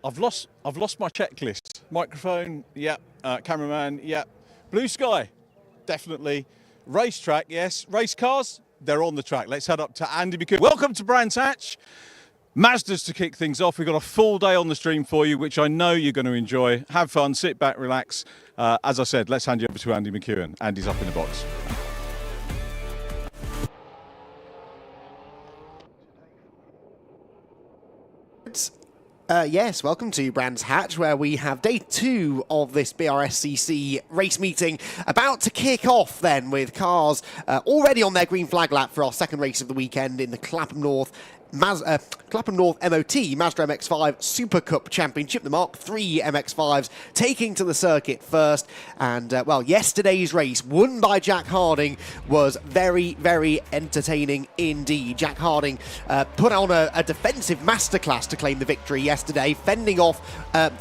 I've lost my checklist. Microphone, yeah. Cameraman, yeah. Blue sky, definitely. Racetrack, yes. Race cars, they're on the track. Let's head up to Andy McKeown. Welcome to Brands Hatch. Mazdas to kick things off. We've got a full day on the stream for you, which I know you're going to enjoy. Have fun, sit back, relax. As I said, let's hand you over to Andy McKeown. Andy's up in the box. Yes, welcome to Brands Hatch, where we have day 2 of this Brscc race meeting about to kick off then, with cars already on their green flag lap for our second race of the weekend in the Clapham North Clapham North MOT Mazda MX-5 SuperCup Championship, the Mark III MX-5s taking to the circuit first. And, well, yesterday's race, won by Jack Harding, was very, very entertaining indeed. Jack Harding put on a defensive masterclass to claim the victory yesterday, fending off,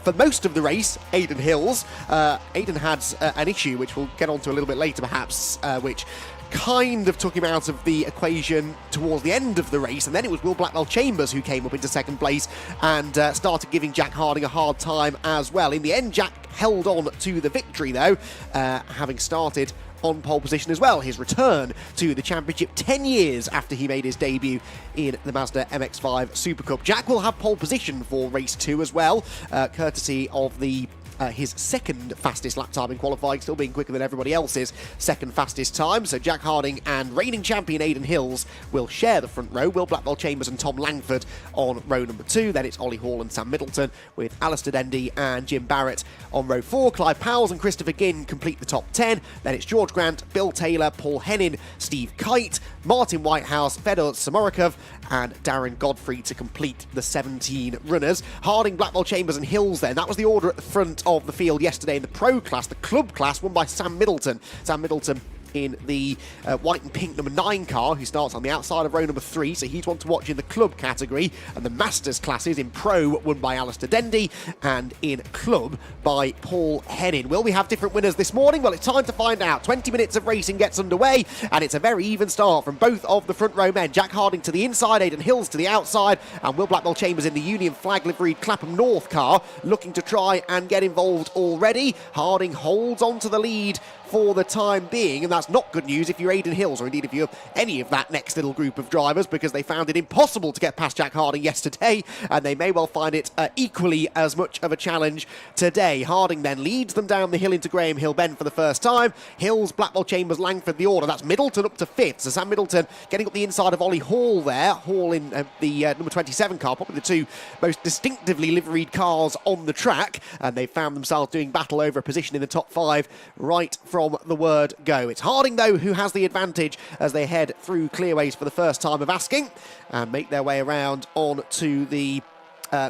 for most of the race, Aidan Hills. Aidan had an issue, which we'll get onto a little bit later perhaps, which kind of took him out of the equation towards the end of the race, and then it was Will Blackwell-Chambers who came up into second place and started giving Jack Harding a hard time as well. In the end, Jack held on to the victory though, having started on pole position as well. His return to the championship 10 years after he made his debut in the Mazda MX-5 SuperCup. Jack will have pole position for race 2 as well, courtesy of the his second fastest lap time in qualifying, still being quicker than everybody else's second fastest time. So Jack Harding and reigning champion Aidan Hills will share the front row. Will Blackwell-Chambers and Tom Langford on row number 2. Then it's Ollie Hall and Sam Middleton, with Alistair Dendy and Jim Barrett on row 4. Clive Powells and Christopher Ginn complete the top 10. Then it's George Grant, Bill Taylor, Paul Hennin, Steve Kite, Martin Whitehouse, Fedor Samorikov and Darren Godfrey to complete the 17 runners. Harding, Blackwell-Chambers and Hills then. That was the order at the front of the field yesterday in the pro class. The club class won by Sam Middleton. Sam Middleton in the white and pink number 9 car, who starts on the outside of row number 3, so he's one to watch in the club category. And the Masters classes in pro won by Alistair Dendy, and in club by Paul Hennin. Will we have different winners this morning? Well, it's time to find out. 20 minutes of racing gets underway, and it's a very even start from both of the front row men. Jack Harding to the inside, Aidan Hills to the outside, and Will Blackwell-Chambers in the Union flag liveried Clapham North car, looking to try and get involved already. Harding holds on to the lead for the time being, and that's not good news if you're Aidan Hills, or indeed if you're any of that next little group of drivers, because they found it impossible to get past Jack Harding yesterday, and they may well find it equally as much of a challenge today. Harding then leads them down the hill into Graham Hill Bend for the first time. Hills, Blackwell-Chambers, Langford the order. That's Middleton up to 5th, so Sam Middleton getting up the inside of Ollie Hall there. Hall in the number 27 car, probably the 2 most distinctively liveried cars on the track, and they found themselves doing battle over a position in the top 5 right from the word go. It's Harding though who has the advantage as they head through clearways for the first time of asking and make their way around on to the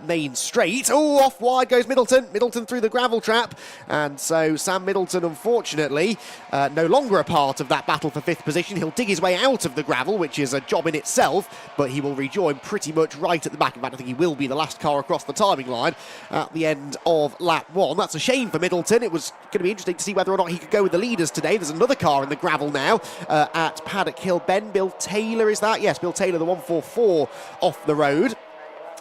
main straight. Oh, off wide goes Middleton. Middleton through the gravel trap. And so Sam Middleton, unfortunately, no longer a part of that battle for 5th position. He'll dig his way out of the gravel, which is a job in itself, but he will rejoin pretty much right at the back. In fact, I think he will be the last car across the timing line at the end of lap 1. That's a shame for Middleton. It was going to be interesting to see whether or not he could go with the leaders today. There's another car in the gravel now at Paddock Hill Bend. Bill Taylor, is that? Yes, Bill Taylor, the 144 off the road.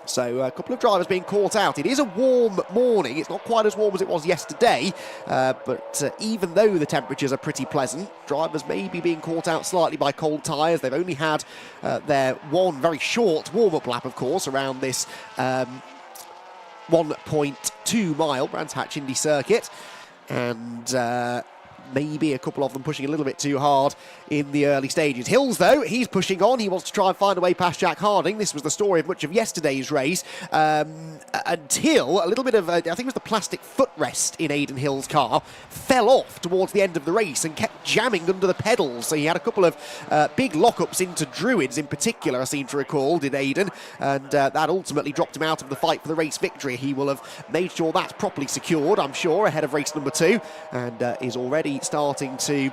So a couple of drivers being caught out. It is a warm morning. It's not quite as warm as it was yesterday, but even though the temperatures are pretty pleasant, drivers may be being caught out slightly by cold tyres. They've only had their one very short warm-up lap, of course, around this 1.2 mile Brands Hatch Indy Circuit, and maybe a couple of them pushing a little bit too hard in the early stages. Hills, though, he's pushing on. He wants to try and find a way past Jack Harding. This was the story of much of yesterday's race, until a little bit of, I think it was the plastic footrest in Aidan Hill's car, fell off towards the end of the race and kept jamming under the pedals. So he had a couple of big lockups into Druids in particular, I seem to recall, did Aidan, and that ultimately dropped him out of the fight for the race victory. He will have made sure that's properly secured, I'm sure, ahead of race number 2, and is already starting to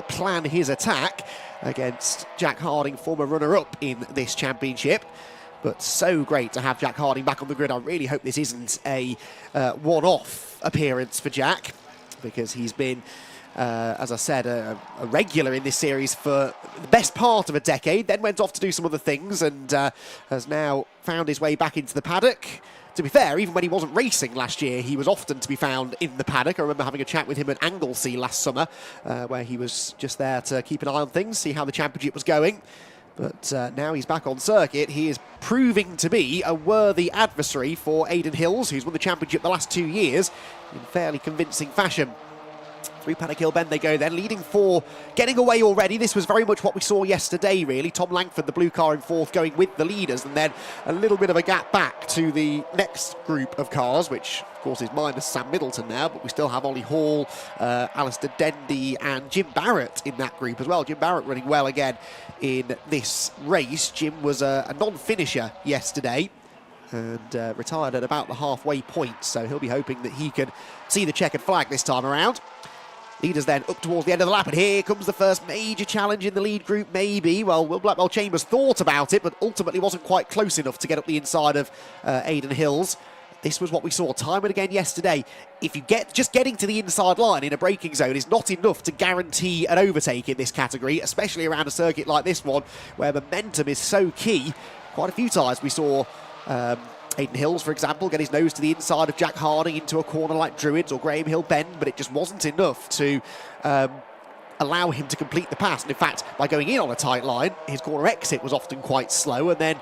plan his attack against Jack Harding, former runner-up in this championship. But so great to have Jack Harding back on the grid. I really hope this isn't a one-off appearance for Jack, because he's been, as I said, a regular in this series for the best part of a decade, then went off to do some other things, and has now found his way back into the paddock. to be fair, even when he wasn't racing last year, he was often to be found in the paddock. I remember having a chat with him at Anglesey last summer, where he was just there to keep an eye on things, see how the championship was going. But now he's back on circuit. He is proving to be a worthy adversary for Aidan Hills, who's won the championship the last 2 years in fairly convincing fashion. Through Paddock Hill Bend they go then, leading four, getting away already. This was very much what we saw yesterday, really. Tom Langford, the blue car in fourth, going with the leaders, and then a little bit of a gap back to the next group of cars, which, of course, is minus Sam Middleton now, but we still have Ollie Hall, Alistair Dendy, and Jim Barrett in that group as well. Jim Barrett running well again in this race. Jim was a non-finisher yesterday, and retired at about the halfway point, so he'll be hoping that he can see the checkered flag this time around. Leaders then up towards the end of the lap, and here comes the first major challenge in the lead group, maybe. Well, Will Blackwell Chambers thought about it, but ultimately wasn't quite close enough to get up the inside of Aidan Hills. This was what we saw time and again yesterday. If you just getting to the inside line in a braking zone is not enough to guarantee an overtake in this category, especially around a circuit like this one, where momentum is so key. Quite a few times we saw Aidan Hills, for example, get his nose to the inside of Jack Harding into a corner like Druids or Graham Hill Bend, but it just wasn't enough to allow him to complete the pass. And in fact, by going in on a tight line, his corner exit was often quite slow, and then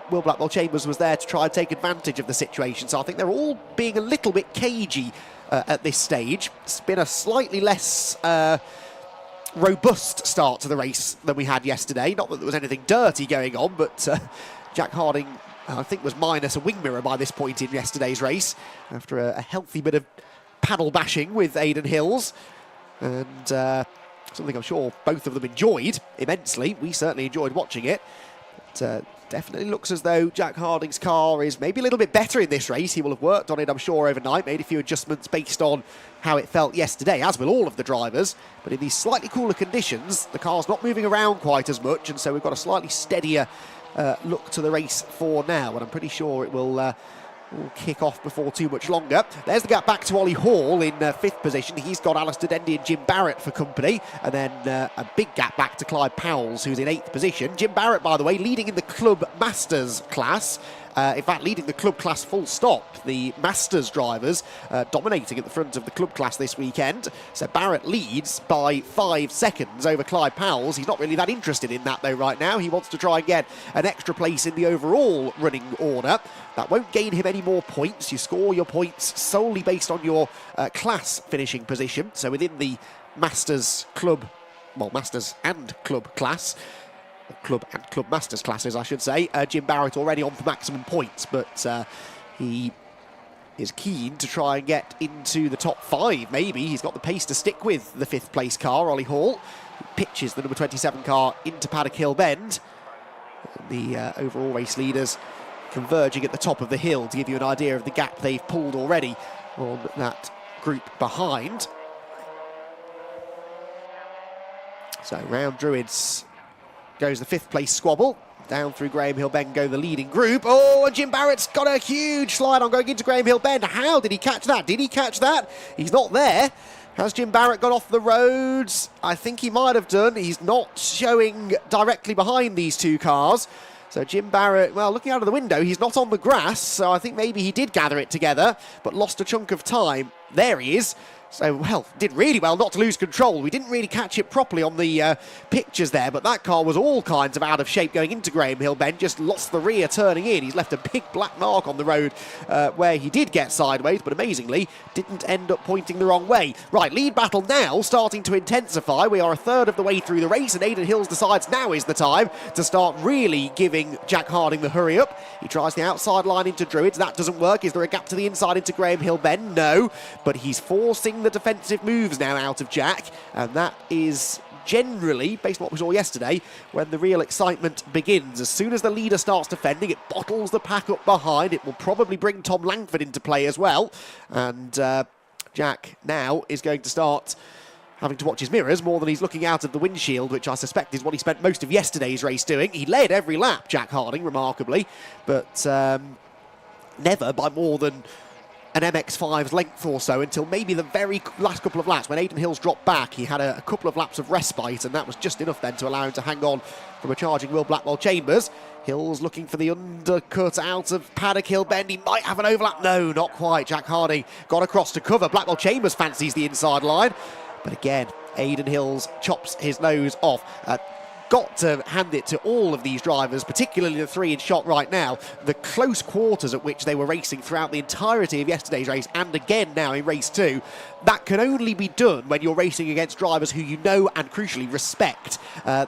Will Blackwell Chambers was there to try and take advantage of the situation. So I think they're all being a little bit cagey at this stage. It's been a slightly less robust start to the race than we had yesterday. Not that there was anything dirty going on, but Jack Harding, I think, was minus a wing mirror by this point in yesterday's race, after a healthy bit of paddle bashing with Aidan Hills, and something I'm sure both of them enjoyed immensely. We certainly enjoyed watching it. But, definitely looks as though Jack Harding's car is maybe a little bit better in this race. He will have worked on it, I'm sure, overnight, made a few adjustments based on how it felt yesterday, as will all of the drivers. But in these slightly cooler conditions, the car's not moving around quite as much, and so we've got a slightly steadier look to the race for now, and I'm pretty sure it will kick off before too much longer. There's the gap back to Ollie Hall in fifth position. He's got Alistair Dendy and Jim Barrett for company, and then a big gap back to Clyde Powells, who's in eighth position. Jim Barrett, by the way, leading in the Club Masters class. In fact, leading the club class full stop. The Masters drivers dominating at the front of the club class this weekend. So Barrett leads by 5 seconds over Clyde Powells. He's not really that interested in that, though, right now. He wants to try and get an extra place in the overall running order. That won't gain him any more points. You score your points solely based on your class finishing position. So within the Masters club, well, Masters and club class, Club and Club Masters classes, I should say. Jim Barrett already on for maximum points, but he is keen to try and get into the top 5, maybe. He's got the pace to stick with the 5th place car, Ollie Hall. He pitches the number 27 car into Paddock Hill Bend. The overall race leaders converging at the top of the hill to give you an idea of the gap they've pulled already on that group behind. So round Druids goes the 5th place squabble. Down through Graham Hill Bend go the leading group. Oh, and Jim Barrett's got a huge slide on going into Graham Hill Bend. How did he catch that? Did he catch that? He's not there. Has Jim Barrett got off the roads? I think he might have done. He's not showing directly behind these two cars. So Jim Barrett, well, looking out of the window, he's not on the grass, so I think maybe he did gather it together, but lost a chunk of time. There he is. So, well, did really well not to lose control. We didn't really catch it properly on the pictures there, but that car was all kinds of out of shape going into Graham Hill Bend, just lost the rear turning in. He's left a big black mark on the road where he did get sideways, but amazingly didn't end up pointing the wrong way. Right, lead battle now starting to intensify. We are a third of the way through the race, and Aidan Hills decides now is the time to start really giving Jack Harding the hurry up. He tries the outside line into Druids. That doesn't work. Is there a gap to the inside into Graham Hill Bend? No, but he's forcing the defensive moves now out of Jack, and that is generally, based on what we saw yesterday, when the real excitement begins. As soon as the leader starts defending, it bottles the pack up behind. It will probably bring Tom Langford into play as well, and Jack now is going to start having to watch his mirrors more than he's looking out of the windshield, which I suspect is what he spent most of yesterday's race doing. He led every lap, Jack Harding, remarkably, but never by more than an MX-5's length or so until maybe the very last couple of laps when Aidan Hills dropped back. He had a couple of laps of respite, and that was just enough then to allow him to hang on from a charging Will Blackwell Chambers. Hills looking for the undercut out of Paddock Hill Bend. He might have an overlap. No, not quite. Jack Harding got across to cover. Blackwell Chambers fancies the inside line. But again, Aidan Hills chops his nose off. Got to hand it to all of these drivers, particularly the three in shot right now. The close quarters at which they were racing throughout the entirety of yesterday's race, and again now in race 2, that can only be done when you're racing against drivers who you know and crucially respect.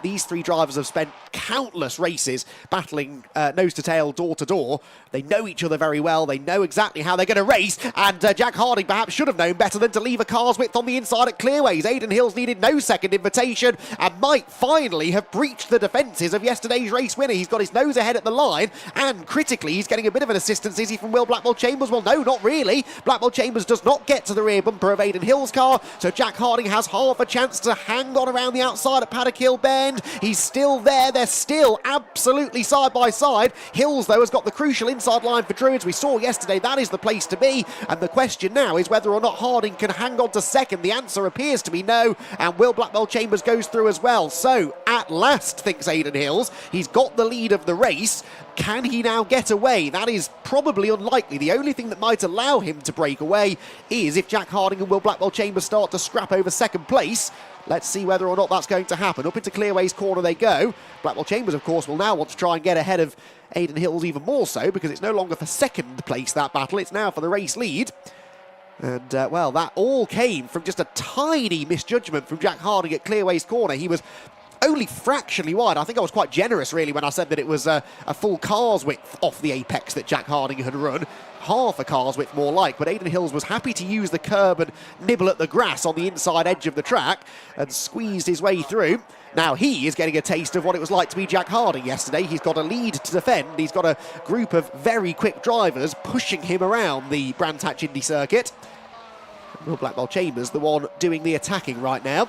These three drivers have spent countless races battling nose to tail, door to door. They know each other very well. They know exactly how they're going to race, and Jack Harding perhaps should have known better than to leave a car's width on the inside at clearways. Aidan Hills needed no second invitation and might finally have breached the defences of yesterday's race winner. He's got his nose ahead at the line, and critically he's getting a bit of an assistance, is he, from Will Blackwell Chambers? Well, no, not really. Blackwell Chambers does not get to the rear bumper of Aidan Hills' car, so Jack Harding has half a chance to hang on around the outside at Paddock Hill Bend. He's still there. They're still absolutely side by side. Hills, though, has got the crucial inside line for Druids. We saw yesterday that is the place to be, and the question now is whether or not Harding can hang on to second. The answer appears to be no, and Will Blackwell Chambers goes through as well. So at last, thinks Aidan Hills, he's got the lead of the race. Can he now get away? That is probably unlikely. The only thing that might allow him to break away is if Jack Harding and Will Blackwell Chambers start to scrap over second place. Let's see whether or not that's going to happen. Up into Clearways corner they go. Blackwell Chambers, of course, will now want to try and get ahead of Aidan Hills even more so, because it's no longer for second place, that battle. It's now for the race lead. And, well, that all came from just a tiny misjudgment from Jack Harding at Clearways corner. He was only fractionally wide. I think I was quite generous, really, when I said that it was a full car's width off the apex that Jack Harding had run. Half a car's width more like, but Aidan Hills was happy to use the curb and nibble at the grass on the inside edge of the track and squeezed his way through. Now he is getting a taste of what it was like to be Jack Harding yesterday. He's got a lead to defend. He's got a group of very quick drivers pushing him around the Brands Hatch Indy Circuit. Will Blackwell Chambers, the one doing the attacking right now.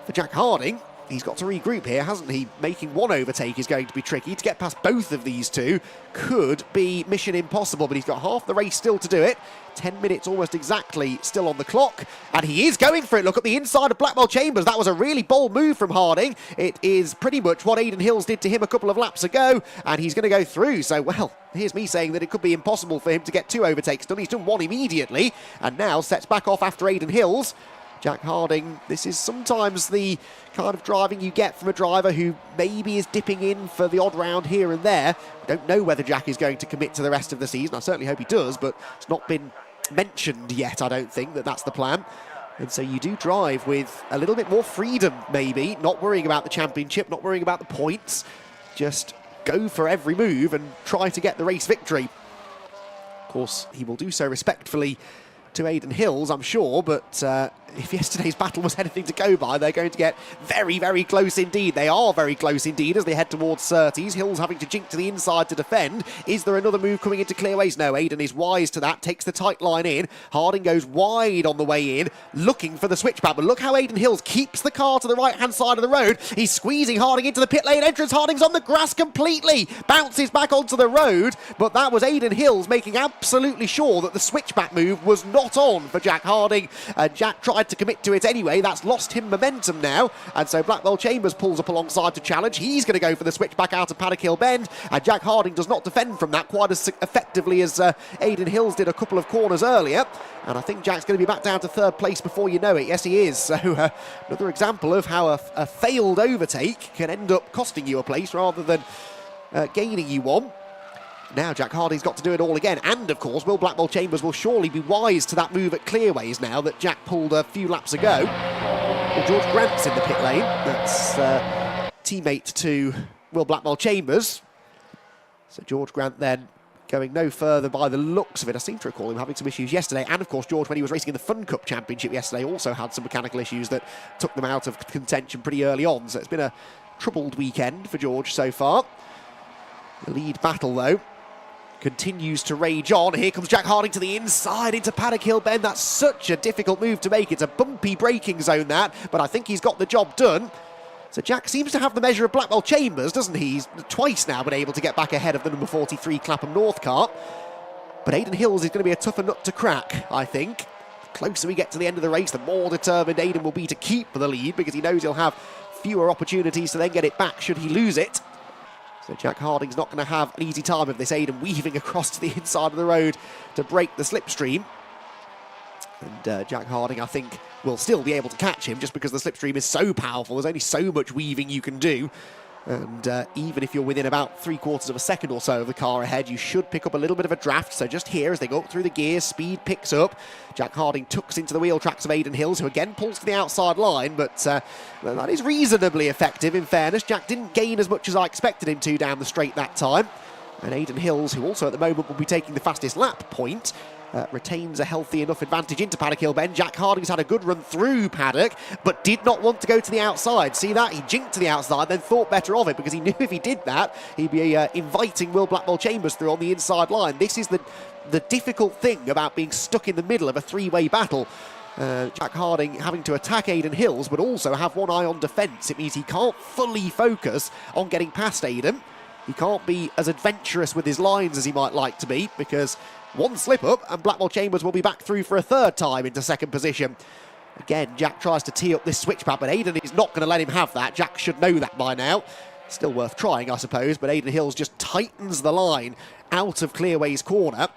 For Jack Harding, he's got to regroup here, hasn't he? Making one overtake is going to be tricky. To get past both of these two could be mission impossible, but he's got half the race still to do it. 10 minutes almost exactly still on the clock, and he is going for it. Look at the inside of Blackwell Chambers. That was a really bold move from Harding. It is pretty much what Aidan Hills did to him a couple of laps ago, and he's going to go through. So, well, here's me saying that it could be impossible for him to get two overtakes done. He's done one immediately, and now sets back off after Aidan Hills. Jack Harding, this is sometimes the kind of driving you get from a driver who maybe is dipping in for the odd round here and there. Don't know whether Jack is going to commit to the rest of the season. I certainly hope he does, but it's not been mentioned yet, I don't think, that that's the plan. And so you do drive with a little bit more freedom, maybe, not worrying about the championship, not worrying about the points. Just go for every move and try to get the race victory. Of course, he will do so respectfully to Aidan Hills, I'm sure, but if yesterday's battle was anything to go by, they're going to get very, very close indeed. They are very close indeed as they head towards Surtees. Hills having to jink to the inside to defend. Is there another move coming into Clearways? No, Aidan is wise to that, takes the tight line in. Harding goes wide on the way in, looking for the switchback, but look how Aidan Hills keeps the car to the right-hand side of the road. He's squeezing Harding into the pit lane entrance. Harding's on the grass completely, bounces back onto the road, but that was Aidan Hills making absolutely sure that the switchback move was not on for Jack Harding, and Jack tried to commit to it anyway. That's lost him momentum now, and so Blackwell Chambers pulls up alongside to challenge. He's going to go for the switchback out of Paddock Hill Bend, and Jack Harding does not defend from that quite as effectively as Aidan Hills did a couple of corners earlier, and I think Jack's going to be back down to third place before you know it. Yes, he is. So another example of how a failed overtake can end up costing you a place rather than gaining you one. Now Jack Harding's got to do it all again, and of course Will Blackwell Chambers will surely be wise to that move at Clearways now that Jack pulled a few laps ago. Well, George Grant's in the pit lane. That's teammate to Will Blackwell Chambers. So George Grant then going no further by the looks of it. I seem to recall him having some issues yesterday, and of course George, when he was racing in the Fun Cup Championship yesterday, also had some mechanical issues that took them out of contention pretty early on. So it's been a troubled weekend for George so far. The lead battle though continues to rage on. Here comes Jack Harding to the inside into Paddock Hill Bend. That's such a difficult move to make. It's a bumpy braking zone, that, but I think he's got the job done. So Jack seems to have the measure of Blackwell Chambers, doesn't he? He's twice now been able to get back ahead of the number 43 Clapham North car. But Aidan Hills is going to be a tougher nut to crack, I think. The closer we get to the end of the race, the more determined Aidan will be to keep the lead, because he knows he'll have fewer opportunities to then get it back should he lose it. So Jack Harding's not going to have an easy time of this. Aidan weaving across to the inside of the road to break the slipstream. And Jack Harding, I think, will still be able to catch him just because the slipstream is so powerful. There's only so much weaving you can do. And even if you're within about 3/4 of a second or so of the car ahead, you should pick up a little bit of a draft. So just here, as they go up through the gears, speed picks up. Jack Harding tucks into the wheel tracks of Aidan Hills, who again pulls to the outside line, but that is reasonably effective, in fairness. Jack didn't gain as much as I expected him to down the straight that time. And Aidan Hills, who also at the moment will be taking the fastest lap point, retains a healthy enough advantage into Paddock Hill Bend. Jack Harding's had a good run through Paddock, but did not want to go to the outside. See that? He jinked to the outside, then thought better of it, because he knew if he did that, he'd be inviting Will Blackwell Chambers through on the inside line. This is the difficult thing about being stuck in the middle of a three-way battle. Jack Harding having to attack Aidan Hills, but also have one eye on defence. It means he can't fully focus on getting past Aidan. He can't be as adventurous with his lines as he might like to be, because one slip up and Blackwell Chambers will be back through for a third time into second position. Again, Jack tries to tee up this switchback, but Aidan is not going to let him have that. Jack should know that by now. Still worth trying, I suppose, but Aidan Hills just tightens the line out of Clearway's corner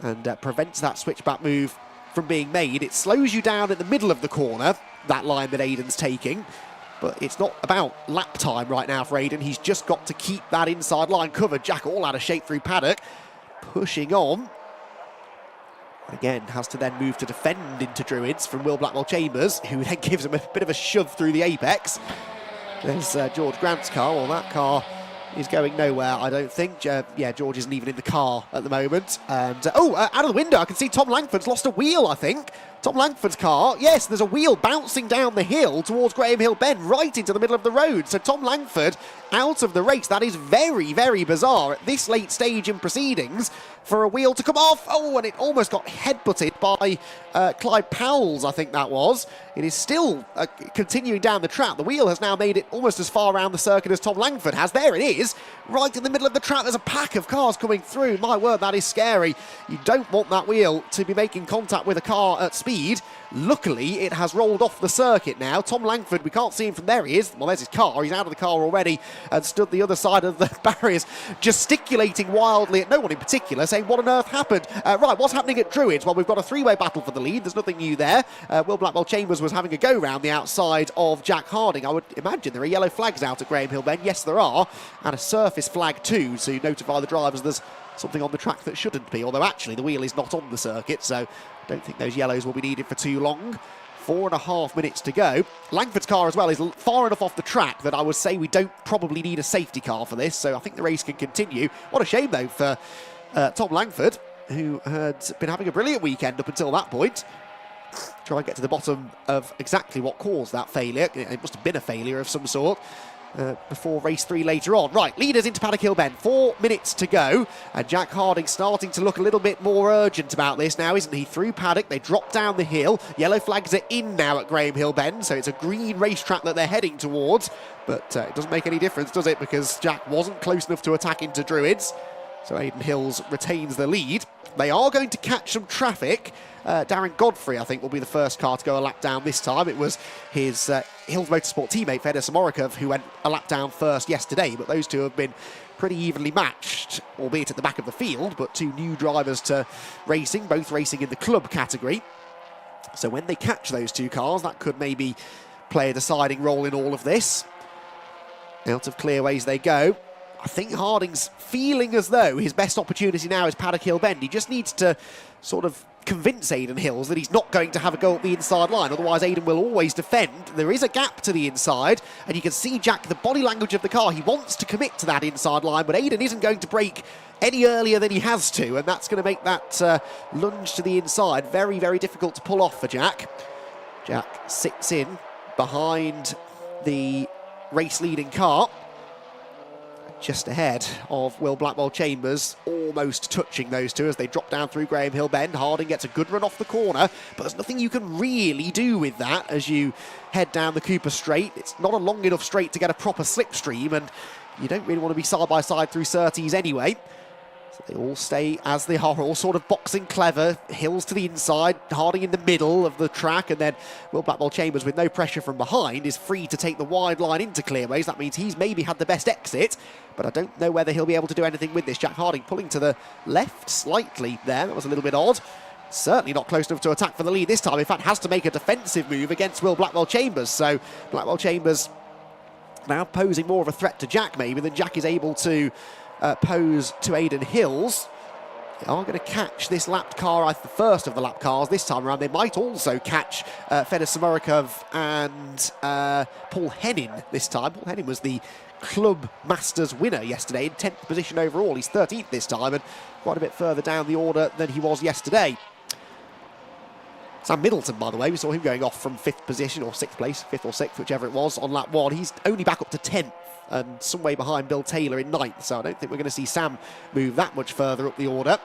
and prevents that switchback move from being made. It slows you down in the middle of the corner, that line that Aidan's taking. But it's not about lap time right now for Aidan. He's just got to keep that inside line covered. Jack all out of shape through Paddock, pushing on. Again, has to then move to defend into Druids from Will Blackwell Chambers, who then gives him a bit of a shove through the apex. There's George Grant's car. Well, that car is going nowhere, I don't think. Yeah, George isn't even in the car at the moment. And out of the window, I can see Tom Langford's lost a wheel, I think. Tom Langford's car, yes, there's a wheel bouncing down the hill towards Graham Hill Bend, right into the middle of the road. So Tom Langford out of the race. That is very, very bizarre at this late stage in proceedings for a wheel to come off. Oh, and it almost got headbutted by Clyde Powell's, I think that was. It is still continuing down the track. The wheel has now made it almost as far around the circuit as Tom Langford has. There it is, right in the middle of the track. There's a pack of cars coming through. My word, that is scary. You don't want that wheel to be making contact with a car at speed. Luckily, it has rolled off the circuit now. Tom Langford, we can't see him from there. He is. Well, there's his car. He's out of the car already and stood the other side of the barriers, gesticulating wildly at no one in particular, saying, what on earth happened? Right, what's happening at Druids? Well, we've got a three-way battle for the lead. There's nothing new there. Will Blackwell Chambers was having a go round the outside of Jack Harding. I would imagine there are yellow flags out at Graham Hill Bend. Yes, there are. And a surface flag too, to notify the drivers there's something on the track that shouldn't be. Although actually the wheel is not on the circuit, so I don't think those yellows will be needed for too long. 4.5 minutes to go. Langford's car as well is far enough off the track that I would say we don't probably need a safety car for this, so I think the race can continue. What a shame, though, for Tom Langford, who had been having a brilliant weekend up until that point. Try and get to the bottom of exactly what caused that failure. It must have been a failure of some sort. Before race 3 later on. Right, leaders into Paddock Hill Bend. 4 minutes to go. And Jack Harding starting to look a little bit more urgent about this now, isn't he? Through Paddock, they drop down the hill. Yellow flags are in now at Graham Hill Bend, so it's a green racetrack that they're heading towards. But it doesn't make any difference, does it? Because Jack wasn't close enough to attack into Druids. So Aidan Hills retains the lead. They are going to catch some traffic. Darren Godfrey, I think, will be the first car to go a lap down this time. It was his Hills Motorsport teammate, Fedor Samorikov, who went a lap down first yesterday, but those two have been pretty evenly matched, albeit at the back of the field, but two new drivers to racing, both racing in the club category. So when they catch those two cars, that could maybe play a deciding role in all of this. Out of clearways they go. I think Harding's feeling as though his best opportunity now is Paddock Hill Bend. He just needs to sort of convince Aidan Hills that he's not going to have a go at the inside line, otherwise Aidan will always defend. There is a gap to the inside, and you can see Jack, the body language of the car, he wants to commit to that inside line, but Aidan isn't going to brake any earlier than he has to, and that's going to make that lunge to the inside very, very difficult to pull off for Jack. Jack sits in behind the race-leading car, just ahead of Will Blackwell Chambers, almost touching those two as they drop down through Graham Hill Bend. Harding gets a good run off the corner, but there's nothing you can really do with that as you head down the Cooper Straight. It's not a long enough straight to get a proper slipstream, and you don't really want to be side by side through Surtees anyway. So they all stay as they are, all sort of boxing clever. Hills to the inside, Harding in the middle of the track, and then Will Blackwell-Chambers, with no pressure from behind, is free to take the wide line into clearways. That means he's maybe had the best exit, but I don't know whether he'll be able to do anything with this. Jack Harding pulling to the left slightly there. That was a little bit odd. Certainly not close enough to attack for the lead this time. In fact, has to make a defensive move against Will Blackwell-Chambers. So Blackwell-Chambers now posing more of a threat to Jack maybe than Jack is able to pose to Aidan Hills. They are going to catch this lapped car, the first of the lap cars this time around. They might also catch Fedor Samorukov and Paul Hennin this time. Paul Hennin was the Club Masters winner yesterday in 10th position overall. He's 13th this time and quite a bit further down the order than he was yesterday. Sam Middleton, by the way, we saw him going off from 5th position, or 6th place, 5th or 6th, whichever it was, on lap 1. He's only back up to 10th and some way behind Bill Taylor in 9th, so I don't think we're going to see Sam move that much further up the order.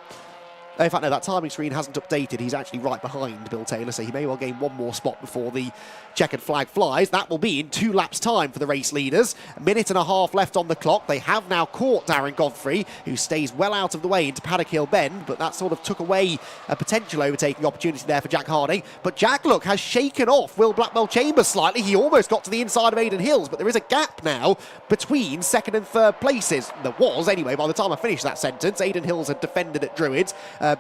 In fact, no, that timing screen hasn't updated. He's actually right behind Bill Taylor, so he may well gain one more spot before the checkered flag flies. That will be in 2 laps' time for the race leaders. A minute and a half left on the clock. They have now caught Darren Godfrey, who stays well out of the way into Paddock Hill Bend, but that sort of took away a potential overtaking opportunity there for Jack Harding. But Jack, look, has shaken off Will Blackwell-Chambers slightly. He almost got to the inside of Aidan Hills, but there is a gap now between 2nd and 3rd places. There was, anyway, by the time I finished that sentence. Aidan Hills had defended at Druids,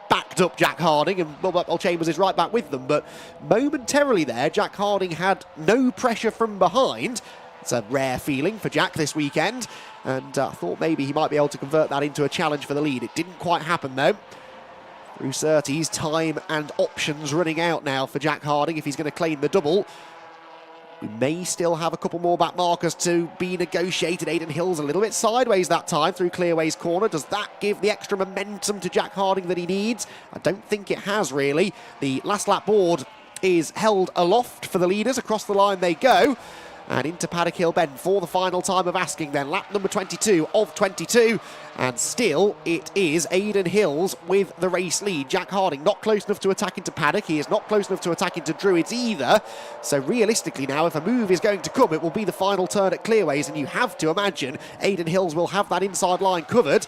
backed up Jack Harding, and Will Blackwell-Chambers is right back with them. But momentarily there, Jack Harding had no pressure from behind. It's a rare feeling for Jack this weekend, and I thought maybe he might be able to convert that into a challenge for the lead. It didn't quite happen, though. Brscc, time and options running out now for Jack Harding if he's going to claim the double. We may still have a couple more back markers to be negotiated. Aidan Hills a little bit sideways that time through Clearway's corner. Does that give the extra momentum to Jack Harding that he needs? I don't think it has, really. The last lap board is held aloft for the leaders. Across the line they go. And into Paddock Hill Bend for the final time of asking then. Lap number 22 of 22. And still, it is Aidan Hills with the race lead. Jack Harding not close enough to attack into Paddock. He is not close enough to attack into Druids either. So realistically now, if a move is going to come, it will be the final turn at Clearways. And you have to imagine Aidan Hills will have that inside line covered.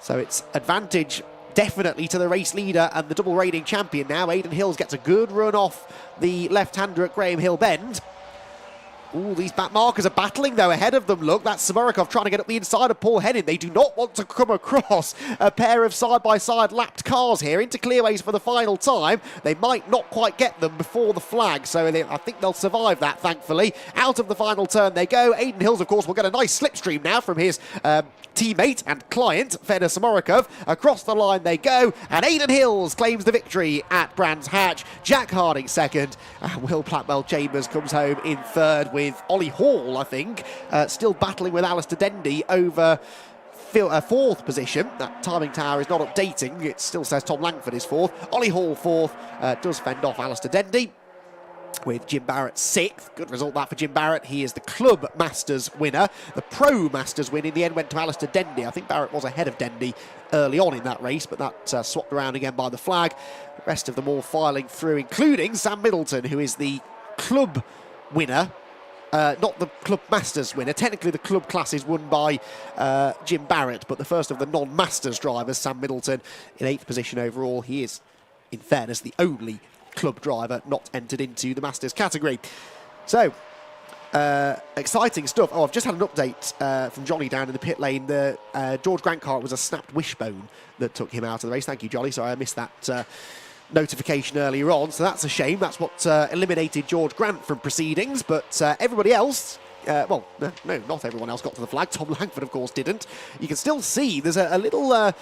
So it's advantage definitely to the race leader and the double reigning champion now. Aidan Hills gets a good run off the left-hander at Graham Hill Bend. Ooh, these back markers are battling, though, ahead of them. Look, that's Samorukov trying to get up the inside of Paul Hennin. They do not want to come across a pair of side-by-side lapped cars here into Clearways for the final time. They might not quite get them before the flag, so I think they'll survive that, thankfully. Out of the final turn they go. Aidan Hills, of course, will get a nice slipstream now from his teammate and client, Fedor Samorukov. Across the line they go, and Aidan Hills claims the victory at Brands Hatch. Jack Harding second, and Will Blackwell-Chambers comes home in third with Ollie Hall, I think, still battling with Alistair Dendy over 4th position. That timing tower is not updating. It still says Tom Langford is 4th. Ollie Hall 4th, does fend off Alistair Dendy, with Jim Barrett 6th. Good result that for Jim Barrett. He is the Club Masters winner. The Pro Masters win in the end went to Alistair Dendy. I think Barrett was ahead of Dendy early on in that race, but that swapped around again by the flag. The rest of them all filing through, including Sam Middleton, who is the Club winner. Not the Club Masters winner. Technically, the Club class is won by Jim Barrett, but the first of the non-Masters drivers, Sam Middleton, in 8th position overall. He is, in fairness, the only Club driver not entered into the Masters category. So, exciting stuff. Oh, I've just had an update from Johnny down in the pit lane. The George Grant car, it was a snapped wishbone that took him out of the race. Thank you, Jolly. Sorry, I missed that notification earlier on, so that's a shame. That's what eliminated George Grant from proceedings, but everybody else, well, no, not everyone else got to the flag. Tom Langford, of course, didn't. You can still see there's a little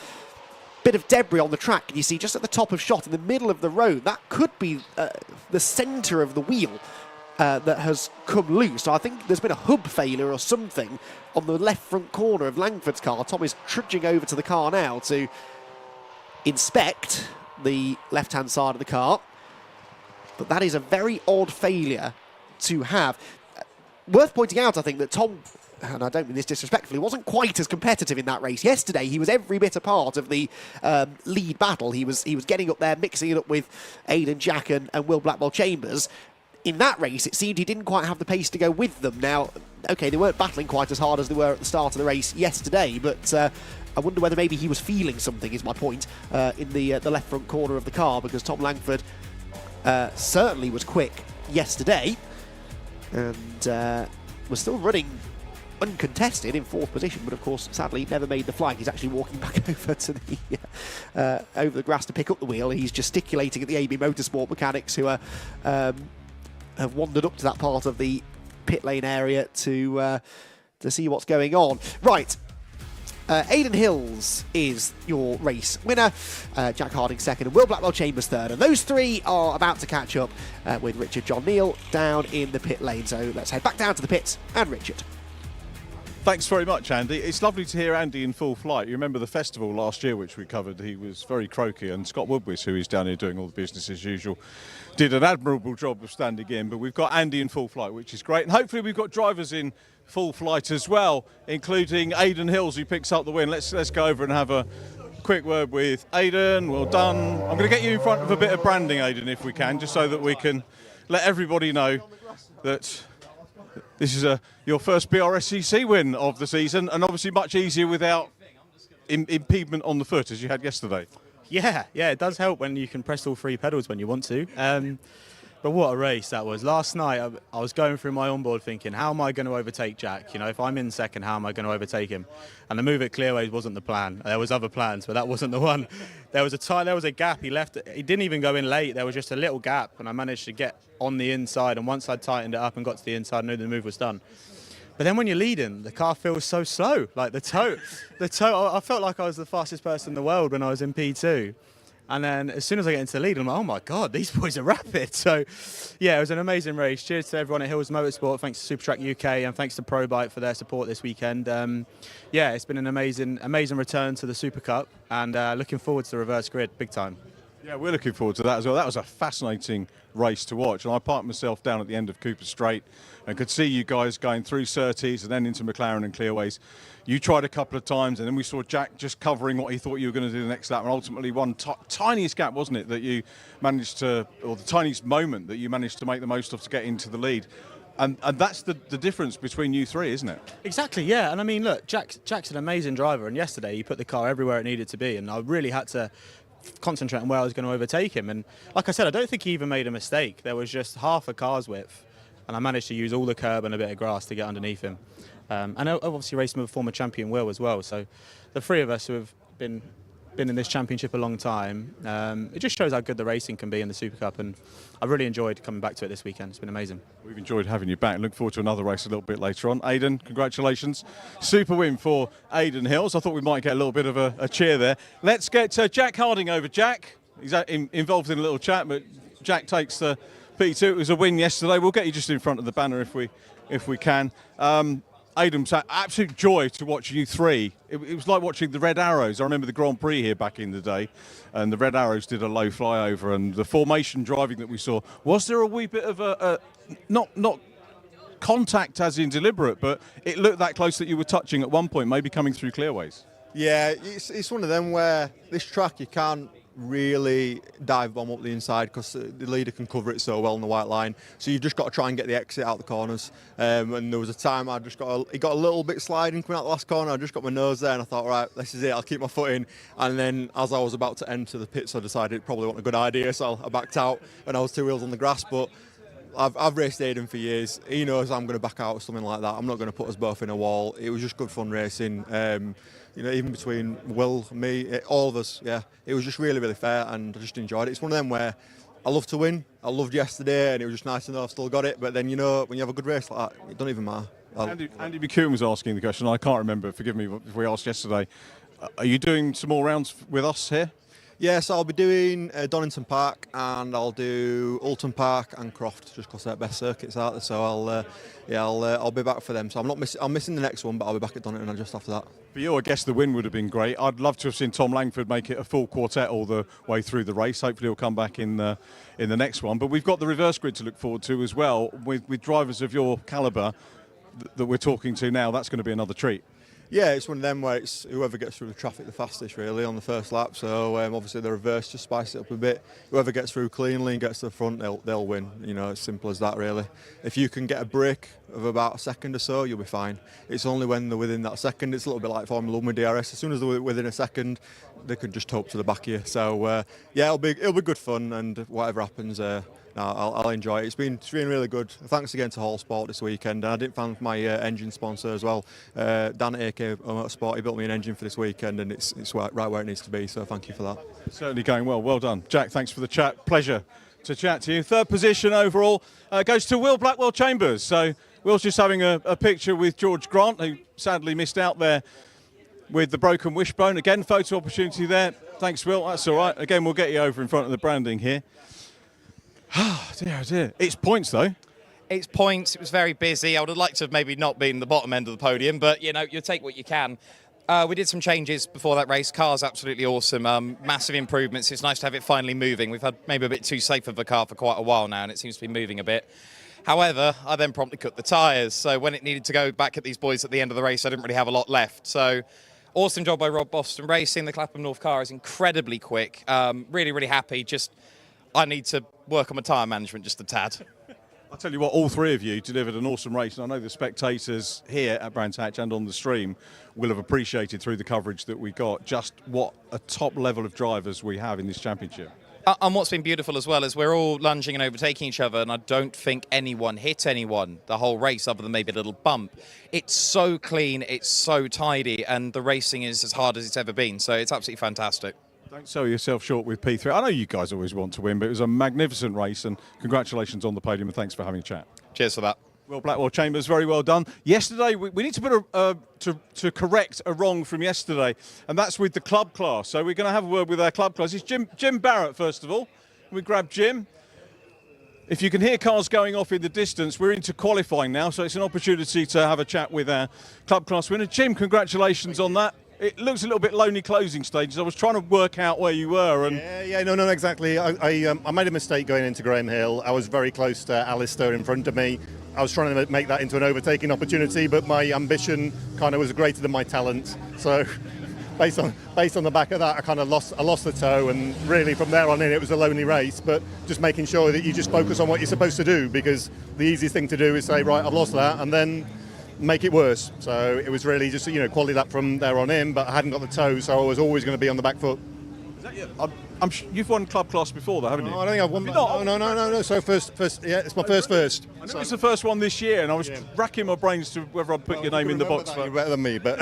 bit of debris on the track, and you see just at the top of shot in the middle of the road, that could be the centre of the wheel that has come loose. So I think there's been a hub failure or something on the left front corner of Langford's car. Tom is trudging over to the car now to inspect the left-hand side of the car, but that is a very odd failure to have. Worth pointing out, I think, that Tom, and I don't mean this disrespectfully, wasn't quite as competitive in that race. Yesterday, he was every bit a part of the lead battle. He was getting up there, mixing it up with Aidan, Jack and Will Blackwell-Chambers. In that race, it seemed he didn't quite have the pace to go with them. Now, OK, they weren't battling quite as hard as they were at the start of the race yesterday, but I wonder whether maybe he was feeling something, is my point, in the left front corner of the car, because Tom Langford certainly was quick yesterday and was still running uncontested in 4th position, but of course sadly never made the flag. He's actually walking back over to the over the grass to pick up the wheel. He's gesticulating at the AB Motorsport mechanics who are have wandered up to that part of the pit lane area to see what's going on. Right. Aidan Hills is your race winner, Jack Harding second, and Will Blackwell-Chambers third. And those three are about to catch up with Richard John Neal down in the pit lane. So let's head back down to the pits and Richard. Thanks very much, Andy. It's lovely to hear Andy in full flight. You remember the festival last year, which we covered. He was very croaky, and Scott Woodwis, who is down here doing all the business as usual, did an admirable job of standing in. But we've got Andy in full flight, which is great. And hopefully we've got drivers in full flight as well, including Aidan Hills, who picks up the win. Let's go over and have a quick word with Aidan. Well done. I'm going to get you in front of a bit of branding, Aidan, if we can, just so that we can let everybody know that this is your first Brscc win of the season, and obviously much easier without impediment on the foot as you had yesterday. Yeah, it does help when you can press all 3 pedals when you want to. But what a race that was. Last night I was going through my onboard thinking, how am I going to overtake Jack? You know, if I'm in second, how am I going to overtake him? And the move at Clearways wasn't the plan. There was other plans, but that wasn't the one. There was a gap. He didn't even go in late. There was just a little gap, and I managed to get on the inside. And once I tightened it up and got to the inside, I knew the move was done. But then when you're leading, the car feels so slow. Like the toe, I felt like I was the fastest person in the world when I was in P2. And then as soon as I get into the lead, I'm like, oh my God, these boys are rapid. So yeah, it was an amazing race. Cheers to everyone at Hills Motorsport. Thanks to SuperTrack UK and thanks to ProBike for their support this weekend. Yeah, it's been an amazing return to the SuperCup, and looking forward to the reverse grid big time. Yeah, we're looking forward to that as well. That was a fascinating race to watch, and I parked myself down at the end of Cooper Straight and could see you guys going through Surtees and then into McLaren and Clearways. You tried a couple of times, and then we saw Jack just covering what he thought you were going to do the next lap, and ultimately one tiniest gap, wasn't it, that you managed to, or the tiniest moment that you managed to make the most of to get into the lead. And that's the difference between you three, isn't it? Exactly, yeah. And I mean, look, Jack's an amazing driver, and yesterday he put the car everywhere it needed to be, and I really had to concentrate on where I was going to overtake him. And like I said, I don't think he even made a mistake. There was just half a car's width, and I managed to use all the curb and a bit of grass to get underneath him. And I obviously raced with former champion Will as well. So the three of us who have been in this championship a long time, it just shows how good the racing can be in the Super Cup, and I really enjoyed coming back to it this weekend. It's been amazing. We've enjoyed having you back. Look forward to another race a little bit later on. Aidan, congratulations. Super win for Aidan Hills. I thought we might get a little bit of a cheer there. Let's get Jack Harding over. Jack, he's involved in a little chat, but Jack takes the P2. It was a win yesterday. We'll get you just in front of the banner if we can. Aidan, absolute joy to watch you three. It was like watching the Red Arrows. I remember the Grand Prix here back in the day, and the Red Arrows did a low flyover, and the formation driving that we saw. Was there a wee bit of a not contact as in deliberate, but it looked that close that you were touching at one point, maybe coming through Clearways? Yeah, it's one of them where this track you can't really dive bomb up the inside because the leader can cover it so well on the white line, so you've just got to try and get the exit out the corners. And there was a time it got a little bit sliding coming out the last corner. I just got my nose there and I thought, right, this is it, I'll keep my foot in. And then as I was about to enter the pits, I decided it probably wasn't a good idea, so I backed out and I was 2 wheels on the grass. But I've raced Aidan for years. He knows I'm going to back out or something like that. I'm not going to put us both in a wall. It was just good fun racing. You know, even between Will, me, all of us, yeah. It was just really, really fair, and I just enjoyed it. It's one of them where I love to win. I loved yesterday, and it was just nice to know I've still got it. But then, you know, when you have a good race like that, it doesn't even matter. Andy McEwen was asking the question. I can't remember. Forgive me if we asked yesterday. Are you doing some more rounds with us here? Yes, I'll be doing Donington Park, and I'll do Oulton Park and Croft, just because they're best circuits out there. So I'll be back for them. So I'm missing the next one, but I'll be back at Donington just after that. For you, I guess the win would have been great. I'd love to have seen Tom Langford make it a full quartet all the way through the race. Hopefully he'll come back in the next one. But we've got the reverse grid to look forward to as well with drivers of your calibre that we're talking to now. That's going to be another treat. Yeah, it's one of them where it's whoever gets through the traffic the fastest, really, on the first lap. So obviously the reverse just spice it up a bit. Whoever gets through cleanly and gets to the front, they'll win. You know, it's simple as that, really. If you can get a break of about a second or so, you'll be fine. It's only when they're within that second. It's a little bit like Formula 1 with DRS. As soon as they're within a second, they could just hope to the back of you. So yeah, it'll be good fun, and whatever happens. I'll enjoy it. It's been really good. Thanks again to Hall Sport this weekend. And I didn't thank my engine sponsor as well, Dan at AK Motorsport. He built me an engine for this weekend, and it's right where it needs to be. So thank you for that. Certainly going well. Well done, Jack. Thanks for the chat. Pleasure to chat to you. Third position overall goes to Will Blackwell-Chambers. So Will's just having a picture with George Grant, who sadly missed out there with the broken wishbone. Again, photo opportunity there. Thanks, Will. That's all right. Again, we'll get you over in front of the branding here. Oh dear. It's points, though. It's points. It was very busy. I would have liked to have maybe not been the bottom end of the podium, but, you know, you take what you can. We did some changes before that race. Car's absolutely awesome. Massive improvements. It's nice to have it finally moving. We've had maybe a bit too safe of a car for quite a while now, and it seems to be moving a bit. However, I then promptly cut the tyres. So when it needed to go back at these boys at the end of the race, I didn't really have a lot left. So awesome job by Rob Boston Racing. The Clapham North car is incredibly quick. Really happy. Just I need to work on my tyre management just a tad. I'll tell you what, all three of you delivered an awesome race, and I know the spectators here at Brands Hatch and on the stream will have appreciated through the coverage that we got just what a top level of drivers we have in this championship. And what's been beautiful as well is we're all lunging and overtaking each other, and I don't think anyone hit anyone the whole race other than maybe a little bump. It's so clean, it's so tidy, and the racing is as hard as it's ever been, so it's absolutely fantastic. Don't sell yourself short with P3. I know you guys always want to win, but it was a magnificent race, and congratulations on the podium, and thanks for having a chat. Cheers for that. Will Blackwell-Chambers, very well done. Yesterday, we need to put to correct a wrong from yesterday, and that's with the club class. So we're going to have a word with our club class. It's Jim Barrett, first of all. We grab Jim. If you can hear cars going off in the distance, we're into qualifying now, so it's an opportunity to have a chat with our club class winner. Jim, congratulations on that. It looks a little bit lonely closing stages. I was trying to work out where you were. And no, exactly. I made a mistake going into Graham Hill. I was very close to Alistair in front of me. I was trying to make that into an overtaking opportunity, but my ambition kind of was greater than my talent. So based on the back of that, I kind of lost the toe, and really from there on in it was a lonely race. But just making sure that you just focus on what you're supposed to do, because the easiest thing to do is say, right, I've lost that, and then make it worse. So it was really just, quality lap from there on in, but I hadn't got the toe, so I was always going to be on the back foot. Is that you? You've won club class before, though, haven't you? No, I don't think I've won. No. So first, yeah, it's my first. I know it's the first one this year, and I was racking my brains to whether I'd put your name in the box. You're better than me, but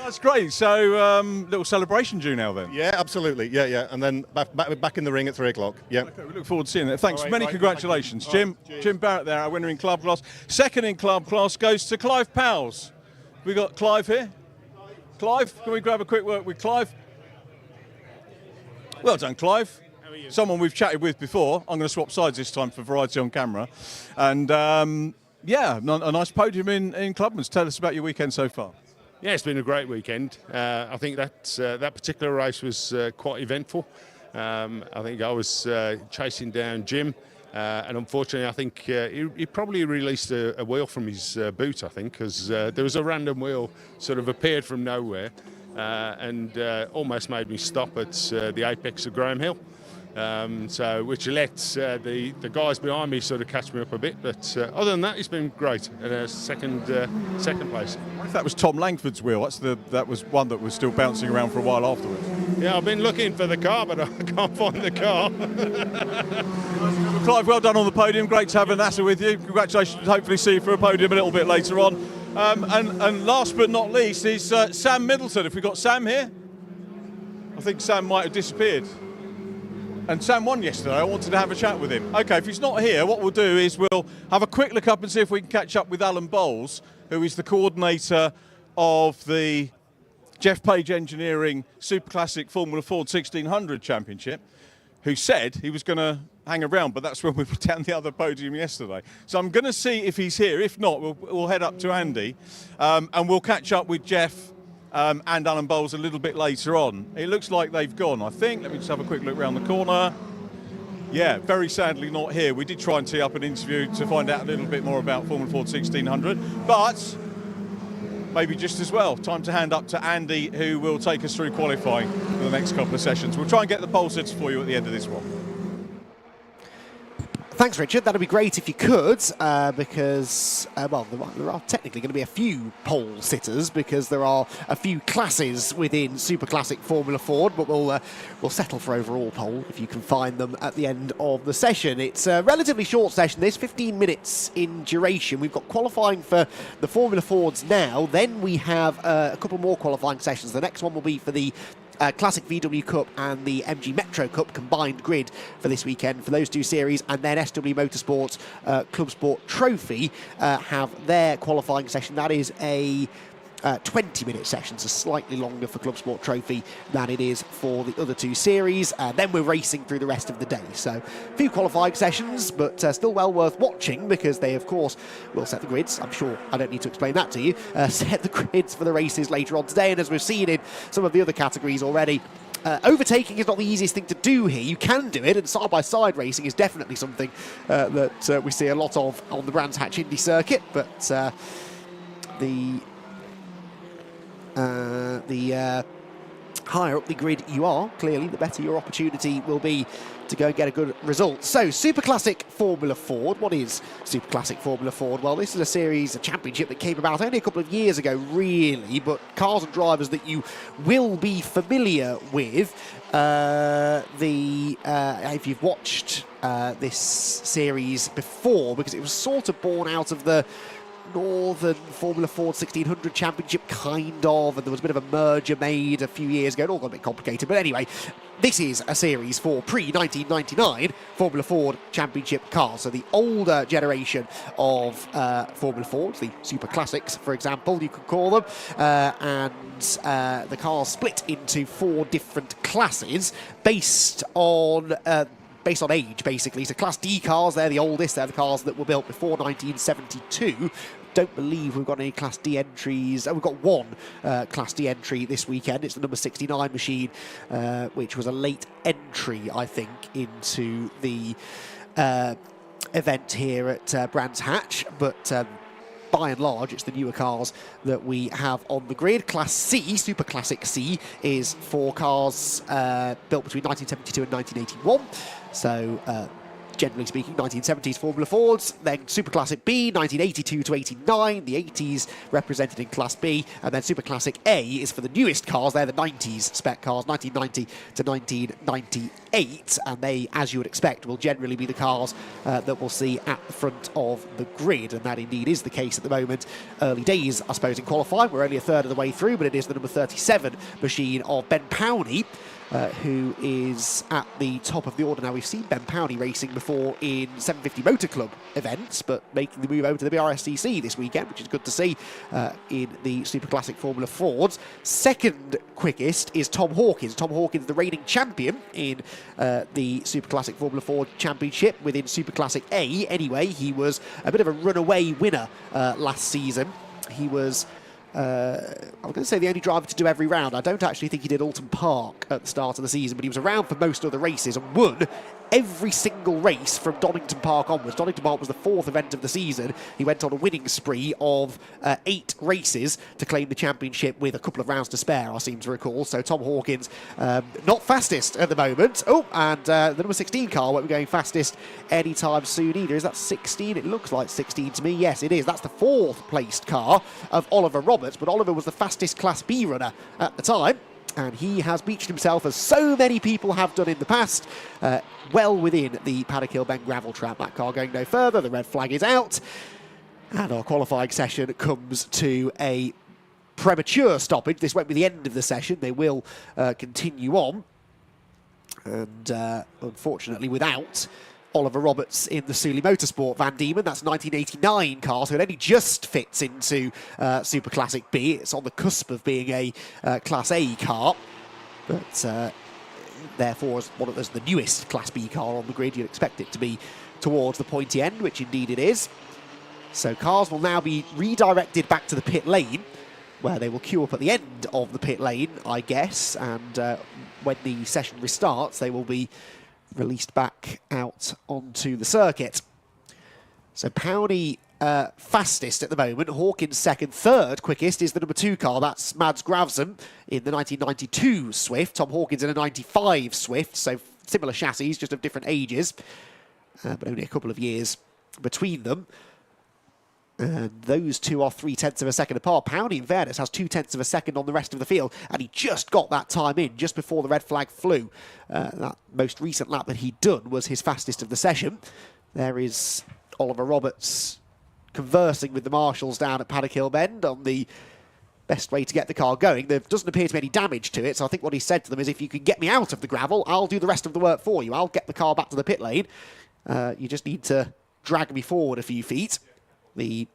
that's great. So little celebration due now, then. Yeah, absolutely. Yeah, and then back in the ring at 3 o'clock. Yeah. Okay, we look forward to seeing it. Thanks. Right, Many congratulations, Jim. Right, Jim Barrett there, our winner in club class. Second in club class goes to Clive Powles. We got Clive here. Clive, can we grab a quick word with Clive? Well done, Clive. How are you? Someone we've chatted with before. I'm going to swap sides this time for variety on camera. And a nice podium in Clubman's. Tell us about your weekend so far. Yeah, it's been a great weekend. I think that particular race was quite eventful. I think I was chasing down Jim, and unfortunately, I think he probably released a wheel from his boot, I think, because there was a random wheel sort of appeared from nowhere and almost made me stop at the apex of Graham Hill. Which let the guys behind me sort of catch me up a bit, but other than that, it's been great. And second place. What if that was Tom Langford's wheel? That was one that was still bouncing around for a while afterwards. Yeah, I've been looking for the car, but I can't find the car. Clive, well done on the podium. Great to have Vanessa with you. Congratulations. Hopefully see you for a podium a little bit later on. And last but not least is Sam Middleton. Have we got Sam here? I think Sam might have disappeared. And Sam won yesterday. I wanted to have a chat with him. Okay, if he's not here, what we'll do is we'll have a quick look up and see if we can catch up with Alan Bowles, who is the coordinator of the Jeff Page Engineering Super Classic Formula Ford 1600 Championship, who said he was going to hang around, but that's when we were down the other podium yesterday. So I'm going to see if he's here. If not, we'll head up to Andy and we'll catch up with Jeff and Alan Bowles a little bit later on. It looks like they've gone, I think. Let me just have a quick look around the corner. Yeah, very sadly not here. We did try and tee up an interview to find out a little bit more about Formula Ford 1600, but maybe just as well. Time to hand up to Andy, who will take us through qualifying for the next couple of sessions. We'll try and get the pole sitters for you at the end of this one. Thanks, Richard. That'd be great if you could, because, well, there are technically going to be a few pole sitters because there are a few classes within Super Classic Formula Ford, but we'll settle for overall pole if you can find them at the end of the session. It's a relatively short session, this 15 minutes in duration. We've got qualifying for the Formula Fords now, then we have a couple more qualifying sessions. The next one will be for the Classic VW Cup and the MG Metro Cup combined grid for this weekend for those two series, and then SW Motorsport's ClubSport Trophy have their qualifying session. That is a 20-minute session, so slightly longer for ClubSport Trophy than it is for the other two series. Then we're racing through the rest of the day. So a few qualifying sessions, but still well worth watching because they, of course, will set the grids. I'm sure I don't need to explain that to you. Set the grids for the races later on today, and as we've seen in some of the other categories already, overtaking is not the easiest thing to do here. You can do it, and side-by-side racing is definitely something that we see a lot of on the Brands Hatch Indy Circuit, but the higher up the grid you are, clearly, the better your opportunity will be to go and get a good result. So, Super Classic Formula Ford. What is Super Classic Formula Ford? Well, this is a series, a championship that came about only a couple of years ago, really, but cars and drivers that you will be familiar with. If you've watched this series before, because it was sort of born out of the Northern Formula Ford 1600 Championship, kind of, and there was a bit of a merger made a few years ago. It all got a bit complicated, but anyway, this is a series for pre-1999 Formula Ford Championship cars, so the older generation of Formula Fords, the Super Classics, for example, you could call them, and the cars split into 4 different classes based on age, basically. So Class D cars, they're the oldest. They're the cars that were built before 1972. Don't believe we've got any Class D entries. We've got one Class D entry this weekend. It's the number 69 machine, which was a late entry, I think, into the event here at Brands Hatch. But by and large, it's the newer cars that we have on the grid. Class C, Super Classic C, is for cars built between 1972 and 1981. So, generally speaking, 1970s Formula Fords, then Super Classic B, 1982 to 89, the 80s represented in Class B, and then Super Classic A is for the newest cars. They're the 90s spec cars, 1990 to 1998, and they, as you would expect, will generally be the cars that we'll see at the front of the grid, and that indeed is the case at the moment. Early days, I suppose, in qualifying. We're only a third of the way through, but it is the number 37 machine of Ben Powney, who is at the top of the order now. We've seen Ben Powney racing before in 750 Motor Club events, but making the move over to the Brscc this weekend, which is good to see in the Super Classic Formula Fords. Second quickest is Tom Hawkins. Tom Hawkins, the reigning champion in the Super Classic Formula Ford Championship within Super Classic A. Anyway, he was a bit of a runaway winner last season. He was I was going to say the only driver to do every round. I don't actually think he did Alton Park at the start of the season, but he was around for most of the races and won every single race from Donington Park onwards. Donington Park was the 4th event of the season. He went on a winning spree of 8 races to claim the championship with a couple of rounds to spare, I seem to recall. So Tom Hawkins, not fastest at the moment. Oh, and the number 16 car won't be going fastest anytime soon either. Is that 16? It looks like 16 to me. Yes, it is. That's the 4th placed car of Oliver Roberts, but Oliver was the fastest Class B runner at the time, and he has beached himself, as so many people have done in the past, well within the Paddock Hill Bend gravel trap. That car going no further. The red flag is out, and our qualifying session comes to a premature stoppage. This won't be the end of the session. They will continue on, and unfortunately without Oliver Roberts in the Suley Motorsport Van Diemen. That's 1989 car, so it only just fits into Super Classic B. It's on the cusp of being a Class A car, but therefore, as the newest Class B car on the grid, you'd expect it to be towards the pointy end, which indeed it is. So cars will now be redirected back to the pit lane, where they will queue up at the end of the pit lane, I guess, and when the session restarts, they will be released back out onto the circuit. So Powney fastest at the moment. Hawkins second. Third quickest is the number 2 car. That's Mads Gravesen in the 1992 Swift. Tom Hawkins in a 95 Swift. So similar chassis, just of different ages. But only a couple of years between them. And those two are 0.3 of a second apart. Powney, in fairness, has 0.2 of a second on the rest of the field, and he just got that time in just before the red flag flew. That most recent lap that he'd done was his fastest of the session. There is Oliver Roberts conversing with the marshals down at Paddock Hill Bend on the best way to get the car going. There doesn't appear to be any damage to it, so I think what he said to them is, if you can get me out of the gravel, I'll do the rest of the work for you. I'll get the car back to the pit lane. You just need to drag me forward a few feet. The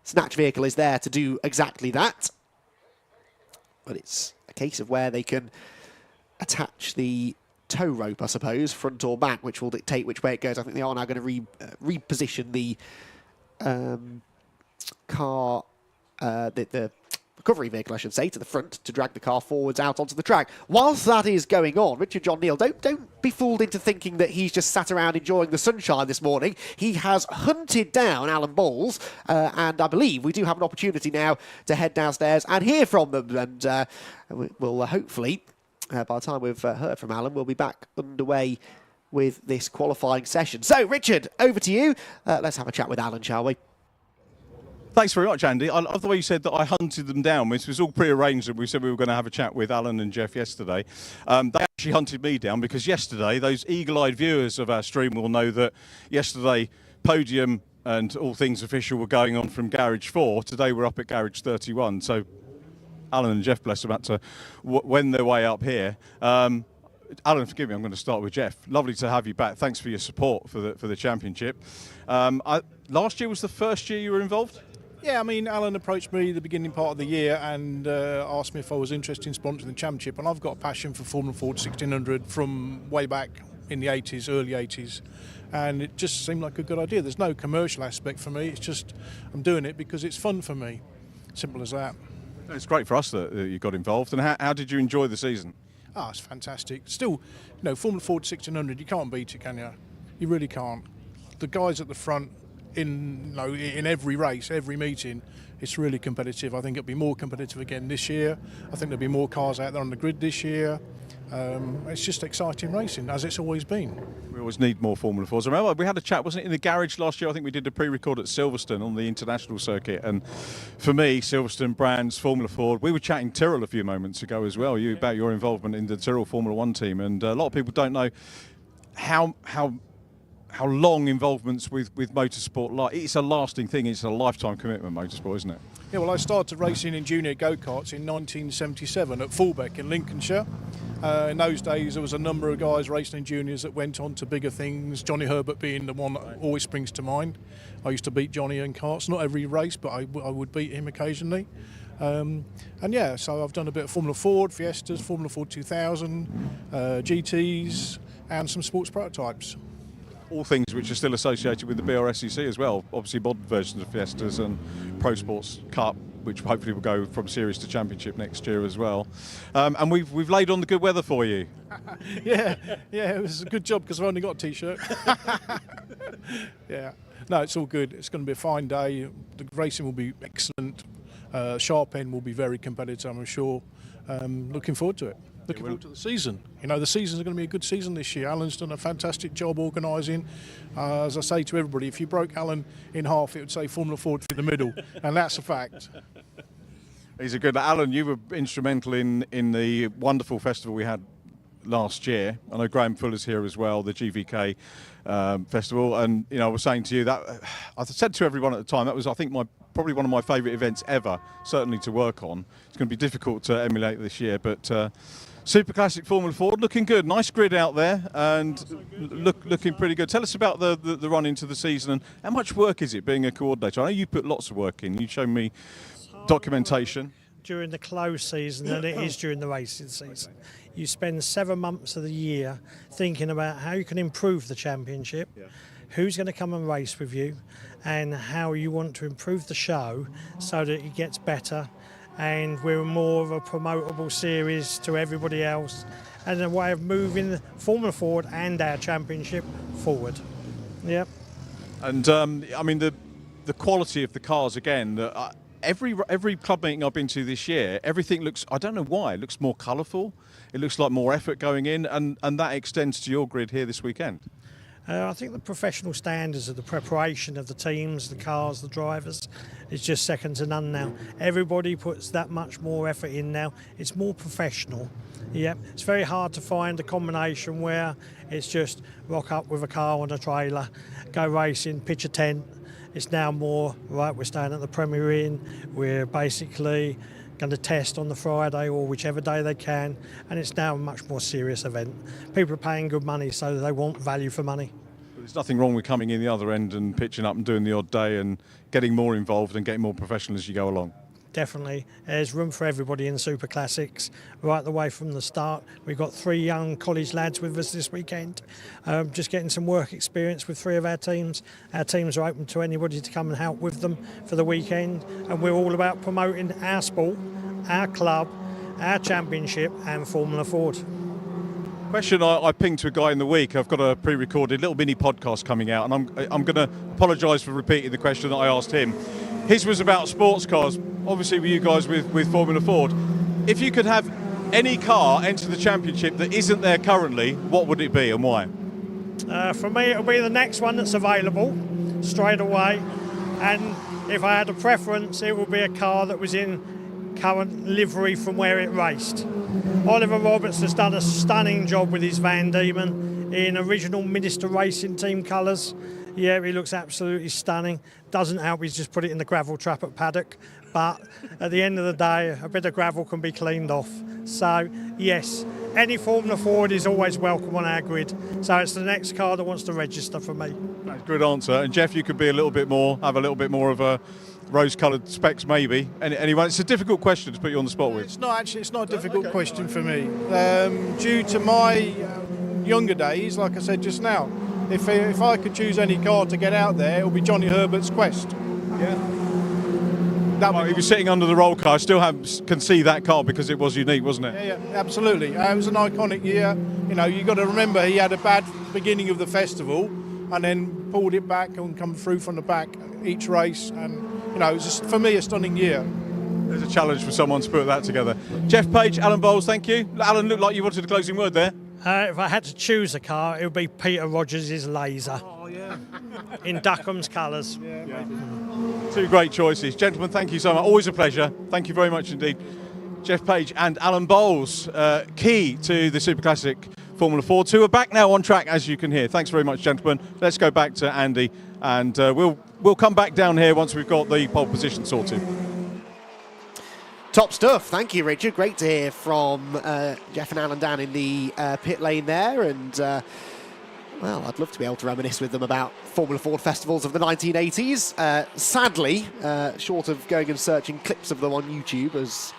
snatch vehicle is there to do exactly that. But it's a case of where they can attach the tow rope, I suppose, front or back, which will dictate which way it goes. I think they are now going to reposition the car, the recovery vehicle, I should say, to the front to drag the car forwards out onto the track. Whilst that is going on, Richard John Neal, don't be fooled into thinking that he's just sat around enjoying the sunshine this morning. He has hunted down Alan Bowles, and I believe we do have an opportunity now to head downstairs and hear from them. And we'll hopefully, by the time we've heard from Alan, we'll be back underway with this qualifying session. So, Richard, over to you. Let's have a chat with Alan, shall we? Thanks very much, Andy. I love the way you said that I hunted them down. This was all pre-arranged, and we said we were going to have a chat with Alan and Jeff yesterday. They actually hunted me down because yesterday, those eagle-eyed viewers of our stream will know that yesterday, podium and all things official were going on from Garage 4. Today, we're up at Garage 31. So Alan and Jeff, bless them, had to wend their way up here. Alan, forgive me, I'm going to start with Jeff. Lovely to have you back. Thanks for your support for the championship. Last year was the first year you were involved? Yeah, I mean, Alan approached me the beginning part of the year and asked me if I was interested in sponsoring the championship, and I've got a passion for Formula Ford 1600 from way back in the 80s, early 80s, and it just seemed like a good idea. There's no commercial aspect for me, it's just I'm doing it because it's fun for me. Simple as that. It's great for us that you got involved. And how did you enjoy the season? Ah, it's fantastic. Still, you know, Formula Ford 1600, you can't beat it, can you? You really can't. The guys at the front, in every race, every meeting, it's really competitive. I think it'll be more competitive again this year. I think there'll be more cars out there on the grid this year. It's just exciting racing, as it's always been. We always need more Formula 4s. I remember we had a chat, wasn't it, in the garage last year? I think we did a pre-record at Silverstone on the international circuit. And for me, Silverstone, Brands, Formula Ford, we were chatting Tyrrell a few moments ago as well, about your involvement in the Tyrrell Formula 1 team. And a lot of people don't know how long involvements with motorsport, it's a lasting thing, it's a lifetime commitment, motorsport, isn't it? Yeah, well, I started racing in junior go-karts in 1977 at Fullbeck in Lincolnshire. In those days, there was a number of guys racing in juniors that went on to bigger things, Johnny Herbert being the one that always springs to mind. I used to beat Johnny in karts, not every race, but I would beat him occasionally. And yeah, so I've done a bit of Formula Ford, Fiestas, Formula Ford 2000, GTs, and some sports prototypes. All things which are still associated with the Brscc as well, obviously modern versions of Fiestas and Pro Sports Cup, which hopefully will go from series to championship next year as well. And we've laid on the good weather for you. yeah, it was a good job because I've only got a t-shirt. Yeah, no, it's all good. It's going to be a fine day. The racing will be excellent. Sharp end will be very competitive, I'm sure. Looking forward to it. Looking forward to the season. You know, the season's going to be a good season this year. Alan's done a fantastic job organising. As I say to everybody, if you broke Alan in half, it would say Formula Ford through the middle, and that's a fact. He's a good... Alan, you were instrumental in the wonderful festival we had last year. I know Graham Fuller's here as well, the GVK festival, and you know, I was saying to you that I said to everyone at the time that was, I think, probably one of my favourite events ever, certainly to work on. It's going to be difficult to emulate this year, but Super Classic Formula Ford looking good, nice grid out there, and looking pretty good. Tell us about the run into the season and how much work is it being a coordinator? I know you put lots of work in. You showed me documentation during the close season than it is during the racing season. You spend 7 months of the year thinking about how you can improve the championship, who's going to come and race with you, and how you want to improve the show so that it gets better and we're more of a promotable series to everybody else and a way of moving Formula Ford and our championship forward. Yep. And I mean, the quality of the cars again. Every club meeting I've been to this year, everything looks, I don't know why, it looks more colourful. It looks like more effort going in, and that extends to your grid here this weekend. I think the professional standards of the preparation of the teams, the cars, the drivers, is just second to none now. Everybody puts that much more effort in now. It's more professional. Yeah, it's very hard to find a combination where it's just rock up with a car on a trailer, go racing, pitch a tent. It's now more, right, we're staying at the Premier Inn, we're basically going to test on the Friday or whichever day they can, and it's now a much more serious event. People are paying good money, so they want value for money. There's nothing wrong with coming in the other end and pitching up and doing the odd day and getting more involved and getting more professional as you go along. Definitely. There's room for everybody in Super Classics right the way from the start. We've got 3 young college lads with us this weekend, just getting some work experience with 3 of our teams. Our teams are open to anybody to come and help with them for the weekend, and we're all about promoting our sport, our club, our championship and Formula Ford. Question I pinged to a guy in the week. I've got a pre-recorded little mini podcast coming out, and I'm going to apologise for repeating the question that I asked him. His was about sports cars, obviously with you guys with Formula Ford. If you could have any car enter the championship that isn't there currently, what would it be and why? For me, it'll be the next one that's available straight away, and if I had a preference, it would be a car that was in current livery from where it raced. Oliver Roberts has done a stunning job with his Van Diemen in original Minister Racing Team colours. Yeah, he looks absolutely stunning. Doesn't help he's just put it in the gravel trap at Paddock, but at the end of the day, a bit of gravel can be cleaned off. So, yes, any Formula Ford is always welcome on our grid. So it's the next car that wants to register for me. That's a good answer. And Jeff, you could be have a little bit more of a rose-coloured specs maybe. Anyway, it's a difficult question to put you on the spot with. It's not a difficult question for me. Due to my younger days, like I said just now, if I could choose any car to get out there, it would be Johnny Herbert's Quest. Yeah. He was sitting under the roll car. I still can see that car because it was unique, wasn't it? Yeah, absolutely. It was an iconic year. You know, you've got to remember he had a bad beginning of the festival and then pulled it back and come through from the back each race. And, you know, it was just, for me, a stunning year. There's a challenge for someone to put that together. Jeff Page, Alan Bowles, thank you. Alan, looked like you wanted a closing word there. If I had to choose a car, it would be Peter Rogers' Laser. Oh, yeah. In Duckham's colours. Yeah. 2 great choices. Gentlemen, thank you so much. Always a pleasure. Thank you very much indeed. Jeff Page and Alan Bowles, key to the Super Classic Formula Ford, who are back now on track, as you can hear. Thanks very much, gentlemen. Let's go back to Andy, and we'll come back down here once we've got the pole position sorted. Top stuff. Thank you, Richard. Great to hear from Jeff and Alan down in the pit lane there. And, well, I'd love to be able to reminisce with them about Formula Ford festivals of the 1980s. Sadly, short of going and searching clips of them on YouTube as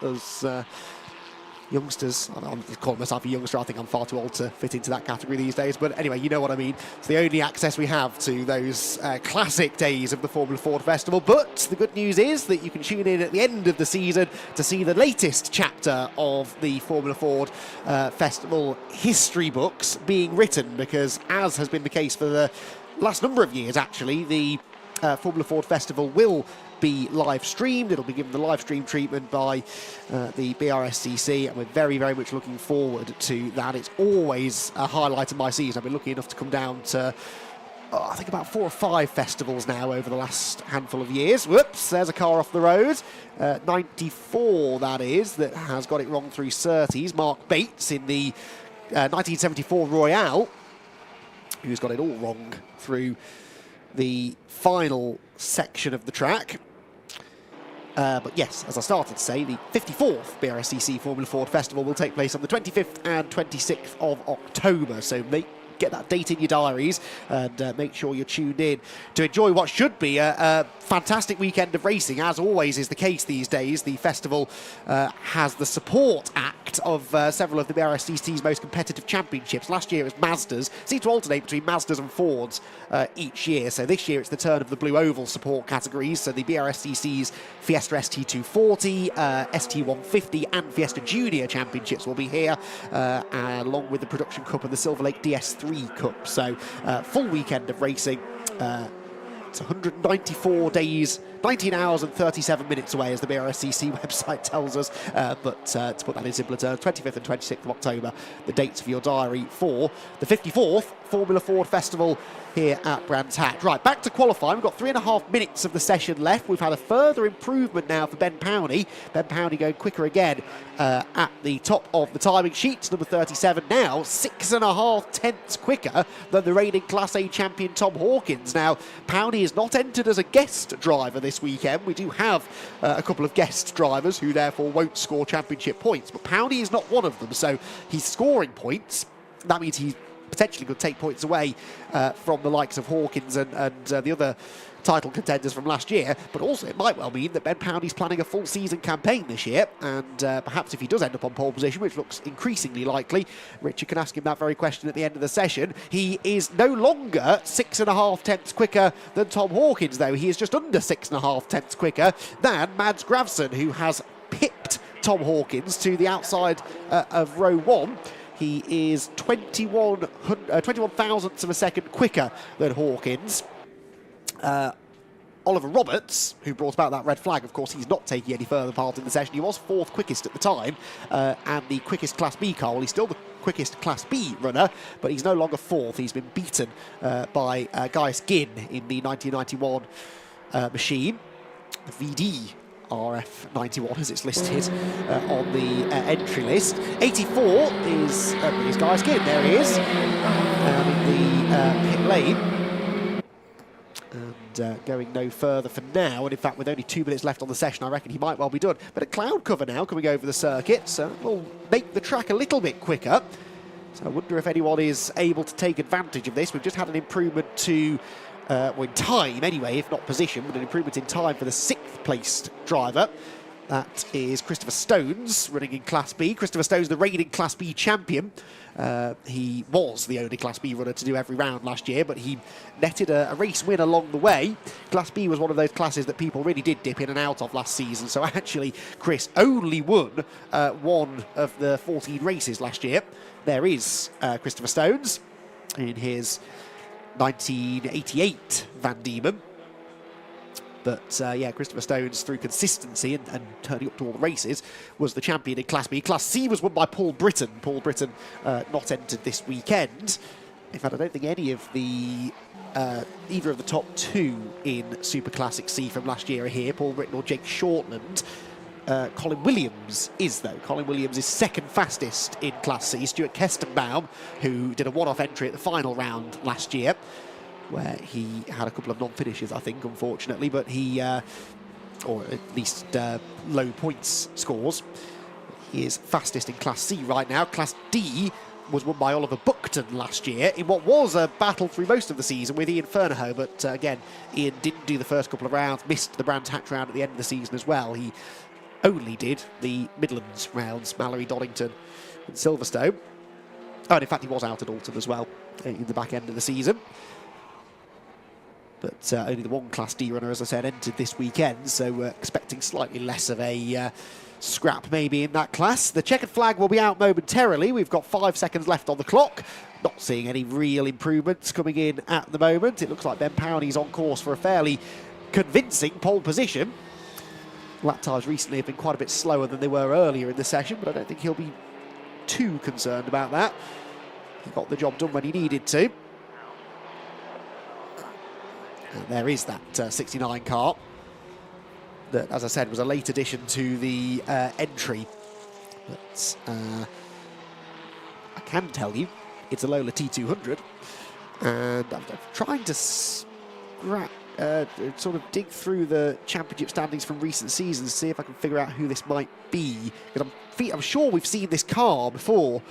youngsters. I'm calling myself a youngster. I think I'm far too old to fit into that category these days. But anyway, you know what I mean. It's the only access we have to those classic days of the Formula Ford Festival. But the good news is that you can tune in at the end of the season to see the latest chapter of the Formula Ford Festival history books being written. Because, as has been the case for the last number of years, actually, the Formula Ford Festival will be live streamed. It'll be given the live stream treatment by the Brscc, and we're very, very much looking forward to that. It's always a highlight of my season. I've been lucky enough to come down to I think about 4 or 5 festivals now over the last handful of years. Whoops, there's a car off the road. 94 that is, that has got it wrong through Surtees. Mark Bates in the 1974 Royale, who's got it all wrong through the final section of the track. But yes, as I started to say, the 54th Brscc Formula Ford Festival will take place on the 25th and 26th of October. So get that date in your diaries and make sure you're tuned in to enjoy what should be a fantastic weekend of racing. As always is the case these days, the festival has the support act of several of the Brscc's most competitive championships. Last year it was Mazdas. Seemed to alternate between Mazdas and Fords each year. So this year it's the turn of the Blue Oval support categories. So the Brscc's Fiesta ST240, ST150 and Fiesta Junior championships will be here, along with the Production Cup and the Silver Lake DS3 Cup. So full weekend of racing. It's 194 days, 19 hours and 37 minutes away, as the BRSCC website tells us. But to put that in simpler terms, 25th and 26th of October, the dates for your diary for the 54th Formula Ford Festival here at Brands Hatch. Right, back to qualifying. We've got 3.5 minutes of the session left. We've had a further improvement now for Ben Powney. Ben Powney going quicker again at the top of the timing sheet. Number 37 now, 6.5 tenths quicker than the reigning Class A champion Tom Hawkins. Now, Powney is not entered as a guest driver this weekend. We do have a couple of guest drivers who therefore won't score championship points, but Powney is not one of them, so he's scoring points. That means he potentially could take points away from the likes of Hawkins and the other title contenders from last year, but also it might well mean that Ben Powney's planning a full season campaign this year, and perhaps if he does end up on pole position, which looks increasingly likely, Richard can ask him that very question at the end of the session. He is no longer 6.5 tenths quicker than Tom Hawkins, though. He is just under 6.5 tenths quicker than Mads Gravson, who has pipped Tom Hawkins to the outside of row 1. He is 21 thousandths of a second quicker than Hawkins. Oliver Roberts, who brought about that red flag, of course, he's not taking any further part in the session. He was 4th quickest at the time, and the quickest Class B car. Well, he's still the quickest Class B runner, but he's no longer 4th. He's been beaten by Gaius Ginn in the 1991 machine, the VD RF91 as it's listed on the entry list. 84 is Gaius Ginn. There he is in the pit lane. And going no further for now, and in fact with only 2 minutes left on the session, I reckon he might well be done. But a cloud cover now coming over the circuit, so will make the track a little bit quicker. So I wonder if anyone is able to take advantage of this. We've just had an improvement to, well, in time anyway, if not position, but an improvement in time for the 6th placed driver. That is Christopher Stones, running in Class B. Christopher Stones, the reigning Class B champion. He was the only Class B runner to do every round last year, but he netted a race win along the way. Class B was one of those classes that people really did dip in and out of last season, so actually Chris only won 1 of the 14 races last year. There is Christopher Stones in his 1988 Van Diemen. But yeah, Christopher Stones, through consistency and turning up to all the races, was the champion in Class B. Class C was won by Paul Britton. Paul Britton not entered this weekend. In fact, I don't think any of the either of the top 2 in Super Classic C from last year are here, Paul Britton or Jake Shortland. Colin Williams is, though. Colin Williams is 2nd fastest in Class C. Stuart Kestenbaum, who did a one-off entry at the final round last year, where he had a couple of non-finishes, I think, unfortunately, but he, or at least low points scores. He is fastest in Class C right now. Class D was won by Oliver Buckton last year in what was a battle through most of the season with Ian Fernahoe, but again, Ian didn't do the first couple of rounds, missed the Brands Hatch round at the end of the season as well. He only did the Midlands rounds, Mallory, Donington and Silverstone. Oh, and in fact, he was out at Alton as well in the back end of the season. But only the 1 Class D runner, as I said, entered this weekend, so we're expecting slightly less of a scrap maybe in that class. The checkered flag will be out momentarily. We've got 5 seconds left on the clock. Not seeing any real improvements coming in at the moment. It looks like Ben Powney's on course for a fairly convincing pole position. Lap times recently have been quite a bit slower than they were earlier in the session, but I don't think he'll be too concerned about that. He got the job done when he needed to. And there is that 69 car that, as I said, was a late addition to the entry. But I can tell you it's a Lola T200, and I'm trying to sort of dig through the championship standings from recent seasons, see if I can figure out who this might be. Because I'm sure we've seen this car before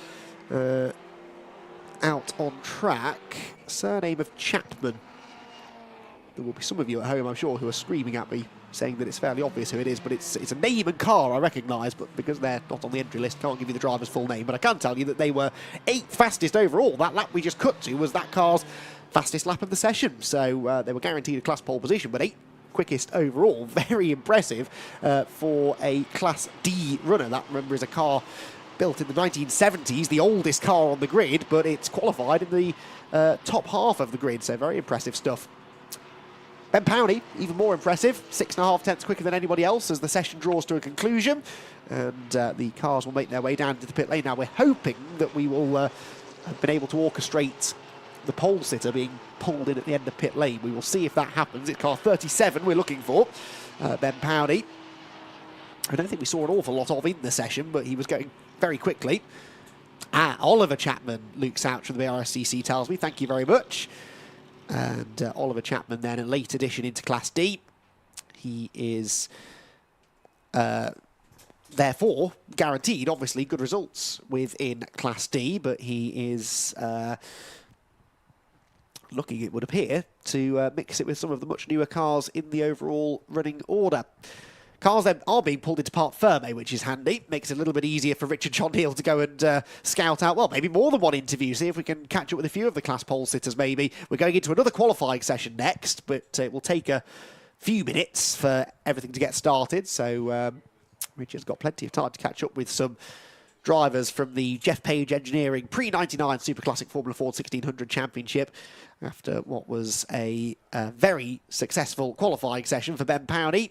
out on track. Surname of Chapman. There will be some of you at home, I'm sure, who are screaming at me, saying that it's fairly obvious who it is, but it's a name and car I recognise, but because they're not on the entry list, can't give you the driver's full name. But I can tell you that they were 8th fastest overall. That lap we just cut to was that car's fastest lap of the session, so they were guaranteed a class pole position, but 8th quickest overall. Very impressive for a Class D runner. That, remember, is a car built in the 1970s, the oldest car on the grid, but it's qualified in the top half of the grid, so very impressive stuff. Ben Powney, even more impressive, 6.5 tenths quicker than anybody else as the session draws to a conclusion. And the cars will make their way down to the pit lane. Now, we're hoping that we will have been able to orchestrate the pole sitter being pulled in at the end of pit lane. We will see if that happens. It's car 37 we're looking for, Ben Powney. I don't think we saw an awful lot of in the session, but he was going very quickly. Oliver Chapman, Luke Souch from the Brscc tells me, thank you very much. And Oliver Chapman then, a late addition into Class D. He is therefore guaranteed, obviously, good results within Class D, but he is looking, it would appear, to mix it with some of the much newer cars in the overall running order. Cars then are being pulled into Parc Ferme, which is handy. Makes it a little bit easier for Richard John Neal to go and scout out, well, maybe more than one interview. See if we can catch up with a few of the class pole sitters, maybe. We're going into another qualifying session next, but it will take a few minutes for everything to get started. So Richard's got plenty of time to catch up with some drivers from the Jeff Page Engineering pre-99 Super Classic Formula Ford 1600 Championship after what was a very successful qualifying session for Ben Powney.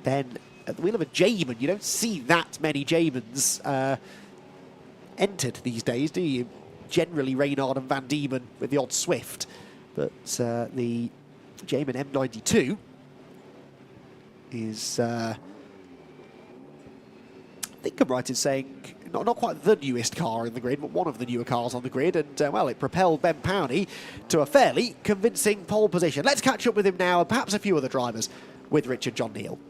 Then at the wheel of a Jayman, you don't see that many Jaymans entered these days, do you? Generally Reynard and Van Diemen with the odd Swift, but the Jayman M92 is, I think I'm right in saying, not quite the newest car in the grid, but one of the newer cars on the grid, and well, it propelled Ben Powney to a fairly convincing pole position. Let's catch up with him now, and perhaps a few other drivers, with Richard John Neal.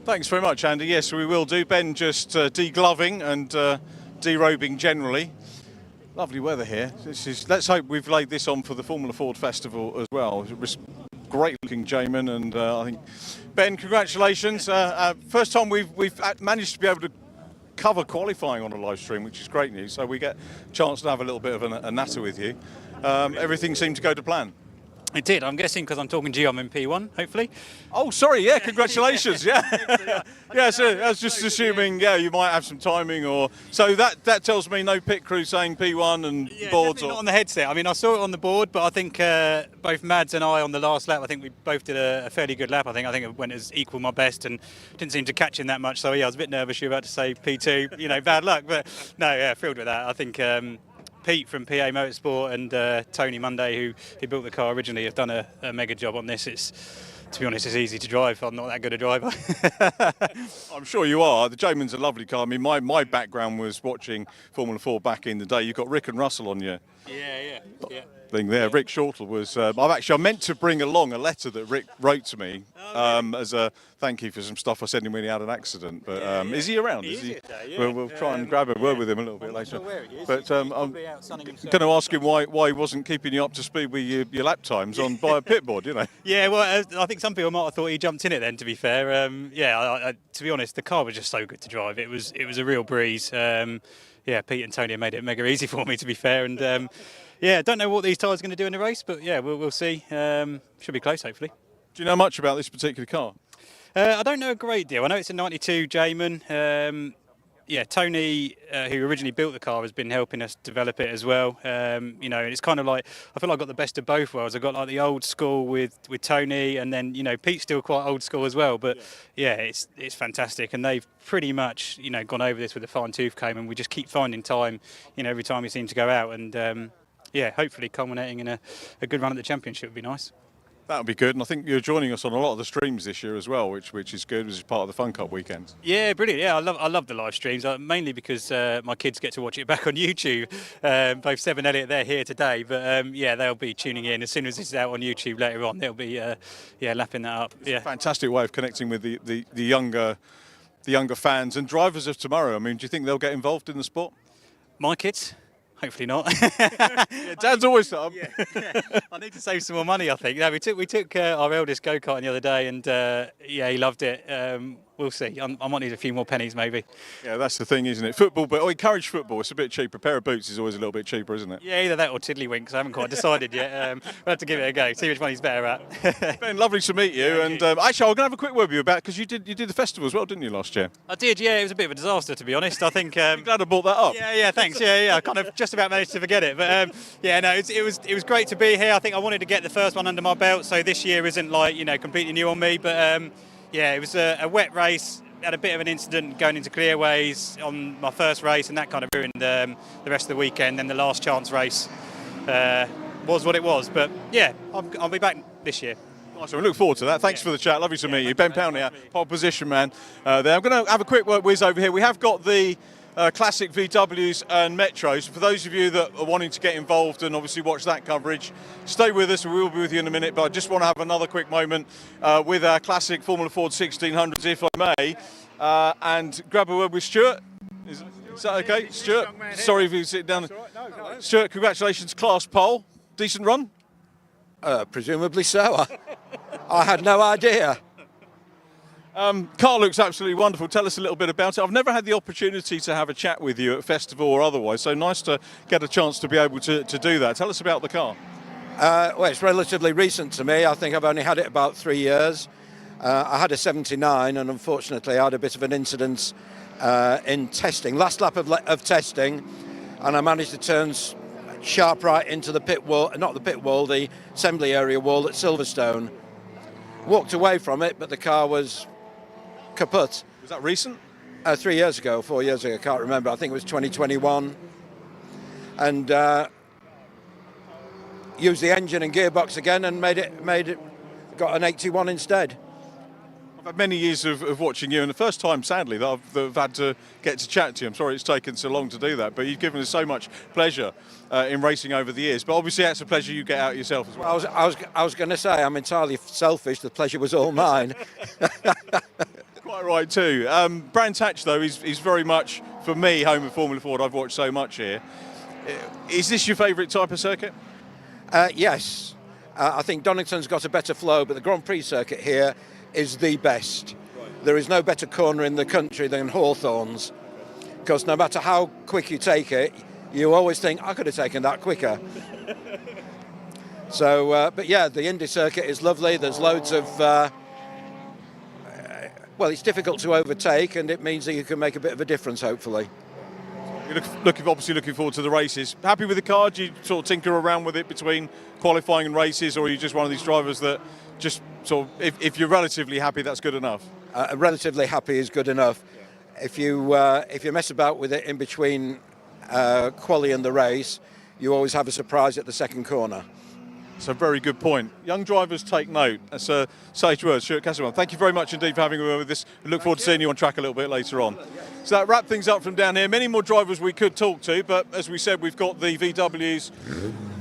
Thanks very much, Andy. Yes, we will do. Ben just degloving and derobing generally. Lovely weather here. Let's hope we've laid this on for the Formula Ford Festival as well. It was great looking Jayman, and I think, Ben, congratulations. First time we've managed to be able to cover qualifying on a live stream, which is great news. So we get a chance to have a little bit of a natter with you. Everything seemed to go to plan. It did. I'm guessing because I'm talking to you, I'm in P1, hopefully. Oh, sorry. Yeah, congratulations. Yeah. Yeah, so I was just assuming, yeah, you might have some timing or... So that tells me no pit crew saying P1 and boards? Or... not on the headset. I mean, I saw it on the board, but I think both Mads and I on the last lap, I think we both did a fairly good lap. I think it went as equal my best and didn't seem to catch in that much. So, yeah, I was a bit nervous you were about to say P2. You know, bad luck. But, no, yeah, thrilled with that. I think... Pete from PA Motorsport and Tony Monday, who built the car originally, have done a mega job on this. To be honest, it's easy to drive. I'm not that good a driver. I'm sure you are. The Jayman's a lovely car. I mean, my background was watching Formula 4 back in the day. You've got Rick and Russell on your thing there. Yeah. Rick Shortall was... I meant to bring along a letter that Rick wrote to me as a thank you for some stuff I sent him when he had an accident. But is he around? Is he? We'll try and grab a word with him a little bit later. Where he is. But I'm going to ask him why he wasn't keeping you up to speed with your lap times by a pit board, you know. Yeah, well, I think some people might have thought he jumped in it then, to be fair. To be honest, the car was just so good to drive. It was a real breeze. Pete and Tony made it mega easy for me, to be fair. And don't know what these tyres are going to do in the race, but yeah, we'll see. Should be close, hopefully. Do you know much about this particular car? I don't know a great deal. I know it's a 92 Jayman. Tony, who originally built the car, has been helping us develop it as well. And it's kind of like, I feel like I got the best of both worlds. I got like the old school with Tony, and then, Pete's still quite old school as well. But it's fantastic. And they've pretty much, gone over this with a fine tooth comb, and we just keep finding time, every time we seem to go out. And hopefully culminating in a good run at the championship would be nice. That would be good, and I think you're joining us on a lot of the streams this year as well, which is good, which is part of the Fun Cup weekend. Yeah, brilliant. Yeah, I love the live streams, mainly because my kids get to watch it back on YouTube. Both Seb and Elliot, they're here today, but they'll be tuning in as soon as it's out on YouTube later on. They'll be lapping that up. It's a fantastic way of connecting with the younger fans and drivers of tomorrow. I mean, do you think they'll get involved in the sport? My kids? Hopefully not. Dad's always up. I need to save some more money, I think. No, we took our eldest go-karting the other day, and he loved it. We'll see. I might need a few more pennies, maybe. Yeah, that's the thing, isn't it? Football, but I encourage football. It's a bit cheaper. A pair of boots is always a little bit cheaper, isn't it? Yeah, either that or Tiddlywinks. I haven't quite decided yet. We'll have to give it a go. See which one he's better at. Ben, lovely to meet you. And actually, I'm going to have a quick word with you about, because you did the festival as well, didn't you, last year? I did. Yeah, it was a bit of a disaster, to be honest. I think. I'm glad I brought that up. Yeah. Thanks. Yeah. I kind of just just about managed to forget it. But yeah, no, it was great to be here. I think I wanted to get the first one under my belt, so this year isn't like, you know, completely new on me. But yeah, it was a wet race. Had a bit of an incident going into clearways on my first race, and that kind of ruined the rest of the weekend. Then the last chance race was what it was. But yeah, I'll be back this year. Nice, we look forward to that. Thanks for the chat. Lovely to meet you. Ben Powney, pole position man. There. I'm going to have a quick whiz over here. We have got the classic VWs and Metros. For those of you that are wanting to get involved and obviously watch that coverage, stay with us. We will be with you in a minute, but I just want to have another quick moment with our classic Formula Ford 1600s, if I may, and grab a word with Stuart. Is that okay? Stuart, sorry if you sit down. Stuart, congratulations, class pole. Decent run? Presumably so. I had no idea. Car looks absolutely wonderful. Tell us a little bit about it. I've never had the opportunity to have a chat with you at festival or otherwise, so nice to get a chance to be able to do that. Tell us about the car. Well, it's relatively recent to me. I think I've only had it about 3 years. I had a 79, and unfortunately I had a bit of an incident in testing. Last lap of testing, and I managed to turn sharp right into the pit wall, not the pit wall, the assembly area wall at Silverstone. Walked away from it, but the car was kaput. Was that recent? 3 years ago, 4 years ago, I can't remember. I think it was 2021. And used the engine and gearbox again and made it, got an 81 instead. I've had many years of watching you, and the first time, sadly, that I've had to get to chat to you. I'm sorry it's taken so long to do that, but you've given us so much pleasure in racing over the years. But obviously, that's a pleasure you get out yourself as well. I was going to say, I'm entirely selfish. The pleasure was all mine. Quite right too. Brands Hatch, though, is very much, for me, home of Formula Ford. I've watched so much here. Is this your favourite type of circuit? Yes. I think Donington's got a better flow, but the Grand Prix circuit here is the best. Right. There is no better corner in the country than Hawthorns, because no matter how quick you take it, you always think, I could have taken that quicker. So, but yeah, the Indy circuit is lovely. There's loads of, well, it's difficult to overtake, and it means that you can make a bit of a difference, hopefully. You're obviously looking forward to the races. Happy with the car? Do you sort of tinker around with it between qualifying and races, or are you just one of these drivers that just sort of, if you're relatively happy, that's good enough? Relatively happy is good enough. If you mess about with it in between quali and the race, you always have a surprise at the second corner. It's a very good point. Young drivers take note. That's a sage word. Stuart Casselman, thank you very much indeed for having me with us. I look forward to seeing you on track a little bit later on. So that wraps things up from down here. Many more drivers we could talk to, but as we said, we've got the VWs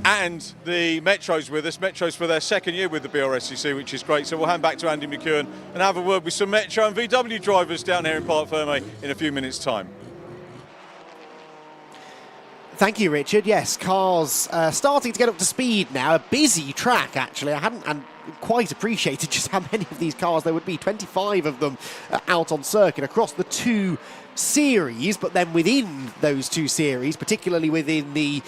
and the Metros with us. Metros for their second year with the Brscc, which is great. So we'll hand back to Andy McEwen and have a word with some Metro and VW drivers down here in Parc Fermé in a few minutes' time. Thank you, Richard. Yes, cars starting to get up to speed now. A busy track, actually. I hadn't quite appreciated just how many of these cars there would be. 25 of them out on circuit across the two series, but then within those two series, particularly within the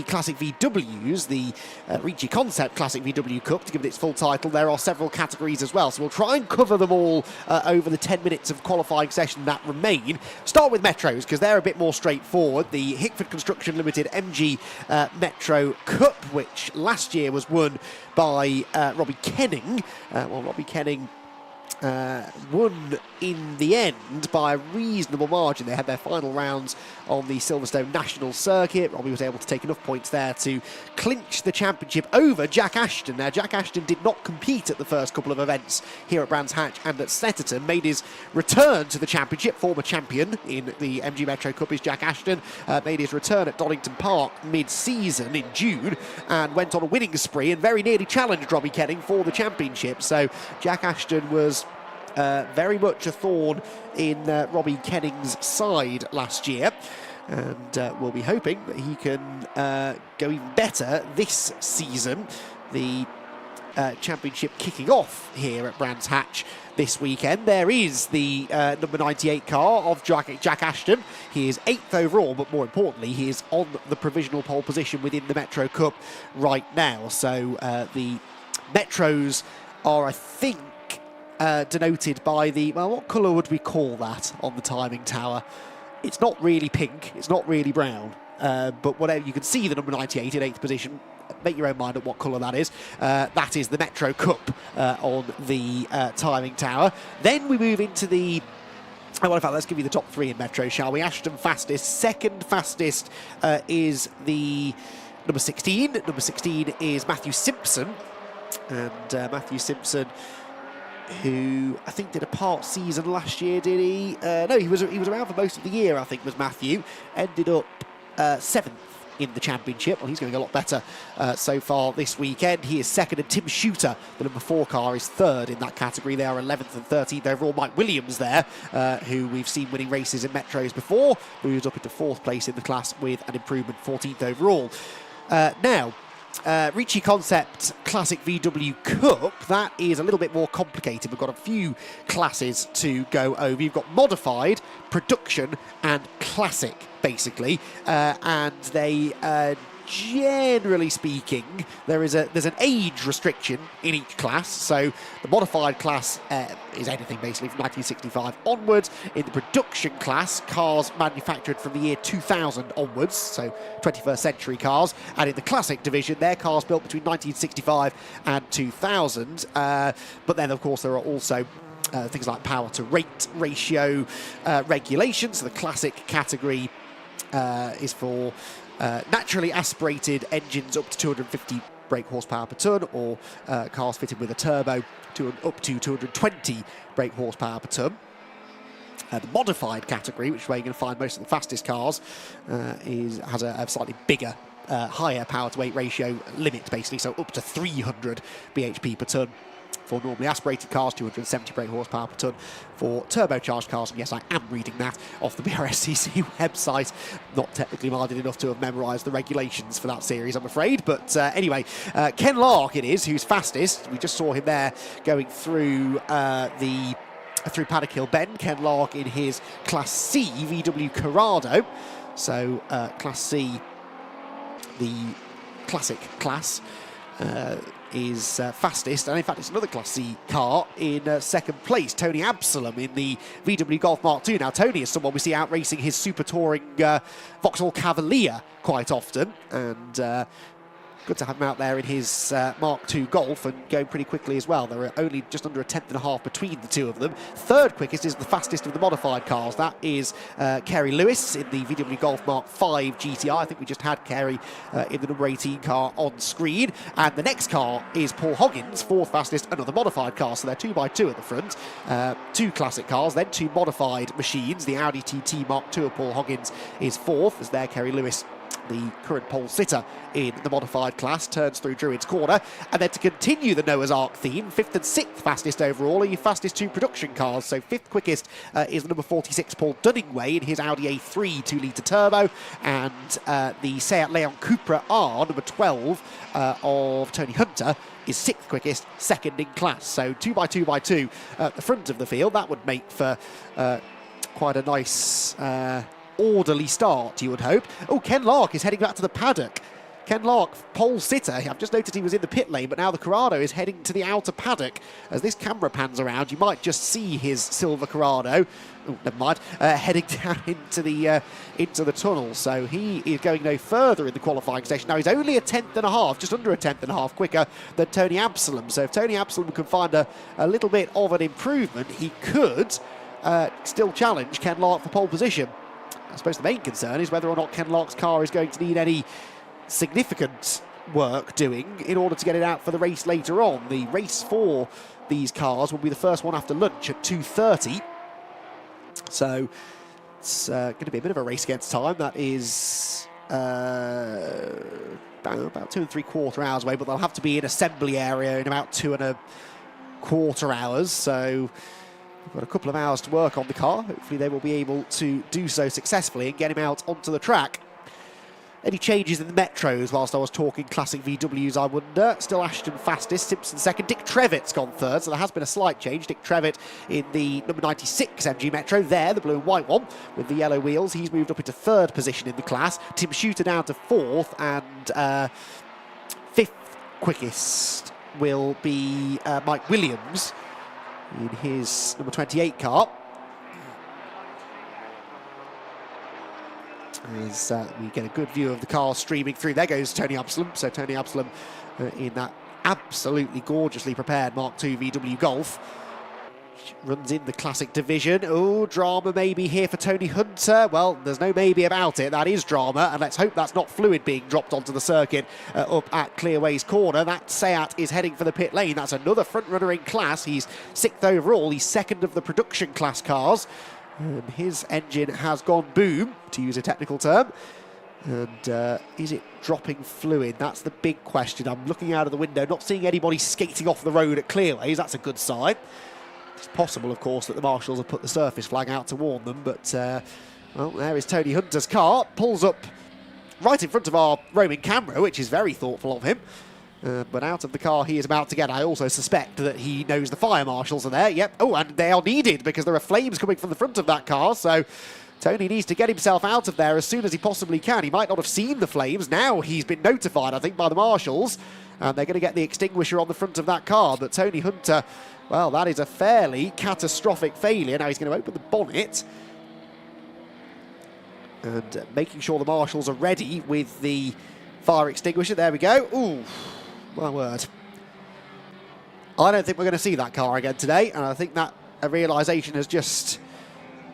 Classic VWs, the Ricci Concept Classic VW Cup, to give it its full title, there are several categories as well. So we'll try and cover them all over the 10 minutes of qualifying session that remain. Start with Metros, because they're a bit more straightforward. The Hickford Construction Limited MG Metro Cup, which last year was won by Robbie Kenning. Robbie Kenning won in the end by a reasonable margin. They had their final rounds on the Silverstone National Circuit. Robbie was able to take enough points there to clinch the championship over Jack Ashton. Now, Jack Ashton did not compete at the first couple of events here at Brands Hatch and at Snetterton, made his return to the championship. Former champion in the MG Metro Cup is Jack Ashton, made his return at Donington Park mid-season in June and went on a winning spree and very nearly challenged Robbie Kenning for the championship. So Jack Ashton was very much a thorn in Robbie Kenning's side last year, and we'll be hoping that he can go even better this season. The championship kicking off here at Brands Hatch this weekend. There is the number 98 car of Jack Ashton. He is 8th overall, but more importantly, he is on the provisional pole position within the Metro Cup right now. So the Metros are, I think, denoted by the, well, what colour would we call that on the timing tower? It's not really pink, it's not really brown, but whatever, you can see the number 98 in 8th position. Make your own mind at what colour that is. That is the Metro Cup on the timing tower. Then we move into the... well, in fact, let's give you the top 3 in Metro, shall we? Ashton fastest. Second fastest is the number 16. Number 16 is Matthew Simpson. And Matthew Simpson, who I think did a part season last year, did he? No, he was around for most of the year, I think, was Matthew. Ended up 7th in the championship. Well, he's going a lot better so far this weekend. He is 2nd, and Tim Shooter, the number 4 car, is 3rd in that category. They are 11th and 13th overall. Mike Williams there, who we've seen winning races in Metros before, moves up into 4th place in the class with an improvement, 14th overall. Now, Ricci Concept Classic VW Cup, that is a little bit more complicated. We've got a few classes to go over. You've got modified, production and classic, basically, and they generally speaking, there's an age restriction in each class. So the modified class is anything basically from 1965 onwards. In the production class, cars manufactured from the year 2000 onwards, so 21st century cars. And in the classic division, they're cars built between 1965 and 2000. But then, of course, there are also things like power to rate ratio regulations. So the classic category is for naturally aspirated engines up to 250 brake horsepower per tonne, or cars fitted with a turbo up to 220 brake horsepower per tonne. The modified category, which is where you're going to find most of the fastest cars, has a slightly bigger, higher power to weight ratio limit, basically, so up to 300 bhp per tonne. For normally aspirated cars, 270 brake horsepower per tonne. For turbocharged cars, and yes, I am reading that off the Brscc website. Not technically minded enough to have memorised the regulations for that series, I'm afraid. But anyway, Ken Lark it is who's fastest. We just saw him there going through through Paddock Hill Bend. Ken Lark in his Class C VW Corrado. So Class C, the classic class, is fastest, and in fact it's another Class C car in second place. Tony Absalom in the VW Golf Mark II. Now Tony is someone we see out racing his super touring Vauxhall Cavalier quite often, and good to have him out there in his Mark II Golf and going pretty quickly as well. There are only just under a 1/10.5 between the two of them. Third quickest is the fastest of the modified cars. That is Kerry Lewis in the VW Golf Mark V GTI. I think we just had Kerry in the number 18 car on screen. And the next car is Paul Hoggins, 4th fastest, another modified car. So they're 2x2 at the front. 2 classic cars, then 2 modified machines. The Audi TT Mark II of Paul Hoggins is 4th, as there Kerry Lewis, the current pole sitter in the modified class, turns through Druids Corner. And then to continue the Noah's Ark theme, 5th and 6th fastest overall are your fastest 2 production cars. So 5th quickest is the number 46 Paul Dunningway in his Audi A3 2-litre turbo, and the Seat Leon Cupra R, number 12 of Tony Hunter, is 6th quickest, 2nd in class. So 2x2x2 at the front of the field. That would make for quite a nice orderly start, you would hope. Oh, Ken Lark is heading back to the paddock. Ken Lark, pole sitter. I've just noticed he was in the pit lane, but now the Corrado is heading to the outer paddock. As this camera pans around, you might just see his silver Corrado, oh, never mind, heading down into the tunnel. So he is going no further in the qualifying session. Now he's only a 1/10.5, just under a 1/10.5 quicker than Tony Absalom. So if Tony Absalom can find a little bit of an improvement, he could still challenge Ken Lark for pole position. I suppose the main concern is whether or not Ken Lark's car is going to need any significant work doing in order to get it out for the race later on. The race for these cars will be the first one after lunch at 2:30. So it's going to be a bit of a race against time. That is about 2 3/4 hours away, but they'll have to be in assembly area in about 2 1/4 hours. So we've got a couple of hours to work on the car. Hopefully they will be able to do so successfully and get him out onto the track. Any changes in the Metros whilst I was talking classic VWs, I wonder? Still Ashton fastest, Simpson 2nd. Dick Trevitt's gone 3rd, so there has been a slight change. Dick Trevitt in the number 96 MG Metro. There, the blue and white one with the yellow wheels. He's moved up into 3rd position in the class. Tim Shooter down to 4th, and 5th quickest will be Mike Williams in his number 28 car. as we get a good view of the car streaming through. There goes Tony Absalom. So Tony Absalom in that absolutely gorgeously prepared Mark II VW Golf. Runs in the classic division. Oh, drama maybe here for Tony Hunter. Well, there's no maybe about it. That is drama, and let's hope that's not fluid being dropped onto the circuit up at Clearways Corner. That Seat is heading for the pit lane. That's another front runner in class. He's 6th overall. He's 2nd of the production class cars. And his engine has gone boom, to use a technical term. And is it dropping fluid? That's the big question. I'm looking out of the window, not seeing anybody skating off the road at Clearways. That's a good sign. It's possible, of course, that the marshals have put the surface flag out to warn them, but, well, there is Tony Hunter's car. Pulls up right in front of our roaming camera, which is very thoughtful of him. But out of the car he is about to get, I also suspect that he knows the fire marshals are there. Yep. Oh, and they are needed because there are flames coming from the front of that car, so Tony needs to get himself out of there as soon as he possibly can. He might not have seen the flames. Now he's been notified, I think, by the marshals, and they're going to get the extinguisher on the front of that car. But Tony Hunter, well, that is a fairly catastrophic failure. Now he's going to open the bonnet and making sure the marshals are ready with the fire extinguisher. There we go. Ooh, my word. I don't think we're going to see that car again today, and I think that a realisation has just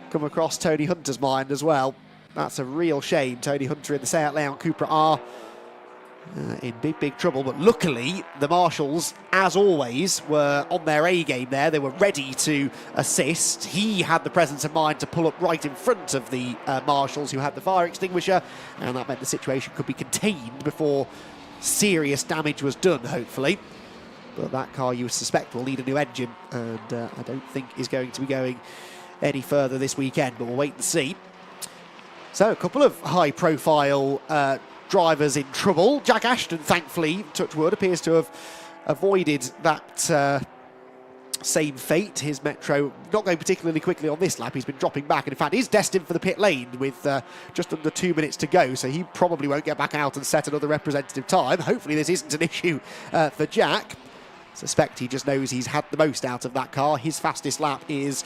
come across Tony Hunter's mind as well. That's a real shame. Tony Hunter in the Seat Leon Cupra R in big trouble, but luckily the marshals, as always, were on their A game there. They were ready to assist. He had the presence of mind to pull up right in front of the marshals who had the fire extinguisher, and that meant the situation could be contained before serious damage was done, hopefully. But that car, you suspect, will need a new engine, and I don't think is going to be going any further this weekend, but we'll wait and see. So a couple of high-profile drivers in trouble. Jack Ashton, thankfully, touch wood, appears to have avoided that same fate. His Metro not going particularly quickly on this lap. He's been dropping back, and in fact is destined for the pit lane with just under 2 minutes to go, so he probably won't get back out and set another representative time. Hopefully this isn't an issue for Jack. Suspect he just knows he's had the most out of that car. His fastest lap is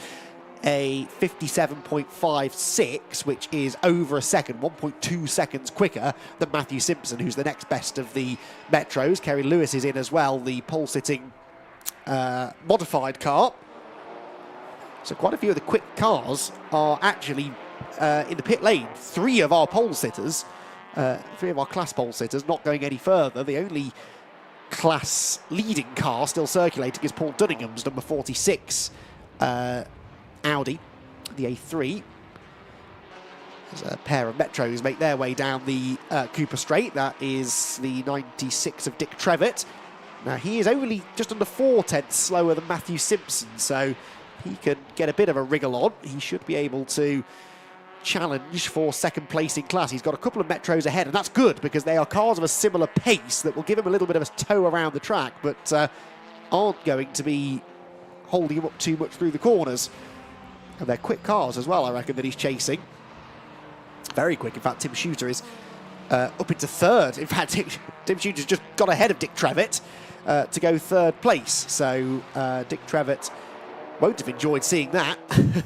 a 57.56, which is over a second, 1.2 seconds quicker than Matthew Simpson, who's the next best of the Metros. Kerry Lewis is in as well, the pole-sitting modified car. So quite a few of the quick cars are actually in the pit lane. Three of our pole-sitters, three of our class pole-sitters not going any further. The only class leading car still circulating is Paul Dunningham's number 46 Audi, the A3. As a pair of Metros make their way down the Cooper Straight. That is the 96 of Dick Trevitt. Now he is only just under 4/10 slower than Matthew Simpson, so he can get a bit of a wriggle on. He should be able to challenge for second place in class. He's got a couple of Metros ahead, and that's good because they are cars of a similar pace that will give him a little bit of a tow around the track, but aren't going to be holding him up too much through the corners. And they're quick cars as well, I reckon, that he's chasing. Very quick. In fact, Tim Shooter is up into third. In fact, Tim Shooter's just got ahead of Dick Trevitt to go third place. So Dick Trevitt won't have enjoyed seeing that,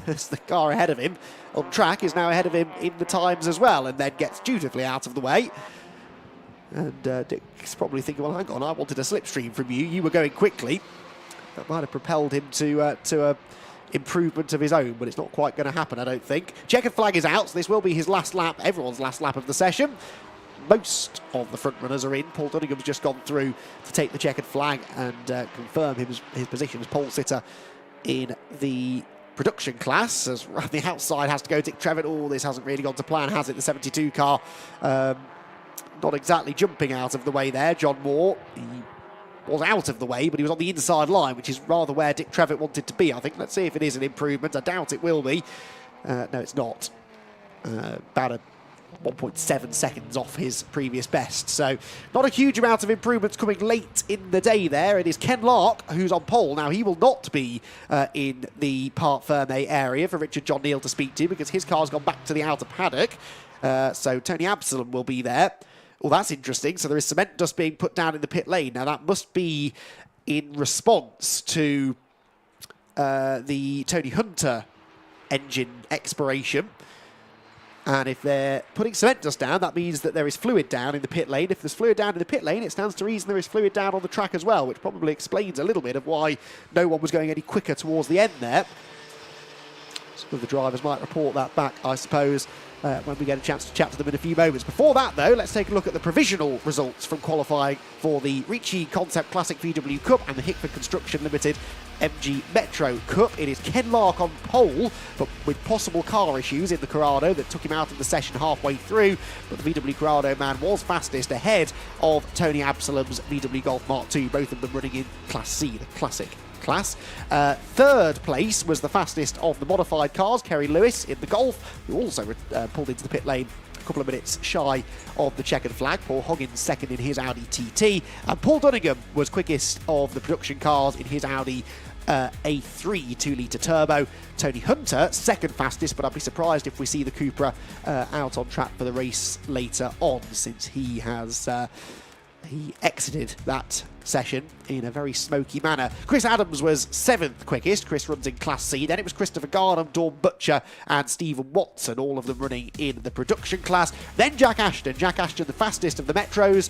as the car ahead of him on track is now ahead of him in the times as well, and then gets dutifully out of the way. And Dick's probably thinking, well, hang on, I wanted a slipstream from you. You were going quickly. That might have propelled him to a improvement of his own, but it's not quite going to happen, I don't think. Checkered flag is out, so this will be his last lap, everyone's last lap of the session. Most of the front runners are in. Paul Dunningham's just gone through to take the checkered flag and confirm his position as pole sitter in the production class. As on the outside has to go Dick Trevitt. Oh, this hasn't really gone to plan, has it? The 72 car not exactly jumping out of the way there. John Moore, he was out of the way, but he was on the inside line, which is rather where Dick Trevitt wanted to be, I think. Let's see if it is an improvement. I doubt it will be. No, it's not. About a 1.7 seconds off his previous best. So not a huge amount of improvements coming late in the day there. It is Ken Lark who's on pole. Now, he will not be in the Parc Fermé area for Richard John Neal to speak to because his car's gone back to the outer paddock. So Tony Absalom will be there. Well, that's interesting. So there is cement dust being put down in the pit lane. Now, that must be in response to the Tony Hunter engine expiration. And if they're putting cement dust down, that means that there is fluid down in the pit lane. If there's fluid down in the pit lane, it stands to reason there is fluid down on the track as well, which probably explains a little bit of why no one was going any quicker towards the end there. Some of the drivers might report that back, I suppose, when we get a chance to chat to them in a few moments. Before that, though, let's take a look at the provisional results from qualifying for the Ricci Concept Classic VW Cup and the Hickman Construction Limited MG Metro Cup. It is Ken Lark on pole, but with possible car issues in the Corrado that took him out of the session halfway through. But the VW Corrado man was fastest ahead of Tony Absalom's VW Golf Mark II, both of them running in Class C, the Classic class. Third place was the fastest of the modified cars, Kerry Lewis in the Golf, who also pulled into the pit lane a couple of minutes shy of the checkered flag. Paul Hoggins second in his Audi TT, and Paul Dunningham was quickest of the production cars in his Audi A3 2-litre turbo. Tony Hunter second fastest, but I'd be surprised if we see the Cupra out on track for the race later on, since he has he exited that session in a very smoky manner. Chris Adams was 7th quickest. Chris runs in Class C. Then it was Christopher Garnham, Dawn Butcher and Stephen Watson, all of them running in the production class. Then Jack Ashton. Jack Ashton, the fastest of the Metros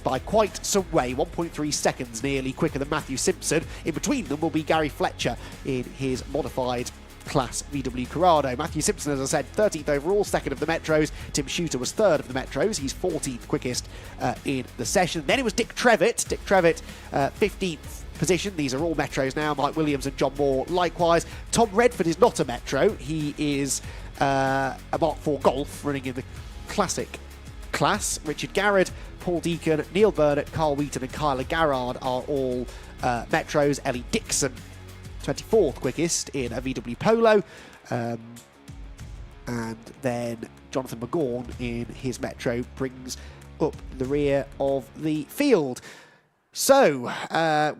by quite some way, 1.3 seconds nearly quicker than Matthew Simpson. In between them will be Gary Fletcher in his modified class VW Corrado. Matthew Simpson, as I said, 13th overall, second of the Metros. Tim Shooter was third of the Metros. He's 14th quickest in the session. Then it was Dick Trevitt. Dick Trevitt, 15th position. These are all Metros now. Mike Williams and John Moore likewise. Tom Redford is not a Metro. He is a Mark IV Golf running in the Classic class. Richard Garrett, Paul Deacon, Neil Burnett, Carl Wheaton and Kyler Garrard are all Metros. Ellie Dixon, 24th quickest in a VW Polo, and then Jonathan McGaughan in his Metro brings up the rear of the field. So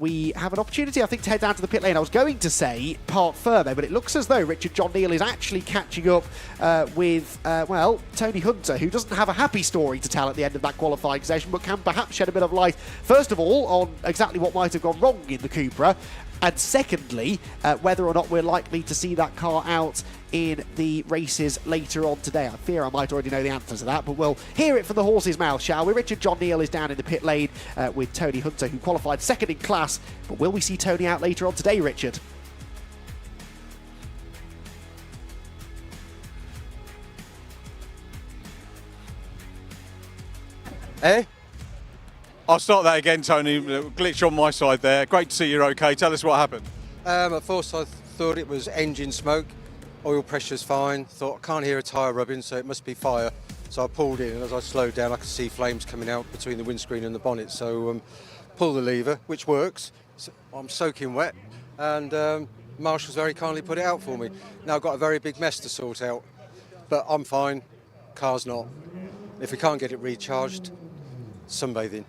we have an opportunity, I think, to head down to the pit lane. I was going to say Parc Ferme, but it looks as though Richard John Neal is actually catching up with, well, Tony Hunter, who doesn't have a happy story to tell at the end of that qualifying session, but can perhaps shed a bit of light, first of all, on exactly what might have gone wrong in the Cupra, and secondly, whether or not we're likely to see that car out in the races later on today. I fear I might already know the answer to that, but we'll hear it from the horse's mouth, shall we? Richard John Neal is down in the pit lane with Tony Hunter, who qualified second in class, but will we see Tony out later on today, Richard? I'll start that again, Tony. Glitch on my side there. Great to see you're okay. Tell us what happened. At first I thought it was engine smoke. Oil pressure's fine. Thought I can't hear a tyre rubbing, so it must be fire. So I pulled in, and as I slowed down I could see flames coming out between the windscreen and the bonnet. So pull the lever, which works. So I'm soaking wet, and Marshall's very kindly put it out for me. Now I've got a very big mess to sort out, but I'm fine. Car's not. If we can't get it recharged, sunbathing.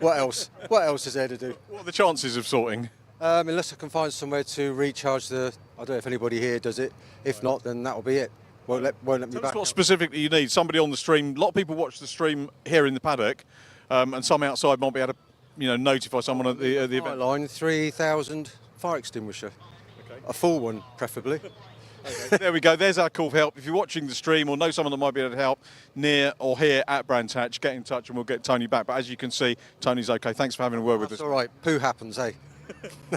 What else? What else is there to do? What are the chances of sorting? Unless I can find somewhere to recharge the... I don't know if anybody here does it. If not, then that'll be it. Won't let me Tell back. us what specifically you need. Somebody on the stream. A lot of people watch the stream here in the paddock, and some outside might be able to, notify someone at the event. Line 3,000 fire extinguisher. Okay. A full one, preferably. Okay, there we go. There's our call for help. If you're watching the stream or know someone that might be able to help near or here at Brands Hatch, get in touch and we'll get Tony back. But as you can see, Tony's okay. Thanks for having a word with us. That's all right. Poo happens, eh?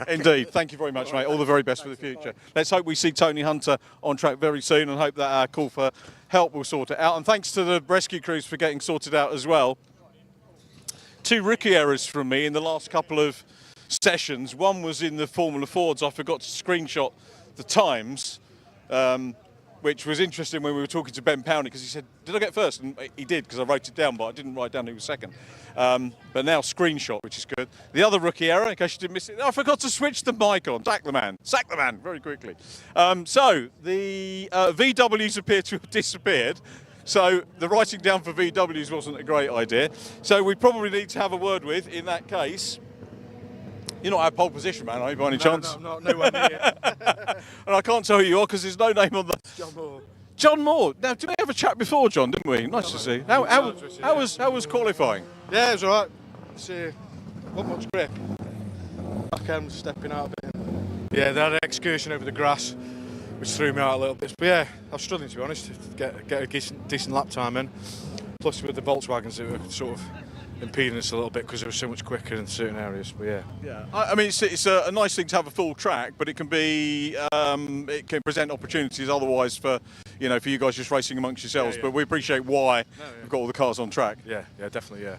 Indeed. Thank you very much, mate. All the very best for the future. Let's hope we see Tony Hunter on track very soon and hope that our call for help will sort it out. And thanks to the Brscc crews for getting sorted out as well. 2 rookie errors from me in the last couple of sessions. One was in the Formula Fords. I forgot to screenshot the times. Which was interesting when we were talking to Ben Powney, because he said, did I get first? And he did, because I wrote it down, but I didn't write down who was second. But now screenshot, which is good. The other rookie error, in case you didn't miss it, I forgot to switch the mic on. Sack the man, very quickly. So the VWs appear to have disappeared. So the writing down for VWs wasn't a great idea. So we probably need to have a word with, in that case, you're not at pole position, man, are you, by any chance? No, nowhere near. And I can't tell who you are because there's no name on the... John Moore. John Moore. Now, did we have a chat before, John, didn't we? Nice to see. How was qualifying? Yeah, it was all right. See, not much grip. Back end stepping out a bit. Yeah, they had an excursion over the grass. which threw me out a little bit. But yeah, I was struggling, to be honest, to get a decent lap time in. Plus with the Volkswagens, they were sort of impeding us a little bit because they were so much quicker in certain areas. But yeah. Yeah, I mean, it's a nice thing to have a full track, but it can be it can present opportunities otherwise for you guys just racing amongst yourselves. Yeah. But we appreciate why we've got all the cars on track. Yeah, definitely, yeah.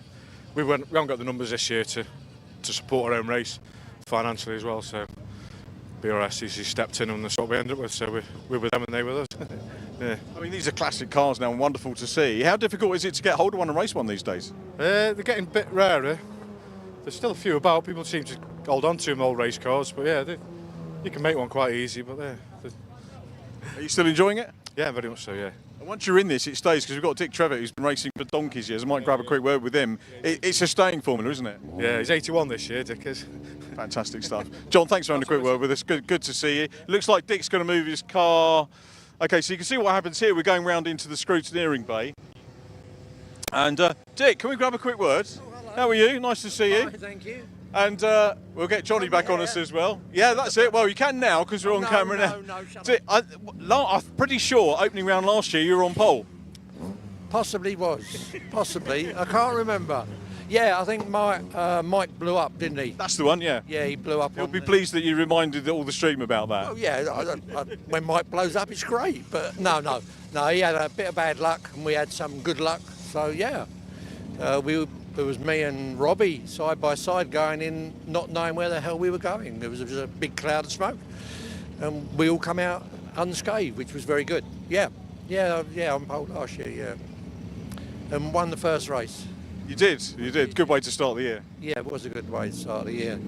We haven't got the numbers this year to support our own race financially as well, so Brscc stepped in and that's what we ended up with, so we're with them and they with us. Yeah. I mean, these are classic cars now and wonderful to see. How difficult is it to get hold of one and race one these days? They're getting a bit rarer. There's still a few about. People seem to hold on to them, old race cars, but yeah, you can make one quite easy, but they're... Are you still enjoying it? Yeah, very much so, yeah. And once you're in this, it stays, because we've got Dick Trevitt, who's been racing for donkeys years. I might grab a quick word with him. It's a staying formula, isn't it? Yeah, he's 81 this year, Dick is. Fantastic stuff. John, thanks for having a quick word with us. Good to see you. Looks like Dick's going to move his car. Okay, so you can see what happens here. We're going round into the scrutineering bay. And Dick, can we grab a quick word? How are you? Nice to see you. Hi, thank you. And we'll get Johnny back on us as well. Yeah, that's it. Well, you can now because we're on camera now. No, Dick, I'm pretty sure opening round last year you were on pole. Possibly was. Possibly. I can't remember. Yeah, I think Mike blew up, didn't he? That's the one, yeah. Yeah, he blew up. He'll be pleased that you reminded all the stream about that. Oh, yeah, when Mike blows up, it's great. But no, he had a bit of bad luck and we had some good luck. So, yeah, it was me and Robbie side by side going in, not knowing where the hell we were going. There was a big cloud of smoke and we all come out unscathed, which was very good. Yeah, on pole last year, yeah. And won the first race. You did. Good way to start the year. Yeah, it was a good way to start the year.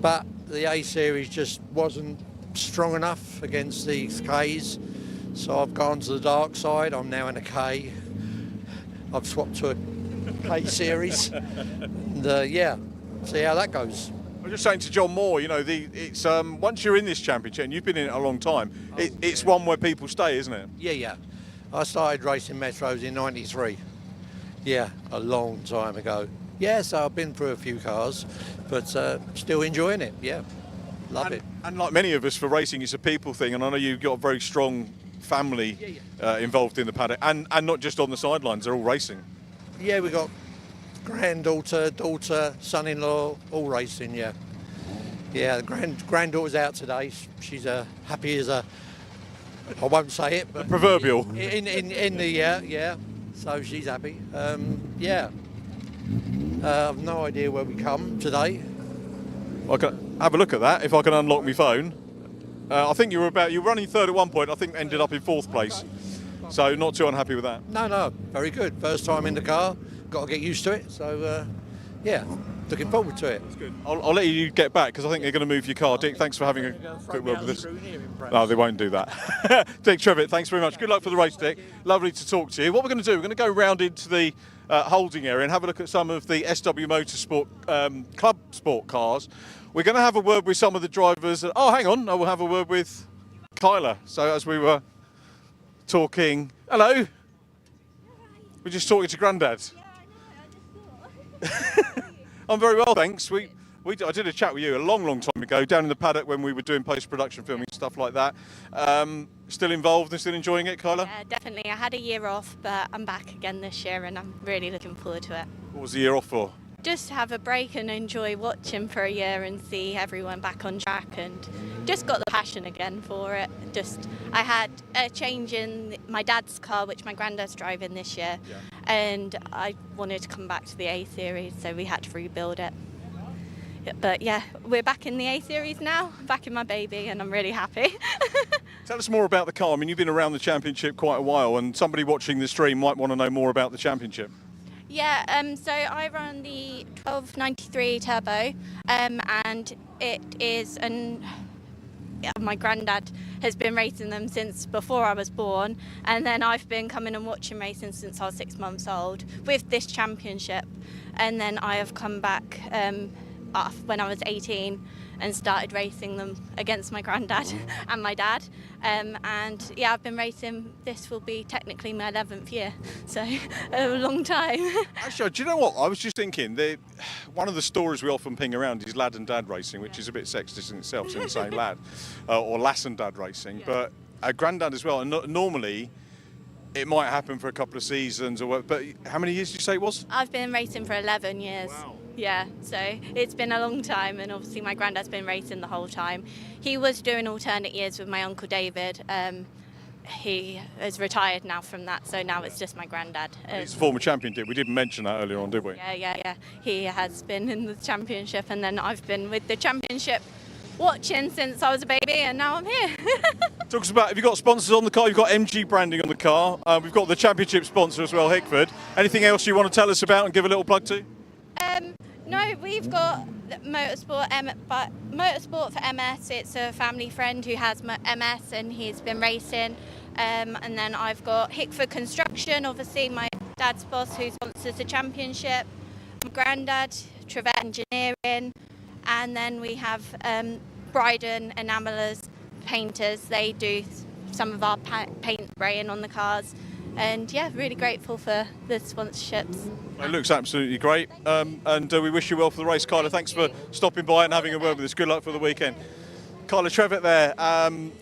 But the A Series just wasn't strong enough against these Ks. So I've gone to the dark side. I'm now in a K. I've swapped to a K Series. And yeah, see how that goes. I was just saying to John Moore, it's once you're in this championship, and you've been in it a long time, it's one where people stay, isn't it? Yeah. I started racing Metros in '93. Yeah, a long time ago. Yeah, so I've been through a few cars, but still enjoying it, yeah. Love it. And like many of us, for racing, it's a people thing, and I know you've got a very strong family involved in the paddock, and not just on the sidelines, they're all racing. Yeah, we got granddaughter, daughter, son-in-law, all racing, yeah. Yeah, the granddaughter's out today. She's happy as a, I won't say it, but... The proverbial. In the, yeah. So she's happy. Yeah. I've no idea where we come today. I can have a look at that if I can unlock my phone. I think you were running third at one point. I think ended up in fourth place. So not too unhappy with that. No, very good. First time in the car. Got to get used to it. So yeah, looking forward to it. That's good. I'll let you get back because I think they're going to move your car. Dick, thanks for having a quick word with us. No, they won't do that. Dick Trevitt, thanks very much. Good luck for the race, Dick. Lovely to talk to you. What we're going to do, we're going to go round into the holding area and have a look at some of the SW Motorsport ClubSport cars. We're going to have a word with some of the drivers. Oh, hang on. We'll have a word with Kyla. So as we were talking, hello. We're just talking to Grandad. I'm very well, thanks. I did a chat with you a long time ago down in the paddock when we were doing post-production filming, stuff like that. Still involved and still enjoying it, Kyla? Yeah, definitely. I had a year off, but I'm back again this year and I'm really looking forward to it. What was the year off for? Just have a break and enjoy watching for a year and see everyone back on track, and just got the passion again for it. I had a change in my dad's car, which my granddad's driving this year, and I wanted to come back to the A Series, so we had to rebuild it. But yeah, we're back in the A Series now, back in my baby, and I'm really happy. Tell us more about the car. I mean, you've been around the championship quite a while, and somebody watching the stream might want to know more about the championship. Yeah, so I run the 1293 Turbo, and it is my granddad has been racing them since before I was born, and then I've been coming and watching racing since I was 6 months old with this championship, and then I have come back when I was 18 and started racing them against my granddad and my dad, and yeah, I've been racing. This will be technically my 11th year, so a long time. Actually, do you know what? I was just thinking, one of the stories we often ping around is lad and dad racing, which is a bit sexist in itself, since saying lad, or lass and dad racing, but a granddad as well. And normally, it might happen for a couple of seasons or what. But how many years did you say it was? I've been racing for 11 years. Wow. Yeah, so it's been a long time, and obviously my granddad's been racing the whole time. He was doing alternate years with my uncle David. He is retired now from that, so now it's just my granddad. He's a former champion, we didn't mention that earlier on, did we? Yeah. He has been in the championship, and then I've been with the championship watching since I was a baby, and now I'm here. Talk us about, have you got sponsors on the car? You've got MG branding on the car. We've got the championship sponsor as well, Hickford. Anything else you want to tell us about and give a little plug to? No, we've got motorsport for MS. It's a family friend who has MS, and he's been racing. And then I've got Hickford Construction, obviously my dad's boss, who sponsors the championship. My granddad, Trevette Engineering, and then we have Bryden Enamelers Painters. They do some of our paint spraying on the cars. And yeah, really grateful for the sponsorships. It looks absolutely great, and we wish you well for the race, Kyla. Thanks for stopping by and having a word with us. Good luck for the weekend. Kyla Trevett there,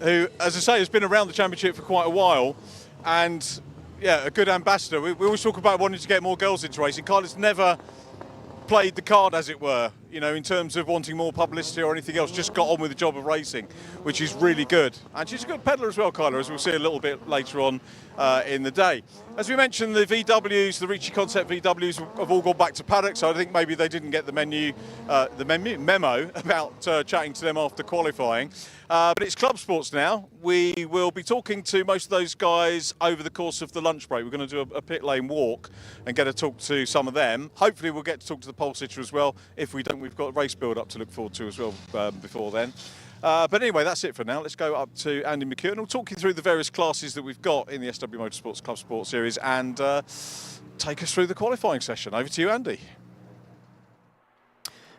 who, as I say, has been around the championship for quite a while, and yeah, a good ambassador. We always talk about wanting to get more girls into racing. Kyla's never played the card, as it were, you know, in terms of wanting more publicity or anything else, just got on with the job of racing, which is really good. And she's a good peddler as well, Kyla, as we'll see a little bit later on in the day. As we mentioned, the VWs, the Ricci Concept VWs have all gone back to Paddock, so I think maybe they didn't get the memo about chatting to them after qualifying. But it's ClubSports now. We will be talking to most of those guys over the course of the lunch break. We're going to do a pit lane walk and get to talk to some of them. Hopefully we'll get to talk to the pole sitter as well. If we don't, we've got race build-up to look forward to as well before then. But anyway, that's it for now. Let's go up to Andy McKeown. We'll talk you through the various classes that we've got in the SW Motorsports Club Sport Series and take us through the qualifying session. Over to you, Andy.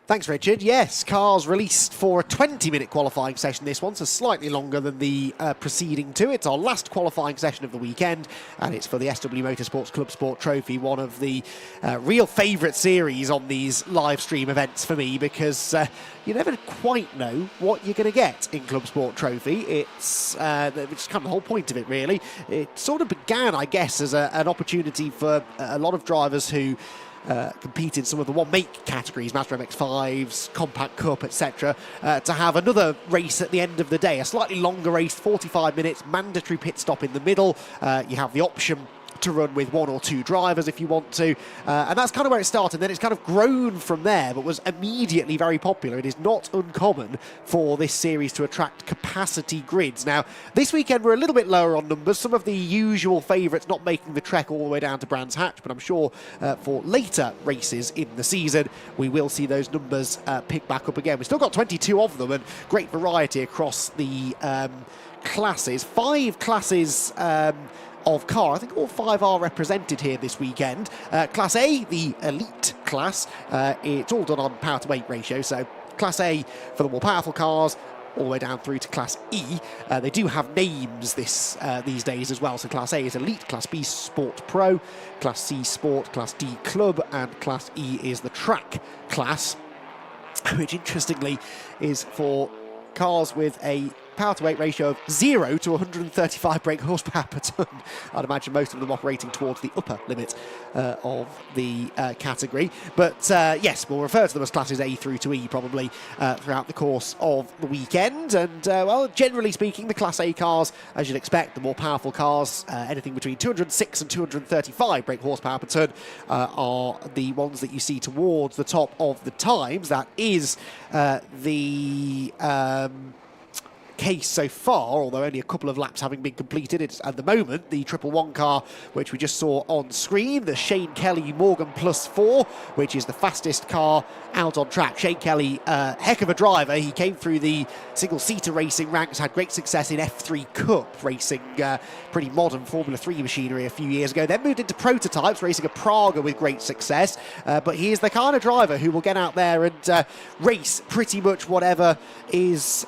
Thanks, Richard. Yes, cars released for a 20-minute qualifying session this one, so slightly longer than the preceding two. It's our last qualifying session of the weekend, and it's for the SW Motorsports Club Sport Trophy, one of the real favourite series on these live stream events for me, because you never quite know what you're going to get in Club Sport Trophy. It's kind of the whole point of it, really. It sort of began, I guess, as an opportunity for a lot of drivers who compete in some of the one-make categories, Mazda MX-5s, Compact Cup, etc., to have another race at the end of the day. A slightly longer race, 45 minutes, mandatory pit stop in the middle. You have the option to run with one or two drivers if you want to, and that's kind of where it started. Then it's kind of grown from there, but was immediately very popular. It is not uncommon for this series to attract capacity grids. Now, this weekend we're a little bit lower on numbers, some of the usual favourites not making the trek all the way down to Brands Hatch, but I'm sure for later races in the season we will see those numbers pick back up again. We've still got 22 of them and great variety across the classes. 5 classes of car. I think all 5 are represented here this weekend. Class A, the elite class, it's all done on power to weight ratio, so Class A for the more powerful cars, all the way down through to Class E. They do have names these days as well, so Class A is Elite, Class B Sport Pro, Class C Sport, Class D Club, and Class E is the Track class, which interestingly is for cars with a power to weight ratio of 0 to 135 brake horsepower per tonne. I'd imagine most of them operating towards the upper limit of the category. But yes, we'll refer to them as classes A through to E probably throughout the course of the weekend. And well, generally speaking, the Class A cars, as you'd expect, the more powerful cars, anything between 206 and 235 brake horsepower per tonne, are the ones that you see towards the top of the times. That is the case so far, although only a couple of laps having been completed. It's at the moment the 111 car, which we just saw on screen, the Shane Kelly Morgan Plus 4, which is the fastest car out on track. Shane Kelly, heck of a driver. He came through the single-seater racing ranks, had great success in F3 Cup racing, pretty modern Formula 3 machinery a few years ago. Then moved into prototypes, racing a Praga with great success. But he is the kind of driver who will get out there and race pretty much whatever is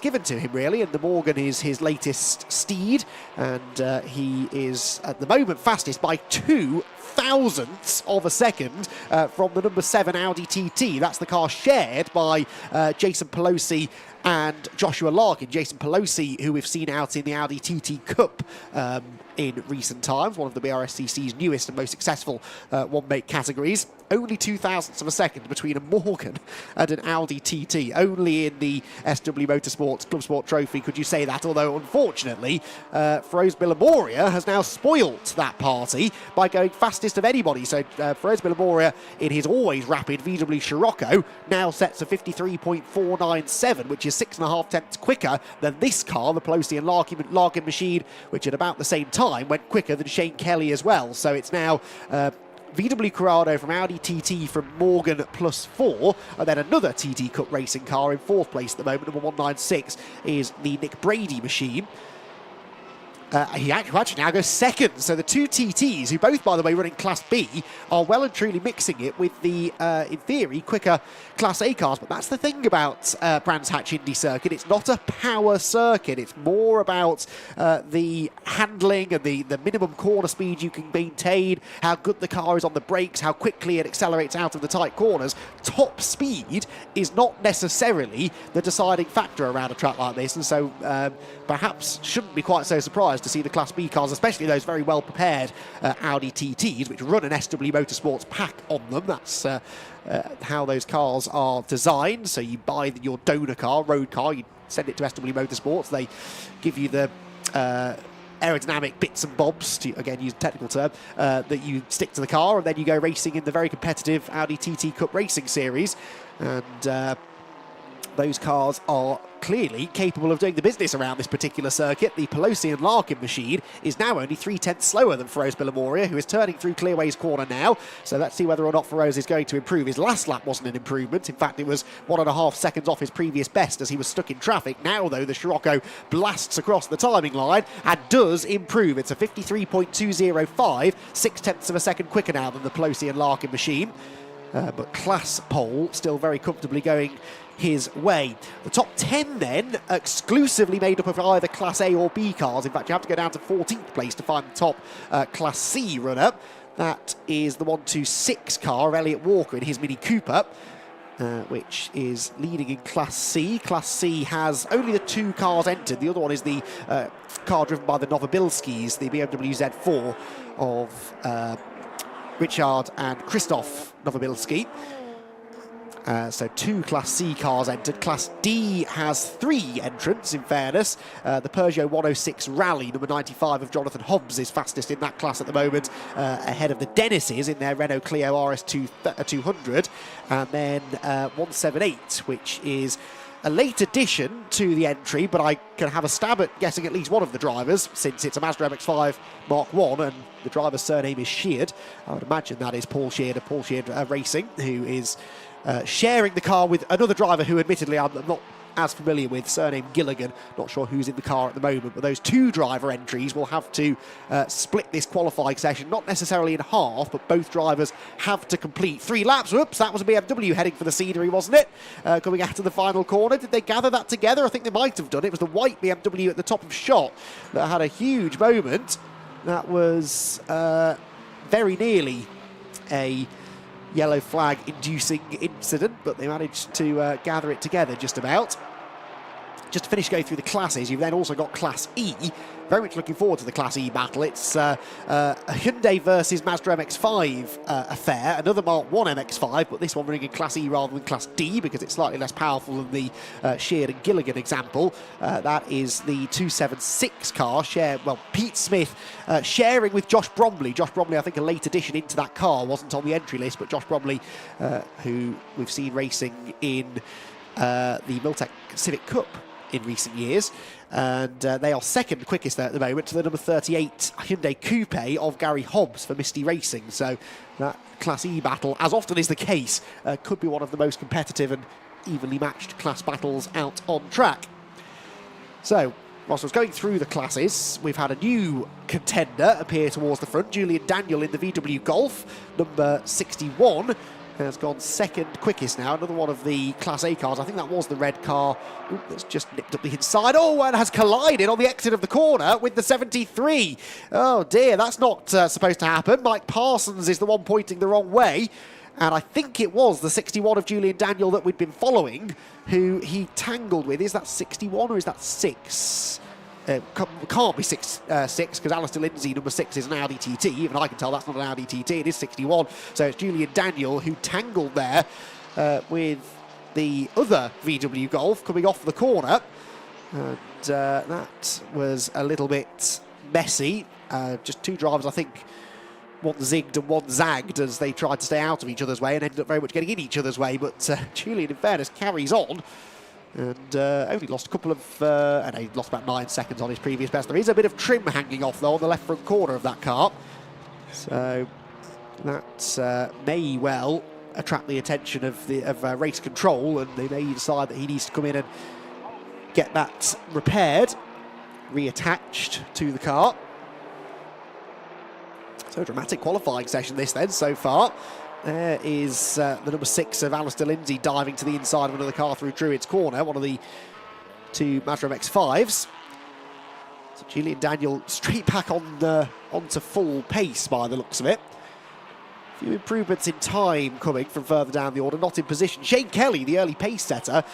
given to him. really, and the Morgan is his latest steed, and he is at the moment fastest by 2 thousandths of a second from the number 7 Audi TT. That's the car shared by Jason Pelosi and Joshua Larkin. Jason Pelosi, who we've seen out in the Audi TT Cup in recent times, one of the BRSCC's newest and most successful one-make categories. Only 2 thousandths of a second between a Morgan and an Audi TT. Only in the SW Motorsports ClubSport Trophy could you say that, although unfortunately Feroz Bilamoria has now spoilt that party by going fastest of anybody. So Feroz Bilamoria, in his always rapid VW Scirocco, now sets a 53.497, which is 6.5 tenths quicker than this car, the Pelosi and Larkin machine, which at about the same time went quicker than Shane Kelly as well. So it's now VW Corrado from Audi TT from Morgan +4, and then another TT Cup racing car in 4th place at the moment, number 196, is the Nick Brady machine. He actually now goes 2nd, so the 2 TTs, who both, by the way, running Class B, are well and truly mixing it with the, in theory, quicker Class A cars. But that's the thing about Brands Hatch Indy Circuit. It's not a power circuit. It's more about the handling and the minimum corner speed you can maintain, how good the car is on the brakes, how quickly it accelerates out of the tight corners. Top speed is not necessarily the deciding factor around a track like this, and so perhaps shouldn't be quite so surprised to see the Class B cars, especially those very well-prepared Audi TTs, which run an SW Motorsports pack on them. That's how those cars are designed. So you buy your donor car, road car, you send it to SW Motorsports, they give you the aerodynamic bits and bobs, to again use a technical term, that you stick to the car, and then you go racing in the very competitive Audi TT Cup Racing Series. And those cars are clearly capable of doing the business around this particular circuit. The Pelosi and Larkin machine is now only 3 tenths slower than Feroz Bilamoria, who is turning through Clearway's corner now. So let's see whether or not Feroz is going to improve. His last lap wasn't an improvement. In fact, it was 1.5 seconds off his previous best as he was stuck in traffic. Now, though, the Scirocco blasts across the timing line and does improve. It's a 53.205, 6 tenths of a second quicker now than the Pelosi and Larkin machine. But class pole still very comfortably going his way. The top 10 then, exclusively made up of either Class A or B cars. In fact, you have to go down to 14th place to find the top Class C runner. That is the 126 car of Elliot Walker in his Mini Cooper, which is leading in Class C. Class C has only the 2 cars entered. The other one is the car driven by the Novobilskis, the BMW Z4 of Richard and Christoph Novobilski. So 2 Class C cars entered. Class D has 3 entrants, in fairness. The Peugeot 106 Rally, number 95 of Jonathan Hobbs, is fastest in that class at the moment, ahead of the Dennises in their Renault Clio RS200. And then 178, which is a late addition to the entry, but I can have a stab at guessing at least one of the drivers, since it's a Mazda MX-5 Mark 1 and the driver's surname is Sheard. I would imagine that is Paul Sheard of Paul Sheard Racing, who is sharing the car with another driver who admittedly I'm not as familiar with, surname Gilligan. Not sure who's in the car at the moment, but those 2 driver entries will have to split this qualifying session, not necessarily in half, but both drivers have to complete 3 laps. Whoops, that was a BMW heading for the scenery, wasn't it? Coming out of the final corner. Did they gather that together? I think they might have done. It was the white BMW at the top of shot that had a huge moment. That was very nearly a yellow flag inducing incident, but they managed to gather it together just about. Just to finish going through the classes, you've then also got Class E. Very much looking forward to the Class E battle. It's a Hyundai versus Mazda MX-5 affair. Another Mark 1 MX-5, but this one running in Class E rather than Class D because it's slightly less powerful than the Sheard and Gilligan example. That is the 276 car. Pete Smith sharing with Josh Bromley. Josh Bromley, I think, a late addition into that car. Wasn't on the entry list, but Josh Bromley, who we've seen racing in the Miltech Civic Cup in recent years, and they are second quickest there at the moment to the number 38 Hyundai Coupe of Gary Hobbs for Misty Racing. So that Class E battle, as often is the case, could be one of the most competitive and evenly matched class battles out on track. So whilst I was going through the classes, we've had a new contender appear towards the front, Julian Daniel in the VW Golf, number 61. has gone second quickest now. Another one of the Class A cars. I think that was the red car. Ooh, that's just nipped up the inside. Oh, and has collided on the exit of the corner with the 73. Oh dear, that's not supposed to happen. Mike Parsons is the one pointing the wrong way. And I think it was the 61 of Julian Daniel that we'd been following, who he tangled with. Is that 61 or is that 6? Can't be 6 because Alistair Lindsay, number 6, is an Audi TT. Even I can tell that's not an Audi TT, it is 61. So it's Julian Daniel who tangled there with the other VW Golf coming off the corner. And that was a little bit messy. Just two drivers, I think, one zigged and one zagged as they tried to stay out of each other's way and ended up very much getting in each other's way. But Julian, in fairness, carries on. And only lost a couple of, and he lost about 9 seconds on his previous best. There is a bit of trim hanging off, though, on the left front corner of that car. So that may well attract the attention of race control, and they may decide that he needs to come in and get that repaired, reattached to the car. So a dramatic qualifying session this then, so far. There is the number 6 of Alistair Lindsay diving to the inside of another car through Druid's corner, one of the two Mazda MX-5s. So Julian Daniel straight back onto full pace by the looks of it. A few improvements in time coming from further down the order, not in position. Shane Kelly, the early pace setter,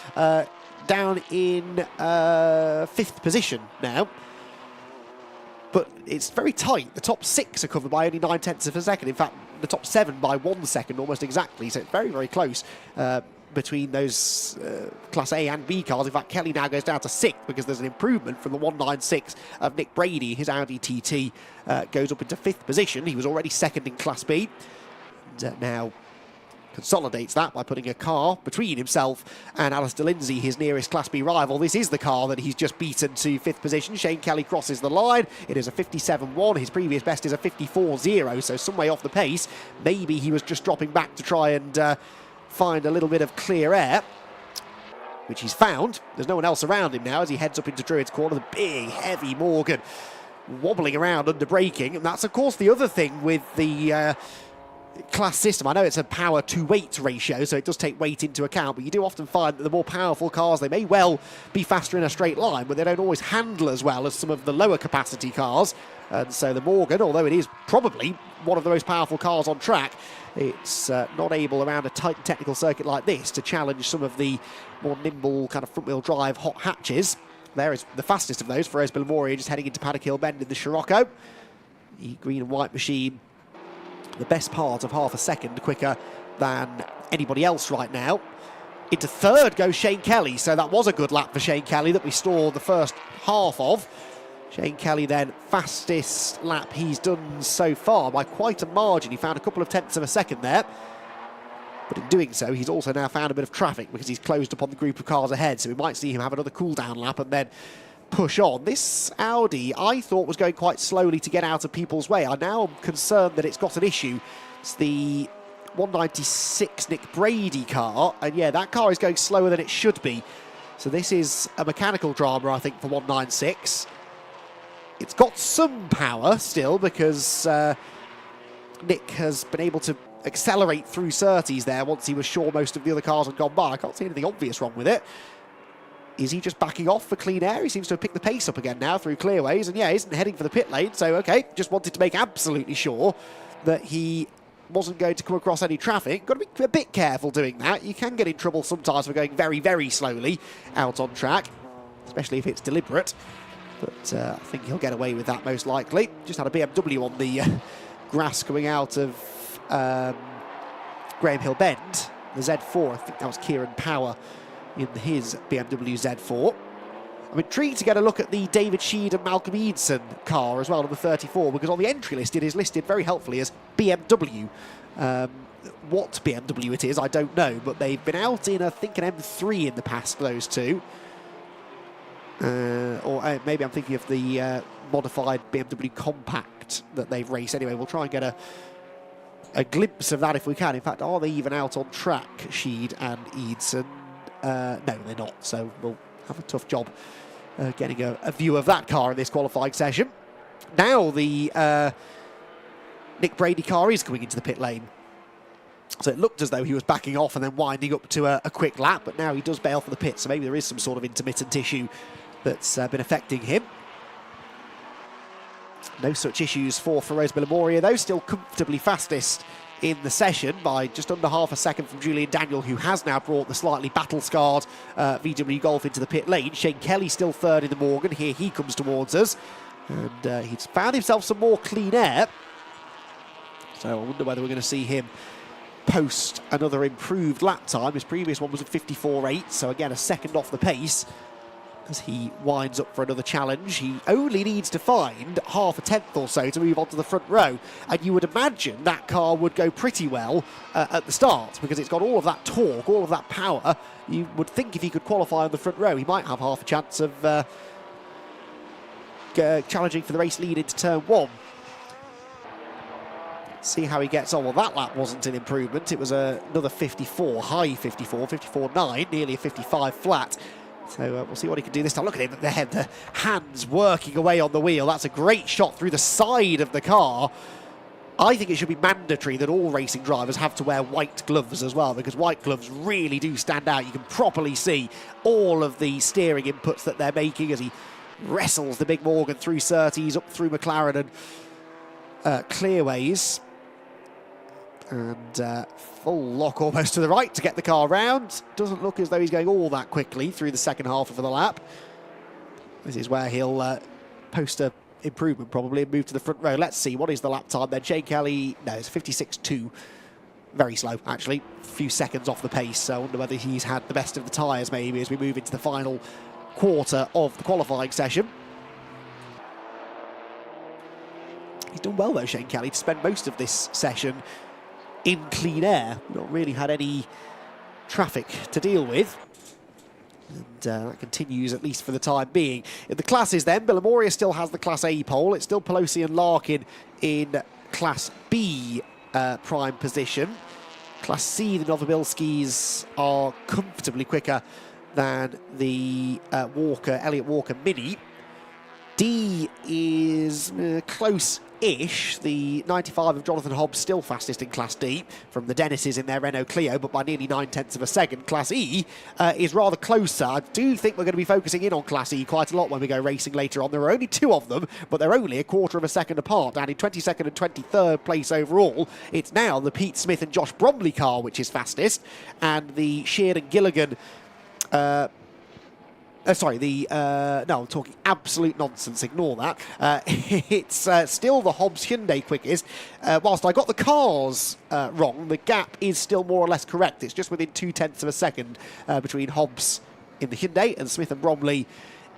down in 5th position now. But it's very tight. The top 6 are covered by only 9/10 of a second. In fact, the top 7 by 1 second almost exactly. So it's very, very close between those Class A and B cars. In fact, Kelly now goes down to 6th because there's an improvement from the 196 of Nick Brady. His Audi TT goes up into 5th position. He was already 2nd in Class B. And now consolidates that by putting a car between himself and Alistair Lindsay, his nearest Class B rival. This is the car that he's just beaten to 5th position. Shane Kelly crosses the line. It is a 57.1. His previous best is a 54.0, so some way off the pace. Maybe he was just dropping back to try and find a little bit of clear air, which he's found. There's no one else around him now as he heads up into Druid's corner. The big, heavy Morgan wobbling around under braking. And that's, of course, the other thing with the class system. I know it's a power to weight ratio, so it does take weight into account, but you do often find that the more powerful cars, they may well be faster in a straight line, but they don't always handle as well as some of the lower capacity cars. And so the Morgan, although it is probably one of the most powerful cars on track, it's not able around a tight technical circuit like this to challenge some of the more nimble kind of front wheel drive hot hatches. There is the fastest of those for Esbil Moria, just heading into Paddock Hill Bend in the Scirocco. The green and white machine, the best part of half a second quicker than anybody else right now. Into 3rd goes Shane Kelly, so that was a good lap for Shane Kelly that we saw the first half of. Shane Kelly then, fastest lap he's done so far by quite a margin. He found a couple of 10ths of a second there, but in doing so he's also now found a bit of traffic because he's closed up on the group of cars ahead, so we might see him have another cool down lap and then push on. This Audi, I thought, was going quite slowly to get out of people's way. I now am concerned that it's got an issue. It's the 196 Nick Brady car, and yeah, that car is going slower than it should be. So this is a mechanical drama, I think, for 196. It's got some power still because Nick has been able to accelerate through Surtees there once he was sure most of the other cars had gone by. I can't see anything obvious wrong with it. Is he just backing off for clean air? He seems to have picked the pace up again now through clearways, and yeah, isn't heading for the pit lane, so okay, just wanted to make absolutely sure that he wasn't going to come across any traffic. Got to be a bit careful doing that. You can get in trouble sometimes for going very, very slowly out on track, especially if it's deliberate, but I think he'll get away with that most likely. Just had a BMW on the grass coming out of Graham Hill Bend, the Z4, I think that was Kieran Power in his BMW Z4. I'm intrigued to get a look at the David Sheed and Malcolm Eadson car as well, number 34, because on the entry list it is listed very helpfully as BMW. What BMW it is, I don't know, but they've been out in, I think, an M3 in the past, those two. Or maybe I'm thinking of the modified BMW Compact that they've raced. Anyway, we'll try and get a glimpse of that if we can. In fact, are they even out on track, Sheed and Eadson? No, they're not, so we'll have a tough job getting a view of that car in this qualifying session. Now the Nick Brady car is coming into the pit lane. So it looked as though he was backing off and then winding up to a quick lap, but now he does bail for the pit, so maybe there is some sort of intermittent issue that's been affecting him. No such issues for Feroz Bilimoria, though, still comfortably fastest in the session by just under half a second from Julian Daniel, who has now brought the slightly battle-scarred VW Golf into the pit lane. Shane Kelly still third in the Morgan. Here he comes towards us, and he's found himself some more clean air. So I wonder whether we're going to see him post another improved lap time. His previous one was at 54.8, so again a second off the pace as he winds up for another challenge. He only needs to find half a tenth or so to move on to the front row, and you would imagine that car would go pretty well at the start because it's got all of that torque, all of that power. You would think if he could qualify on the front row, he might have half a chance of challenging for the race lead into turn 1. See how he gets on. Well, that lap wasn't an improvement. It was another 54, high 54, 54.9, nearly a 55 flat. So we'll see what he can do this time. Look at him there, the hands working away on the wheel. That's a great shot through the side of the car. I think it should be mandatory that all racing drivers have to wear white gloves as well, because white gloves really do stand out. You can properly see all of the steering inputs that they're making as he wrestles the big Morgan through Surtees, up through McLaren and Clearways. And full lock almost to the right to get the car round. Doesn't look as though he's going all that quickly through the second half of the lap. This is where he'll post a improvement probably and move to the front row. Let's see, what is the lap time then? Shane Kelly, no, it's 56.2. Very slow, actually. A few seconds off the pace, so I wonder whether he's had the best of the tyres maybe as we move into the final quarter of the qualifying session. He's done well though, Shane Kelly, to spend most of this session in clean air. Not really had any traffic to deal with. And that continues, at least for the time being. In the classes then, Bilimoria still has the Class A pole. It's still Pelosi and Larkin in Class B prime position. Class C, the Novobilskis are comfortably quicker than the Elliott Walker Mini. D is close-ish. The 95 of Jonathan Hobbs still fastest in Class D from the Dennises in their Renault Clio, but by nearly 9/10 of a second. Class E is rather closer. I do think we're going to be focusing in on Class E quite a lot when we go racing later on. There are only 2 of them, but they're only a quarter of a second apart, down in 22nd and 23rd place overall. It's now the Pete Smith and Josh Bromley car which is fastest, and the Sheard and Gilligan no, I'm talking absolute nonsense, ignore that. It's still the Hobbs Hyundai quickest. Whilst I got the cars wrong, the gap is still more or less correct. It's just within 0.2 of a second between Hobbs in the Hyundai and Smith and Bromley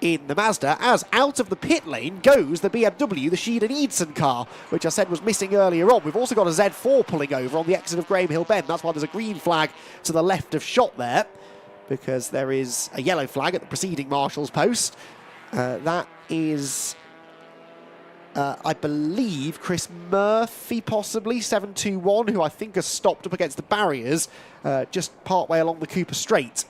in the Mazda, as out of the pit lane goes the BMW, the Sheed and Eidson car, which I said was missing earlier on. We've also got a Z4 pulling over on the exit of Graham Hill Bend. That's why there's a green flag to the left of shot there, because there is a yellow flag at the preceding marshal's post. That is, I believe, Chris Murphy, possibly, 721, who I think has stopped up against the barriers just partway along the Cooper Straight.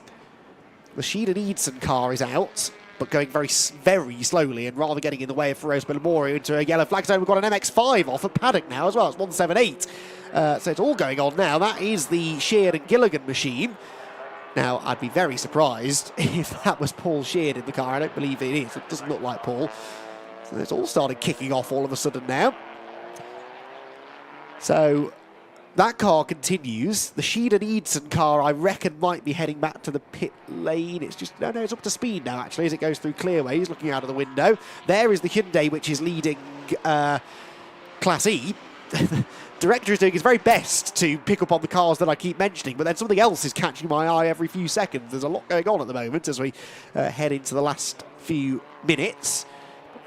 The Sheed and Eidson car is out, but going very, very slowly and rather getting in the way of Feroz Bilimoria into a yellow flag zone. We've got an MX-5 off at Paddock now as well. It's 178. So it's all going on now. That is the Sheard and Gilligan machine. Now, I'd be very surprised if that was Paul Sheard in the car. I don't believe it is. It doesn't look like Paul. So it's all started kicking off all of a sudden now. So that car continues. The Sheed and Eidson car, I reckon, might be heading back to the pit lane. It's just, no, it's up to speed now, actually, as it goes through Clearways, looking out of the window. There is the Hyundai, which is leading Class E. Director is doing his very best to pick up on the cars that I keep mentioning, but then something else is catching my eye every few seconds. There's a lot going on at the moment as we head into the last few minutes.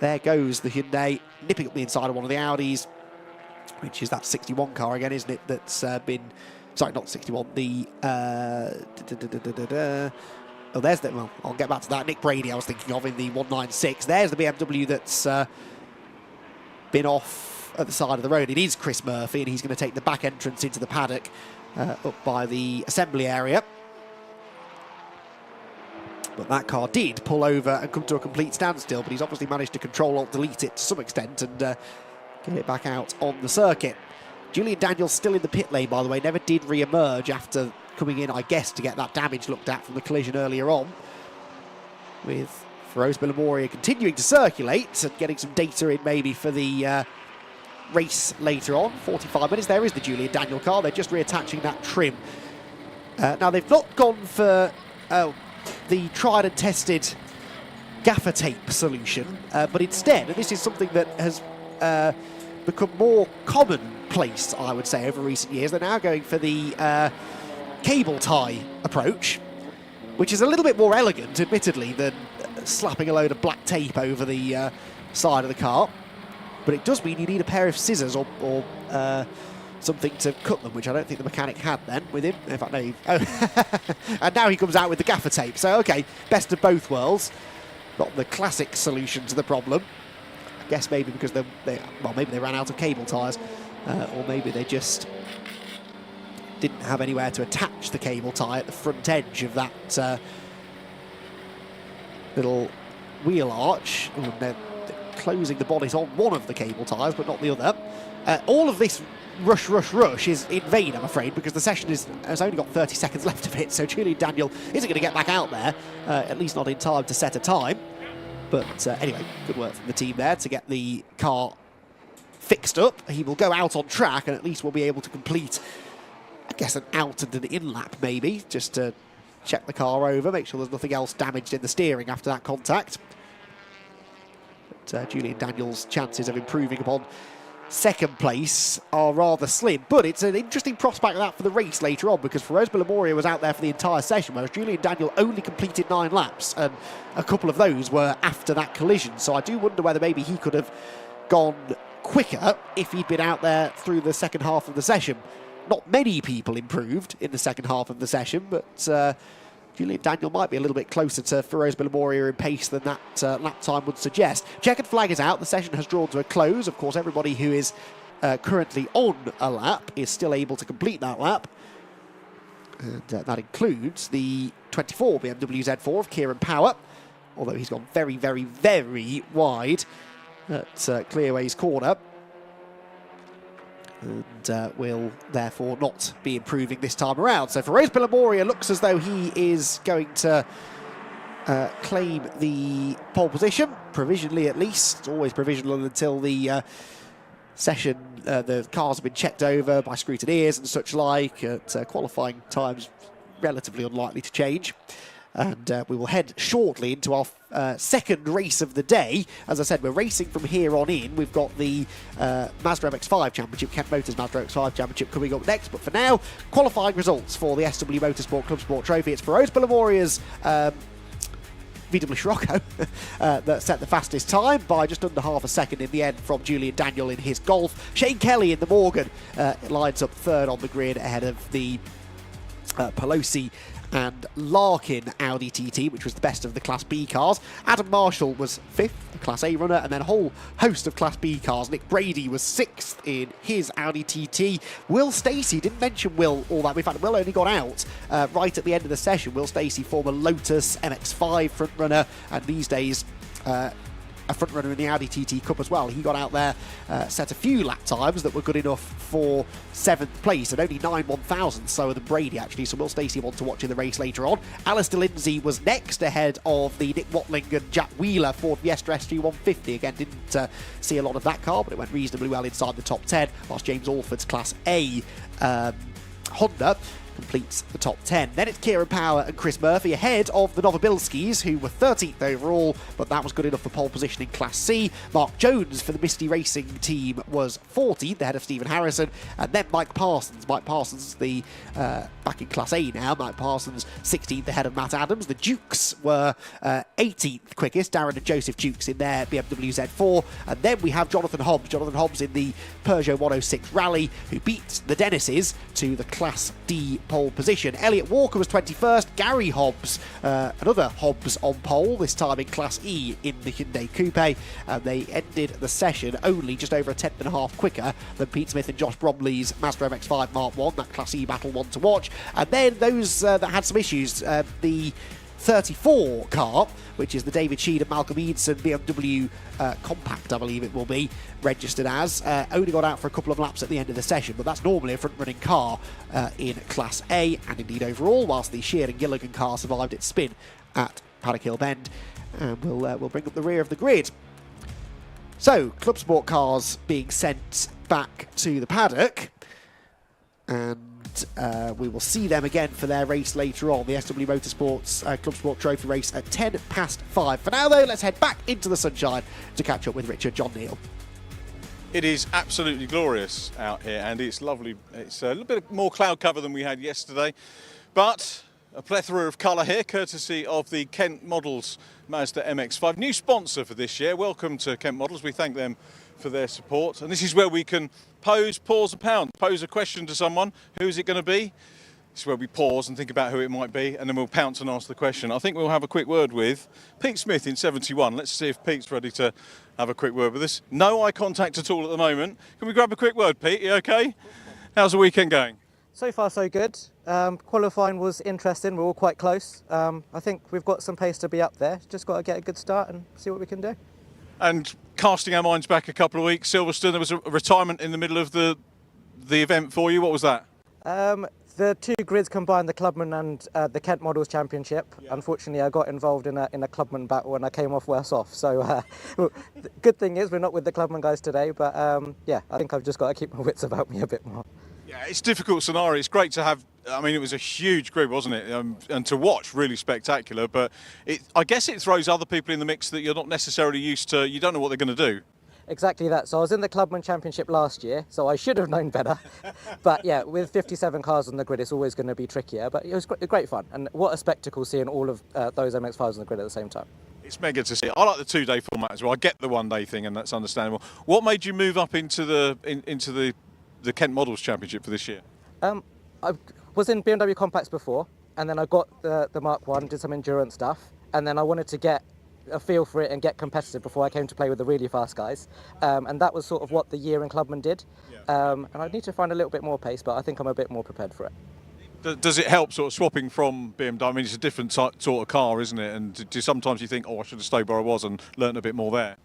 There goes the Hyundai, nipping up the inside of one of the Audis, which is that 61 car again, isn't it? That's been, sorry, not 61, the, oh, there's the, well, I'll get back to that. Nick Brady I was thinking of in the 196. There's the BMW that's been off at the side of the road. It is Chris Murphy, and he's going to take the back entrance into the paddock up by the assembly area. But that car did pull over and come to a complete standstill, but he's obviously managed to Control-Alt-Delete it to some extent and get it back out on the circuit. Julian Daniels still in the pit lane, by the way, never did re-emerge after coming in, I guess, to get that damage looked at from the collision earlier on. With Feroz Bilamoria continuing to circulate and getting some data in maybe for the race later on. 45 minutes, there is the Julian Daniel car. They're just reattaching that trim. Now, they've not gone for the tried and tested gaffer tape solution, but instead, and this is something that has become more commonplace, I would say, over recent years, they're now going for the cable tie approach, which is a little bit more elegant, admittedly, than slapping a load of black tape over the side of the car. But it does mean you need a pair of scissors or something to cut them, which I don't think the mechanic had then with him. In fact, no. And now he comes out with the gaffer tape. So, okay, best of both worlds. Not the classic solution to the problem. I guess maybe because maybe they ran out of cable ties, or maybe they just didn't have anywhere to attach the cable tie at the front edge of that little wheel arch. And they're closing the bonnet on one of the cable ties, but not the other. All of this rush is in vain, I'm afraid, because the session has only got 30 seconds left of it, so Julian Daniel isn't going to get back out there, at least not in time to set a time. But anyway, good work from the team there to get the car fixed up. He will go out on track, and at least we'll be able to complete, I guess, an out and an in lap maybe, just to check the car over, make sure there's nothing else damaged in the steering after that contact. But Julian Daniel's chances of improving upon second place are rather slim, but it's an interesting prospect of that for the race later on, because Feroz Bilamoria was out there for the entire session, whereas Julian Daniel only completed 9 laps, and a couple of those were after that collision. So I do wonder whether maybe he could have gone quicker if he'd been out there through the second half of the session. Not many people improved in the second half of the session, but Julian Daniel might be a little bit closer to Feroz Bilamoria in pace than that lap time would suggest. Checkered flag is out. The session has drawn to a close. Of course, everybody who is currently on a lap is still able to complete that lap. And that includes the 24 BMW Z4 of Kieran Power, although he's gone very, very, very wide at Clearway's corner. And will therefore not be improving this time around. So Feroz Bilamoria looks as though he is going to claim the pole position, provisionally at least. It's always provisional until the session, the cars have been checked over by scrutineers and such like. At qualifying times, relatively unlikely to change. And we will head shortly into our second race of the day. As I said, we're racing from here on in. We've got the Mazda MX-5 Championship, Kent Motors Mazda MX-5 Championship coming up next. But for now, qualifying results for the SW Motorsport ClubSport Trophy. It's Feroz Bilamoria's VW Scirocco that set the fastest time by just under half a second in the end from Julian Daniel in his Golf. Shane Kelly in the Morgan lines up third on the grid ahead of the Pelosi and Larkin Audi TT, which was the best of the Class B cars. Adam Marshall was 5th, the Class A runner, and then a whole host of Class B cars. Nick Brady was 6th in his Audi TT. Will Stacey, didn't mention Will all that. In fact, Will only got out right at the end of the session. Will Stacey, former Lotus MX-5 front runner, and these days a front runner in the Audi TT Cup as well. He got out there, set a few lap times that were good enough for 7th place, and only 9 1,000 slower than Brady actually, so Will Stacey want to watch in the race later on. Alistair Lindsay was next ahead of the Nick Watling and Jack Wheeler Ford Fiesta SG150. Again, didn't see a lot of that car, but it went reasonably well inside the top 10, whilst James Alford's Class A Honda completes the top 10. Then it's Kieran Power and Chris Murphy ahead of the Novobilskis, who were 13th overall, but that was good enough for pole position in Class C. Mark Jones for the Misty Racing team was 14th ahead of Stephen Harrison, and then Mike Parsons. Mike Parsons, the back in Class A now. Mike Parsons 16th ahead of Matt Adams. The Dukes were 18th quickest, Darren and Joseph Dukes in their BMW Z4, and then we have Jonathan Hobbs. Jonathan Hobbs in the Peugeot 106 Rally, who beat the Dennises to the Class D pole position. Elliot Walker was 21st. Gary Hobbs, another Hobbs on pole, this time in Class E in the Hyundai Coupe. And they ended the session only just over a 10th and a half quicker than Pete Smith and Josh Bromley's Mazda MX-5 Mark 1, that Class E battle one to watch. And then those that had some issues, the 34 car, which is the David Sheed and Malcolm Eadson BMW Compact, I believe it will be registered as. Only got out for a couple of laps at the end of the session, but that's normally a front-running car in Class A and indeed overall, whilst the Sheard and Gilligan car survived its spin at Paddock Hill Bend. And we'll bring up the rear of the grid. So, Club Sport cars being sent back to the paddock, and we will see them again for their race later on, the SW Motorsports Club Sport Trophy race at 5:10. For now, though, let's head back into the sunshine to catch up with Richard John Neal. It is absolutely glorious out here, Andy. It's lovely. It's a little bit more cloud cover than we had yesterday, but a plethora of colour here, courtesy of the Kent Models Mazda MX-5. New sponsor for this year. Welcome to Kent Models. We thank them for their support. And this is where we can pause a pound, pose a question to someone. Who is it going to be? This is where we pause and think about who it might be, and then we'll pounce and ask the question. I think we'll have a quick word with Pete Smith in 71. Let's see if Pete's ready to have a quick word with us. No eye contact at all at the moment. Can we grab a quick word, Pete? You okay? How's the weekend going? So far, so good. Qualifying was interesting. We're all quite close. I think we've got some pace to be up there. Just got to get a good start and see what we can do. And casting our minds back a couple of weeks, Silverstone, there was a retirement in the middle of the event for you. What was that? The two grids combined, the Clubman and the Kent Models Championship. Yeah. Unfortunately, I got involved in a Clubman battle and I came off worse off. So the good thing is we're not with the Clubman guys today, but yeah, I think I've just got to keep my wits about me a bit more. Yeah, it's a difficult scenario. It's great to have. I mean, it was a huge grid, wasn't it? And to watch, really spectacular. But I guess it throws other people in the mix that you're not necessarily used to. You don't know what they're going to do. Exactly that. So I was in the Clubman Championship last year, so I should have known better. But yeah, with 57 cars on the grid, it's always going to be trickier. But it was great fun. And what a spectacle seeing all of those MX-5s on the grid at the same time. It's mega to see. I like the two-day format as well. I get the one-day thing, and that's understandable. What made you move up into the Kent Models Championship for this year? I was in BMW Compacts before, and then I got the Mark 1, did some endurance stuff, and then I wanted to get a feel for it and get competitive before I came to play with the really fast guys. And that was sort of what the year in Clubman did. Yeah. And I need to find a little bit more pace, but I think I'm a bit more prepared for it. Does it help sort of swapping from BMW? I mean, it's a different sort of car, isn't it? And do sometimes you think, oh, I should have stayed where I was and learnt a bit more there?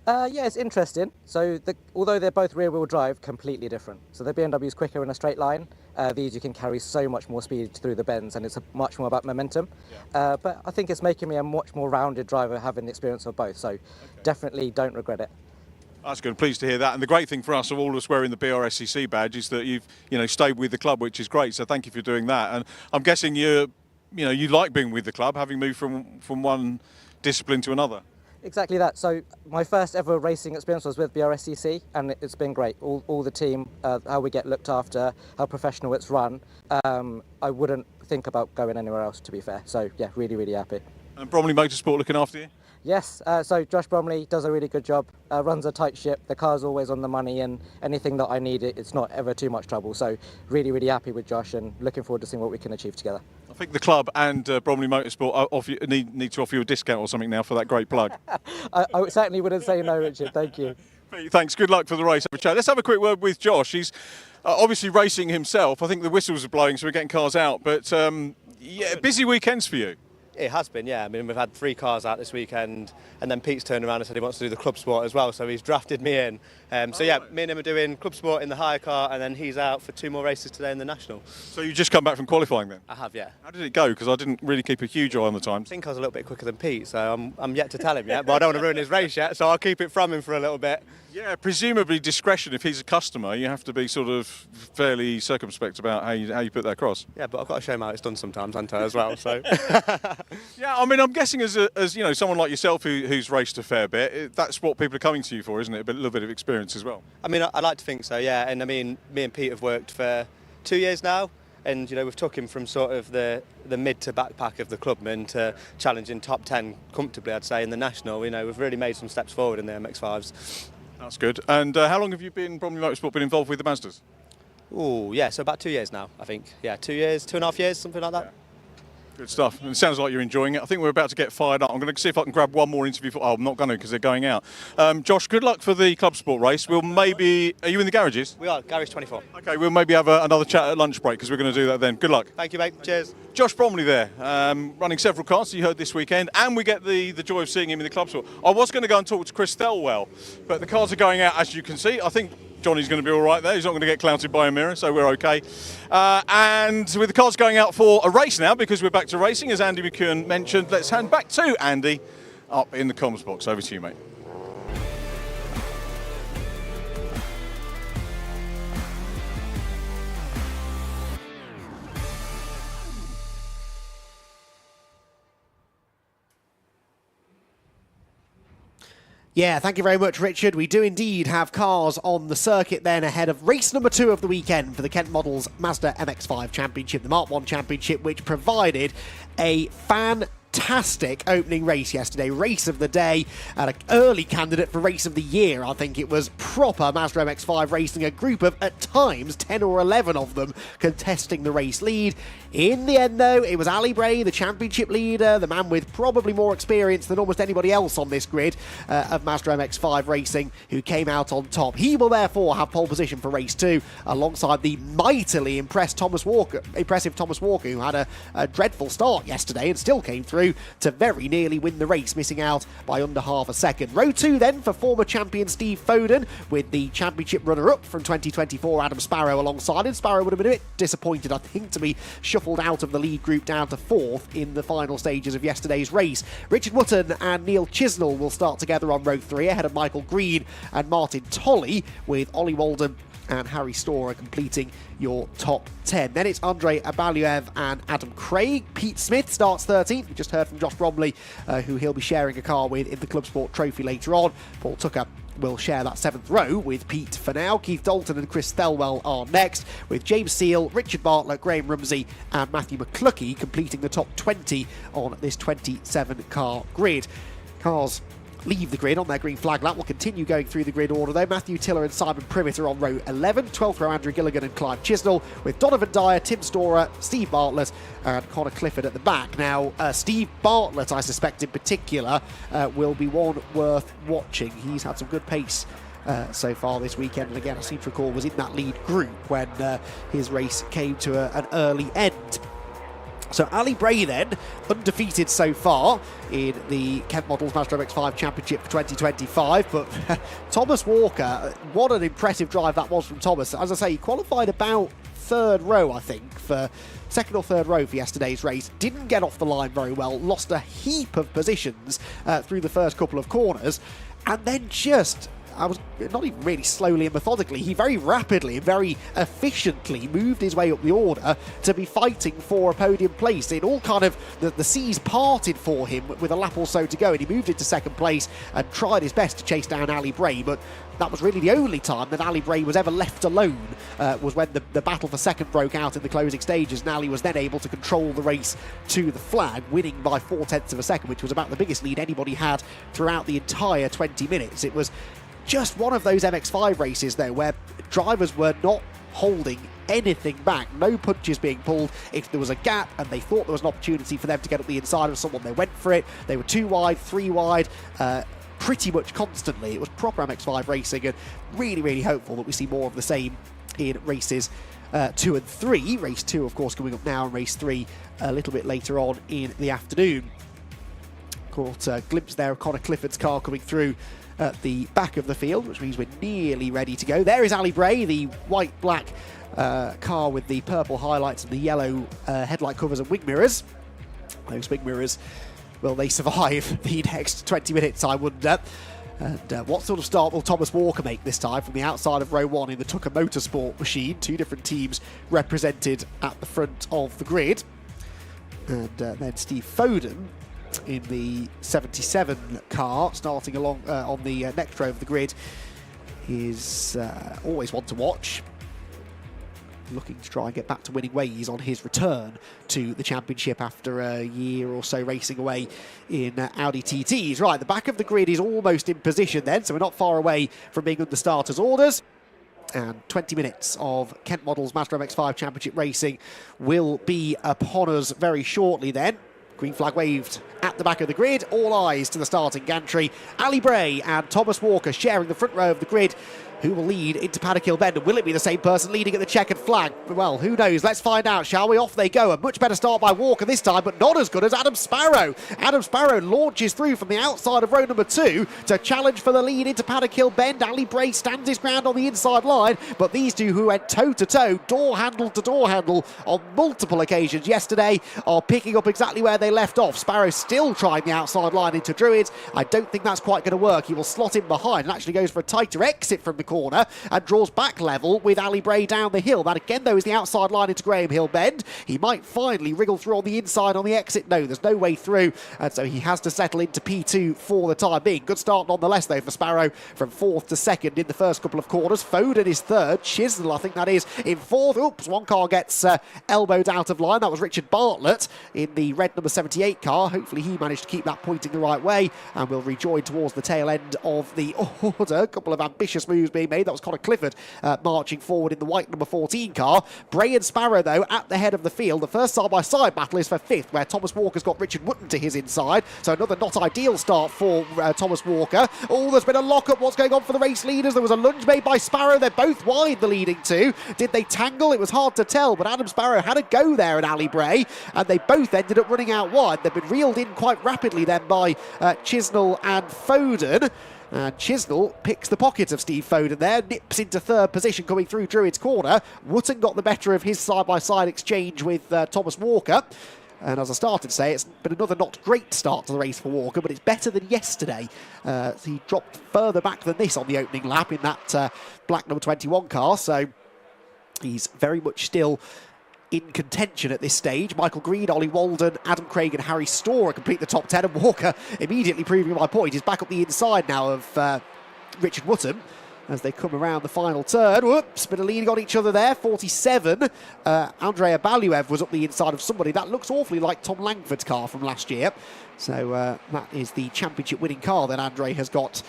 Yeah, it's interesting. So although they're both rear-wheel drive, completely different. So the BMW is quicker in a straight line. These you can carry so much more speed through the bends, and it's much more about momentum. Yeah. But I think it's making me a much more rounded driver, having the experience of both. So definitely don't regret it. That's good. Pleased to hear that. And the great thing for us, of all of us wearing the Brscc badge, is that you've stayed with the club, which is great. So thank you for doing that. And I'm guessing you like being with the club, having moved from one discipline to another. Exactly that. So my first ever racing experience was with Brscc, and it's been great. All the team, how we get looked after, how professional it's run. I wouldn't think about going anywhere else, to be fair. So yeah, really, really happy. And Bromley Motorsport looking after you? Yes. So Josh Bromley does a really good job. Runs a tight ship. The car's always on the money, and anything that I need, it's not ever too much trouble. So really, really happy with Josh, and looking forward to seeing what we can achieve together. I think the club and Bromley Motorsport need to offer you a discount or something now for that great plug. I certainly wouldn't say no, Richard. Thank you. Thanks. Good luck for the race. Have a chat. Let's have a quick word with Josh. He's obviously racing himself. I think the whistles are blowing, so we're getting cars out. But yeah, busy weekends for you. It has been, yeah. I mean, we've had 3 cars out this weekend, and then Pete's turned around and said he wants to do the Club Sport as well, so he's drafted me in. So yeah, me and him are doing Club Sport in the hire car, and then he's out for 2 more races today in the National. So you just come back from qualifying then? I have, yeah. How did it go? Because I didn't really keep a huge eye on the times. I think I was a little bit quicker than Pete, so I'm yet to tell him yet, but I don't want to ruin his race yet, so I'll keep it from him for a little bit. Yeah, presumably discretion. If he's a customer, you have to be sort of fairly circumspect about how you put that across. Yeah, but I've got to show him how it's done sometimes, haven't I, as well, so... Yeah, I mean, I'm guessing as someone like yourself who's raced a fair bit, that's what people are coming to you for, isn't it? A little bit of experience as well. I mean, I'd like to think so, yeah. And I mean, me and Pete have worked for 2 years now, and we've took him from sort of the mid to backpack of the Clubman to challenging top 10 comfortably, I'd say, in the National. We've really made some steps forward in the MX-5s. That's good. And how long have you Bromley Motorsport been involved with the Mazdas? Oh, yeah, so about 2 years now, I think. Yeah, 2 years, 2.5 years, something like that. Good stuff. And it sounds like you're enjoying it. I think we're about to get fired up. I'm going to see if I can grab one more interview. Oh, I'm not going to because they're going out. Josh, good luck for the ClubSport race. We'll maybe... Are you in the garages? We are, garage 24. Okay, we'll maybe have another chat at lunch break because we're going to do that then. Good luck. Thank you, mate. Cheers. Josh Bromley there, running several cars, you heard this weekend, and we get the joy of seeing him in the ClubSport. I was going to go and talk to Chris Thelwell, but the cars are going out, as you can see. I think Johnny's going to be all right there. He's not going to get clouted by a mirror, so we're okay. And with the cars going out for a race now, because we're back to racing, as Andy McKeown mentioned, let's hand back to Andy up in the comms box. Over to you, mate. Yeah, thank you very much, Richard. We do indeed have cars on the circuit then ahead of race number 2 of the weekend for the Kent Models Mazda MX-5 Championship, the Mark 1 Championship, which provided a fantastic opening race yesterday. Race of the day and an early candidate for race of the year. I think it was proper Mazda MX-5 racing, a group of, at times, 10 or 11 of them contesting the race lead. In the end, though, it was Ali Bray, the championship leader, the man with probably more experience than almost anybody else on this grid of Mazda MX-5 racing, who came out on top. He will therefore have pole position for race 2, alongside the mightily impressive Thomas Walker, who had a dreadful start yesterday and still came through to very nearly win the race, missing out by under half a second. Row 2 then for former champion Steve Foden, with the championship runner-up from 2024, Adam Sparrow, alongside him. Sparrow would have been a bit disappointed, I think, to be shuffled out of the lead group down to 4th in the final stages of yesterday's race. Richard Wotton and Neil Chisnell will start together on row 3, ahead of Michael Green and Martin Tolley, with Ollie Walden and Harry Storer completing your top 10. Then it's Andrei Abaliev and Adam Craig. Pete Smith starts 13th. We just heard from Josh Bromley, who he'll be sharing a car with in the ClubSport Trophy later on. Paul Tucker will share that 7th row with Pete for now. Keith Dalton and Chris Thelwell are next, with James Seal, Richard Bartlett, Graham Rumsey and Matthew McCluckey completing the top 20 on this 27-car grid. Cars leave the grid on their green flag lap. Will continue going through the grid order though. Matthew Tiller and Simon Privet are on row 11. 12th row Andrew Gilligan and Clive Chisnell, with Donovan Dyer, Tim Storer, Steve Bartlett and Connor Clifford at the back. Now Steve Bartlett, I suspect in particular, will be one worth watching. He's had some good pace so far this weekend, and again I seem to recall was in that lead group when his race came to an early end. So Ali Bray then, undefeated so far in the Kent Models Mazda MX-5 Championship for 2025, but Thomas Walker, what an impressive drive that was from Thomas. As I say, he qualified about 3rd row, I think, for 2nd or 3rd row for yesterday's race. Didn't get off the line very well, lost a heap of positions through the first couple of corners, and then just... I was not even really slowly and methodically, he very rapidly and very efficiently moved his way up the order to be fighting for a podium place. It all kind of, the seas parted for him with a lap or so to go, and he moved into 2nd place and tried his best to chase down Ali Bray, but that was really the only time that Ali Bray was ever left alone, was when the battle for 2nd broke out in the closing stages, and Ali was then able to control the race to the flag, winning by 0.4 of a second, which was about the biggest lead anybody had throughout the entire 20 minutes. It was just one of those MX-5 races, though, where drivers were not holding anything back. No punches being pulled. If there was a gap and they thought there was an opportunity for them to get up the inside of someone, they went for it. They were 2 wide, 3 wide, pretty much constantly. It was proper MX-5 racing, and really, really hopeful that we see more of the same in races 2 and 3. Race 2, of course, coming up now, and race 3 a little bit later on in the afternoon. Caught a glimpse there of Connor Clifford's car coming through at the back of the field, which means we're nearly ready to go. There is Ali Bray, the white-black car with the purple highlights and the yellow headlight covers and wing mirrors. Those wing mirrors, will they survive the next 20 minutes, I wonder? And what sort of start will Thomas Walker make this time from the outside of row 1 in the Tucker Motorsport machine? 2 different teams represented at the front of the grid. And then Steve Foden in the 77 car, starting along on the next row of the grid, is always one to watch. Looking to try and get back to winning ways on his return to the championship after a year or so racing away in Audi TTs. Right, the back of the grid is almost in position then, so we're not far away from being under starters' orders. And 20 minutes of Kent Models Mazda MX-5 Championship racing will be upon us very shortly then. Green flag waved at the back of the grid. All eyes to the starting gantry. Ali Bray and Thomas Walker sharing the front row of the grid. Who will lead into Paddock Hill Bend? And will it be the same person leading at the checkered flag? Well, who knows? Let's find out, shall we? Off they go. A much better start by Walker this time, but not as good as Adam Sparrow. Adam Sparrow launches through from the outside of row number 2 to challenge for the lead into Paddock Hill Bend. Ali Bray stands his ground on the inside line, but these two who went toe-to-toe, door handle to door handle on multiple occasions yesterday are picking up exactly where they left off. Sparrow still trying the outside line into Druids. I don't think that's quite going to work. He will slot in behind and actually goes for a tighter exit from the corner and draws back level with Ali Bray down the hill. That again, though, is the outside line into Graham Hill Bend. He might finally wriggle through on the inside on the exit. No, there's no way through, and so he has to settle into P2 for the time being. Good start nonetheless, though, for Sparrow from 4th to 2nd in the first couple of corners. Foden is 3rd. Chisnell, I think that is, in 4th. Oops, one car gets elbowed out of line. That was Richard Bartlett in the red number 78 car. Hopefully he managed to keep that pointing the right way and will rejoin towards the tail end of the order. A couple of ambitious moves being made. That was Connor Clifford marching forward in the white number 14 car. Bray and Sparrow, though, at the head of the field. The first side-by-side battle is for 5th, where Thomas Walker's got Richard Wootton to his inside. So another not ideal start for Thomas Walker. Oh, there's been a lock-up. What's going on for the race leaders? There was a lunge made by Sparrow. They're both wide, the leading two. Did they tangle? It was hard to tell, but Adam Sparrow had a go there at Ali Bray, and they both ended up running out wide. They've been reeled in quite rapidly then by Chisnell and Foden. And Chisnell picks the pocket of Steve Foden there, nips into 3rd position coming through Druid's corner. Wootton got the better of his side-by-side exchange with Thomas Walker. And as I started to say, it's been another not great start to the race for Walker, but it's better than yesterday. He dropped further back than this on the opening lap in that black number 21 car, so he's very much still in contention at this stage. Michael Green, Ollie Walden, Adam Craig and Harry Storr complete the top 10, and Walker, immediately proving my point, is back up the inside now of Richard Wootton as they come around the final turn. Whoops, bit of leading on each other there. 47. Andrea Baluev was up the inside of somebody. That looks awfully like Tom Langford's car from last year. So that is the championship winning car that Andre has got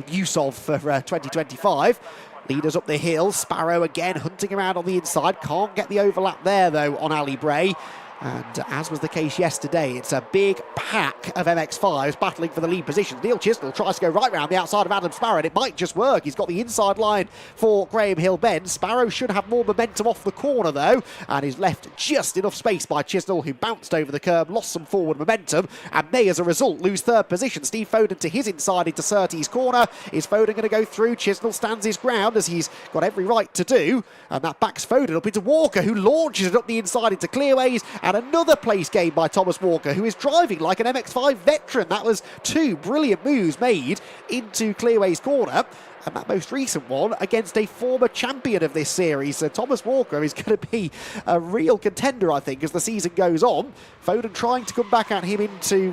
use of for 2025. Leaders up the hill. Sparrow again hunting around on the inside. Can't get the overlap there, though, on Ali Bray. And as was the case yesterday, it's a big pack of MX-5s battling for the lead position. Neil Chisnell tries to go right round the outside of Adam Sparrow, and it might just work. He's got the inside line for Graham Hill Bend. Sparrow should have more momentum off the corner, though, and is left just enough space by Chisnell, who bounced over the curb, lost some forward momentum, and may, as a result, lose 3rd position. Steve Foden to his inside into Surtees' corner. Is Foden going to go through? Chisnell stands his ground, as he's got every right to do, and that backs Foden up into Walker, who launches it up the inside into clearways, and another place gained by Thomas Walker, who is driving like an MX-5 veteran. That was 2 brilliant moves made into Clearways' corner, and that most recent one against a former champion of this series. So Thomas Walker is going to be a real contender, I think, as the season goes on. Foden trying to come back at him into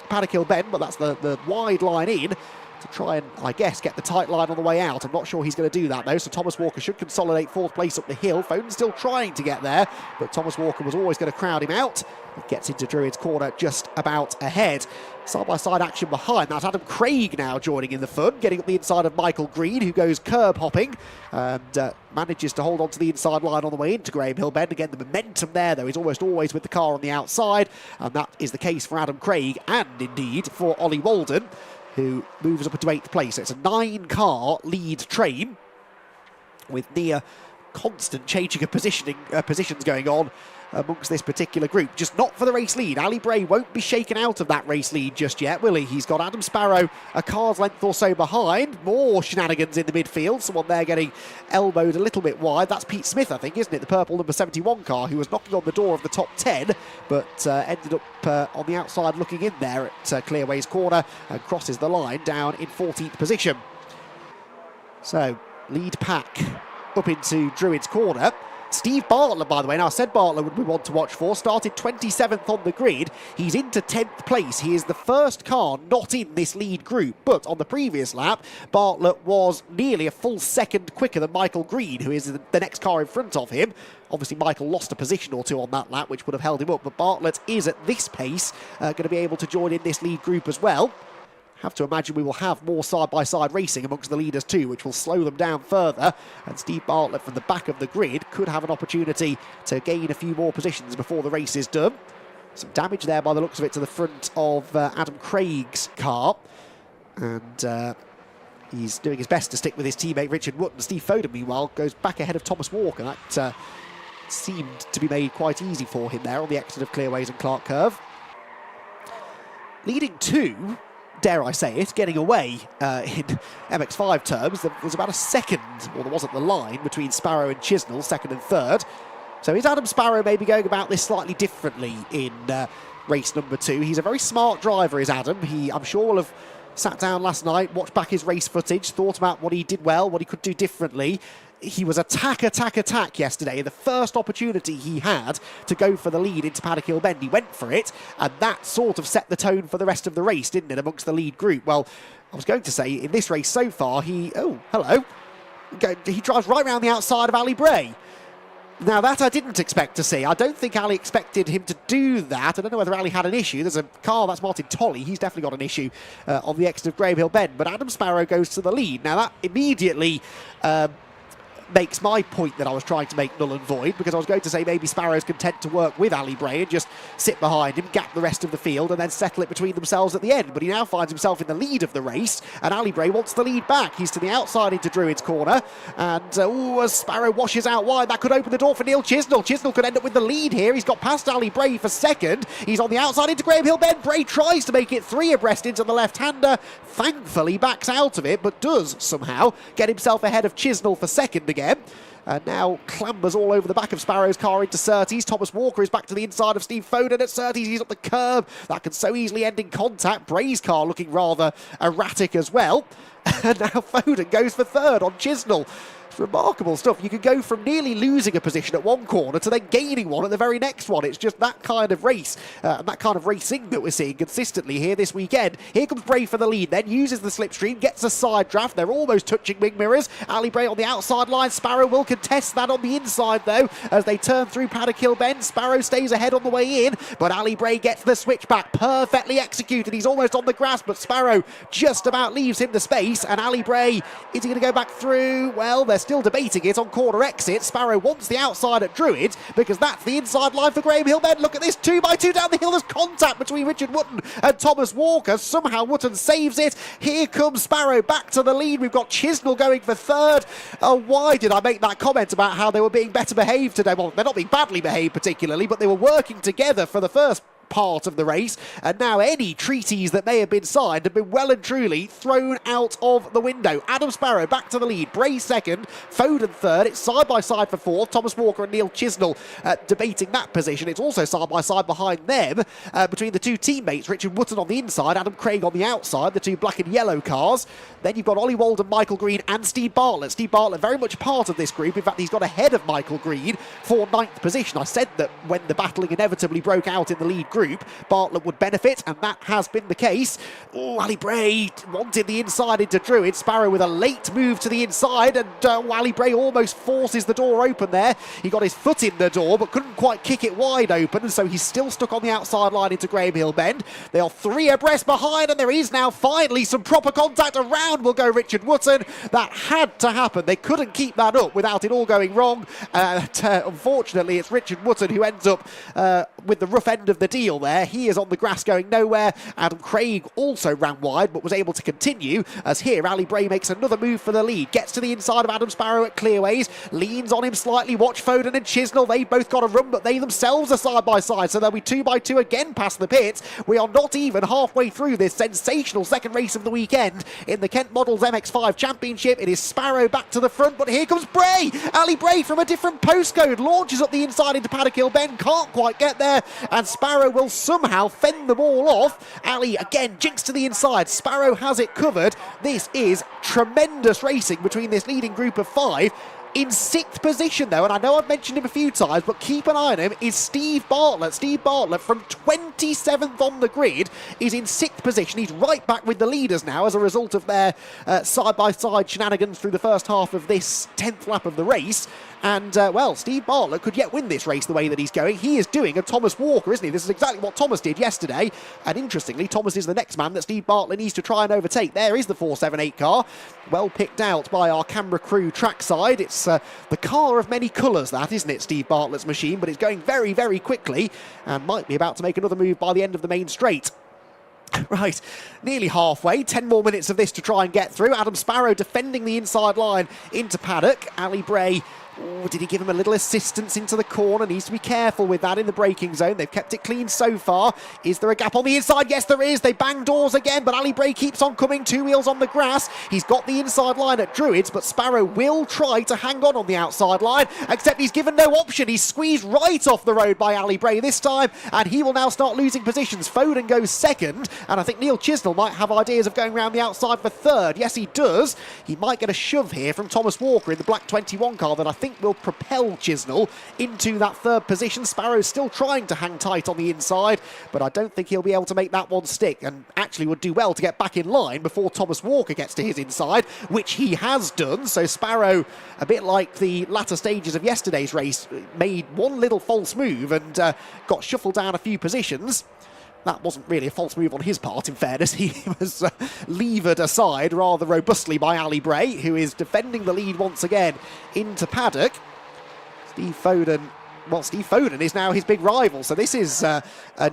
Paddock Hill Bend, but that's the wide line in to try and, I guess, get the tight line on the way out. I'm not sure he's going to do that, though, so Thomas Walker should consolidate 4th place up the hill. Foden's still trying to get there, but Thomas Walker was always going to crowd him out. He gets into Druid's corner just about ahead. Side-by-side action behind. That's Adam Craig now joining in the fun, getting up the inside of Michael Green, who goes curb hopping and manages to hold on to the inside line on the way into Graham Hill Bend. Again, the momentum there, though, is almost always with the car on the outside, and that is the case for Adam Craig and, indeed, for Ollie Walden, who moves up into 8th place. So it's a 9-car lead train with near constant changing of positions going on amongst this particular group. Just not for the race lead. Ali Bray won't be shaken out of that race lead just yet, will he? He's got Adam Sparrow a car's length or so behind. More shenanigans in the midfield. Someone there getting elbowed a little bit wide. That's Pete Smith, I think, isn't it? The purple number 71 car, who was knocking on the door of the top 10, but ended up on the outside looking in there at Clearways' corner and crosses the line down in 14th position. So, lead pack up into Druid's corner. Steve Bartlett, by the way, now I said Bartlett would be one to watch for, started 27th on the grid. He's into 10th place. He is the first car not in this lead group, but on the previous lap, Bartlett was nearly a full second quicker than Michael Green, who is the next car in front of him. Obviously, Michael lost a position or two on that lap, which would have held him up, but Bartlett is at this pace going to be able to join in this lead group as well. have to imagine we will have more side-by-side racing amongst the leaders too, which will slow them down further. And Steve Bartlett from the back of the grid could have an opportunity to gain a few more positions before the race is done. Some damage there by the looks of it to the front of Adam Craig's car. And he's doing his best to stick with his teammate Richard Wootton. Steve Foden, meanwhile, goes back ahead of Thomas Walker. That seemed to be made quite easy for him there on the exit of Clearways and Clark Curve. Leading to, dare I say it, getting away in MX-5 terms. There was about a second, or there was at the line, between Sparrow and Chisnell, second and third. So is Adam Sparrow maybe going about this slightly differently in race number 2? He's a very smart driver, is Adam. He, I'm sure, will have sat down last night, watched back his race footage, thought about what he did well, what he could do differently. He was attack yesterday. The first opportunity he had to go for the lead into Paddock Hill Bend, he went for it, and that sort of set the tone for the rest of the race, didn't it, amongst the lead group? Well, I was going to say, in this race so far, he drives right round the outside of Ali Bray. Now, that I didn't expect to see. I don't think Ali expected him to do that. I don't know whether Ali had an issue. There's a car, that's Martin Tolley. He's definitely got an issue on the exit of Graham Hill Bend. But Adam Sparrow goes to the lead. Now, that immediately makes my point that I was trying to make null and void, because I was going to say maybe Sparrow's content to work with Ali Bray and just sit behind him, gap the rest of the field, and then settle it between themselves at the end. But he now finds himself in the lead of the race, and Ali Bray wants the lead back. He's to the outside into Druid's corner, and as Sparrow washes out wide, that could open the door for Neil Chisnell. Chisnell could end up with the lead here. He's got past Ali Bray for second. He's on the outside into Graham Hill Bend. Bray tries to make it 3 abreast into the left-hander. Thankfully backs out of it, but does somehow get himself ahead of Chisnell for second again. And now clambers all over the back of Sparrow's car into Surtees. Thomas Walker is back to the inside of Steve Foden at Surtees. He's up the curb. That can so easily end in contact. Bray's car looking rather erratic as well. And now Foden goes for third on Chisnell. It's remarkable stuff. You can go from nearly losing a position at one corner to then gaining one at the very next one. It's just that kind of race, and that kind of racing that we're seeing consistently here this weekend. Here comes Bray for the lead then, uses the slipstream, gets a side draft. They're almost touching wing mirrors. Ali Bray on the outside line. Sparrow will contest that on the inside though, as they turn through Paddock Hill Bend. Sparrow stays ahead on the way in, but Ali Bray gets the switchback. Perfectly executed. He's almost on the grass, but Sparrow just about leaves him the space, and Ali Bray, is he going to go back through? Well, they're still debating it on corner exit. Sparrow wants the outside at Druid, because that's the inside line for Graham Hill Bend. Look at this, 2x2 down the hill. There's contact between Richard Wootton and Thomas Walker. Somehow Wootton saves it. Here comes Sparrow back to the lead. We've got Chisnell going for third. Oh, why did I make that comment about how they were being better behaved today? Well, they're not being badly behaved particularly, but they were working together for the first part of the race, and now any treaties that may have been signed have been well and truly thrown out of the window. Adam Sparrow back to the lead, Bray second, Foden third. It's side by side for fourth. Thomas Walker and Neil Chisnell debating that position. It's also side by side behind them between the two teammates, Richard Wootton on the inside, Adam Craig on the outside, the two black and yellow cars. Then you've got Ollie Walden, Michael Green and Steve Bartlett. Steve Bartlett very much part of this group. In fact, he's got ahead of Michael Green for 9th position. I said that when the battling inevitably broke out in the lead group, Bartlett would benefit, and that has been the case. Oh, Ali Bray wanted the inside into Druid. Sparrow with a late move to the inside, and Ali Bray almost forces the door open there. He got his foot in the door, but couldn't quite kick it wide open, and so he's still stuck on the outside line into Graham Hill Bend. They are 3 abreast behind, and there is now finally some proper contact. Around will go Richard Wootton. That had to happen. They couldn't keep that up without it all going wrong. Unfortunately, it's Richard Wootton who ends up with the rough end of the deal there. He is on the grass going nowhere. Adam Craig also ran wide, but was able to continue, as here Ali Bray makes another move for the lead. Gets to the inside of Adam Sparrow at Clearways. Leans on him slightly. Watch Foden and Chisnell. They both got a run, but they themselves are side by side, so they'll be 2x2 again past the pits. We are not even halfway through this sensational second race of the weekend in the Kent Models MX-5 Championship. It is Sparrow back to the front, but here comes Bray. Ali Bray from a different postcode launches up the inside into Paddock Hill Bend. Can't quite get there, and Sparrow will somehow fend them all off. Ali again jinks to the inside. Sparrow has it covered. This is tremendous racing between this leading group of 5. In 6th position, though, and I know I've mentioned him a few times, but keep an eye on him, is Steve Bartlett. Steve Bartlett, from 27th on the grid, is in 6th position. He's right back with the leaders now as a result of their side-by-side shenanigans through the first half of this 10th lap of the race. And, well, Steve Bartlett could yet win this race the way that he's going. He is doing a Thomas Walker, isn't he? This is exactly what Thomas did yesterday. And interestingly, Thomas is the next man that Steve Bartlett needs to try and overtake. There is the 478 car. Well picked out by our camera crew trackside. It's the car of many colours, that, isn't it, Steve Bartlett's machine? But it's going very, very quickly and might be about to make another move by the end of the main straight. Right, nearly halfway. 10 more minutes of this to try and get through. Adam Sparrow defending the inside line into Paddock. Ali Bray, did he give him a little assistance into the corner? Needs to be careful with that in the braking zone. They've kept it clean so far. Is there a gap on the inside? Yes, there is. They bang doors again, but Ali Bray keeps on coming. 2 wheels on the grass. He's got the inside line at Druids, but Sparrow will try to hang on the outside line, except he's given no option. He's squeezed right off the road by Ali Bray this time, and he will now start losing positions. Foden goes second, and I think Neil Chisnell might have ideas of going around the outside for third. Yes, he does. He might get a shove here from Thomas Walker in the black 21 car that I think will propel Chisnell into that third position. Sparrow's still trying to hang tight on the inside, but I don't think he'll be able to make that one stick, and actually would do well to get back in line before Thomas Walker gets to his inside, which he has done. So Sparrow, a bit like the latter stages of yesterday's race, made one little false move and got shuffled down a few positions. That wasn't really a false move on his part, in fairness. He was levered aside rather robustly by Ali Bray, who is defending the lead once again into Paddock. Steve Foden is now his big rival, so this is a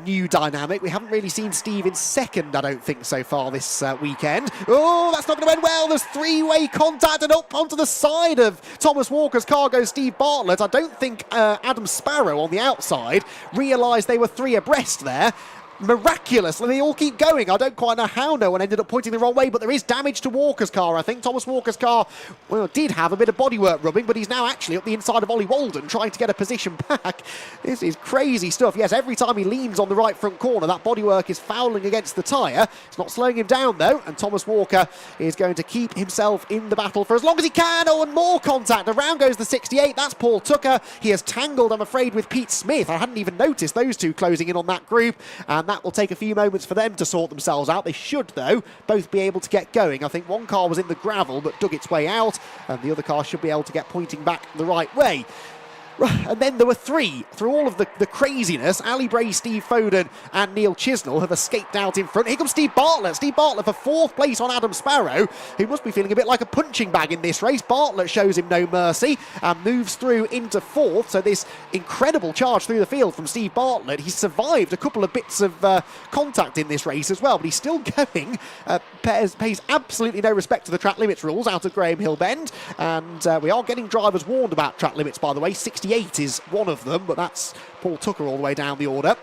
new dynamic. We haven't really seen Steve in second, I don't think, so far this weekend. Oh, that's not going to end well. There's three-way contact, and up onto the side of Thomas Walker's car goes Steve Bartlett. I don't think Adam Sparrow on the outside realised they were three abreast there. Miraculously, they all keep going. I don't quite know how no one ended up pointing the wrong way, but there is damage to Walker's car, I think. Thomas Walker's car, well, did have a bit of bodywork rubbing, but he's now actually up the inside of Ollie Walden trying to get a position back. This is crazy stuff. Yes, every time he leans on the right front corner, that bodywork is fouling against the tyre. It's not slowing him down, though, and Thomas Walker is going to keep himself in the battle for as long as he can. Oh, and more contact. Around goes the 68. That's Paul Tucker. He has tangled, I'm afraid, with Pete Smith. I hadn't even noticed those two closing in on that group, and that will take a few moments for them to sort themselves out. They should, though, both be able to get going. I think one car was in the gravel but dug its way out, and the other car should be able to get pointing back the right way. And then there were three. Through all of the craziness, Ali Bray, Steve Foden and Neil Chisnell have escaped out in front. Here comes Steve Bartlett. Steve Bartlett for fourth place on Adam Sparrow, who must be feeling a bit like a punching bag in this race. Bartlett shows him no mercy and moves through into fourth. So this incredible charge through the field from Steve Bartlett. He's survived a couple of bits of contact in this race as well, but he's still going. Pays absolutely no respect to the track limits rules out of Graham Hill Bend. And we are getting drivers warned about track limits, by the way. 68 is one of them, but that's Paul Tucker all the way down the order.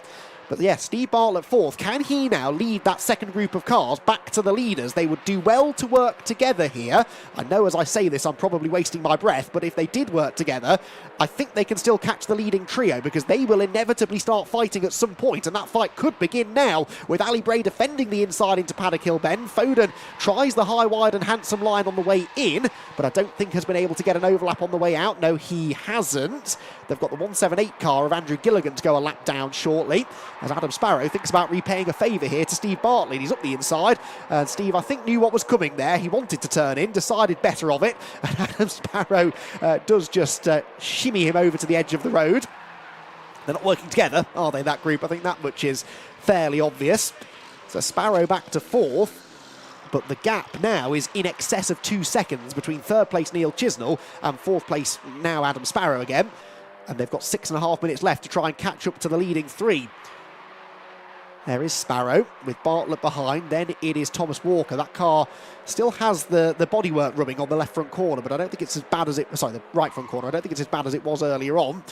But yeah, Steve Bartlett fourth. Can he now lead that second group of cars back to the leaders? They would do well to work together here. I know as I say this, I'm probably wasting my breath, but if they did work together, I think they can still catch the leading trio, because they will inevitably start fighting at some point, and that fight could begin now with Ali Bray defending the inside into Paddock Hill Bend. Foden tries the high, wide and handsome line on the way in, but I don't think has been able to get an overlap on the way out. No, he hasn't. They've got the 178 car of Andrew Gilligan to go a lap down shortly, as Adam Sparrow thinks about repaying a favour here to Steve Bartlett. He's up the inside, and Steve, I think, knew what was coming there. He wanted to turn in, decided better of it, and Adam Sparrow does just shimmy him over to the edge of the road. They're not working together, are they, that group? I think that much is fairly obvious. So Sparrow back to fourth, but the gap now is in excess of 2 seconds between third place Neil Chisnell and fourth place now Adam Sparrow again. And they've got 6.5 minutes left to try and catch up to the leading three. There is Sparrow with Bartlett behind. Then it is Thomas Walker. That car still has the bodywork rubbing on the left front corner, but I don't think it's as bad as it... Sorry, the right front corner. I don't think it's as bad as it was earlier on.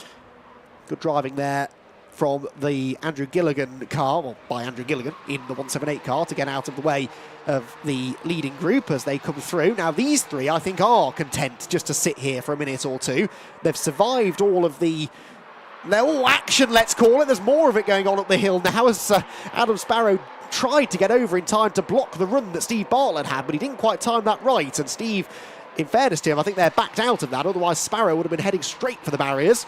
Good driving there from the Andrew Gilligan car, well, by Andrew Gilligan in the 178 car to get out of the way of the leading group as they come through. Now, these three, I think, are content just to sit here for a minute or two. They've survived all of the... No action, let's call it. There's more of it going on up the hill now as Adam Sparrow tried to get over in time to block the run that Steve Bartlett had, but he didn't quite time that right, and Steve in fairness to him, I think they're backed out of that. Otherwise, Sparrow would have been heading straight for the barriers.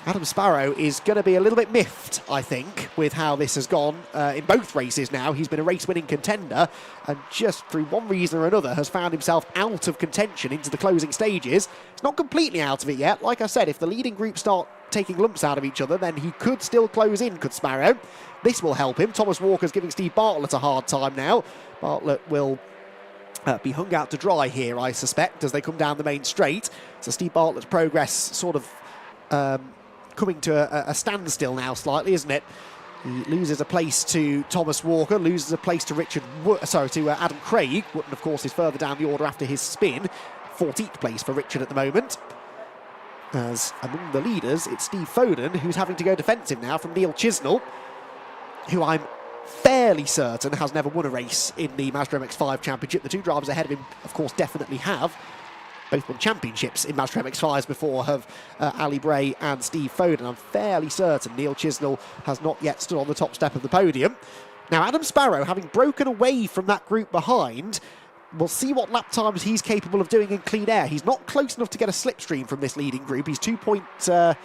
Adam Sparrow is going to be a little bit miffed, I think, with how this has gone in both races now. He's been a race-winning contender and just through one reason or another has found himself out of contention into the closing stages. He's not completely out of it yet. Like I said, if the leading group start taking lumps out of each other, then he could still close in, could Sparrow. This will help him. Thomas Walker's giving Steve Bartlett a hard time now. Bartlett will be hung out to dry here, I suspect, as they come down the main straight. So Steve Bartlett's progress sort of coming to a standstill now slightly, isn't it? He loses a place to Thomas Walker, loses a place to Adam Craig. Wootton, of course, is further down the order after his spin. 14th place for Richard at the moment. As among the leaders, it's Steve Foden, who's having to go defensive now from Neil Chisnell, who I'm fairly certain has never won a race in the Mazda MX-5 Championship. The two drivers ahead of him, of course, definitely have. Both won championships in Mazda MX-5s before, have Ali Bray and Steve Foden. I'm fairly certain Neil Chisnell has not yet stood on the top step of the podium. Now, Adam Sparrow, having broken away from that group behind, we'll see what lap times he's capable of doing in clean air. He's not close enough to get a slipstream from this leading group. He's 2.6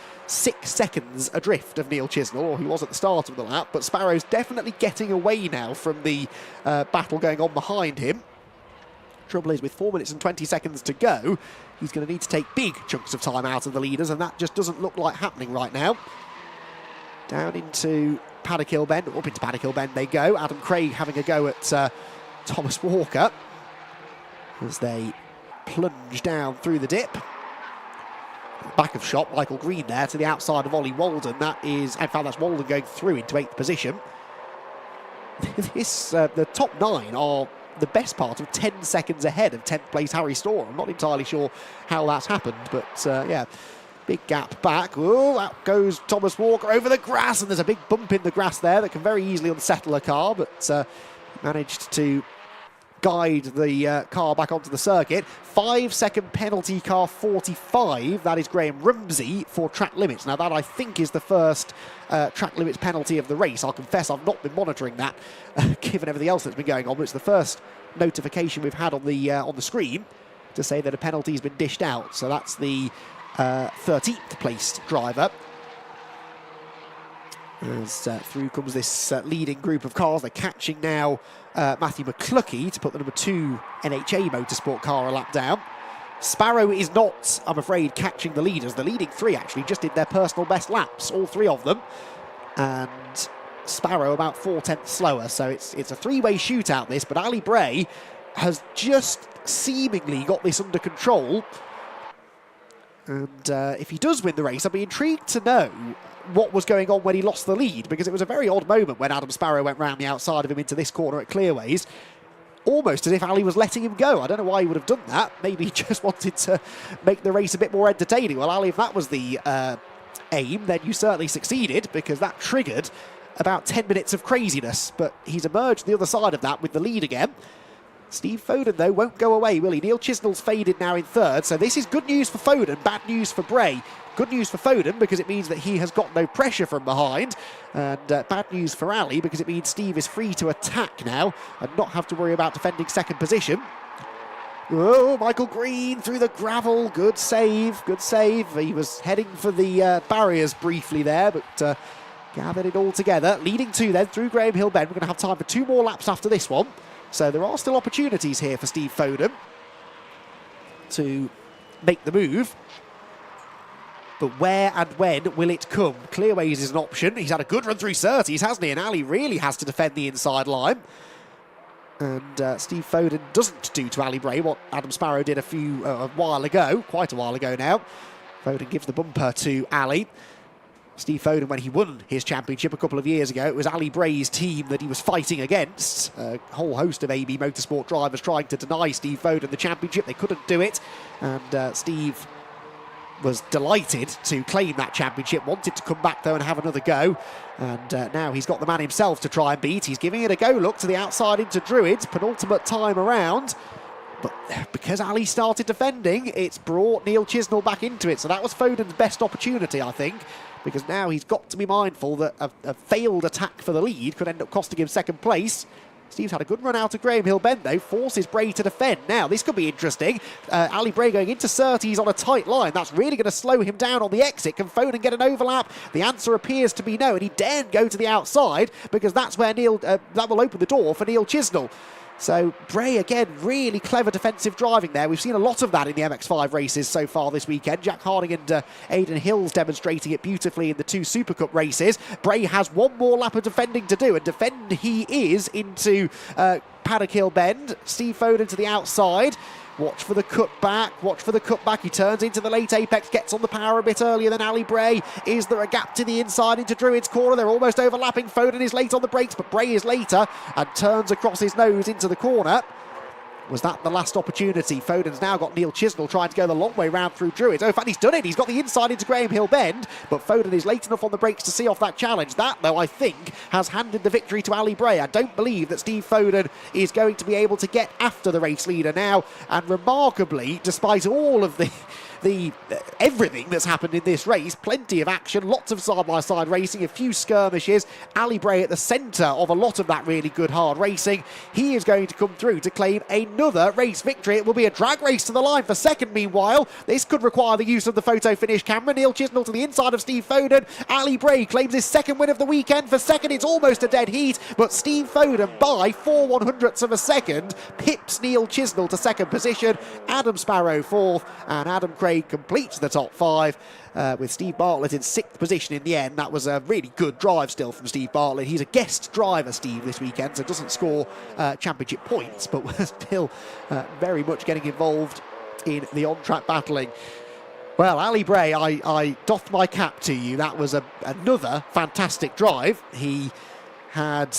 seconds adrift of Neil Chisnell, or he was at the start of the lap, but Sparrow's definitely getting away now from the battle going on behind him. Trouble is, with 4 minutes and 20 seconds to go, he's going to need to take big chunks of time out of the leaders, and that just doesn't look like happening right now. Down into Paddock Hill Bend, up into Paddock Hill Bend they go. Adam Craig having a go at Thomas Walker as they plunge down through the dip. Back of shot, Michael Green there to the outside of Ollie Walden. That is, in fact, that's Walden going through into 8th position. The top 9 are the best part of 10 seconds ahead of 10th place Harry Storr. I'm not entirely sure how that's happened, but yeah, big gap back. Oh, out goes Thomas Walker over the grass, and there's a big bump in the grass there that can very easily unsettle a car, but managed to guide the car back onto the circuit. 5-second penalty, car 45. That is Graham Rumsey for track limits. Now that, I think, is the first track limits penalty of the race. I'll confess I've not been monitoring that given everything else that's been going on, but it's the first notification we've had on the screen to say that a penalty has been dished out. So that's the 13th placed driver. As through comes this leading group of cars. They're catching now Matthew McCluckey to put the number 2 NHA Motorsport car a lap down. Sparrow is not, I'm afraid, catching the leaders. The leading 3 actually just did their personal best laps, all 3 of them. And Sparrow about 4/10 slower, so it's a 3-way shootout this, but Ali Bray has just seemingly got this under control. And if he does win the race, I'd be intrigued to know what was going on when he lost the lead, because it was a very odd moment when Adam Sparrow went round the outside of him into this corner at Clearways, almost as if Ali was letting him go. I don't know why he would have done that. Maybe he just wanted to make the race a bit more entertaining. Well, Ali, if that was the aim, then you certainly succeeded, because that triggered about 10 minutes of craziness. But he's emerged the other side of that with the lead again. Steve Foden, though, won't go away, will he? Neil Chisnell's faded now in 3rd, so this is good news for Foden, bad news for Bray. Good news for Foden because it means that he has got no pressure from behind, and bad news for Ali because it means Steve is free to attack now and not have to worry about defending 2nd position. Oh, Michael Green through the gravel. Good save, good save. He was heading for the barriers briefly there, but gathered it all together. Leading 2 then through Graham Hill Bend. We're going to have time for 2 more laps after this one. So there are still opportunities here for Steve Foden to make the move. But where and when will it come? Clearways is an option. He's had a good run through Surtees, hasn't he? And Ali really has to defend the inside line. And Steve Foden doesn't do to Ali Bray what Adam Sparrow did a while ago, quite a while ago now. Foden gives the bumper to Ali. Steve Foden, when he won his championship a couple of years ago, it was Ali Bray's team that he was fighting against. A whole host of AB Motorsport drivers trying to deny Steve Foden the championship. They couldn't do it. And Steve was delighted to claim that championship, wanted to come back though and have another go, and now he's got the man himself to try and beat. He's giving it a go, look, to the outside into Druids, penultimate time around, but because Ali started defending, it's brought Neil Chisnell back into it, so that was Foden's best opportunity, I think, because now he's got to be mindful that a failed attack for the lead could end up costing him 2nd place. Steve's had a good run out of Graham Hill Bend, though. Forces Bray to defend. Now, this could be interesting. Ali Bray going into Surtees on a tight line. That's really going to slow him down on the exit. Can Foden get an overlap? The answer appears to be no, and he daren't go to the outside because that's where that will open the door for Neil Chisnell. So Bray, again, really clever defensive driving there. We've seen a lot of that in the MX-5 races so far this weekend. Jack Harding and Aidan Hills demonstrating it beautifully in the 2 SuperCup races. Bray has one more lap of defending to do, and defend he is into Paddock Hill Bend. Steve Foden to the outside. Watch for the cutback. He turns into the late apex, gets on the power a bit earlier than Ali Bray. Is there a gap to the inside into Druid's corner? They're almost overlapping. Foden is late on the brakes, but Bray is later and turns across his nose into the corner. Was that the last opportunity? Foden's now got Neil Chisnell trying to go the long way round through Druids. Oh, in fact, he's done it. He's got the inside into Graham Hill Bend, but Foden is late enough on the brakes to see off that challenge. That, though, I think, has handed the victory to Ali Bray. I don't believe that Steve Foden is going to be able to get after the race leader now. And remarkably, despite all of the everything that's happened in this race, plenty of action, lots of side-by-side racing, a few skirmishes, Ali Bray at the centre of a lot of that really good hard racing. He is going to come through to claim another race victory. It will be a drag race to the line for second. Meanwhile, this could require the use of the photo finish camera. Neil Chisnell to the inside of Steve Foden. Ali Bray claims his second win of the weekend. For second, it's almost a dead heat, but Steve Foden by 4/100ths of a second pips Neil Chisnell to second position. Adam Sparrow fourth, and Adam Craig completes the top 5 with Steve Bartlett in 6th position in the end. That was a really good drive still from Steve Bartlett. He's a guest driver, Steve, this weekend, so doesn't score championship points, but we're still very much getting involved in the on-track battling. Well, Ali Bray, I doff my cap to you. That was another fantastic drive. He had...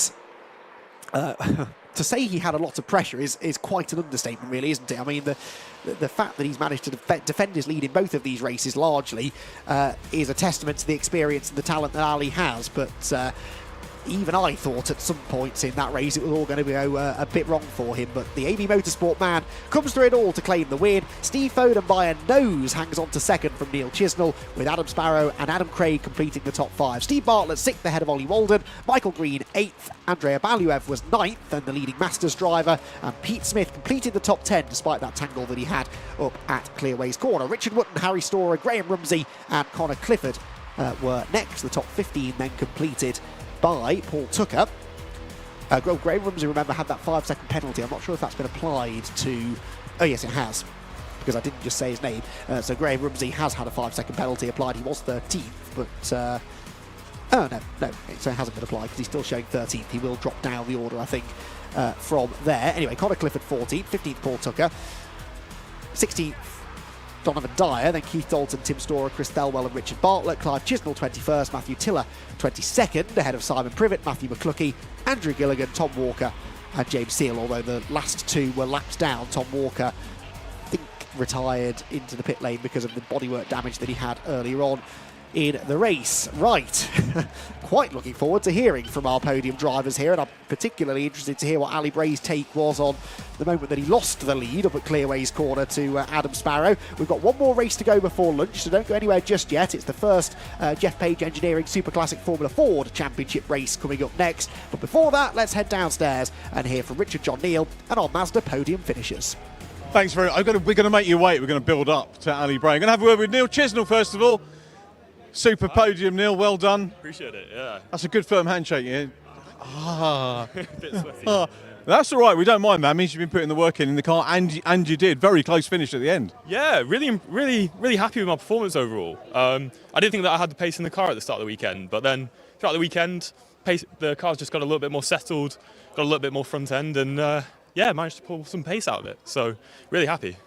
to say he had a lot of pressure is quite an understatement, really, isn't it? I mean, the fact that he's managed to defend his lead in both of these races largely is a testament to the experience and the talent that Ali has, but even I thought at some points in that race it was all going to go a bit wrong for him, but the AB Motorsport man comes through it all to claim the win. Steve Foden by a nose hangs on to second from Neil Chisnell, with Adam Sparrow and Adam Craig completing the top 5. Steve Bartlett 6th ahead of Ollie Walden, Michael Green 8th, Andrea Baluev was 9th and the leading Masters driver, and Pete Smith completed the top 10 despite that tangle that he had up at Clearways Corner. Richard Wotton, Harry Storer, Graham Rumsey and Connor Clifford were next. The top 15 then completed by Paul Tucker. Graham Rumsey, remember, had that 5-second penalty. I'm not sure if that's been applied to... Oh, yes, it has, because I didn't just say his name. So Graham Rumsey has had a 5-second penalty applied. He was 13th, but... oh, no, so it hasn't been applied because he's still showing 13th. He will drop down the order, I think, from there. Anyway, Connor Clifford 14th, 15th Paul Tucker, 16th Donovan Dyer, then Keith Dalton, Tim Storer, Chris Thelwell and Richard Bartlett, Clive Chisnell 21st, Matthew Tiller 22nd, ahead of Simon Privet, Matthew McCluskey, Andrew Gilligan, Tom Walker and James Seal, although the last two were laps down. Tom Walker, I think, retired into the pit lane because of the bodywork damage that he had earlier on in the race. Right, quite looking forward to hearing from our podium drivers here, and I'm particularly interested to hear what Ali Bray's take was on the moment that he lost the lead up at Clearways Corner to Adam Sparrow. We've got one more race to go before lunch, so don't go anywhere just yet. It's the first Jeff Page Engineering Super Classic Formula Ford Championship race coming up next, but before that, let's head downstairs and hear from Richard John Neal and our Mazda podium finishers. Thanks very much. We're going to make you wait. We're going to build up to Ali Bray. I'm going to have a word with Neil Chisnell first of all. Super podium, Neil. Well done. Appreciate it. Yeah. That's a good firm handshake. Yeah. Bit sweaty. That's all right. We don't mind. That means you've been putting the work in the car, and you did. Very close finish at the end. Yeah. Really happy with my performance overall. I didn't think that I had the pace in the car at the start of the weekend, but then throughout the weekend, the car's just got a little bit more settled, got a little bit more front end, and managed to pull some pace out of it. So really happy.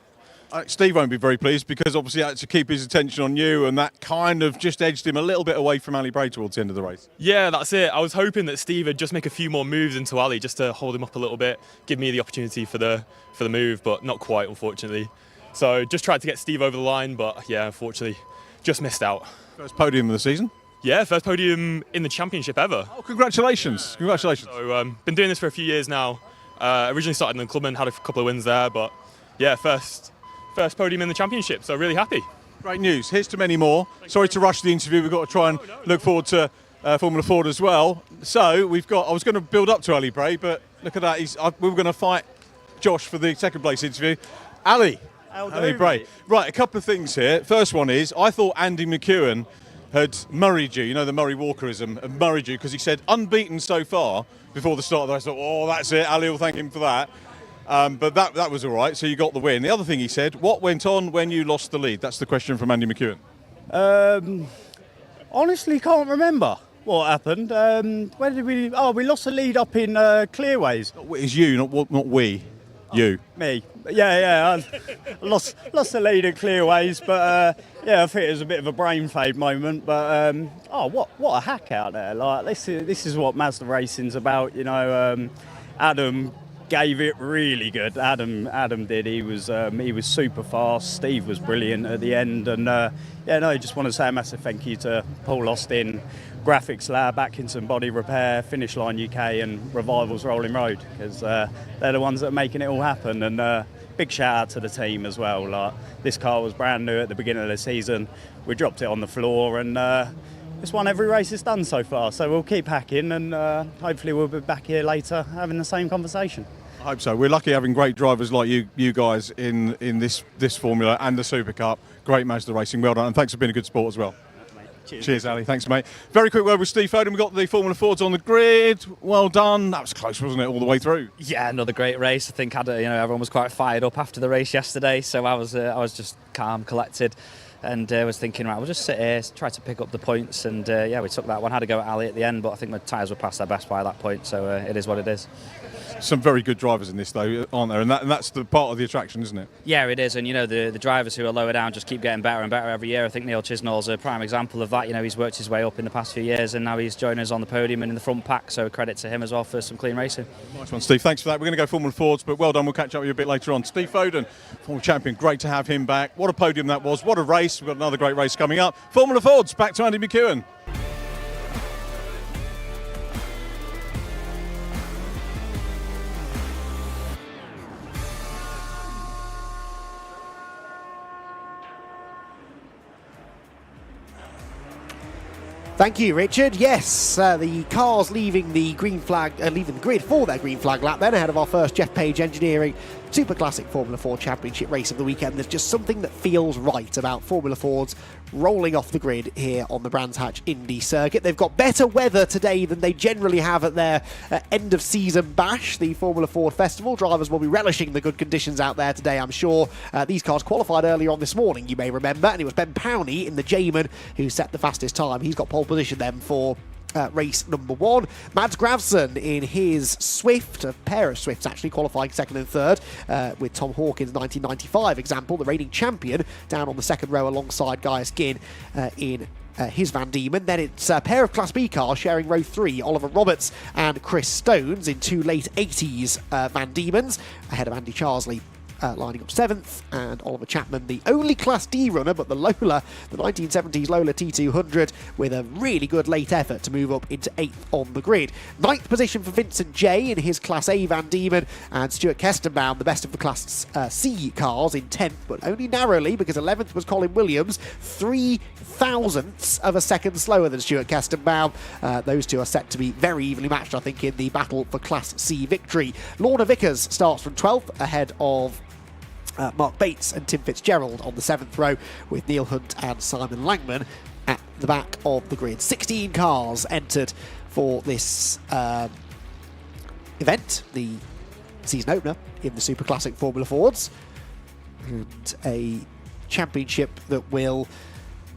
Steve won't be very pleased because obviously he had to keep his attention on you, and that kind of just edged him a little bit away from Ali Bray towards the end of the race. Yeah, that's it. I was hoping that Steve would just make a few more moves into Ali just to hold him up a little bit, give me the opportunity for the move, but not quite, unfortunately. So just tried to get Steve over the line, but yeah, unfortunately, just missed out. First podium of the season? Yeah, first podium in the championship ever. Oh, congratulations. Yeah. Congratulations. So been doing this for a few years now. Originally started in the Clubman, had a couple of wins there, but yeah, first podium in the championship, so really happy. Great news. Here's to many more. Sorry to rush the interview. We've got to try and look forward to Formula Ford as well. So I was going to build up to Ali Bray, but Look at that. We were going to fight Josh for the second place interview. Ali Bray. Right, a couple of things here. First one is, I thought Andy McEwen had murrayed you, the Murray Walkerism, and murrayed you because he said unbeaten so far before the start of the race. I thought, oh, that's it. Ali will thank him for that. But that was all right, so you got the win. The other thing he said, what went on when you lost the lead? That's the question from Andy McEwen. Honestly, can't remember what happened. Where did we? Oh, we lost the lead up in Clearways. It's you, not we. You. Me. Yeah. I lost the lead at Clearways, but I think it was a bit of a brain fade moment. But what a hack out there! Like this is what Mazda racing's about. Adam gave it really good. Adam did. He was super fast. Steve was brilliant at the end, and I just want to say a massive thank you to Paul Austin, Graphics Lab, Atkinson Body Repair, Finish Line UK, and Revivals Rolling Road, because they're the ones that are making it all happen. And big shout out to the team as well. Like, this car was brand new at the beginning of the season. We dropped it on the floor, and it's won every race it's done so far. So we'll keep hacking, and hopefully we'll be back here later having the same conversation. I hope so. We're lucky having great drivers like you guys in this formula and the SuperCup. Great Mazda racing. Well done, and thanks for being a good sport as well. Cheers, Ali. Thanks, mate. Very quick word with Steve Foden. We've got the Formula Fords on the grid. Well done. That was close, wasn't it, all the way through? Yeah, another great race. I think everyone was quite fired up after the race yesterday, so I was just calm, collected, and was thinking, right, we'll just sit here, try to pick up the points, and we took that one. Had to go at Ali at the end, but I think my tyres were past their best by that point, so it is what it is. Some very good drivers in this, though, aren't there? And that's the part of the attraction, isn't it? Yeah, it is. And, the drivers who are lower down just keep getting better and better every year. I think Neil Chisnall's a prime example of that. He's worked his way up in the past few years, and now he's joining us on the podium and in the front pack. So credit to him as well for some clean racing. Nice one, Steve. Thanks for that. We're going to go Formula Fords, but well done. We'll catch up with you a bit later on. Steve Foden, former champion. Great to have him back. What a podium that was. What a race. We've got another great race coming up. Formula Fords, back to Andy McEwen. Thank you, Richard. Yes, the cars leaving the green flag, leaving the grid for their green flag lap then ahead of our first Jeff Page Engineering Super Classic Formula 4 Championship race of the weekend. There's just something that feels right about Formula Fords rolling off the grid here on the Brands Hatch Indy Circuit. They've got better weather today than they generally have at their end-of-season bash, the Formula Ford Festival. Drivers will be relishing the good conditions out there today, I'm sure. These cars qualified earlier on this morning, you may remember, and it was Ben Powney in the Jamin who set the fastest time. He's got pole position then for race number one. Mads Gravsson in his Swift, a pair of Swifts actually, qualifying second and third, with Tom Hawkins' 1995 example, the reigning champion, down on the second row alongside Guy Skinn in his Van Diemen. Then it's a pair of Class B cars sharing row 3, Oliver Roberts and Chris Stones in two late 80s Van Diemens, ahead of Andy Charsley lining up 7th, and Oliver Chapman, the only Class D runner, but the Lola, the 1970s Lola T200, with a really good late effort to move up into 8th on the grid. 9th position for Vincent J in his Class A Van Diemen, and Stuart Kestenbaum, the best of the Class C cars, in 10th, but only narrowly, because 11th was Colin Williams, 3 thousandths of a second slower than Stuart Kestenbaum. Those two are set to be very evenly matched, I think, in the battle for Class C victory. Lorna Vickers starts from 12th, ahead of Mark Bates and Tim Fitzgerald on the 7th row, with Neil Hunt and Simon Langman at the back of the grid. 16 cars entered for this event, the season opener in the Super Classic Formula Fords, and a championship that will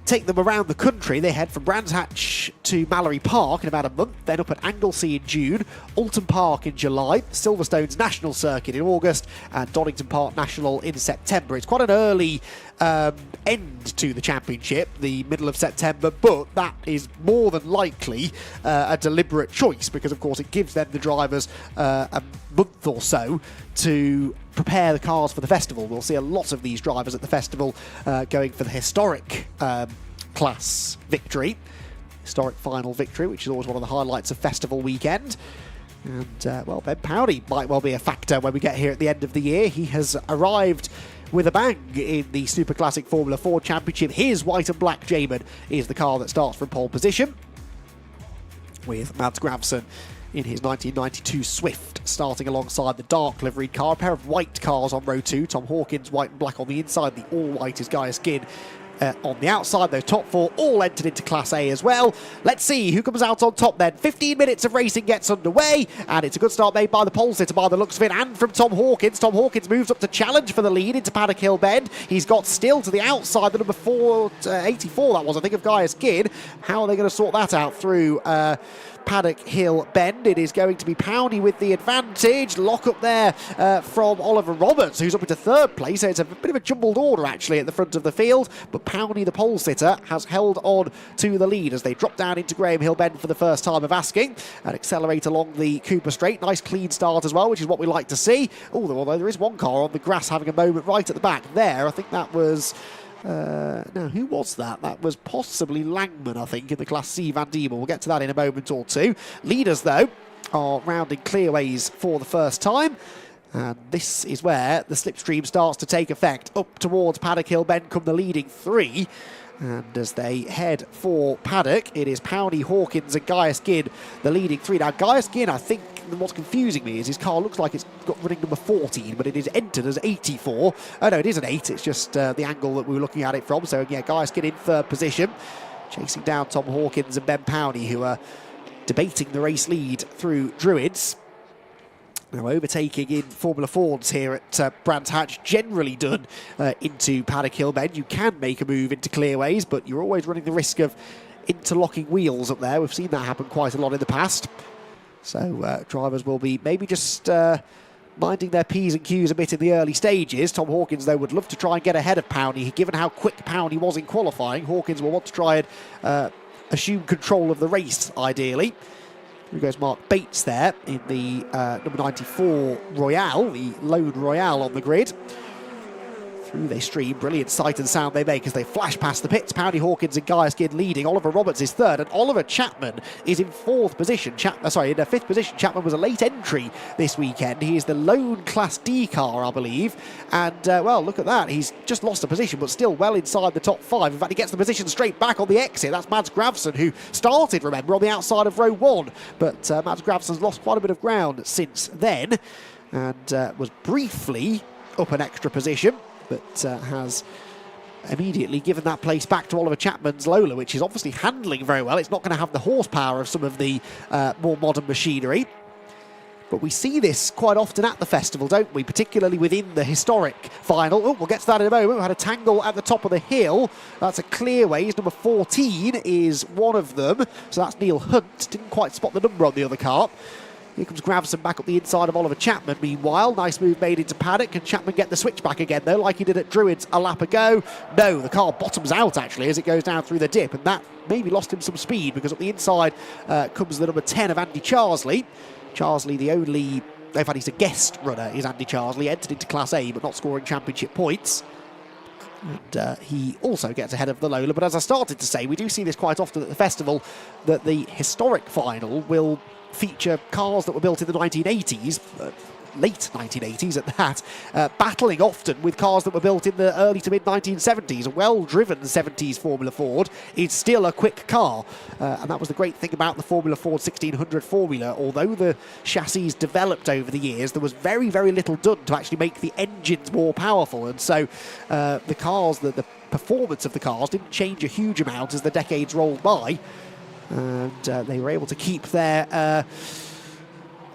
take them around the country. They head from Brands Hatch to Mallory Park in about a month, then up at Anglesey in June, Alton Park in July, Silverstone's National Circuit in August, and Donington Park National in September. It's quite an early end to the championship, the middle of September, but that is more than likely a deliberate choice, because of course it gives them, the drivers, a month or so to prepare the cars for the festival. We'll see a lot of these drivers at the festival going for the historic class victory, historic final victory, which is always one of the highlights of festival weekend. And well, Ben Powney might well be a factor when we get here at the end of the year. He has arrived with a bang in the Super Classic Formula 4 Championship. His white and black Jamin is the car that starts from pole position, with Mads Gravsson in his 1992 Swift starting alongside the dark liveried car. A pair of white cars on row 2. Tom Hawkins, white and black on the inside. The all-white is Gaius Ginn on the outside. Those top 4 all entered into Class A as well. Let's see who comes out on top then. 15 minutes of racing gets underway, and it's a good start made by the pole sitter by the looks of it, and from Tom Hawkins. Tom Hawkins moves up to challenge for the lead into Paddock Hill Bend. He's got still to the outside, the number 484 that was, I think, of Gaius Ginn. How are they going to sort that out through Paddock Hill Bend? It is going to be Powney with the advantage. Lock up there from Oliver Roberts, who's up into 3rd place. So it's a bit of a jumbled order actually at the front of the field, but Powney, the pole sitter, has held on to the lead as they drop down into Graham Hill Bend for the first time of asking and accelerate along the Cooper Straight. Nice clean start as well, which is what we like to see. Although there is one car on the grass having a moment right at the back there. I think that was... now, who was that? That was possibly Langman, I think, in the Class C Van Diemen. We'll get to that in a moment or two. Leaders, though, are rounding clearways for the first time. And this is where the slipstream starts to take effect. Up towards Paddock Hill Bend come the leading 3. And as they head for Paddock, it is Powney, Hawkins and Gaius Ginn, the leading 3. Now, Gaius Ginn, I think what's confusing me is his car looks like it's got running number 14, but it is entered as 84. Oh, no, it is an 8. It's just the angle that we were looking at it from. So, yeah, Gaius Ginn in 3rd position, chasing down Tom Hawkins and Ben Powney, who are debating the race lead through Druids. Now overtaking in Formula Fords here at Brands Hatch, generally done into Paddock Hill Bend. You can make a move into clearways, but you're always running the risk of interlocking wheels up there. We've seen that happen quite a lot in the past. So drivers will be maybe just minding their P's and Q's a bit in the early stages. Tom Hawkins, though, would love to try and get ahead of Powney. Given how quick Powney was in qualifying, Hawkins will want to try and assume control of the race, ideally. Here goes Mark Bates there in the number 94 Royale, the lone Royale on the grid. Through they stream, brilliant sight and sound they make as they flash past the pits. Powney, Hawkins and Gaius Ginn leading. Oliver Roberts is 3rd, and Oliver Chapman is in 4th position. In 5th position. Chapman was a late entry this weekend. He is the lone Class D car, I believe. And, well, look at that. He's just lost a position, but still well inside the top 5. In fact, he gets the position straight back on the exit. That's Mads Gravson, who started, remember, on the outside of row 1. But Mads Gravson's lost quite a bit of ground since then, and was briefly up an extra position, but has immediately given that place back to Oliver Chapman's Lola, which is obviously handling very well. It's not going to have the horsepower of some of the more modern machinery. But we see this quite often at the festival, don't we? Particularly within the historic final. Oh, we'll get to that in a moment. We had a tangle at the top of the hill. That's a clearways. Number 14 is one of them. So that's Neil Hunt. Didn't quite spot the number on the other car. Here comes Gravson back up the inside of Oliver Chapman. Meanwhile, nice move made into Paddock. Can Chapman get the switch back again, though, like he did at Druids a lap ago? No, the car bottoms out, actually, as it goes down through the dip, and that maybe lost him some speed, because up the inside comes the number 10 of Andy Charsley. Charsley, the only... In fact, he's a guest runner, is Andy Charsley. Entered into Class A, but not scoring championship points. And he also gets ahead of the Lola. But as I started to say, we do see this quite often at the festival, that the historic final will feature cars that were built in the 1980s, late 1980s at that, battling often with cars that were built in the early to mid 1970s. A well-driven 70s Formula Ford is still a quick car, and that was the great thing about the Formula Ford 1600 Formula. Although the chassis developed over the years, there was very, very little done to actually make the engines more powerful, and so the cars, the performance of the cars didn't change a huge amount as the decades rolled by. And they were able to keep their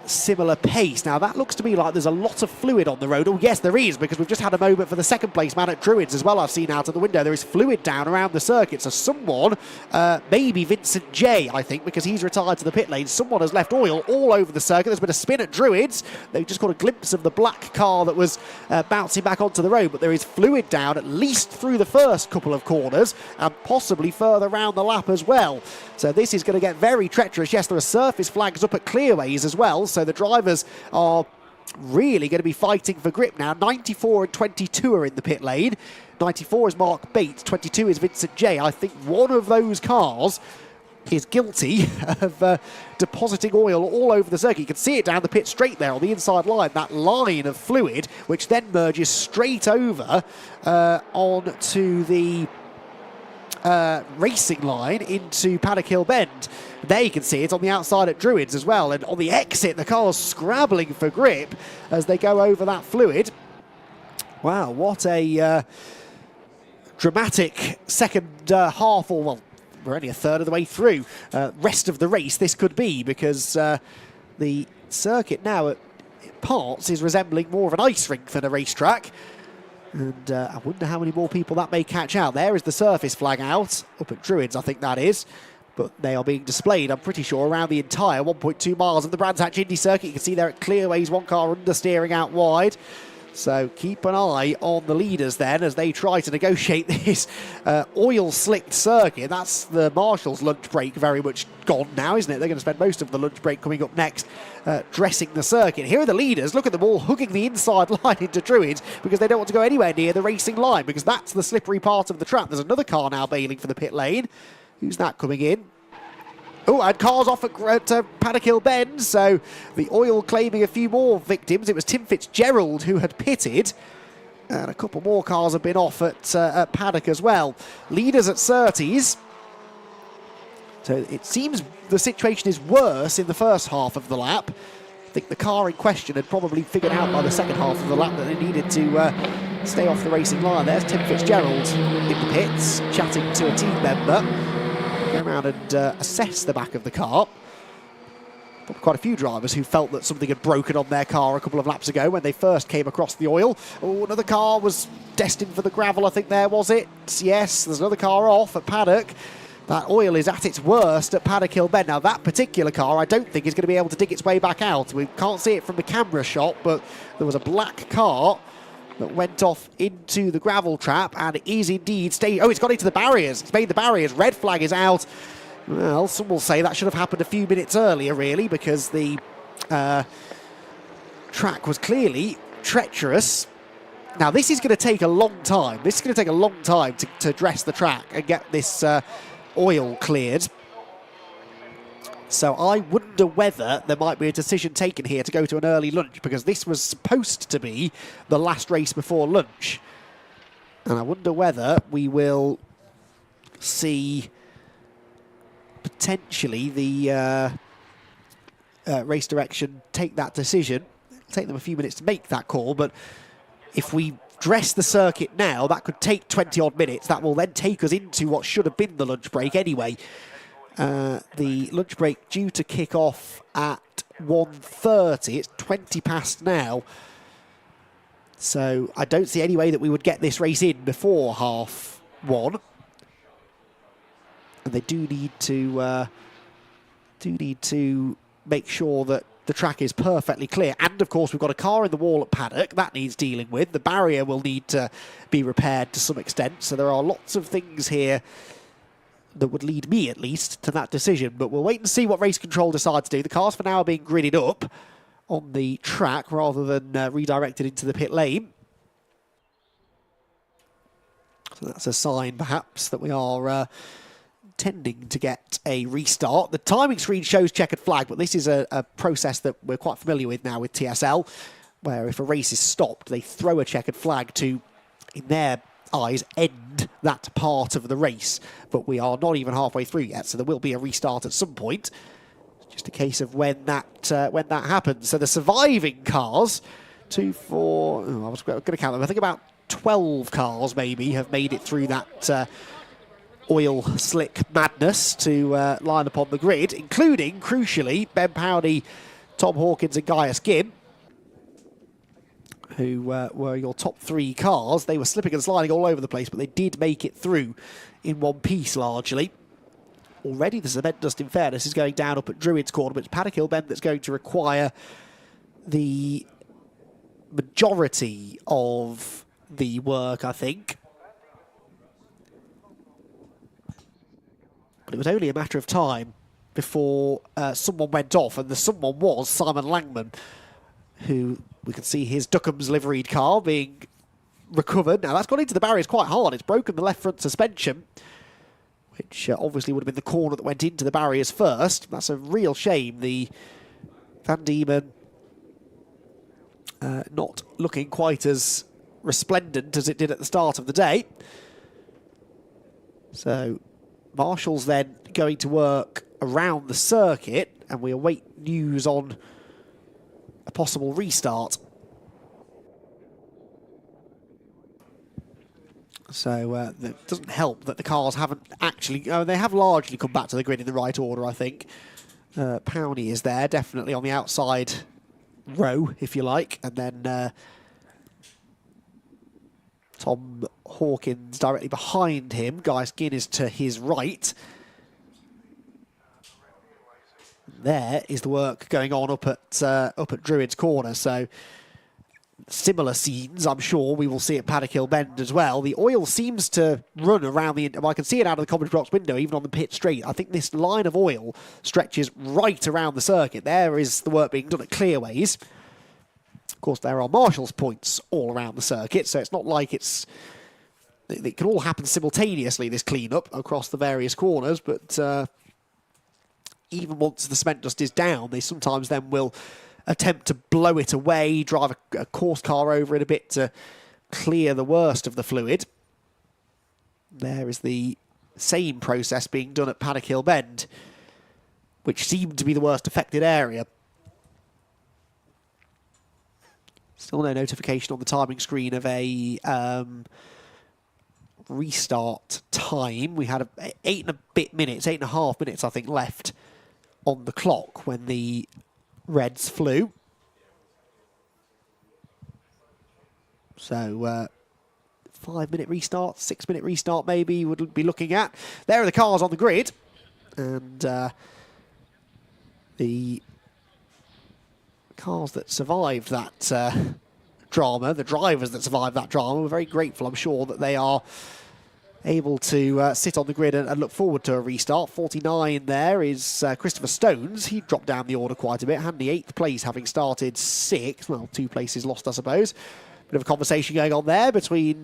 similar pace. Now that looks to me like there's a lot of fluid on the road. Oh yes, there is, because we've just had a moment for the second place man at Druids as well. I've seen out of the window there is fluid down around the circuit, so someone, maybe Vincent J, I think, because he's retired to the pit lane, someone has left oil all over the circuit. There's been a spin at Druids. They've just got a glimpse of the black car that was bouncing back onto the road, but there is fluid down at least through the first couple of corners and possibly further round the lap as well. So this is going to get very treacherous. Yes, there are surface flags up at clearways as well, so the drivers are really going to be fighting for grip now. 94 and 22 are in the pit lane. 94 is Mark Bates, 22 is Vincent J. I think one of those cars is guilty of depositing oil all over the circuit. You can see it down the pit straight there on the inside line, that line of fluid, which then merges straight over onto the racing line into Paddock Hill Bend. There you can see it on the outside at Druids as well, and on the exit the car's scrabbling for grip as they go over that fluid. Wow, what a dramatic second half, or well, we're only a third of the way through. Rest of the race this could be, because the circuit now at parts is resembling more of an ice rink than a racetrack. And I wonder how many more people that may catch out. There is the surface flag out, up at Druids I think that is. But they are being displayed, I'm pretty sure, around the entire 1.2 miles of the Brands Hatch Indy Circuit. You can see there at Clearways, one car understeering out wide. So keep an eye on the leaders then as they try to negotiate this oil-slicked circuit. That's the Marshall's lunch break very much gone now, isn't it? They're going to spend most of the lunch break coming up next dressing the circuit. Here are the leaders. Look at them all hugging the inside line into Druids because they don't want to go anywhere near the racing line, because that's the slippery part of the track. There's another car now bailing for the pit lane. Who's that coming in? Oh, and cars off at Paddock Hill Bend, so the oil claiming a few more victims. It was Tim Fitzgerald who had pitted, and a couple more cars have been off at Paddock as well. Leaders at Surtees. So it seems the situation is worse in the first half of the lap. I think the car in question had probably figured out by the second half of the lap that they needed to stay off the racing line. There's Tim Fitzgerald in the pits, chatting to a team member. Go around and assess the back of the car. Probably quite a few drivers who felt that something had broken on their car a couple of laps ago when they first came across the oil. Oh, another car was destined for the gravel, I think there, was it? Yes, there's another car off at Paddock. That oil is at its worst at Paddock Hill Bend. Now, that particular car, I don't think is going to be able to dig its way back out. We can't see it from the camera shot, but there was a black car that went off into the gravel trap, and it is indeed staying. Oh, it's got into the barriers. It's made the barriers. Red flag is out. Well, some will say that should have happened a few minutes earlier, really, because the track was clearly treacherous. Now, this is going to take a long time. This is going to take a long time to dress the track and get this oil cleared. So I wonder whether there might be a decision taken here to go to an early lunch, because this was supposed to be the last race before lunch. And I wonder whether we will see potentially the race direction take that decision. It'll take them a few minutes to make that call, but if we dress the circuit now, that could take 20 odd minutes. That will then take us into what should have been the lunch break anyway. The lunch break due to kick off at 1:30. It's 20 past now. So I don't see any way that we would get this race in before 1:30. And they do need to make sure that the track is perfectly clear. And of course, we've got a car in the wall at Paddock that needs dealing with. The barrier will need to be repaired to some extent. So there are lots of things here that would lead me, at least, to that decision. But we'll wait and see what race control decides to do. The cars for now are being gridded up on the track rather than redirected into the pit lane. So that's a sign, perhaps, that we are tending to get a restart. The timing screen shows checkered flag, but this is a process that we're quite familiar with now with TSL, where if a race is stopped, they throw a checkered flag to, in their eyes, end that part of the race. But we are not even halfway through yet, so there will be a restart at some point. It's just a case of when that happens. So the surviving cars, I was going to count them, I think about 12 cars maybe have made it through that oil slick madness to line up on the grid, including, crucially, Ben Powdy, Tom Hawkins and Gaius Gibb, who were your top three cars. They were slipping and sliding all over the place, but they did make it through in one piece, largely. Already the cement dust, in fairness, is going down up at Druids Corner, but it's Paddock Hill Bend that's going to require the majority of the work, I think. But it was only a matter of time before someone went off, and the someone was Simon Langman, who we can see his Duckham's liveried car being recovered. Now, that's gone into the barriers quite hard. It's broken the left front suspension, which obviously would have been the corner that went into the barriers first. That's a real shame. The Van Diemen not looking quite as resplendent as it did at the start of the day. So Marshall's then going to work around the circuit, and we await news on a possible restart. So it doesn't help that the cars haven't actually... they have largely come back to the grid in the right order, I think. Powney is there, definitely on the outside row, if you like. And then Tom Hawkins directly behind him. Guy Skin is to his right. There is the work going on up at Druids Corner. So similar scenes, I'm sure, we will see at Paddock Hill Bend as well. The oil seems to run around the... I can see it out of the commentary box window, even on the pit straight. I think this line of oil stretches right around the circuit. There is the work being done at Clearways. Of course, there are Marshall's points all around the circuit, so it's not like it's... It can all happen simultaneously, this clean-up across the various corners, but even once the cement dust is down, they sometimes then will attempt to blow it away, drive a course car over it a bit to clear the worst of the fluid. There is the same process being done at Paddock Hill Bend, which seemed to be the worst affected area. Still no notification on the timing screen of a restart time. We had 8.5 minutes, I think, left on the clock when the Reds flew. So 5-minute restart, 6-minute restart maybe would be looking at. There are the cars on the grid, and the cars that survived that drama, the drivers that survived that drama, were very grateful, I'm sure, that they are able to sit on the grid and look forward to a restart. 49 there is Christopher Stones. He dropped down the order quite a bit. Handy 8th place, having started 6th. Well, 2 places lost, I suppose. Bit of a conversation going on there between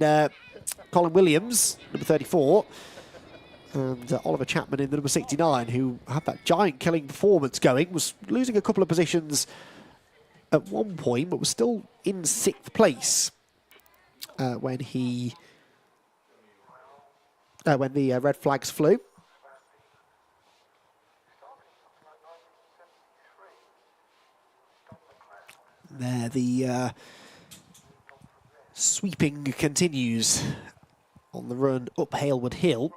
Colin Williams, number 34, and Oliver Chapman in the number 69, who had that giant killing performance going, was losing a couple of positions at one point, but was still in 6th place when the red flags flew. There, the sweeping continues on the run up Halewood Hill.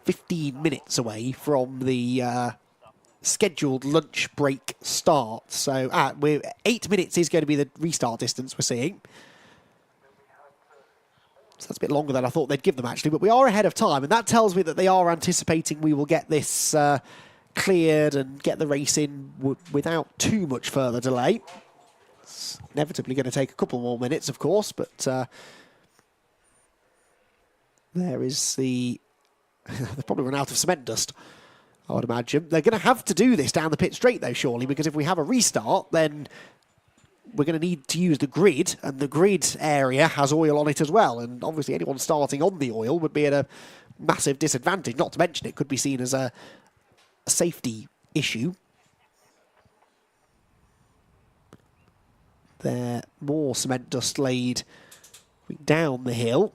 15 minutes away from the scheduled lunch break start. So 8 minutes is going to be the restart distance we're seeing. So that's a bit longer than I thought they'd give them, actually. But we are ahead of time, and that tells me that they are anticipating we will get this cleared and get the race in without too much further delay. It's inevitably going to take a couple more minutes, of course, but there is the... They've probably run out of cement dust, I would imagine. They're going to have to do this down the pit straight, though, surely, because if we have a restart, then we're going to need to use the grid, and the grid area has oil on it as well, and obviously anyone starting on the oil would be at a massive disadvantage, not to mention it could be seen as a safety issue. There, more cement dust laid down the hill.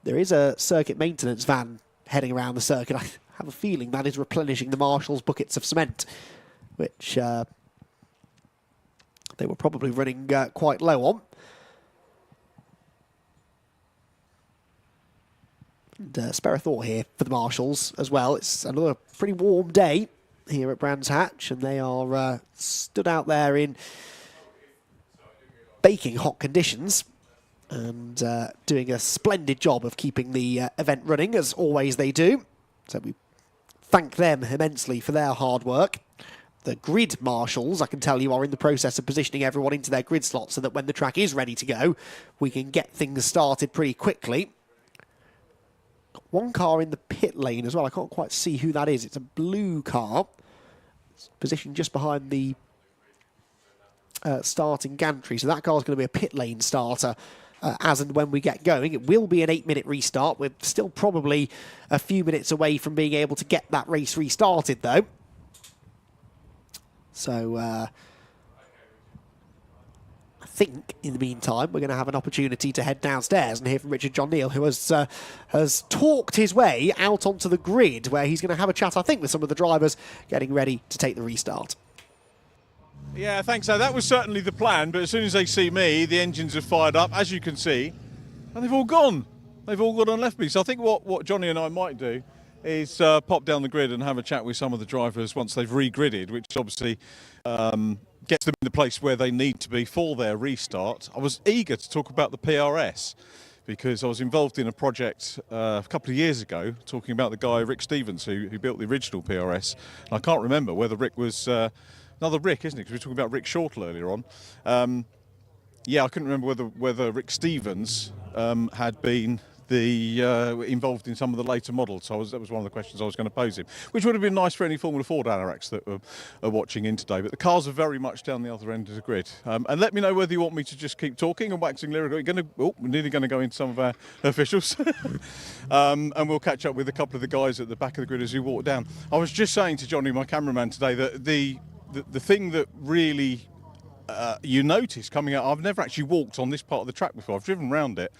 There is a circuit maintenance van heading around the circuit. I have a feeling that is replenishing the Marshall's buckets of cement, which they were probably running quite low on. And spare a thought here for the Marshalls as well. It's another pretty warm day here at Brands Hatch, and they are stood out there in baking hot conditions and doing a splendid job of keeping the event running, as always they do. So we thank them immensely for their hard work. The grid marshals, I can tell you, are in the process of positioning everyone into their grid slot so that when the track is ready to go, we can get things started pretty quickly. Got one car in the pit lane as well. I can't quite see who that is. It's a blue car. It's positioned just behind the starting gantry. So that car's going to be a pit lane starter as and when we get going. It will be an 8-minute restart. We're still probably a few minutes away from being able to get that race restarted, though. So I think in the meantime we're going to have an opportunity to head downstairs and hear from Richard John Neal, who has talked his way out onto the grid, where he's going to have a chat, I think, with some of the drivers getting ready to take the restart. Yeah, thanks. So that was certainly the plan, but as soon as they see me, the engines have fired up, as you can see, and they've all gone. They've all gone and left me. So I think what Johnny and I might do is pop down the grid and have a chat with some of the drivers once they've re-gridded, which obviously gets them in the place where they need to be for their restart. I was eager to talk about the PRS because I was involved in a project a couple of years ago talking about the guy Rick Stevens who built the original PRS. And I can't remember whether Rick was another Rick, isn't it? Because we were talking about Rick Shortall earlier on. Yeah, I couldn't remember whether Rick Stevens had been involved in some of the later models, so that was one of the questions I was going to pose him, which would have been nice for any Formula Ford Anoraks that are watching in today. But the cars are very much down the other end of the grid. And let me know whether you want me to just keep talking and waxing lyrical. We're nearly going to go into some of our officials, and we'll catch up with a couple of the guys at the back of the grid as we walk down. I was just saying to Johnny, my cameraman today, that the thing that really you notice coming out, I've never actually walked on this part of the track before. I've driven around it,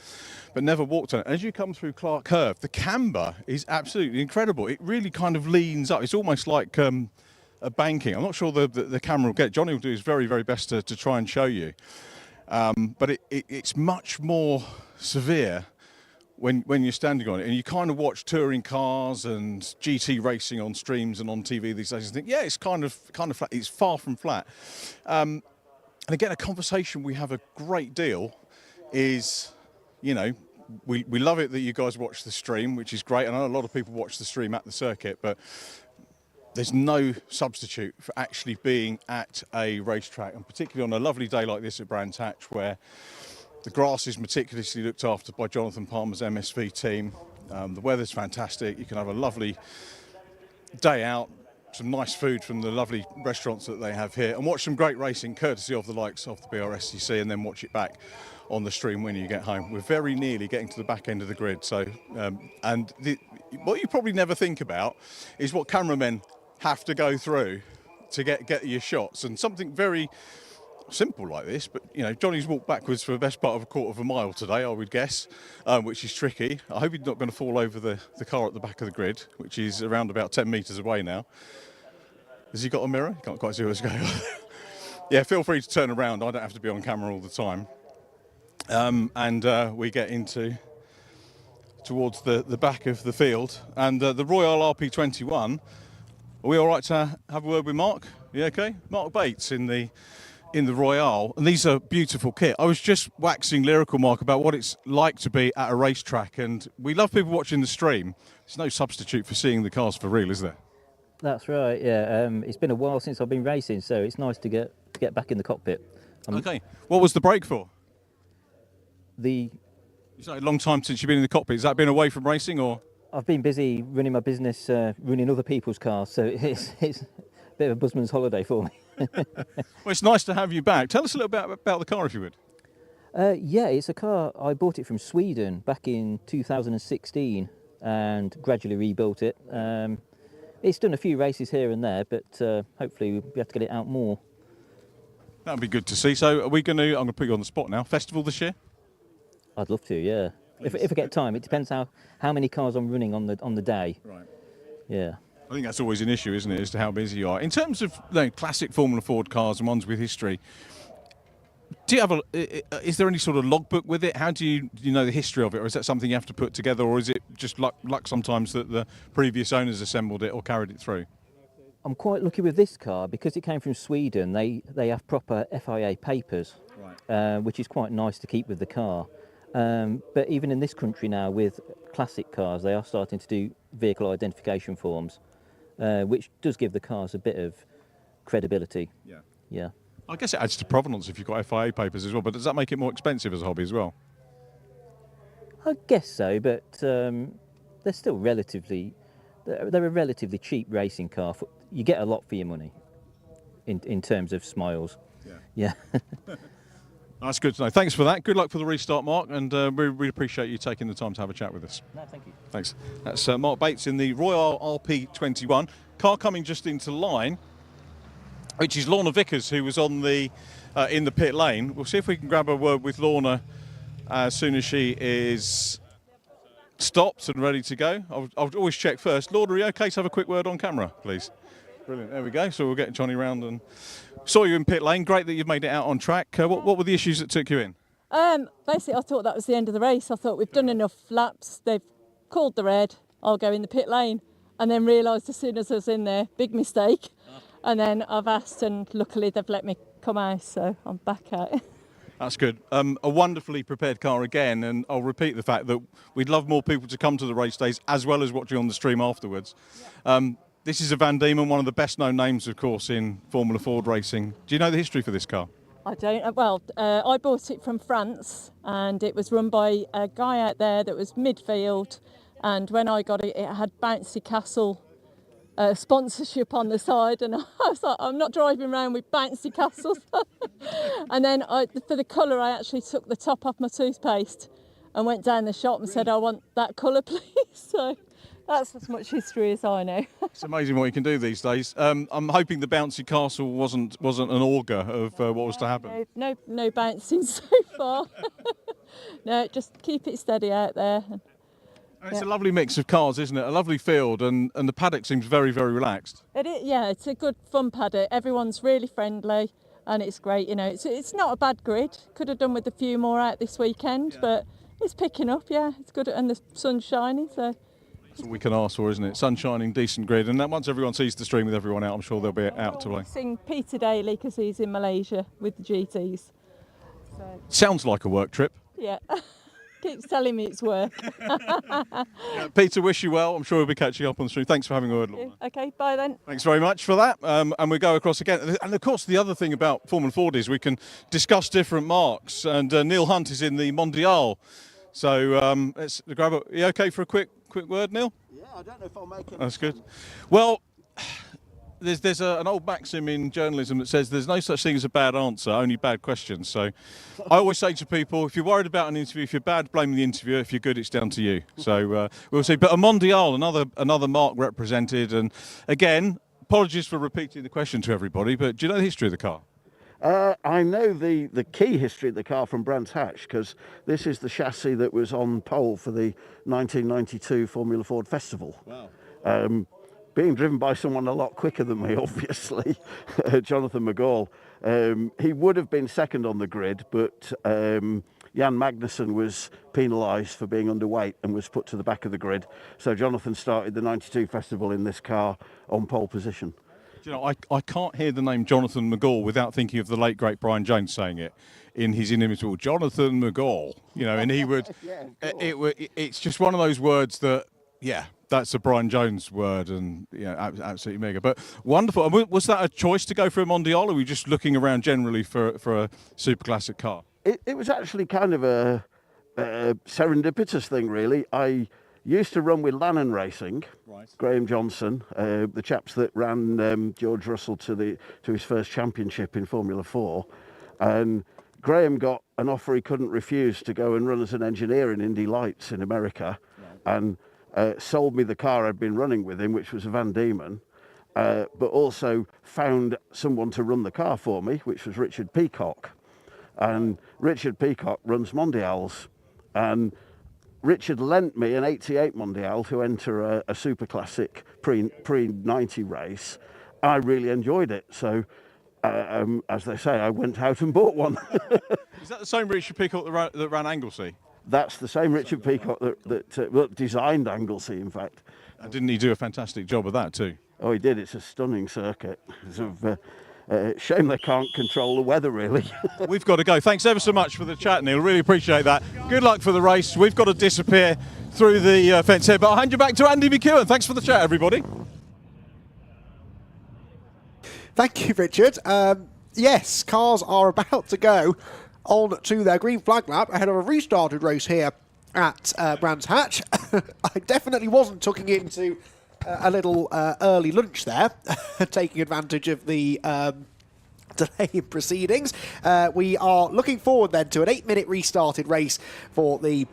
but never walked on it. As you come through Clark Curve, the camber is absolutely incredible. It really kind of leans up. It's almost like a banking. I'm not sure the camera will get it. Johnny will do his very, very best to try and show you. But it's much more severe when you're standing on it, and you kind of watch touring cars and GT racing on streams and on TV these days and think, yeah, it's kind of flat. It's far from flat. And again, a conversation we have a great deal is, you know, we love it that you guys watch the stream, which is great. I know a lot of people watch the stream at the circuit, but there's no substitute for actually being at a racetrack, and particularly on a lovely day like this at Brands Hatch, where the grass is meticulously looked after by Jonathan Palmer's MSV team. The weather's fantastic. You can have a lovely day out, some nice food from the lovely restaurants that they have here, and watch some great racing courtesy of the likes of the Brscc, and then watch it back on the stream when you get home. We're very nearly getting to the back end of the grid. So, what you probably never think about is what cameramen have to go through to get your shots, and something very simple like this, but you know, Johnny's walked backwards for the best part of a quarter of a mile today, I would guess, which is tricky. I hope he's not going to fall over the car at the back of the grid, which is around about 10 metres away now. Has he got a mirror? Can't quite see what's going on. Yeah, feel free to turn around. I don't have to be on camera all the time. And we get towards the back of the field, and the Royale RP21. Are we all right to have a word with Mark? Yeah, okay. Mark Bates in the Royale, and these are beautiful kit. I was just waxing lyrical, Mark, about what it's like to be at a racetrack, and we love people watching the stream. There's no substitute for seeing the cars for real, is there? That's right, yeah. It's been a while since I've been racing, so it's nice to get back in the cockpit. Okay. What was the break for? It's a long time since you've been in the cockpit. Has that been away from racing, or? I've been busy running my business, running other people's cars, so it's a bit of a buzzman's holiday for me. Well, it's nice to have you back. Tell us a little bit about the car, if you would. Yeah, it's a car, I bought it from Sweden back in 2016 and gradually rebuilt it. It's done a few races here and there, but hopefully we'll have to get it out more. That would be good to see. So are we going to, I'm going to put you on the spot now, festival this year? I'd love to, yeah. If I get time, it depends how many cars I'm running on the day. Right. Yeah. I think that's always an issue, isn't it, as to how busy you are. In terms of classic Formula Ford cars and ones with history, do you have is there any sort of logbook with it? How do you know the history of it, or is that something you have to put together, or is it just luck sometimes that the previous owners assembled it or carried it through? I'm quite lucky with this car because it came from Sweden. They have proper FIA papers, right. Which is quite nice to keep with the car. But even in this country now, with classic cars, they are starting to do vehicle identification forms, which does give the cars a bit of credibility. Yeah. Yeah. I guess it adds to provenance if you've got FIA papers as well, but does that make it more expensive as a hobby as well? I guess so, but they're still they're a relatively cheap racing car. You get a lot for your money in terms of smiles. Yeah. That's good to know. Thanks for that. Good luck for the restart, Mark, and we really appreciate you taking the time to have a chat with us. No, thank you. Thanks. That's Mark Bates in the Royale RP21. Car coming just into line, which is Lorna Vickers, who was on the in the pit lane. We'll see if we can grab a word with Lorna as soon as she is stopped and ready to go. I'll always check first. Lorna, are you okay to have a quick word on camera, please? Brilliant. There we go. So we'll get Johnny round and saw you in pit lane. Great that you've made it out on track. What were the issues that took you in? Basically, I thought that was the end of the race. I thought we've done enough laps. They've called the red. I'll go in the pit lane. And then realised as soon as I was in there, big mistake. And then I've asked, and luckily they've let me come out, so I'm back out. That's good. A wonderfully prepared car again, and I'll repeat the fact that we'd love more people to come to the race days as well as watching on the stream afterwards. This is a Van Diemen, one of the best-known names, of course, in Formula Ford racing. Do you know the history for this car? I don't. Well, I bought it from France, and it was run by a guy out there that was midfield. And when I got it, it had Bouncy Castle sponsorship on the side, and I was like, I'm not driving around with bouncy castles. And then for the colour, I actually took the top off my toothpaste and went down the shop and said, I want that colour, please. So that's as much history as I know. It's amazing what you can do these days. I'm hoping the bouncy castle wasn't an augur of what was to happen. No bouncing so far. No, just keep it steady out there. It's a lovely mix of cars, isn't it? A lovely field, and the paddock seems very, very relaxed. It is, yeah, it's a good fun paddock. Everyone's really friendly, and it's great. You know, it's not a bad grid. Could have done with a few more out this weekend, but it's picking up. Yeah, it's good, and the sun's shining. So that's all we can ask for, isn't it? Sun shining, decent grid, and then once everyone sees the stream with everyone out, I'm sure they'll be out to play. Sing Peter Daly because he's in Malaysia with the GTs. So. Sounds like a work trip. Yeah. Keeps telling me it's work. Peter, wish you well. I'm sure we'll be catching up on the stream. Thanks for having a word, Lorna. Okay, bye then. Thanks very much for that. And we go across again. And of course, the other thing about Formula Ford is we can discuss different marks. And Neil Hunt is in the Mondial. So let's grab it. Are you okay for a quick word, Neil? Yeah, I don't know if I'll make it. That's good. Well, there's an old maxim in journalism that says there's no such thing as a bad answer, only bad questions. So I always say to people, if you're worried about an interview, if you're bad, blame the interviewer. If you're good, it's down to you. So we'll see. But a Mondial, another mark represented. And again, apologies for repeating the question to everybody, but do you know the history of the car? I know the key history of the car from Brands Hatch, because this is the chassis that was on pole for the 1992 Formula Ford Festival. Wow. Being driven by someone a lot quicker than me, obviously, Jonathan McGall. He would have been second on the grid, but Jan Magnussen was penalised for being underweight and was put to the back of the grid. So Jonathan started the 92 Festival in this car on pole position. Do you know, I can't hear the name Jonathan McGall without thinking of the late, great Brian Jones saying it in his inimitable Jonathan McGall, you know, and he would, it's just one of those words that, yeah, that's a Brian Jones word, and yeah, absolutely mega. But wonderful. And was that a choice to go for a Mondial, or were you just looking around generally for a super classic car? It was actually kind of a serendipitous thing, really. I used to run with Lannon Racing, right. Graham Johnson, the chaps that ran George Russell to his first championship in Formula 4, and Graham got an offer he couldn't refuse to go and run as an engineer in Indy Lights in America, right. And sold me the car I'd been running with him, which was a Van Diemen, but also found someone to run the car for me, which was Richard Peacock. And Richard Peacock runs Mondials, and Richard lent me an 88 Mondial to enter a super classic pre-90 race. I really enjoyed it, so as they say, I went out and bought one. Is that the same Richard Peacock that ran Anglesey? That's the same Richard Peacock that designed Anglesey, in fact. Didn't he do a fantastic job of that too? Oh, he did. It's a stunning circuit. Shame they can't control the weather, really. We've got to go. Thanks ever so much for the chat, Neil. Really appreciate that. Good luck for the race. We've got to disappear through the fence here, but I'll hand you back to Andy McEwen. Thanks for the chat, everybody. Thank you, Richard. Yes, cars are about to go on to their green flag lap ahead of a restarted race here at Brands Hatch. I definitely wasn't tucking into a little early lunch there, taking advantage of the delay in proceedings. We are looking forward then to an 8-minute restarted race for the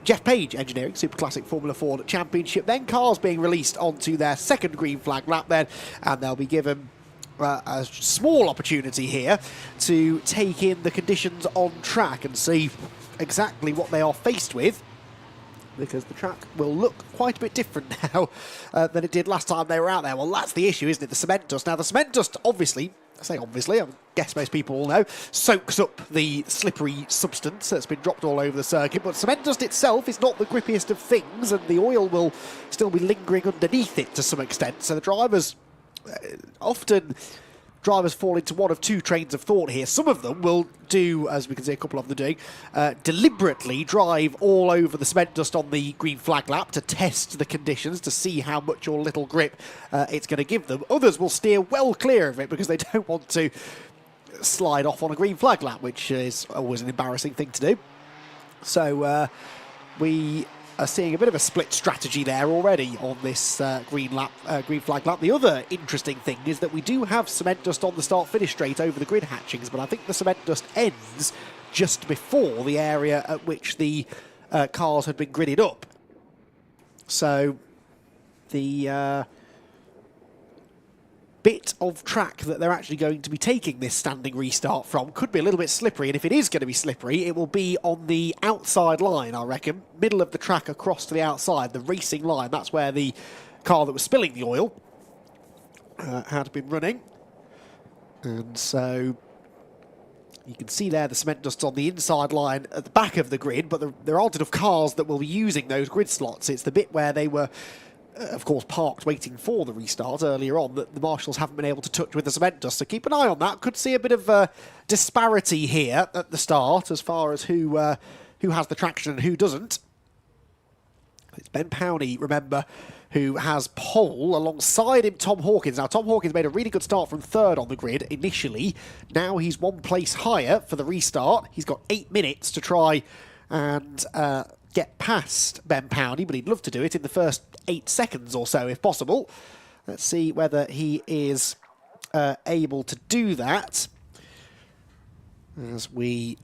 Jeff Page Engineering Super Classic Formula Ford Championship. Then cars being released onto their second green flag lap then, and they'll be given a small opportunity here to take in the conditions on track and see exactly what they are faced with, because the track will look quite a bit different now than it did last time they were out there. Well, that's the issue, isn't it? The cement dust. Now, the cement dust, obviously, I say obviously, I guess most people all know, soaks up the slippery substance that's been dropped all over the circuit, but cement dust itself is not the grippiest of things, and the oil will still be lingering underneath it to some extent. So the drivers, often drivers fall into one of two trains of thought here. Some of them will do, as we can see a couple of them doing, deliberately drive all over the cement dust on the green flag lap to test the conditions, to see how much or little grip it's going to give them. Others will steer well clear of it because they don't want to slide off on a green flag lap, which is always an embarrassing thing to do. So we are seeing a bit of a split strategy there already on this green flag lap. The other interesting thing is that we do have cement dust on the start-finish straight over the grid hatchings, but I think the cement dust ends just before the area at which the cars had been gridded up. So the bit of track that they're actually going to be taking this standing restart from could be a little bit slippery, and if it is going to be slippery, it will be on the outside line, I reckon. Middle of the track across to the outside, the racing line. That's where the car that was spilling the oil had been running. And so you can see there the cement dust on the inside line at the back of the grid, but there aren't enough cars that will be using those grid slots. It's the bit where they were of course, parked waiting for the restart earlier on that the marshals haven't been able to touch with the cement dust. So keep an eye on that. Could see a bit of disparity here at the start as far as who has the traction and who doesn't. It's Ben Powney, remember, who has pole. Alongside him, Tom Hawkins. Now, Tom Hawkins made a really good start from third on the grid initially. Now he's one place higher for the restart. He's got 8 minutes to try and get past Ben Powney, but he'd love to do it in the first 8 seconds or so, if possible. Let's see whether he is able to do that as we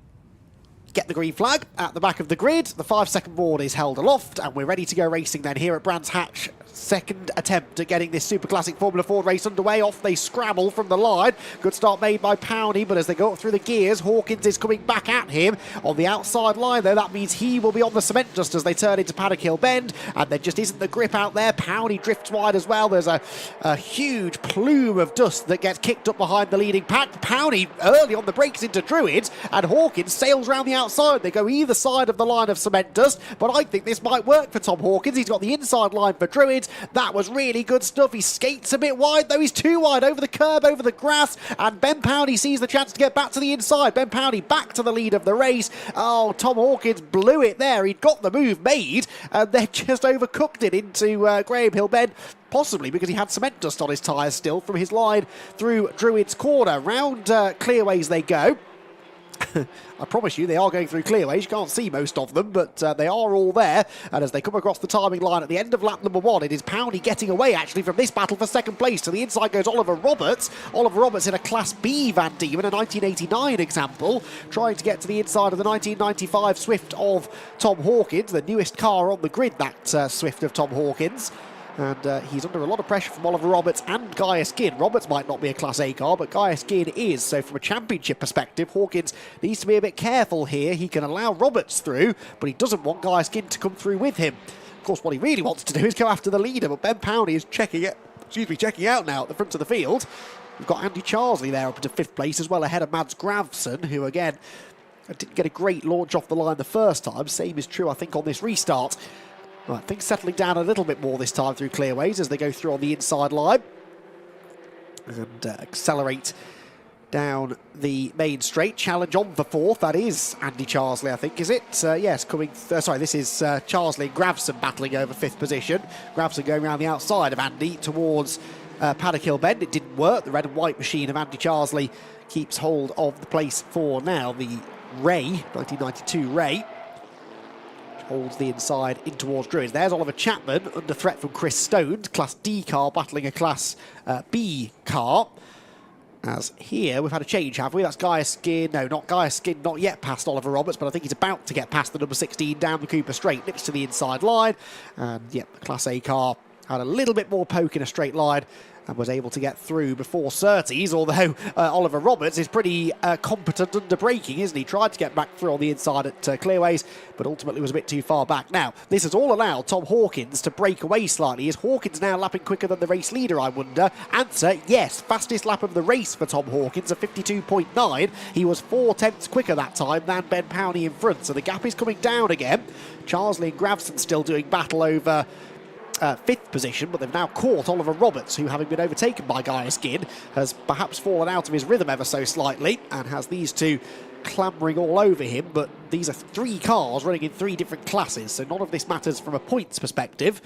get the green flag at the back of the grid. The 5-second board is held aloft, and we're ready to go racing then here at Brands Hatch. Second attempt at getting this Super Classic Formula Ford race underway. Off they scrabble from the line. Good start made by Powney, but as they go up through the gears, Hawkins is coming back at him on the outside line, though. That means he will be on the cement dust as they turn into Paddock Hill Bend, and there just isn't the grip out there. Powney drifts wide as well. There's a huge plume of dust that gets kicked up behind the leading pack. Powney early on the brakes into Druids, and Hawkins sails round the outside. They go either side of the line of cement dust, but I think this might work for Tom Hawkins. He's got the inside line for Druids. That was really good stuff. He skates a bit wide, though. He's too wide over the curb, over the grass, and Ben Powney sees the chance to get back to the inside. Ben Powney back to the lead of the race. Oh, Tom Hawkins blew it there. He'd got the move made, and then just overcooked it into Graham Hill Bend, possibly because he had cement dust on his tyres still from his line through Druids Corner. Round Clearways they go. I promise you, they are going through clearways. You can't see most of them, but they are all there. And as they come across the timing line at the end of lap number 1, it is Powney getting away, actually, from this battle for second place. To the inside goes Oliver Roberts. Oliver Roberts in a Class B Van Diemen, a 1989 example, trying to get to the inside of the 1995 Swift of Tom Hawkins, the newest car on the grid, that Swift of Tom Hawkins. And he's under a lot of pressure from Oliver Roberts and Guy Eskin. Roberts might not be a Class A car, but Guy Eskin is. So from a championship perspective, Hawkins needs to be a bit careful here. He can allow Roberts through, but he doesn't want Guy Eskin to come through with him. Of course, what he really wants to do is go after the leader, but Ben Powney is checking out now at the front of the field. We've got Andy Charsley there up into 5th place as well, ahead of Mads Gravson, who again didn't get a great launch off the line the first time. Same is true, I think, on this restart. Right, things settling down a little bit more this time through clearways as they go through on the inside line and accelerate down the main straight. Challenge on for 4th. That is Andy Charsley, I think, is it? Yes, coming... sorry, this is Charsley and Gravson battling over 5th position. Gravson going around the outside of Andy towards Paddock Hill Bend. It didn't work. The red and white machine of Andy Charsley keeps hold of the place for now. The Ray, 1992 Ray, holds the inside in towards Druids. There's Oliver Chapman under threat from Chris Stone, Class D car battling a Class B car. As here, we've had a change, have we? That's Guy Eskin. No, not Guy Eskin, not yet past Oliver Roberts, but I think he's about to get past the number 16 down the Cooper straight, next to the inside line. And, yep, the Class A car had a little bit more poke in a straight line and was able to get through before Surtees, although Oliver Roberts is pretty competent under braking, isn't he? Tried to get back through on the inside at Clearways, but ultimately was a bit too far back. Now, this has all allowed Tom Hawkins to break away slightly. Is Hawkins now lapping quicker than the race leader, I wonder? Answer, yes. Fastest lap of the race for Tom Hawkins, a 52.9. He was 4/10 quicker that time than Ben Powney in front, so the gap is coming down again. Charsley and Gravson still doing battle over fifth position, but they've now caught Oliver Roberts, who, having been overtaken by Guy Skinn, has perhaps fallen out of his rhythm ever so slightly and has these two clambering all over him. But these are 3 cars running in 3 different classes, so none of this matters from a points perspective.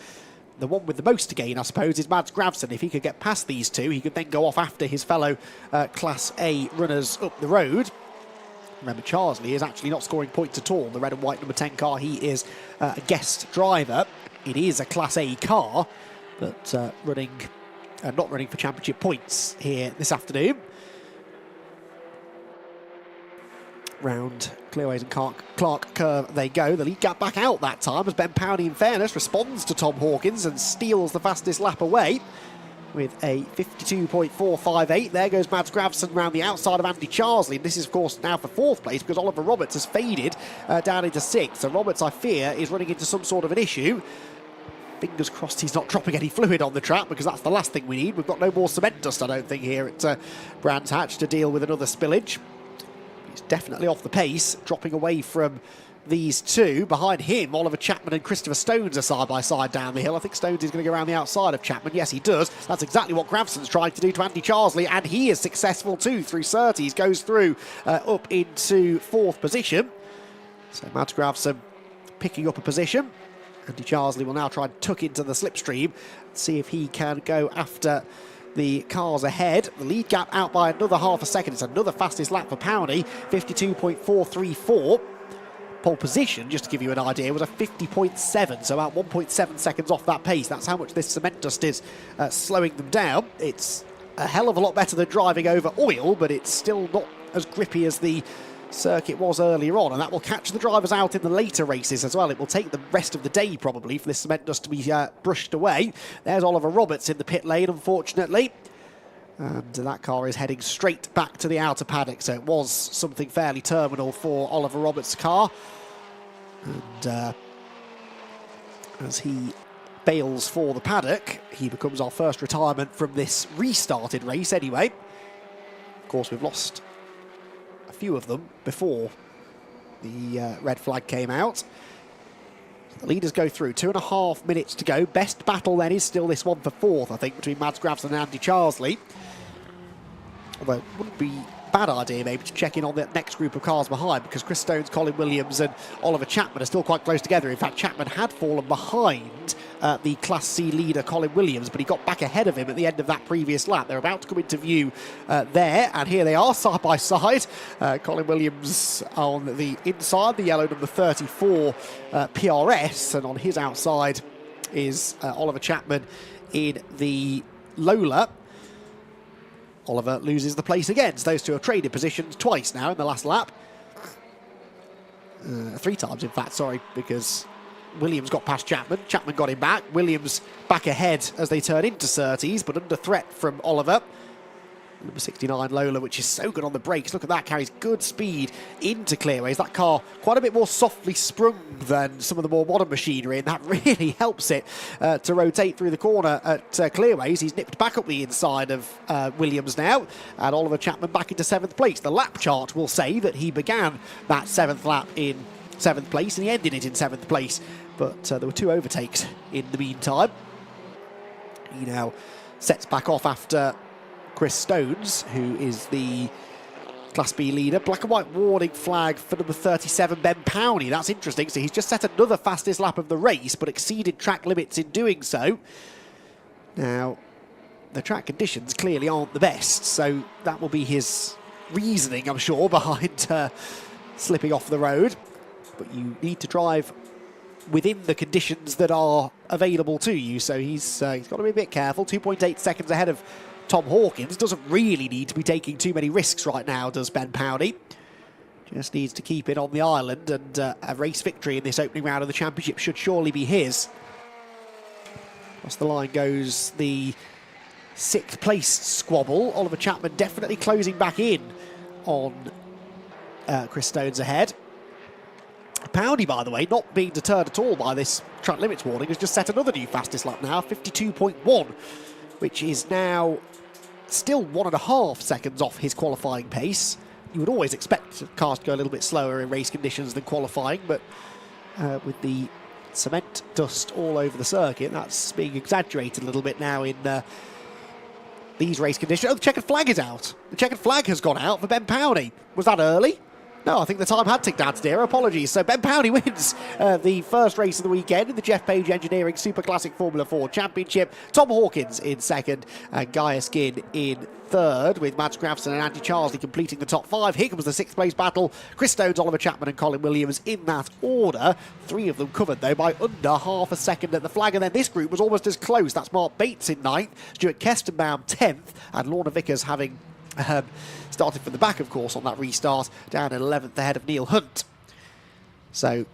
The one with the most to gain, I suppose, is Mads Gravson. If he could get past these two, he could then go off after his fellow Class A runners up the road. Remember, Charsley is actually not scoring points at all. The red and white number 10 car, he is a guest driver. It is a Class A car, but not running for championship points here this afternoon. Round Clearways and Clark curve they go. The lead gap back out that time as Ben Powney, in fairness, responds to Tom Hawkins and steals the fastest lap away with a 52.458. There goes Mads Gravson round the outside of Andy Charsley. And this is, of course, now for 4th place because Oliver Roberts has faded down into 6th. So Roberts, I fear, is running into some sort of an issue. Fingers crossed he's not dropping any fluid on the track, because that's the last thing we need. We've got no more cement dust, I don't think, here at Brands Hatch to deal with another spillage. He's definitely off the pace, dropping away from these two. Behind him, Oliver Chapman and Christopher Stones are side by side down the hill. I think Stones is going to go around the outside of Chapman. Yes, he does. That's exactly what Gravson's trying to do to Andy Charsley, and he is successful too through Surtees. Goes through up into 4th position. So Mads Gravson picking up a position. Andy Charsley will now try and tuck into the slipstream, see if he can go after the cars ahead. The lead gap out by another half a second. It's another fastest lap for Powney, 52.434. Pole position, just to give you an idea, was a 50.7, so about 1.7 seconds off that pace. That's how much this cement dust is slowing them down. It's a hell of a lot better than driving over oil, but it's still not as grippy as the circuit was earlier on, and that will catch the drivers out in the later races as well. It will take the rest of the day probably for this cement dust to be brushed away. There's Oliver Roberts in the pit lane, unfortunately, and that car is heading straight back to the outer paddock, so it was something fairly terminal for Oliver Roberts' car. And as he bails for the paddock, he becomes our first retirement from this restarted race anyway. Of course, we've lost a few of them before the red flag came out. The leaders go through, 2.5 minutes to go. Best battle then is still this one for 4th, I think, between Mads Gravson and Andy Charsley. Although it wouldn't be a bad idea maybe to check in on the next group of cars behind, because Chris Stones, Colin Williams and Oliver Chapman are still quite close together. In fact, Chapman had fallen behind the Class C leader Colin Williams, but he got back ahead of him at the end of that previous lap. They're about to come into view there, and here they are side by side. Colin Williams on the inside, the yellow number 34 PRS, and on his outside is Oliver Chapman in the Lola. Oliver loses the place again. So those two have traded positions twice now in the last lap. 3 times, in fact, sorry, because Williams got past Chapman. Chapman got him back. Williams back ahead as they turn into Surtees, but under threat from Oliver. Number 69 Lola, which is so good on the brakes. Look at that, carries good speed into Clearways. That car quite a bit more softly sprung than some of the more modern machinery, and that really helps it to rotate through the corner at Clearways. He's nipped back up the inside of Williams now, and Oliver Chapman back into 7th place. The lap chart will say that he began that 7th lap in 7th place, and he ended it in 7th place, but there were 2 overtakes in the meantime. He now sets back off after Chris Stones, who is the Class B leader. Black and white warning flag for number 37, Ben Powney. That's interesting. So he's just set another fastest lap of the race, but exceeded track limits in doing so. Now, the track conditions clearly aren't the best, so that will be his reasoning, I'm sure, behind slipping off the road. But you need to drive within the conditions that are available to you, so he's got to be a bit careful. 2.8 seconds ahead of Tom Hawkins. Doesn't really need to be taking too many risks right now, does Ben Powney. Just needs to keep it on the island, and a race victory in this opening round of the championship should surely be his. Across the line goes the 6th place squabble. Oliver Chapman definitely closing back in on Chris Stones ahead. Powney, by the way, not being deterred at all by this track limits warning, has just set another new fastest lap now, 52.1, which is now still 1.5 seconds off his qualifying pace. You would always expect cars to go a little bit slower in race conditions than qualifying, but with the cement dust all over the circuit, that's being exaggerated a little bit now in these race conditions. Oh, the checkered flag is out. The checkered flag has gone out for Ben Powney. Was that early? No, I think the time had ticked down to 0. Apologies. So Ben Powney wins the first race of the weekend in the Jeff Page Engineering Super Classic Formula 4 Championship. Tom Hawkins in second and Guy Erskine in third, with Mads Grafson and Andy Charsley completing the top 5. Here comes the 6th place battle. Chris Stones, Oliver Chapman and Colin Williams in that order. 3 of them covered, though, by under half a second at the flag. And then this group was almost as close. That's Mark Bates in 9th, Stuart Kestenbaum 10th, and Lorna Vickers having started from the back, of course, on that restart, down in 11th ahead of Neil Hunt. So,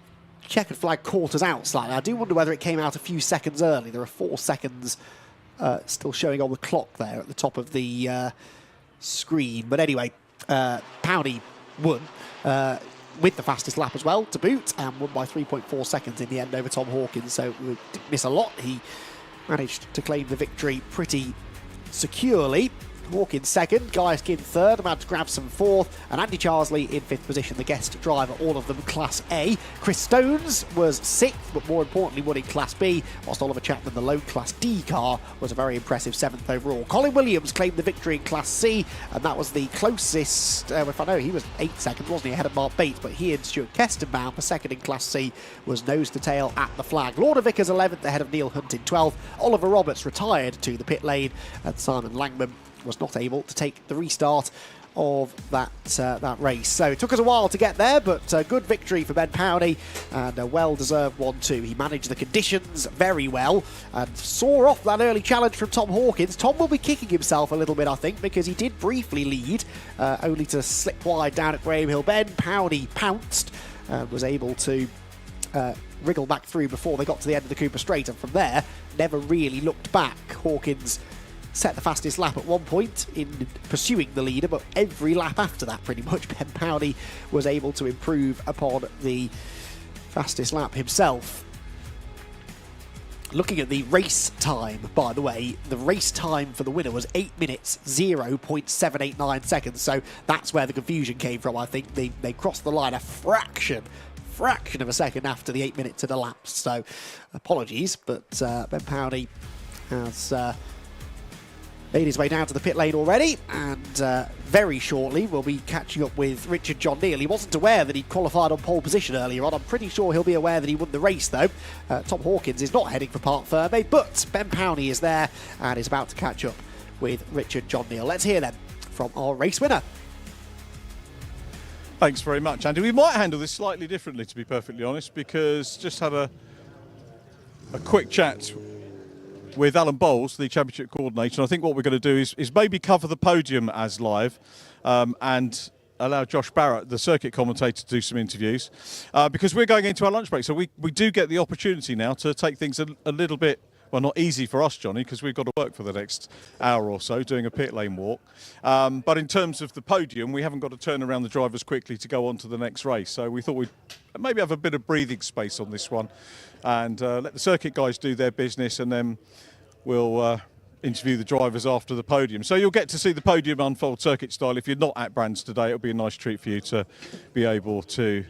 checkered flag caught us out slightly. I do wonder whether it came out a few seconds early. There are 4 seconds still showing on the clock there at the top of the screen. But anyway, Powney won with the fastest lap as well, to boot, and won by 3.4 seconds in the end over Tom Hawkins. So, we didn't miss a lot. He managed to claim the victory pretty securely. Hawkins second, Guy Erskine third, Mads Grafson fourth, and Andy Charsley in 5th position, the guest driver, all of them Class A. Chris Stones was 6th, but more importantly won in Class B, whilst Oliver Chapman, the lone Class D car, was a very impressive 7th overall. Colin Williams claimed the victory in Class C, and that was the closest, if I know, he was 8 seconds, wasn't he, ahead of Mark Bates, but he and Stuart Kestenbaum, for second in Class C, was nose to tail at the flag. Lorna Vickers 11th ahead of Neil Hunt in 12th. Oliver Roberts retired to the pit lane, and Simon Langman was not able to take the restart of that race. So it took us a while to get there, but a good victory for Ben Powney, and a well-deserved one too. He managed the conditions very well and saw off that early challenge from Tom Hawkins. Tom will be kicking himself a little bit, I think, because he did briefly lead, only to slip wide down at Graham Hill Bend. Powney pounced and was able to wriggle back through before they got to the end of the Cooper Straight, and from there never really looked back. Hawkins set the fastest lap at one point in pursuing the leader, but every lap after that, pretty much, Ben Powney was able to improve upon the fastest lap himself. Looking at the race time, by the way, the race time for the winner was 8 minutes, 0.789 seconds, so that's where the confusion came from. I think they crossed the line a fraction of a second after the 8 minutes had elapsed, so apologies, but Ben Powney has made his way down to the pit lane already, and very shortly we'll be catching up with Richard John Neal. He wasn't aware that he'd qualified on pole position earlier on. I'm pretty sure he'll be aware that he won the race, though. Tom Hawkins is not heading for Parc Ferme, but Ben Powney is there and is about to catch up with Richard John Neal. Let's hear them from our race winner. Thanks very much, Andy. We might handle this slightly differently, to be perfectly honest, because just had a quick chat with Alan Bowles, the championship coordinator. And I think what we're going to do is maybe cover the podium as live and allow Josh Barrett, the circuit commentator, to do some interviews because we're going into our lunch break. So we do get the opportunity now to take things a little bit, well, not easy for us, Johnny, because we've got to work for the next hour or so doing a pit lane walk. But in terms of the podium, we haven't got to turn around the drivers quickly to go on to the next race. So we thought we'd maybe have a bit of breathing space on this one and let the circuit guys do their business, and then we'll interview the drivers after the podium. So you'll get to see the podium unfold circuit style. If you're not at Brands today, it'll be a nice treat for you to be able to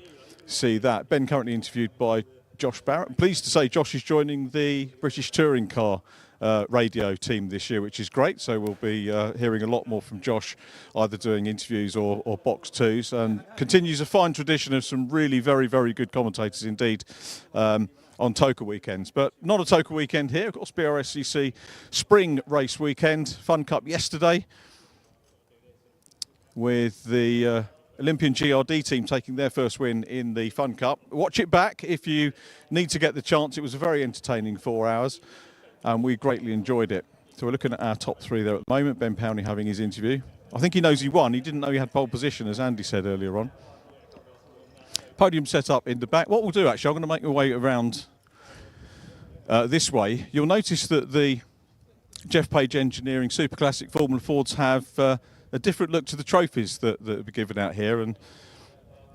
see that. Ben currently interviewed by Josh Barrett. I'm pleased to say Josh is joining the British Touring Car radio team this year, which is great. So we'll be hearing a lot more from Josh, either doing interviews or box twos, and continues a fine tradition of some really very, very good commentators indeed on Toka weekends. But not a Toka weekend here, of course. Brscc spring race weekend. Fun Cup yesterday with the Olympian GRD team taking their first win in the Fun Cup. Watch it back if you need to get the chance. It was a very entertaining 4 hours and we greatly enjoyed it. So we're looking at our top 3 there at the moment. Ben Powney having his interview. I think he knows he won. He didn't know he had pole position, as Andy said earlier on. Podium set up in the back. What we'll do, actually, I'm going to make my way around this way, you'll notice that the Jeff Page Engineering Super Classic Formula Fords have a different look to the trophies that are given out here, and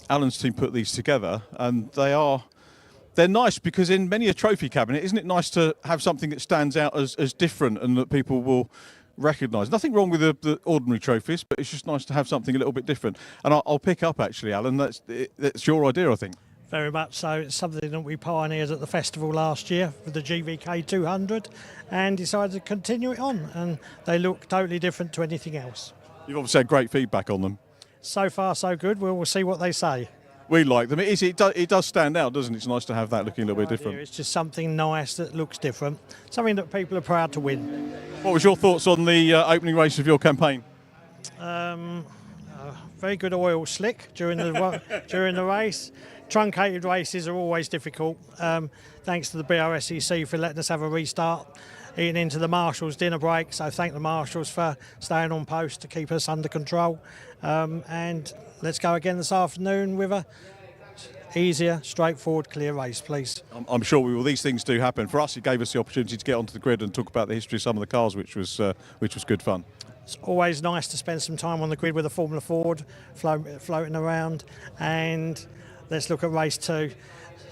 Alan's team put these together, and they're nice because in many a trophy cabinet, isn't it nice to have something that stands out as different and that people will recognise? Nothing wrong with the ordinary trophies, but it's just nice to have something a little bit different. And I'll pick up actually, Alan, that's your idea, I think. Very much so. It's something that we pioneered at the festival last year with the GVK 200 and decided to continue it on, and they look totally different to anything else. You've obviously had great feedback on them. So far so good. We'll see what they say. We like them. It does stand out, doesn't it? It's nice to have that looking a little bit different. It's just something nice that looks different, something that people are proud to win. What was your thoughts on the opening race of your campaign? Very good oil slick during the race. Truncated races are always difficult. Thanks to the Brscc for letting us have a restart, eating into the Marshals dinner break. So thank the Marshals for staying on post to keep us under control. And let's go again this afternoon with a easier, straightforward, clear race, please. I'm sure we will. These things do happen. For us, it gave us the opportunity to get onto the grid and talk about the history of some of the cars, which was good fun. It's always nice to spend some time on the grid with a Formula Ford floating around. And let's look at race 2.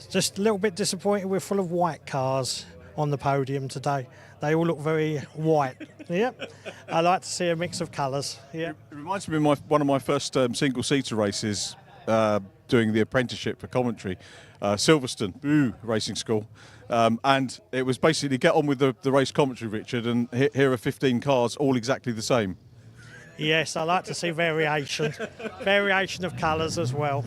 Just a little bit disappointed we're full of white cars on the podium today. They all look very white. Yep. I like to see a mix of colours. Yeah. It reminds me of one of my first single-seater races doing the apprenticeship for commentary, Silverstone Racing School. And it was basically get on with the race commentary, Richard, and here are 15 cars all exactly the same. Yes, I like to see variation of colours as well.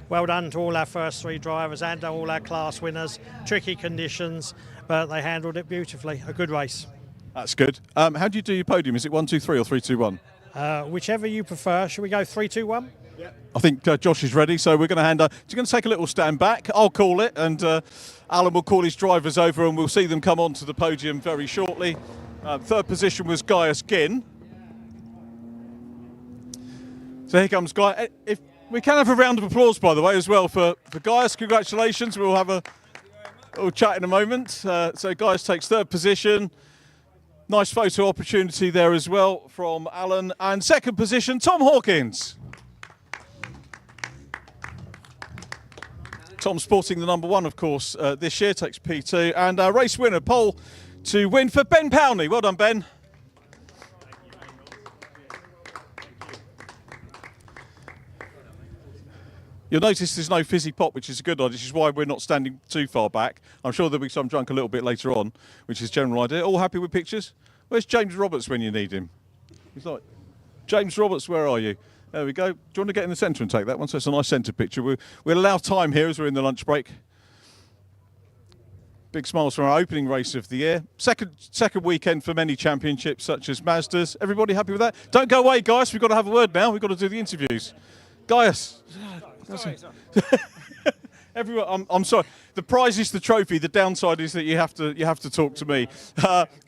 Well done to all our first 3 drivers and all our class winners. Tricky conditions, but they handled it beautifully. A good race. That's good. How do you do your podium? Is it 1, 2, 3 or 3, 2, 1? Whichever you prefer. Shall we go 3, 2, 1? Yeah. I think Josh is ready, so we're going to hand over. You're going to take a little stand back. I'll call it, and Alan will call his drivers over, and we'll see them come onto the podium very shortly. Third position was Gaius Ginn. So here comes Guy. If we can have a round of applause, by the way, as well for Gaius. Congratulations. We'll have a little chat in a moment. So Gaius takes third position. Nice photo opportunity there as well from Alan. And second position, Tom Hawkins. Tom sporting the number 1, of course, this year, takes P2. And our race winner, pole to win for Ben Powney. Well done, Ben. You'll notice there's no fizzy pop, which is a good idea. This is why we're not standing too far back. I'm sure there'll be some drunk a little bit later on, which is general idea. All happy with pictures? Where's James Roberts when you need him? He's like, James Roberts, where are you? There we go. Do you want to get in the centre and take that one? So it's a nice centre picture. We'll allow time here as we're in the lunch break. Big smiles from our opening race of the year. Second weekend for many championships, such as Mazda's. Everybody happy with that? Don't go away, Gaius. We've got to have a word now. We've got to do the interviews. Gaius. Sorry. Everyone, I'm sorry. The prize is the trophy. The downside is that you have to talk to me.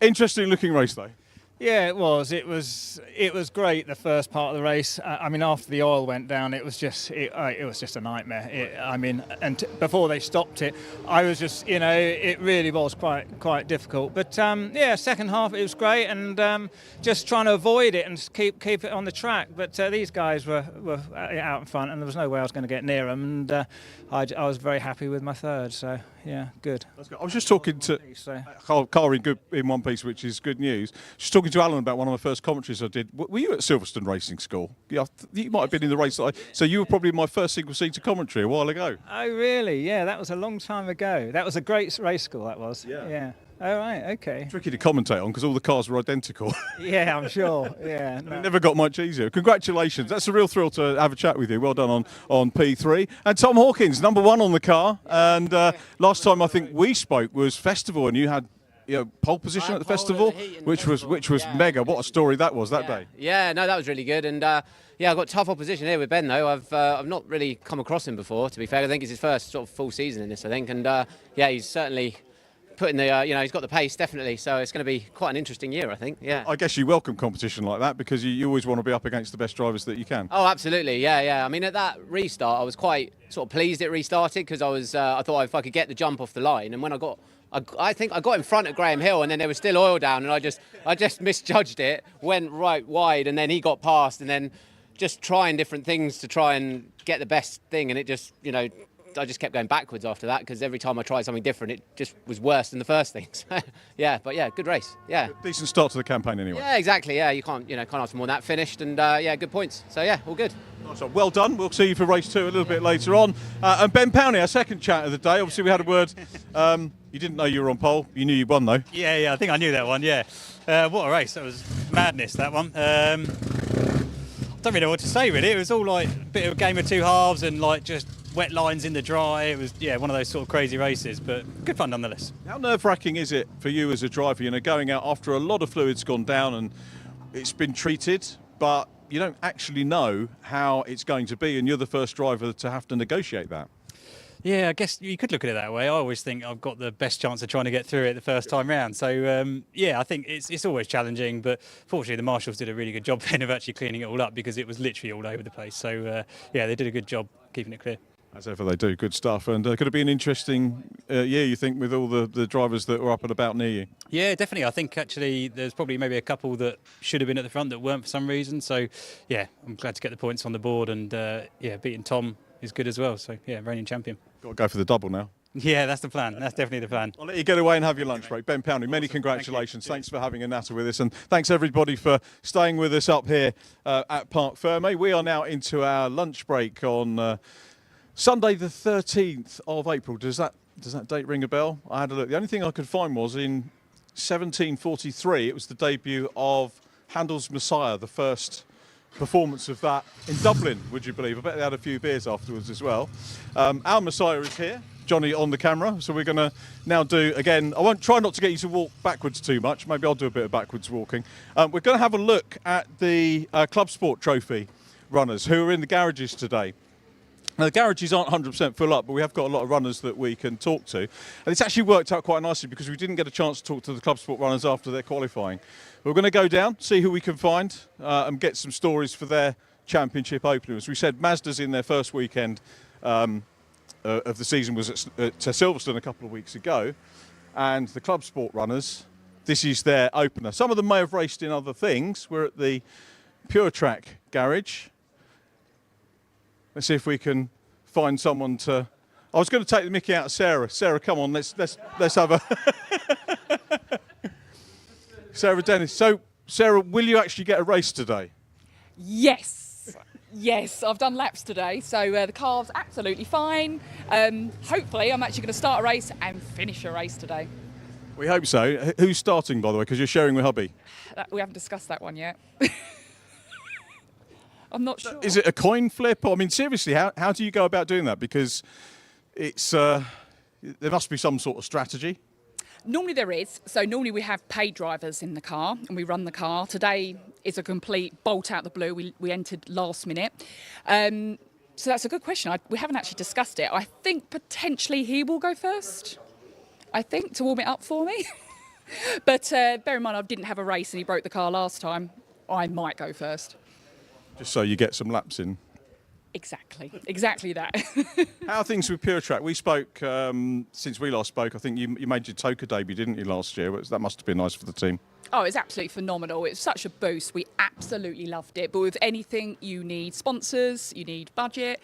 Interesting looking race though. Yeah, it was. It was great. The first part of the race. I mean, after the oil went down, it was just a nightmare. Before they stopped it, I was just, it really was quite difficult. But yeah, second half it was great, and just trying to avoid it and keep it on the track. But these guys were out in front, and there was no way I was going to get near them. And I was very happy with my third. So yeah, good. That's good. I was just talking to car in one piece, which is good news. Just talking to Alan about one of my first commentaries I did. Were you at Silverstone Racing School? Yeah, you might have been in the race. So you were probably my first single-seater commentary a while ago. Oh, really? Yeah, that was a long time ago. That was a great race school, that was. Yeah. Oh, right, okay. Tricky to commentate on because all the cars were identical. Yeah, I'm sure. Yeah. It never got much easier. Congratulations. That's a real thrill to have a chat with you. Well done on P3. And Tom Hawkins, number 1 on the car. And last time I think we spoke was Festival, and you had pole position at the festival, which was mega. What a story that was that day. Yeah, no, that was really good. And I've got tough opposition here with Ben though. I've not really come across him before, to be fair. I think it's his first sort of full season in this, I think. And he's certainly putting the, he's got the pace definitely. So it's going to be quite an interesting year, I think. Yeah. I guess you welcome competition like that because you always want to be up against the best drivers that you can. Oh, absolutely. Yeah. I mean, at that restart, I was quite sort of pleased it restarted because I thought if I could get the jump off the line, and when I think I got in front of Graham Hill, and then there was still oil down, and I just misjudged it, went right wide, and then he got past, and then just trying different things to try and get the best thing, and it just, I just kept going backwards after that because every time I tried something different, it just was worse than the first thing. So, good race. Yeah. Decent start to the campaign anyway. Yeah, exactly. Yeah, you can't ask for more than that. Finished, and good points. So all good. So well done. We'll see you for race 2 a little bit later on. And Ben Powney, our second chat of the day. Obviously, we had a word. You didn't know you were on pole. You knew you won though. Yeah, I think I knew that one. Yeah. What a race! That was madness. That one. Don't really know what to say really. It was all like a bit of a game of two halves and like just wet lines in the dry. It was one of those sort of crazy races, but good fun nonetheless. How nerve-wracking is it for you as a driver? Going out after a lot of fluid's gone down and it's been treated, but you don't actually know how it's going to be, and you're the first driver to have to negotiate that. Yeah, I guess you could look at it that way. I always think I've got the best chance of trying to get through it the first time round. So, I think it's always challenging. But fortunately, the marshals did a really good job then of actually cleaning it all up because it was literally all over the place. So, they did a good job keeping it clear. As ever they do, good stuff. And could it be an interesting year, you think, with all the drivers that were up and about near you? Yeah, definitely. I think actually there's probably maybe a couple that should have been at the front that weren't for some reason. So, I'm glad to get the points on the board. And, beating Tom is good as well. So, reigning champion. Got to go for the double now. Yeah, that's the plan. That's definitely the plan. I'll let you get away and have your lunch break. Ben Powney, many congratulations. Thanks for having a natter with us. And thanks, everybody, for staying with us up here at Parc Fermé. We are now into our lunch break on Sunday the 13th of April. Does that date ring a bell? I had a look. The only thing I could find was in 1743, it was the debut of Handel's Messiah, the first performance of that in Dublin, would you believe? I bet they had a few beers afterwards as well. Our Messiah is here, Johnny on the camera, so we're going to now do, again, I won't try not to get you to walk backwards too much, maybe I'll do a bit of backwards walking. We're going to have a look at the ClubSport Trophy runners who are in the garages today. Now, the garages aren't 100% full up, but we have got a lot of runners that we can talk to. And it's actually worked out quite nicely because we didn't get a chance to talk to the ClubSport runners after their qualifying. We're going to go down, see who we can find, and get some stories for their championship opening. As we said, Mazda's in their first weekend of the season was at Silverstone a couple of weeks ago. And the ClubSport runners, this is their opener. Some of them may have raced in other things. We're at the Pure Track garage. Let's see if we can find someone to... I was going to take the mickey out of Sarah. Sarah, come on, let's have a... Sarah Dennis. So, Sarah, will you actually get a race today? Yes, I've done laps today, so the car's absolutely fine. Hopefully, I'm actually going to start a race and finish a race today. We hope so. Who's starting, by the way, because you're sharing with hubby? We haven't discussed that one yet. I'm not sure. Is it a coin flip? I mean, seriously, how do you go about doing that? Because it's there must be some sort of strategy. Normally there is. So normally we have paid drivers in the car and we run the car. Today is a complete bolt out the blue. We entered last minute. So that's a good question. We haven't actually discussed it. I think potentially he will go first, to warm it up for me. But bear in mind, I didn't have a race and he broke the car last time. I might go first. Just so you get some laps in. Exactly that. How are things with Pure Track? We spoke, since we last spoke, I think you made your Toka debut, didn't you, last year? That must have been nice for the team. Oh, it's absolutely phenomenal. It's such a boost. We absolutely loved it. But with anything, you need sponsors, you need budget.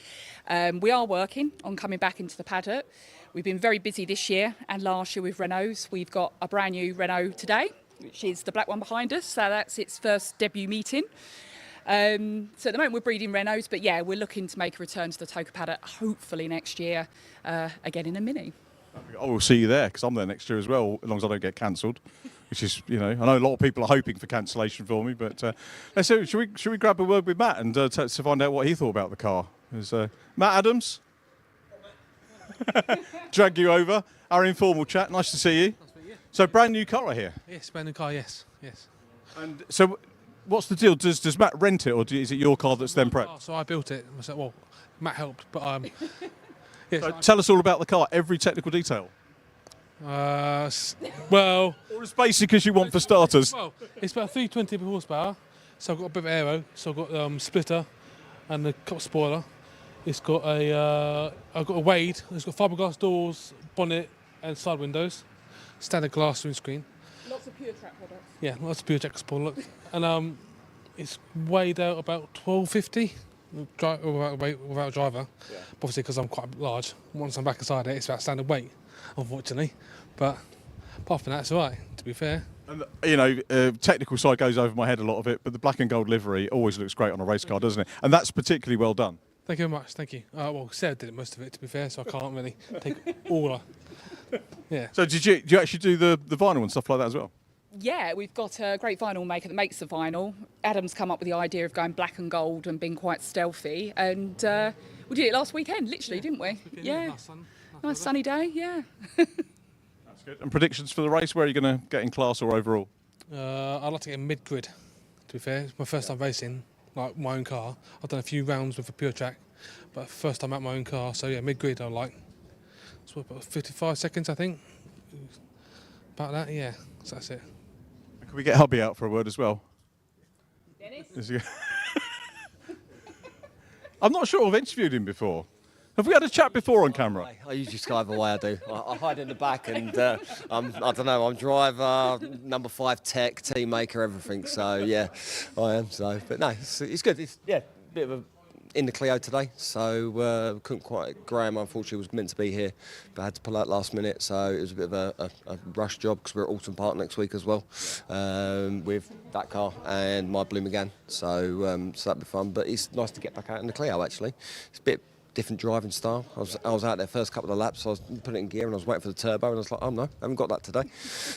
We are working on coming back into the paddock. We've been very busy this year and last year with Renaults. We've got a brand new Renault today, which is the black one behind us. So that's its first debut meeting. So at the moment we're breeding Renaults, but yeah, we're looking to make a return to the Toka paddock hopefully next year, again in a Mini. I will see you there because I'm there next year as well, as long as I don't get cancelled. Which is, I know a lot of people are hoping for cancellation for me, but so should we grab a word with Matt and to find out what he thought about the car? Matt Adams, drag you over our informal chat. Nice to see you. So brand new car here. Yes, brand new car. Yes. And so. What's the deal? Does Matt rent it, or is it your car that's then prepped? So I built it. Well, Matt helped, but so tell us all about the car, every technical detail. Well, or as basic as you want for starters. Well, it's about 320 horsepower, so I've got a bit of aero. So I've got splitter and a cup spoiler. It's got I've got a Wade. It's got fiberglass doors, bonnet, and side windows. Standard glass windscreen. Lots of pure track products. Yeah, lots of pure track spoiler. And it's weighed out about 1250 without a driver. Yeah. Obviously, because I'm quite large. Once I'm back inside it, it's about standard weight, unfortunately. But apart from that, it's all right, to be fair. And, you know, technical side goes over my head a lot of it, but the black and gold livery always looks great on a race car, doesn't it? And that's particularly well done. Thank you very much, thank you. Well, Sarah did most of it, to be fair, so I can't really take all. Yeah. So do you actually do the vinyl and stuff like that as well? Yeah, we've got a great vinyl maker that makes the vinyl. Adam's come up with the idea of going black and gold and being quite stealthy, and we did it last weekend, literally, didn't we? Yeah. Nice sunny day, yeah. That's good. And predictions for the race, where are you going to get in class or overall? I'd like to get mid-grid, to be fair. It's my first time racing, like my own car. I've done a few rounds with a pure track, but first time at my own car, so yeah, mid-grid I like. It's about 55 seconds, I think. About that, yeah. So that's it. Can we get hubby out for a word as well? Dennis? I'm not sure I've interviewed him before. Have we had a chat before on camera? I usually skive away, I do. I hide in the back and I don't know, I'm driver, number 5 tech, team maker, everything. So yeah, I am. So, but no, it's good. It's a bit of a in the Clio today, so couldn't quite. Graham, unfortunately, was meant to be here, but I had to pull out last minute, so it was a bit of a rush job because we're at Alton Park next week as well with that car and my Blue McGann. So that'd be fun. But it's nice to get back out in the Clio. Actually, it's a bit different driving style. I was out there first couple of laps. I was putting it in gear and I was waiting for the turbo, and I was like, oh no, I haven't got that today.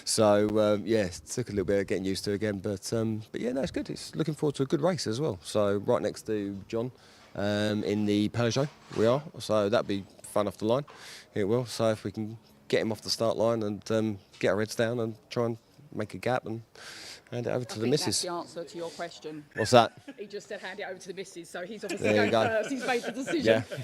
So yeah, it took a little bit of getting used to again, but yeah, no, it's good. It's looking forward to a good race as well. So right next to John. In the Peugeot we are, so that'd be fun off the line. It will. So if we can get him off the start line and get our heads down and try and make a gap and hand it over to the missus. That's the answer to your question. What's that? He just said hand it over to the missus, so he's obviously going first. He's made the decision. Yeah.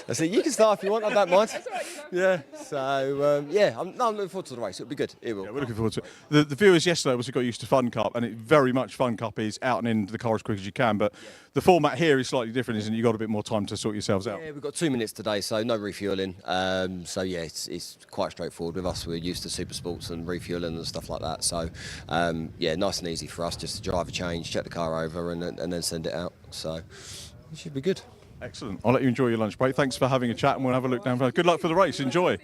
I said you can start if you want. I don't mind. That's all right, Yeah. So yeah, I'm looking forward to the race. It'll be good. It will. Yeah, we're looking forward to it. The viewers yesterday obviously got used to Fun Cup, and it very much Fun Cup is out and into the car as quick as you can. But the format here is slightly different, isn't it? You've got a bit more time to sort yourselves out. Yeah, we've got 2 minutes today, so no refueling. So yeah, it's quite straightforward with us. We're used to super sports and refueling and stuff like that. So yeah, nice and easy for us just to drive a change, check the car over, and then send it out. So it should be good. Excellent. I'll let you enjoy your lunch break. Thanks for having a chat, and we'll have a look down. Good luck for the race. Enjoy.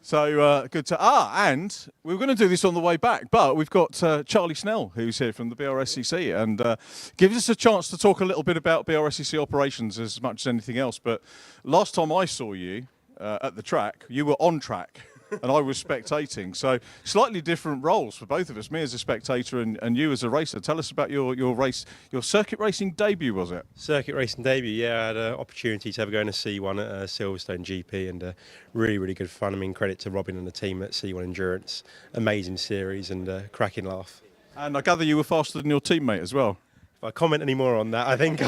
So good to and we were going to do this on the way back, but we've got Charlie Snell, who's here from the Brscc, and gives us a chance to talk a little bit about Brscc operations as much as anything else. But last time I saw you at the track, you were on track. And I was spectating, so slightly different roles for both of us. Me as a spectator and you as a racer. Tell us about your race, your circuit racing debut, was it? Circuit racing debut, yeah. I had an opportunity to have a go in a C1 at Silverstone GP, and really, really good fun. I mean, credit to Robin and the team at C1 Endurance. Amazing series and cracking laugh. And I gather you were faster than your teammate as well. If I comment any more on that, I think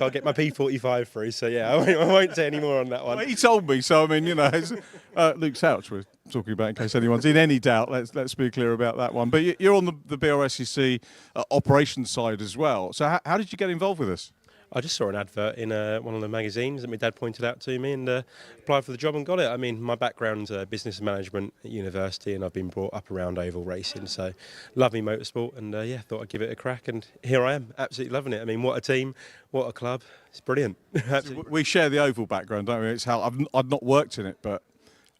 I'll get my P45 through. So yeah, I won't say any more on that one. Well, he told me, so I mean, you know, Luke Souch we're talking about in case anyone's in any doubt. Let's be clear about that one. But you're on the Brscc operations side as well. So how did you get involved with this? I just saw an advert in one of the magazines that my dad pointed out to me, and applied for the job and got it. I mean, my background's business management at university, and I've been brought up around oval racing, so love me motorsport, and yeah, thought I'd give it a crack, and here I am, absolutely loving it. I mean, what a team, what a club, it's brilliant. We share the oval background, don't we? It's how I've not worked in it, but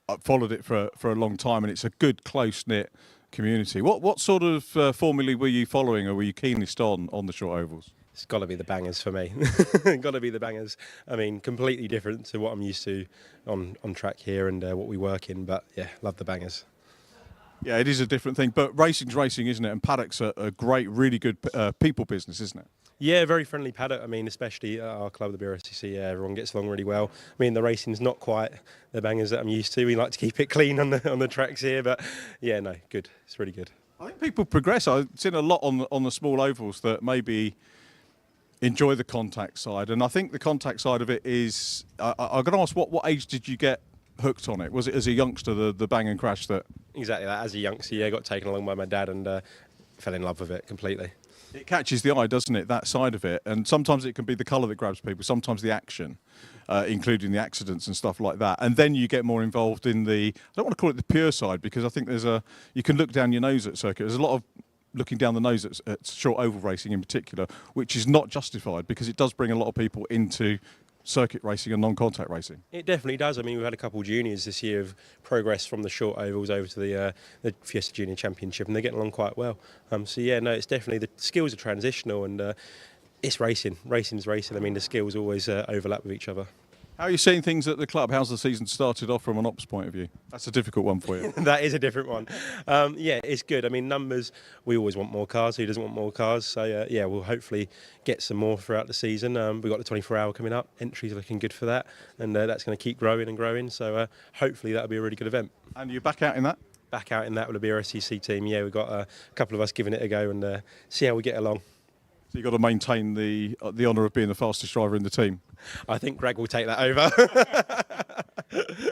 I've followed it for a long time, and it's a good, close-knit community. What sort of formulae were you following, or were you keenest on the short ovals? It's got to be the bangers for me. Got to be the bangers. I mean, completely different to what I'm used to on track here and what we work in. But yeah, love the bangers. Yeah, it is a different thing. But racing's racing, isn't it? And Paddock's a great, really good people business, isn't it? Yeah, very friendly Paddock. I mean, especially at our club, the Brscc, yeah, everyone gets along really well. I mean, the racing's not quite the bangers that I'm used to. We like to keep it clean on the tracks here. But yeah, no, good. It's really good. I think people progress. I've seen a lot on the small ovals that maybe enjoy the contact side, and I think the contact side of it is I'm going to ask what age did you get hooked on it? Was it as a youngster the bang and crash that? Exactly that. As a youngster, yeah, got taken along by my dad and fell in love with it completely. It catches the eye, doesn't it, that side of it? And sometimes it can be the colour that grabs people, sometimes the action, including the accidents and stuff like that. And then you get more involved in I don't want to call it the pure side, because I think you can look down your nose at circuit. There's a lot of looking down the nose at short oval racing in particular, which is not justified, because it does bring a lot of people into circuit racing and non-contact racing. It definitely does. I mean, we've had a couple of juniors this year of progress from the short ovals over to the Fiesta Junior Championship, and they're getting along quite well. So yeah, no, it's definitely, the skills are transitional, and it's racing. Racing's racing. I mean, the skills always overlap with each other. How are you seeing things at the club? How's the season started off from an ops point of view? That's a difficult one for you. That is a different one. Yeah, it's good. I mean, numbers, we always want more cars. Who doesn't want more cars? So, yeah, we'll hopefully get some more throughout the season. We've got the 24-hour coming up. Entries are looking good for that. And that's going to keep growing and growing. So, hopefully that'll be a really good event. And you're back out in that? Back out in that with the Brscc team. Yeah, we've got a couple of us giving it a go and see how we get along. So you've got to maintain the honour of being the fastest driver in the team. I think Greg will take that over.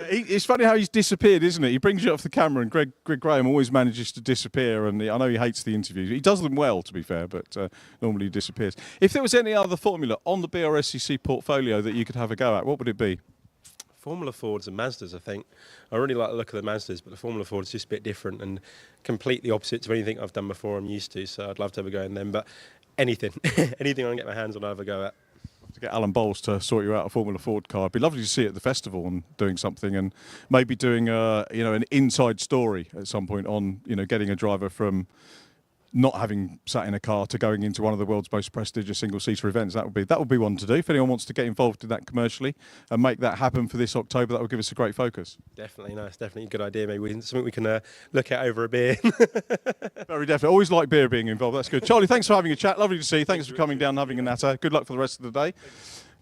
It's funny how he's disappeared, isn't it? He brings you off the camera, and Greg Graham always manages to disappear. And I know he hates the interviews. He does them well, to be fair, but normally he disappears. If there was any other formula on the Brscc portfolio that you could have a go at, what would it be? Formula Fords and Mazdas, I think. I really like the look of the Mazdas, but the Formula Ford is just a bit different and completely opposite to anything I've done before I'm used to, so I'd love to have a go in them. But anything I can get my hands on, I'll have a go at. To get Alan Bowles to sort you out a Formula Ford car. It'd be lovely to see it at the festival and doing something, and maybe doing an inside story at some point on getting a driver from not having sat in a car to going into one of the world's most prestigious single-seater events. That would be one to do. If anyone wants to get involved in that commercially and make that happen for this October, that would give us a great focus. Definitely, no, it's definitely a good idea. Maybe something we can look at over a beer. Very definitely. Always like beer being involved. That's good. Charlie, thanks for having a chat. Lovely to see you. Thanks for coming down and having a natter. Good luck for the rest of the day.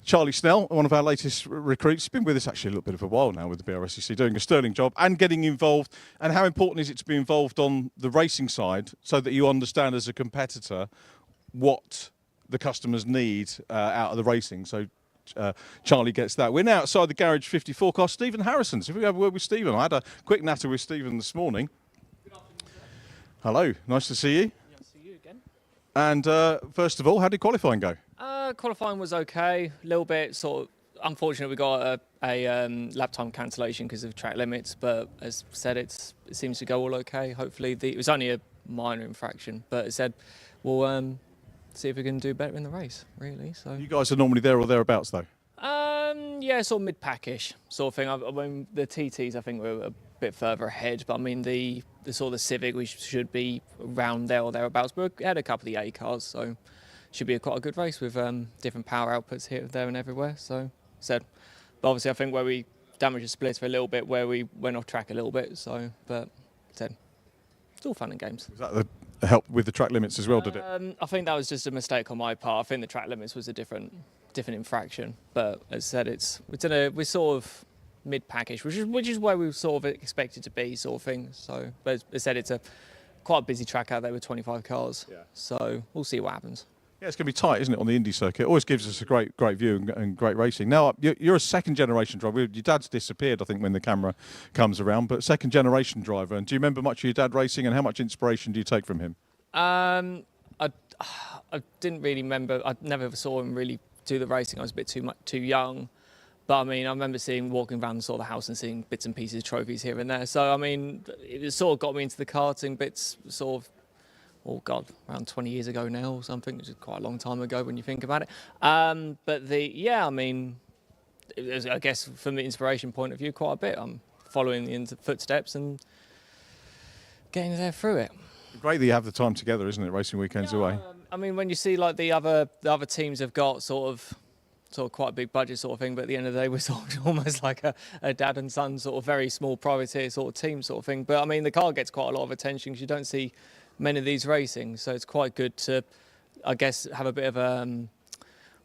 Charlie Snell, one of our latest recruits, been with us actually a little bit of a while now with the Brscc, doing a sterling job and getting involved. And how important is it to be involved on the racing side so that you understand as a competitor what the customers need out of the racing? So Charlie gets that. We're now outside the Garage 54 car. Stephen Harrison. So if we have a word with Stephen, I had a quick natter with Stephen this morning. Hello, nice to see you. Yeah, see you again. And first of all, how did qualifying go? Qualifying was okay. A little bit sort of unfortunate. We got a lap time cancellation because of track limits, but as said, it seems to go all okay. Hopefully, it was only a minor infraction, but it said we'll see if we can do better in the race. Really, so you guys are normally there or thereabouts, though. Yeah, sort of mid-packish sort of thing. I mean, the TTs I think were a bit further ahead, but I mean the sort of the Civic we should be around there or thereabouts. But we had a couple of the A cars, so. Should be quite a good race with different power outputs here, there and everywhere. So, but obviously I think where we damaged the splitter a little bit, where we went off track a little bit. So, but it's all fun and games. Was that the help with the track limits as well, did it? I think that was just a mistake on my part. I think the track limits was a different infraction. But as I said, we're sort of mid-package, which is where we sort of expected to be, sort of thing. So, but as I said, it's quite a busy track out there with 25 cars. Yeah. So we'll see what happens. Yeah, it's going to be tight, isn't it, on the Indy Circuit? It always gives us a great view and great racing. Now, you're a second-generation driver. Your dad's disappeared, I think, when the camera comes around, but second-generation driver. And do you remember much of your dad racing, and how much inspiration do you take from him? I didn't really remember. I never saw him really do the racing. I was a bit too young. But, I mean, I remember walking around sort of the house and seeing bits and pieces of trophies here and there. So, I mean, it sort of got me into the karting bits, sort of, around 20 years ago now or something, which is quite a long time ago when you think about it. But I mean, I guess from the inspiration point of view, quite a bit. I'm following the footsteps and getting there through it. Great that you have the time together, isn't it, racing weekends away? I mean, when you see like the other teams have got sort of quite a big budget sort of thing, but at the end of the day, we're sort of almost like a dad and son sort of very small privateer sort of team sort of thing. But I mean, the car gets quite a lot of attention because you don't see many of these racing, so it's quite good to, I guess, have a bit of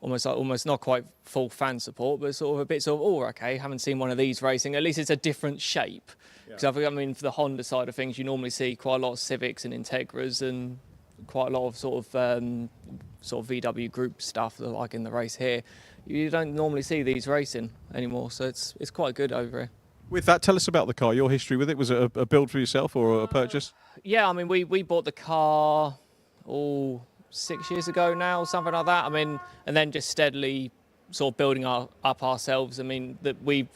almost not quite full fan support, but sort of a bit okay, haven't seen one of these racing. At least it's a different shape. Because I mean, for the Honda side of things, you normally see quite a lot of Civics and Integras and quite a lot of sort of VW group stuff like in the race here. You don't normally see these racing anymore, so it's quite good over here. With that, tell us about the car, your history with it. Was it a build for yourself or a purchase? Yeah, I mean, we bought the car 6 years ago now, something like that. I mean, and then just steadily sort of building up ourselves. I mean, that we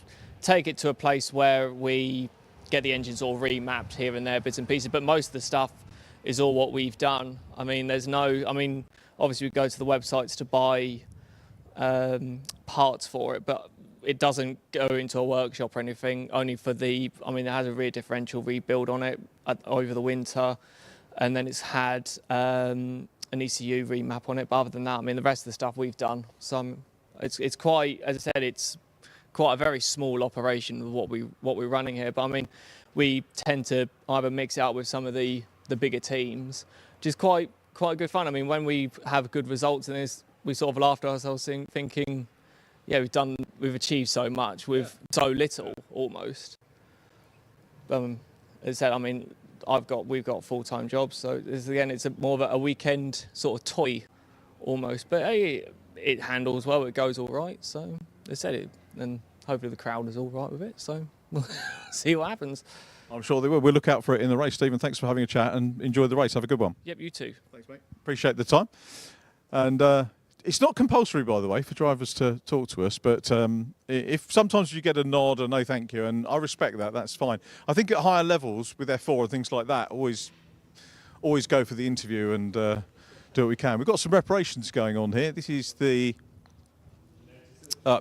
take it to a place where we get the engines all remapped here and there, bits and pieces, but most of the stuff is all what we've done. I mean, obviously we go to the websites to buy parts for it, but it doesn't go into a workshop or anything, only for it has a rear differential rebuild on it over the winter, and then it's had an ECU remap on it, but other than that, I mean, the rest of the stuff we've done. So it's quite, as I said, it's quite a very small operation of what we're running here, but I mean, we tend to either mix it up with some of the bigger teams, which is quite good fun. I mean, when we have good results in this, we sort of laughed at ourselves thinking, yeah, we've achieved so much with so little almost. As I said, I mean, we've got full-time jobs, so it's more of a weekend sort of toy almost. But hey, it handles well, it goes all right. So they said it, and hopefully the crowd is all right with it. So we'll see what happens. I'm sure they will. We'll look out for it in the race. Stephen, thanks for having a chat and enjoy the race. Have a good one. Yep, you too. Thanks, mate. Appreciate the time. And it's not compulsory, by the way, for drivers to talk to us, but if sometimes you get a nod or no thank you, and I respect that, that's fine. I think at higher levels with F4 and things like that, always go for the interview and do what we can. We've got some reparations going on here. This is the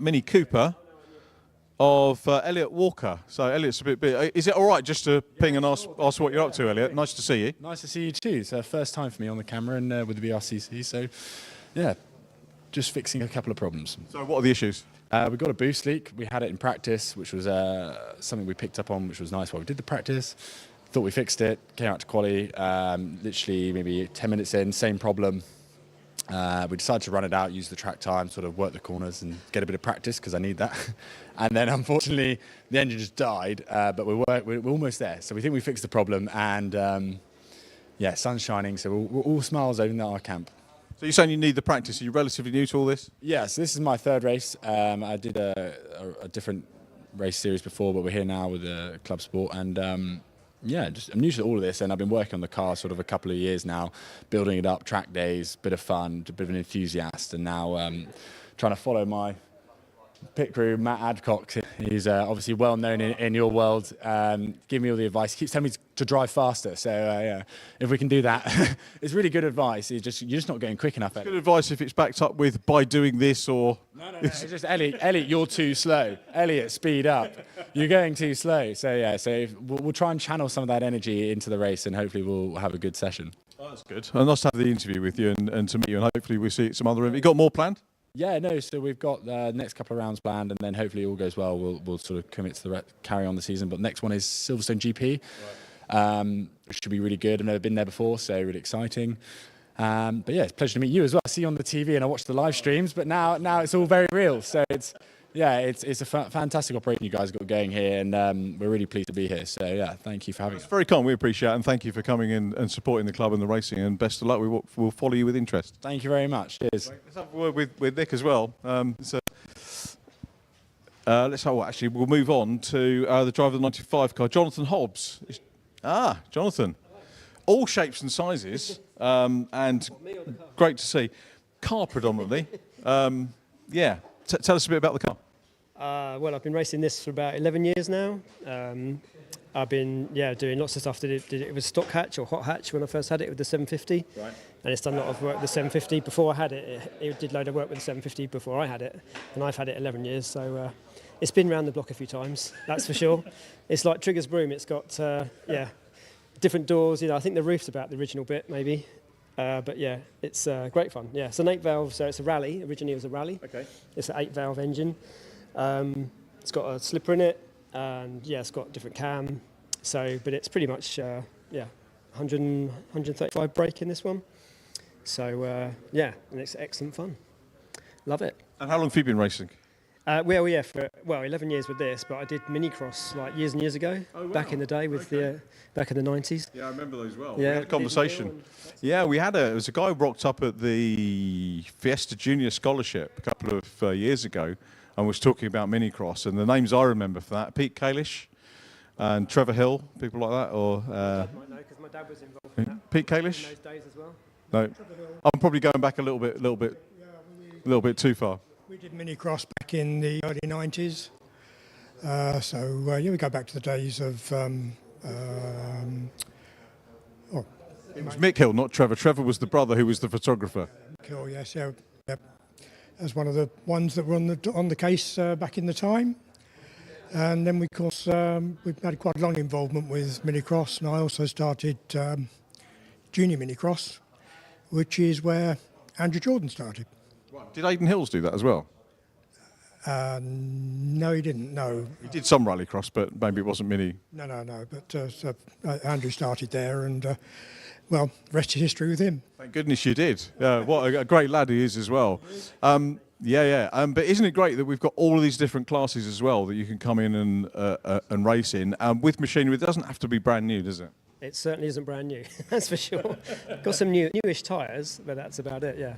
Mini Cooper of Elliot Walker. So Elliot's a bit big. Is it all right just to ping and ask what you're up to, Elliot? Nice to see you. Nice to see you too. It's first time for me on the camera and with the Brscc. So, yeah, just fixing a couple of problems. So what are the issues? We got a boost leak. We had it in practice, which was something we picked up on, which was nice while we did the practice. Thought we fixed it, came out to quali, literally maybe 10 minutes in, same problem. We decided to run it out, use the track time, sort of work the corners and get a bit of practice because I need that. And then unfortunately, the engine just died, but we're almost there. So we think we fixed the problem and yeah, sun's shining. So we're all smiles over in our camp. So you're saying you need the practice. Are you relatively new to all this? Yeah, so this is my third race. I did a different race series before, but we're here now with ClubSport and yeah, I'm new to all of this, and I've been working on the car sort of a couple of years now, building it up, track days, bit of fun, a bit of an enthusiast, and now trying to follow my pit crew, Matt Adcock. He's obviously well known in your world. Give me all the advice. He keeps telling me to drive faster, so yeah, if we can do that, it's really good advice. You're just not going quick enough. It's good advice if it's backed up with by doing this or. No. It's just Elliot, you're too slow. Elliot, speed up. You're going too slow. So yeah, we'll try and channel some of that energy into the race, and hopefully we'll have a good session. Oh, that's good. And nice to have the interview with you and to meet you, and hopefully we'll see some other. You got more planned? Yeah, no. So we've got the next couple of rounds planned, and then hopefully all goes well. We'll sort of commit to carry on the season. But next one is Silverstone GP, which should be really good. I've never been there before, so really exciting. But yeah, it's a pleasure to meet you as well. I see you on the TV and I watch the live streams, but now it's all very real. So it's a fantastic operation you guys got going here, and we're really pleased to be here. So yeah, thank you for having us. It's very kind. We appreciate it, and thank you for coming in and supporting the club and the racing. And best of luck. We'll follow you with interest. Thank you very much. Cheers. Let's have a word with Nick as well. Actually, we'll move on to the driver of the 95 car, Jonathan Hobbs. Jonathan. All shapes and sizes, and great to see. Car predominantly. Yeah. Tell us a bit about the car. Well, I've been racing this for about 11 years now. I've been doing lots of stuff. Did it with stock hatch or hot hatch when I first had it with the 750. Right. And it's done a lot of work with the 750 before I had it. It did a load of work with the 750 before I had it, and I've had it 11 years. So it's been around the block a few times, that's for sure. It's like Trigger's broom. It's got different doors. I think the roof's about the original bit maybe. But yeah, it's great fun. Yeah, it's an 8-valve, so it's a rally. Originally it was a rally. Okay. It's an 8-valve engine. It's got a slipper in it, and yeah, it's got a different cam. But it's pretty much 135 brake in this one. So and it's excellent fun. Love it. And how long have you been racing? For 11 years with this, but I did mini-cross like years and years ago, back in the day with back in the 90s. Yeah, I remember those well. Yeah. We had a conversation. Yeah, it was a guy who rocked up at the Fiesta Junior Scholarship a couple of years ago, and was talking about Minicross, and the names I remember for that, Pete Kalish and Trevor Hill, people like that, or because my dad was involved in that. Pete Kalish? In those days as well. No, I'm probably going back a little bit too far. We did Minicross back in the early 90s. We go back to the days of it was Mick Hill, not Trevor. Trevor was the brother who was the photographer. Cool, yes, yeah. As one of the ones that were on the case back in the time. And then, of course, we've had quite a long involvement with Minicross, and I also started Junior Minicross, which is where Andrew Jordan started. Did Aidan Hills do that as well? No, he didn't, no. He did some rallycross, but maybe it wasn't Mini. No. But Andrew started there, and, the rest is history with him. Thank goodness you did. What a great lad he is as well. But isn't it great that we've got all of these different classes as well that you can come in and race in with machinery? It doesn't have to be brand new, does it? It certainly isn't brand new, that's for sure. Got some newish tyres, but that's about it, yeah.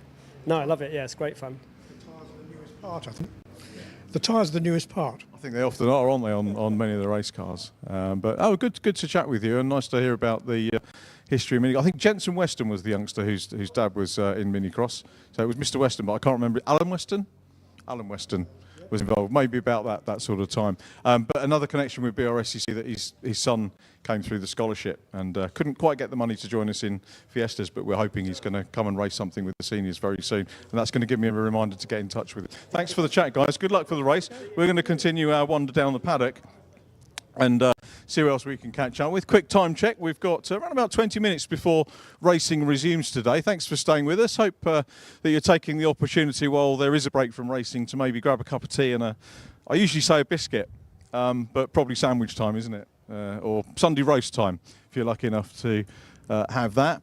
No, I love it, yeah, it's great fun. The tyres are the newest part, I think. The tyres are the newest part. I think they often are, aren't they, on many of the race cars? Good to chat with you, and nice to hear about the history of Mini. I think Jensen Weston was the youngster whose dad was in Minicross. So it was Mr. Weston, but I can't remember. Alan Weston? Alan Weston was involved, maybe about that sort of time. But another connection with Brscc, that his son came through the scholarship and couldn't quite get the money to join us in Fiestas, but we're hoping he's going to come and race something with the seniors very soon, and that's going to give me a reminder to get in touch with him. Thanks for the chat, guys. Good luck for the race. We're going to continue our wander down the paddock and see who else we can catch up with. Quick time check. We've got around about 20 minutes before racing resumes today. Thanks for staying with us. Hope that you're taking the opportunity while there is a break from racing to maybe grab a cup of tea and I usually say a biscuit, but probably sandwich time, isn't it? Or Sunday roast time, if you're lucky enough to have that.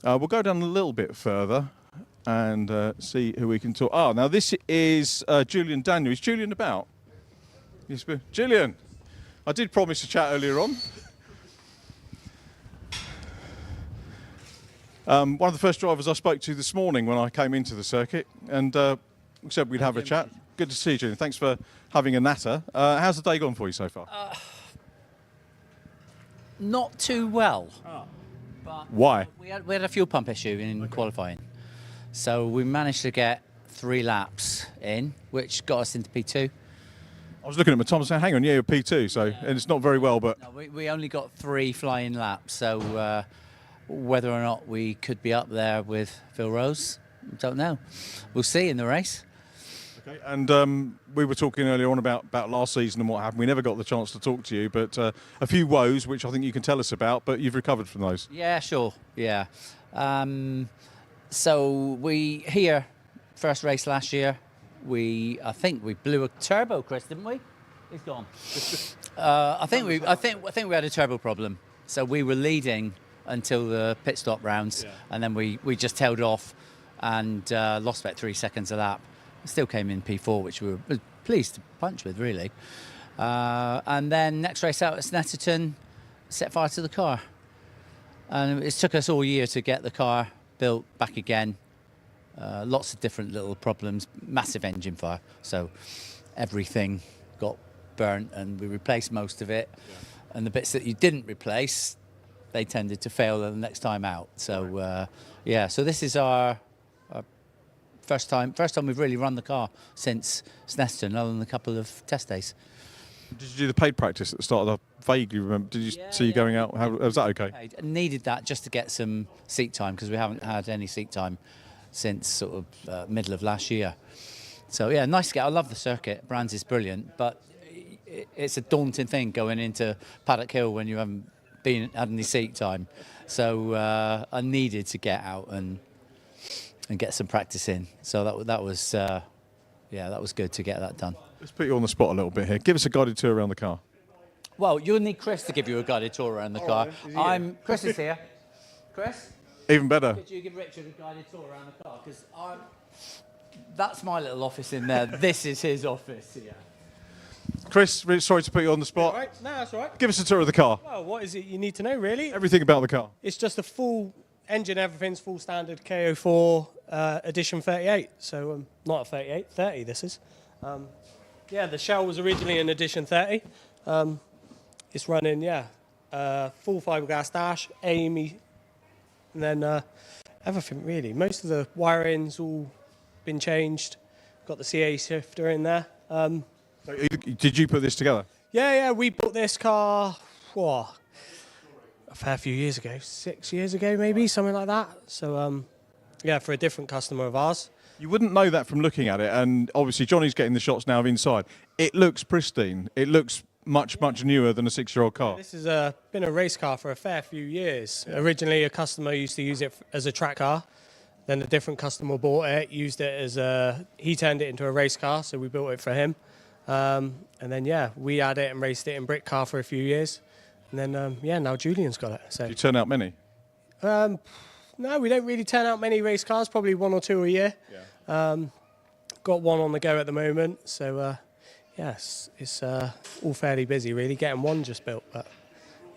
We'll go down a little bit further and see who we can talk. Now this is Julian Daniel. Is Julian about? Yes, Julian. I did promise to chat earlier on. One of the first drivers I spoke to this morning when I came into the circuit, and we said we'd have a chat. Good to see you, Julian. Thanks for having a natter. How's the day gone for you so far? Not too well. But Why? We had a fuel pump issue in qualifying. So we managed to get 3 laps in, which got us into P2. I was looking at my time and saying, hang on, you're P2, so and it's not very well, but... No, we only got 3 flying laps, so whether or not we could be up there with Phil Rose, don't know. We'll see in the race. Okay, and we were talking earlier on about last season and what happened. We never got the chance to talk to you, but a few woes, which I think you can tell us about, but you've recovered from those. Yeah, sure, yeah. So first race last year, I think we blew a turbo, Chris, didn't we? It's gone. I think we had a turbo problem. So we were leading until the pit stop rounds, and then we just tailed off and lost about 3 seconds a lap. Still came in P4, which we were pleased to punch with, really. And then next race out at Snetterton, set fire to the car. And it took us all year to get the car built back again. Lots of different little problems, massive engine fire. So everything got burnt and we replaced most of it. Yeah. And the bits that you didn't replace, they tended to fail the next time out. So, so this is our first time we've really run the car since Snetterton, other than a couple of test days. Did you do the paid practice at the start? I vaguely remember. Did you see you going out? Was that okay? I needed that just to get some seat time because we haven't had any seat time since sort of middle of last year. So yeah, nice to get. I love the circuit. Brands is brilliant, but it's a daunting thing going into Paddock Hill when you haven't had any seat time. So I needed to get out and get some practice in. So that was good to get that done. Let's put you on the spot a little bit here. Give us a guided tour around the car. Well, you'll need Chris to give you a guided tour around the car. Chris is here. Chris? Even better. Could you give Richard a guided tour around the car? Because that's my little office in there. This is his office here. Chris, really sorry to put you on the spot. All right. No, that's all right. Give us a tour of the car. Well, what is it you need to know, really? Everything about the car. It's just a full engine, everything's full standard KO4 edition 38. So not a 38, 30 this is. Yeah, the shell was originally an Edition 30. It's running, full fiberglass dash, AME, and then everything really. Most of the wiring's all been changed. Got the CA shifter in there. Did you put this together? Yeah, we bought this car, a fair few years ago, 6 years ago maybe, something like that. So, for a different customer of ours. You wouldn't know that from looking at it, and obviously Johnny's getting the shots now of inside. It looks pristine. It looks much, much newer than a 6-year-old car. This has been a race car for a fair few years. Yeah. Originally, a customer used to use it as a track car. Then a different customer bought it, used it as he turned it into a race car, so we built it for him. And then, we had it and raced it in brick car for a few years. And then, now Julian's got it. So. Do you turn out many? No, we don't really turn out many race cars, probably 1 or 2 a year. Yeah. Got one on the go at the moment, so it's all fairly busy really, getting one just built. But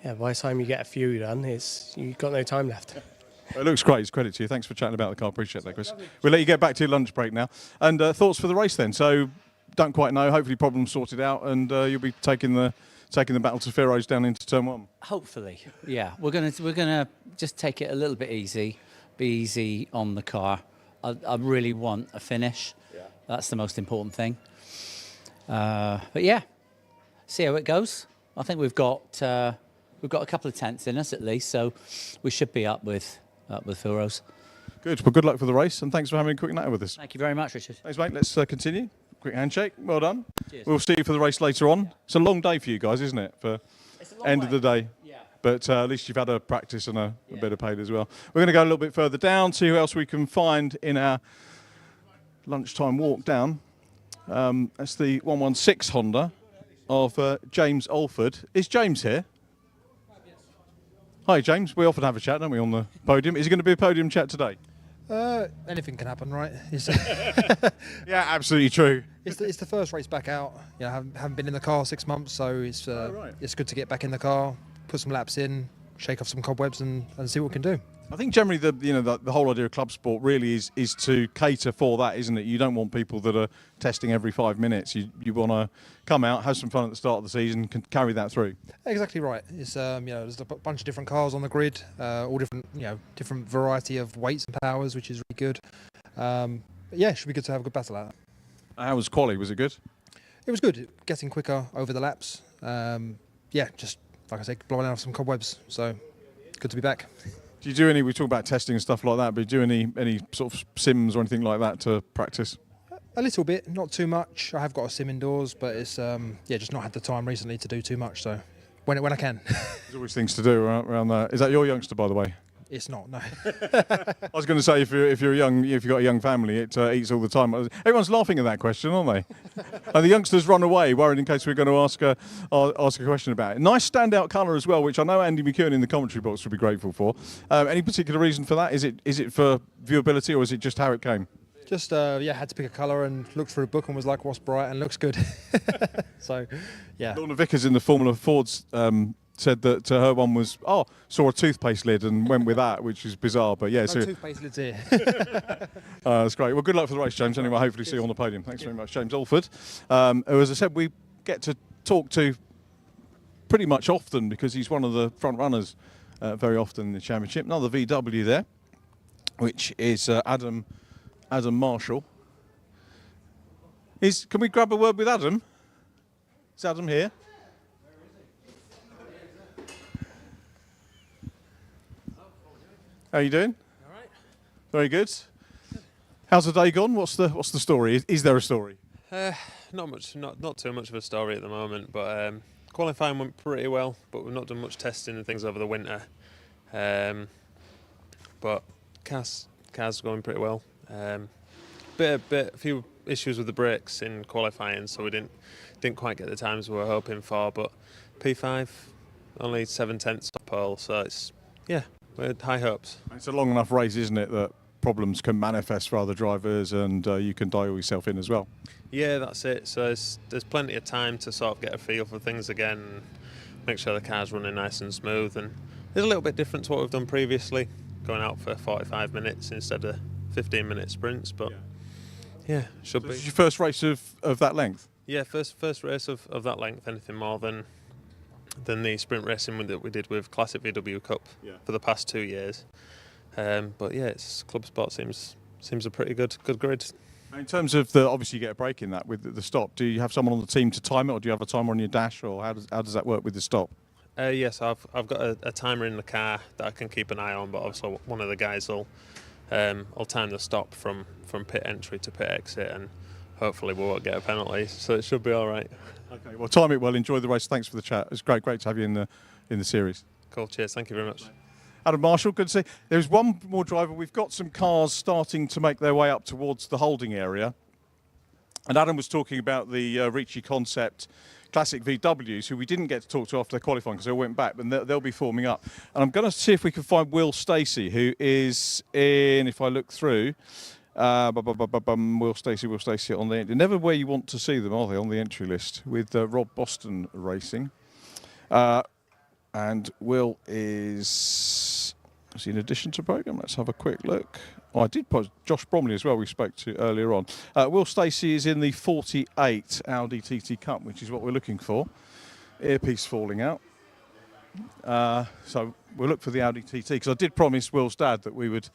by the time you get a few done, you've got no time left. It looks great. It's credit to you. Thanks for chatting about the car. Appreciate that, Chris. We'll let you get back to your lunch break now. And thoughts for the race then? So, don't quite know. Hopefully, problems sorted out, and you'll be taking the battle to Feroz down into turn 1. Hopefully, yeah. We're gonna just take it a little bit easy, be easy on the car. I really want a finish. Yeah. That's the most important thing. But yeah, see how it goes. I think we've got a couple of tenths in us at least, so we should be up with Feroz. Good. Well, good luck for the race, and thanks for having a quick night with us. Thank you very much, Richard. Thanks, mate. Let's continue. Quick handshake. Well done. Cheers. We'll see you for the race later on. It's a long day for you guys, isn't it? For end of the day. Yeah. But at least you've had a practice and a bit of paid as well. We're going to go a little bit further down, see who else we can find in our lunchtime walk down. That's the 116 Honda of James Alford. Is James here? Hi, James. We often have a chat, don't we, on the podium? Is it going to be a podium chat today? Anything can happen, right? Yeah, absolutely true. It's the first race back out. I haven't been in the car 6 months, so it's good to get back in the car, put some laps in, shake off some cobwebs, and see what we can do. I think generally the whole idea of club sport really is to cater for that, isn't it? You don't want people that are testing every 5 minutes. You want to come out, have some fun at the start of the season, can carry that through. Exactly right. It's there's a bunch of different cars on the grid, all different different variety of weights and powers, which is really good. It should be good to have a good battle at that. How was quali? Was it good? It was good. Getting quicker over the laps. Just like I said, blowing out some cobwebs. So good to be back. Do you do any? We talk about testing and stuff like that, but do you do any sort of sims or anything like that to practice? A little bit, not too much. I have got a sim indoors, but it's just not had the time recently to do too much. So when I can. There's always things to do around that. Is that your youngster, by the way? It's not, no. I was going to say if you've got a young family, it eats all the time. Everyone's laughing at that question, aren't they? And the youngsters run away, worried in case we're going to ask a question about it. Nice standout colour as well, which I know Andy McKeown in the commentary box would be grateful for. Any particular reason for that? Is it for viewability, or is it just how it came? Just had to pick a colour and looked through a book and was like, what's bright and looks good. So, yeah. Lorna Vickers in the Formula Fords said that her one was, saw a toothpaste lid and went with that, which is bizarre. But yeah, no toothpaste lids here. That's great. Well, good luck for the race, James. Anyway, hopefully see you on the podium. Thanks very much, James Alford. Who, as I said, we get to talk to pretty much often because he's one of the front runners very often in the championship. Another VW there, which is Adam Marshall. Can we grab a word with Adam? Is Adam here? How are you doing? All right. Very good. How's the day gone? What's the story? Is there a story? Not much. Not too much of a story at the moment. But qualifying went pretty well. But we've not done much testing and things over the winter. But cars going pretty well. A few issues with the brakes in qualifying, so we didn't quite get the times we were hoping for. But P5 only 7/10 top pole, so we had high hopes. It's a long enough race, isn't it, that problems can manifest for other drivers and you can dial yourself in as well. Yeah, that's it. So there's plenty of time to sort of get a feel for things again, and make sure the car's running nice and smooth. And it's a little bit different to what we've done previously, going out for 45 minutes instead of 15-minute sprints. But should be. This is your first race of that length? Yeah, first race of that length, anything more than the sprint racing that we did with Classic VW Cup for the past 2 years. But yeah, it's ClubSport seems a pretty good grid. In terms of obviously you get a break in that with the stop. Do you have someone on the team to time it, or do you have a timer on your dash, or how does that work with the stop? Yes, I've got a timer in the car that I can keep an eye on, but also one of the guys will time the stop from pit entry to pit exit, and hopefully we won't get a penalty, so it should be all right. Okay, well, time it well. Enjoy the race. Thanks for the chat. It's great to have you in the series. Cool. Cheers. Thank you very much. Adam Marshall, good to see. There's one more driver. We've got some cars starting to make their way up towards the holding area. And Adam was talking about the Brscc Concept Classic VWs, who we didn't get to talk to after their qualifying because they went back, but they'll be forming up. And I'm going to see if we can find Will Stacey, who is in, if I look through, Will Stacey on the entry. Never where you want to see them, are they, on the entry list, with Rob Boston Racing. And Will is he in addition to programme? Let's have a quick look. Oh, I did put Josh Bromley as well, we spoke to earlier on. Will Stacey is in the 48 Audi TT Cup, which is what we're looking for. Earpiece falling out. So we'll look for the Audi TT, because I did promise Will's dad that we would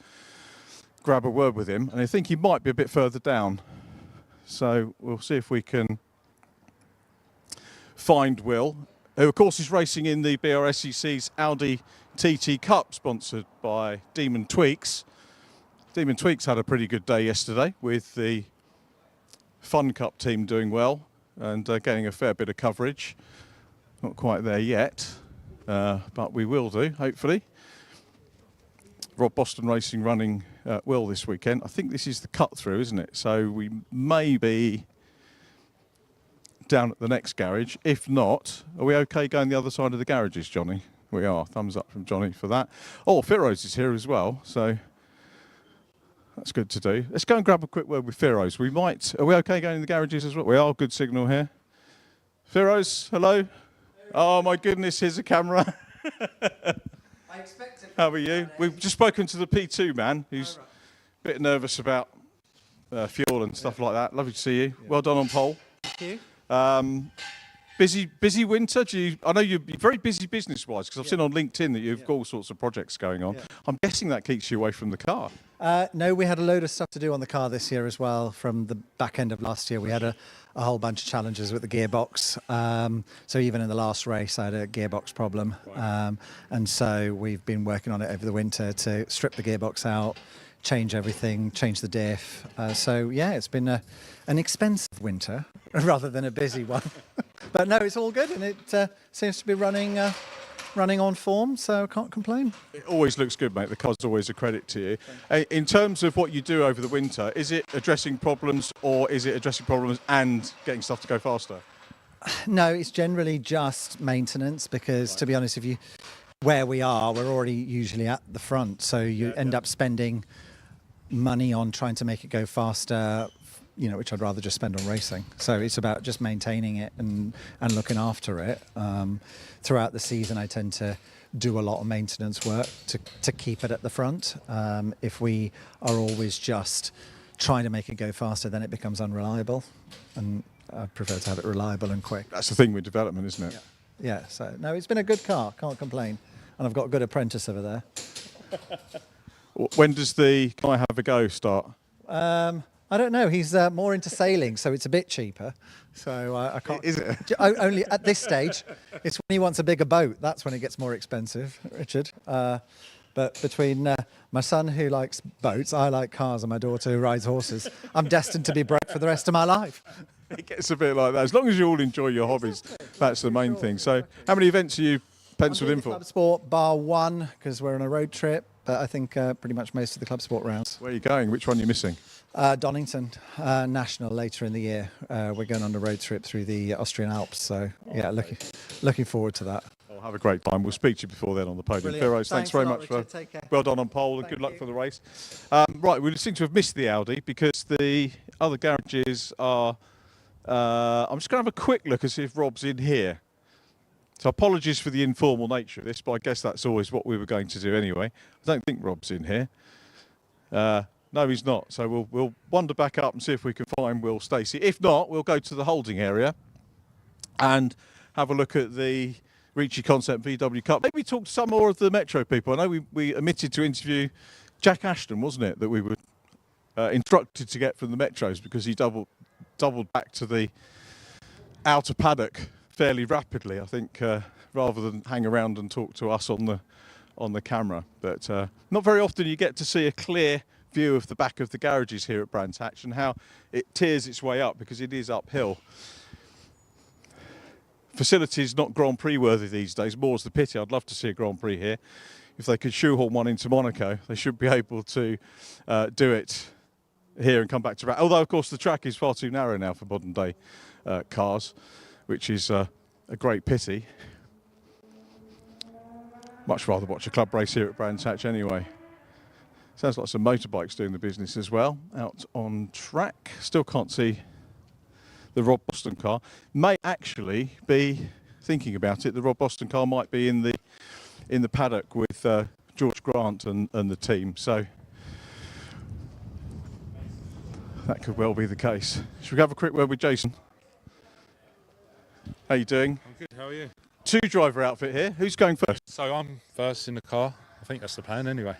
grab a word with him, and I think he might be a bit further down. So we'll see if we can find Will, who of course is racing in the Brscc's Audi TT Cup, sponsored by Demon Tweaks. Demon Tweaks had a pretty good day yesterday with the Fun Cup team doing well and getting a fair bit of coverage. Not quite there yet, but we will do, hopefully. Rob Boston Racing running well this weekend. I think this is the cut through, isn't it? So we may be down at the next garage. If not, are we okay going the other side of the garages, Johnny? We are. Thumbs up from Johnny for that. Oh, Firoz is here as well, so that's good to do. Let's go and grab a quick word with Firoz. Are we okay going in the garages as well? We are. Good signal here. Firoz, hello. Oh my goodness, here's a camera. I expect it. How are you? We've just spoken to the P2 man, who's a bit nervous about fuel and stuff like that. Lovely to see you. Well done on pole. Thank you. Busy winter? I know you're very busy business-wise, because I've seen on LinkedIn that you've got all sorts of projects going on. I'm guessing that keeps you away from the car. No, we had a load of stuff to do on the car this year as well. From the back end of last year, we had a whole bunch of challenges with the gearbox. So even in the last race, I had a gearbox problem. And so we've been working on it over the winter to strip the gearbox out, change everything, change the diff. So yeah, it's been an expensive winter rather than a busy one. But no, it's all good, and it seems to be running on form, so I can't complain. It always looks good, mate. The car's always a credit to you. In terms of what you do over the winter, is it addressing problems, or is it addressing problems and getting stuff to go faster? No, it's generally just maintenance, because to be honest with you, where we are, we're already usually at the front, so you end up spending money on trying to make it go faster, which I'd rather just spend on racing. So it's about just maintaining it and looking after it. Throughout the season, I tend to do a lot of maintenance work to keep it at the front. If we are always just trying to make it go faster, then it becomes unreliable. And I prefer to have it reliable and quick. That's the thing with development, isn't it? Yeah, so no, it's been a good car, can't complain. And I've got a good apprentice over there. When does the Can I Have a Go start? I don't know. He's more into sailing, so it's a bit cheaper. So I can't. Is it? Only at this stage. It's when he wants a bigger boat. That's when it gets more expensive, Richard. But between my son who likes boats, I like cars, and my daughter who rides horses, I'm destined to be broke for the rest of my life. It gets a bit like that. As long as you all enjoy your hobbies, that's the main thing. So how many events are you penciled in for? ClubSport bar one, because we're on a road trip. But I think pretty much most of the ClubSport rounds. Where are you going? Which one are you missing? Donington National later in the year. We're going on a road trip through the Austrian Alps. So yeah, looking forward to that. I'll have a great time. We'll speak to you before then on the podium. Firoz, thanks very much. Take care. Well done on pole, and good luck for the race. Right, we seem to have missed the Audi because the other garages are... I'm just going to have a quick look and see if Rob's in here. So apologies for the informal nature of this, but I guess that's always what we were going to do anyway. I don't think Rob's in here. No, he's not. So we'll wander back up and see if we can find Will Stacey. If not, we'll go to the holding area and have a look at the Brscc Concept VW Cup. Maybe talk to some more of the Metro people. I know we omitted to interview Jack Ashton, wasn't it, that we were instructed to get from the Metros, because he doubled back to the outer paddock fairly rapidly, I think, rather than hang around and talk to us on the camera. But not very often you get to see a clear view of the back of the garages here at Brands Hatch and how it tears its way up, because it is uphill. Facilities not Grand Prix worthy these days, more's the pity. I'd love to see a Grand Prix here. If they could shoehorn one into Monaco, they should be able to do it here and come back to back. Although, of course, the track is far too narrow now for modern day cars, which is a great pity. Much rather watch a club race here at Brands Hatch anyway. Sounds like some motorbikes doing the business as well, out on track. Still can't see the Rob Boston car. May actually be, thinking about it, the Rob Boston car might be in the paddock with George Grant and the team. So that could well be the case. Should we have a quick word with Jason? How you doing? I'm good, how are you? Two driver outfit here. Who's going first? So I'm first in the car. I think that's the plan anyway.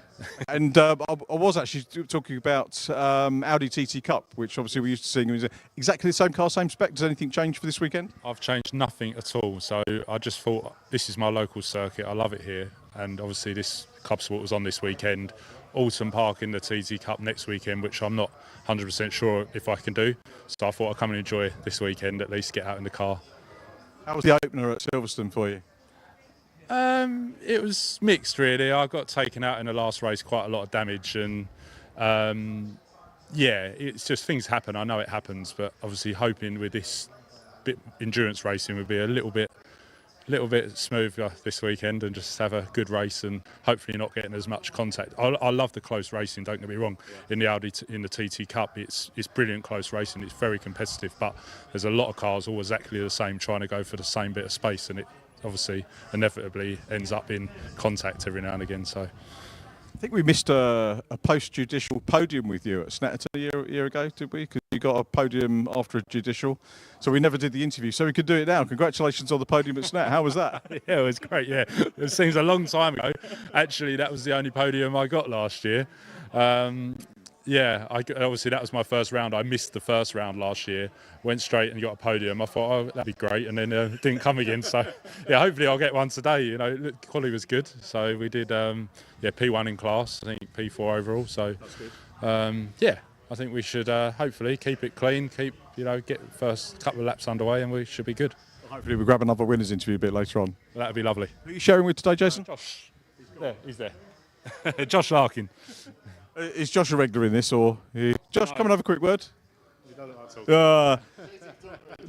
And I was actually talking about Audi TT Cup, which obviously we're used to seeing. Is it exactly the same car, same spec? Does anything change for this weekend? I've changed nothing at all. So I just thought, this is my local circuit. I love it here. And obviously this ClubSport was on this weekend. Alton Park in the TT Cup next weekend, which I'm not 100% sure if I can do. So I thought I'd come and enjoy this weekend, at least get out in the car. How was the opener at Silverstone for you? It was mixed, really. I got taken out in the last race, quite a lot of damage, and yeah, it's just things happen. I know it happens, but obviously hoping with this bit endurance racing would be a little bit smoother this weekend and just have a good race and hopefully not getting as much contact. I love the close racing, don't get me wrong. In the Audi, in the TT Cup, it's brilliant close racing. It's very competitive, but there's a lot of cars all exactly the same, trying to go for the same bit of space, and it obviously inevitably ends up in contact every now and again. So I think we missed a post-judicial podium with you at Snetterton a year ago, did we? Because you got a podium after a judicial, so we never did the interview. So we could do it now. Congratulations on the podium at Snet. How was that? Yeah, it was great. Yeah, it seems a long time ago. Actually, that was the only podium I got last year. Yeah, obviously that was my first round. I missed the first round last year. Went straight and got a podium. I thought, oh, that'd be great, and then didn't come again. So yeah, hopefully I'll get one today. You know, the quality was good. So we did, yeah, P1 in class. I think P4 overall. So that's good. Yeah, I think we should hopefully keep it clean. Get first couple of laps underway, and we should be good. Hopefully we'll grab another winners interview a bit later on. That'd be lovely. Who are you sharing with today, Jason? Josh. He's there. Josh Larkin. Is Josh a regular in this, or Josh? Come and have a quick word. No,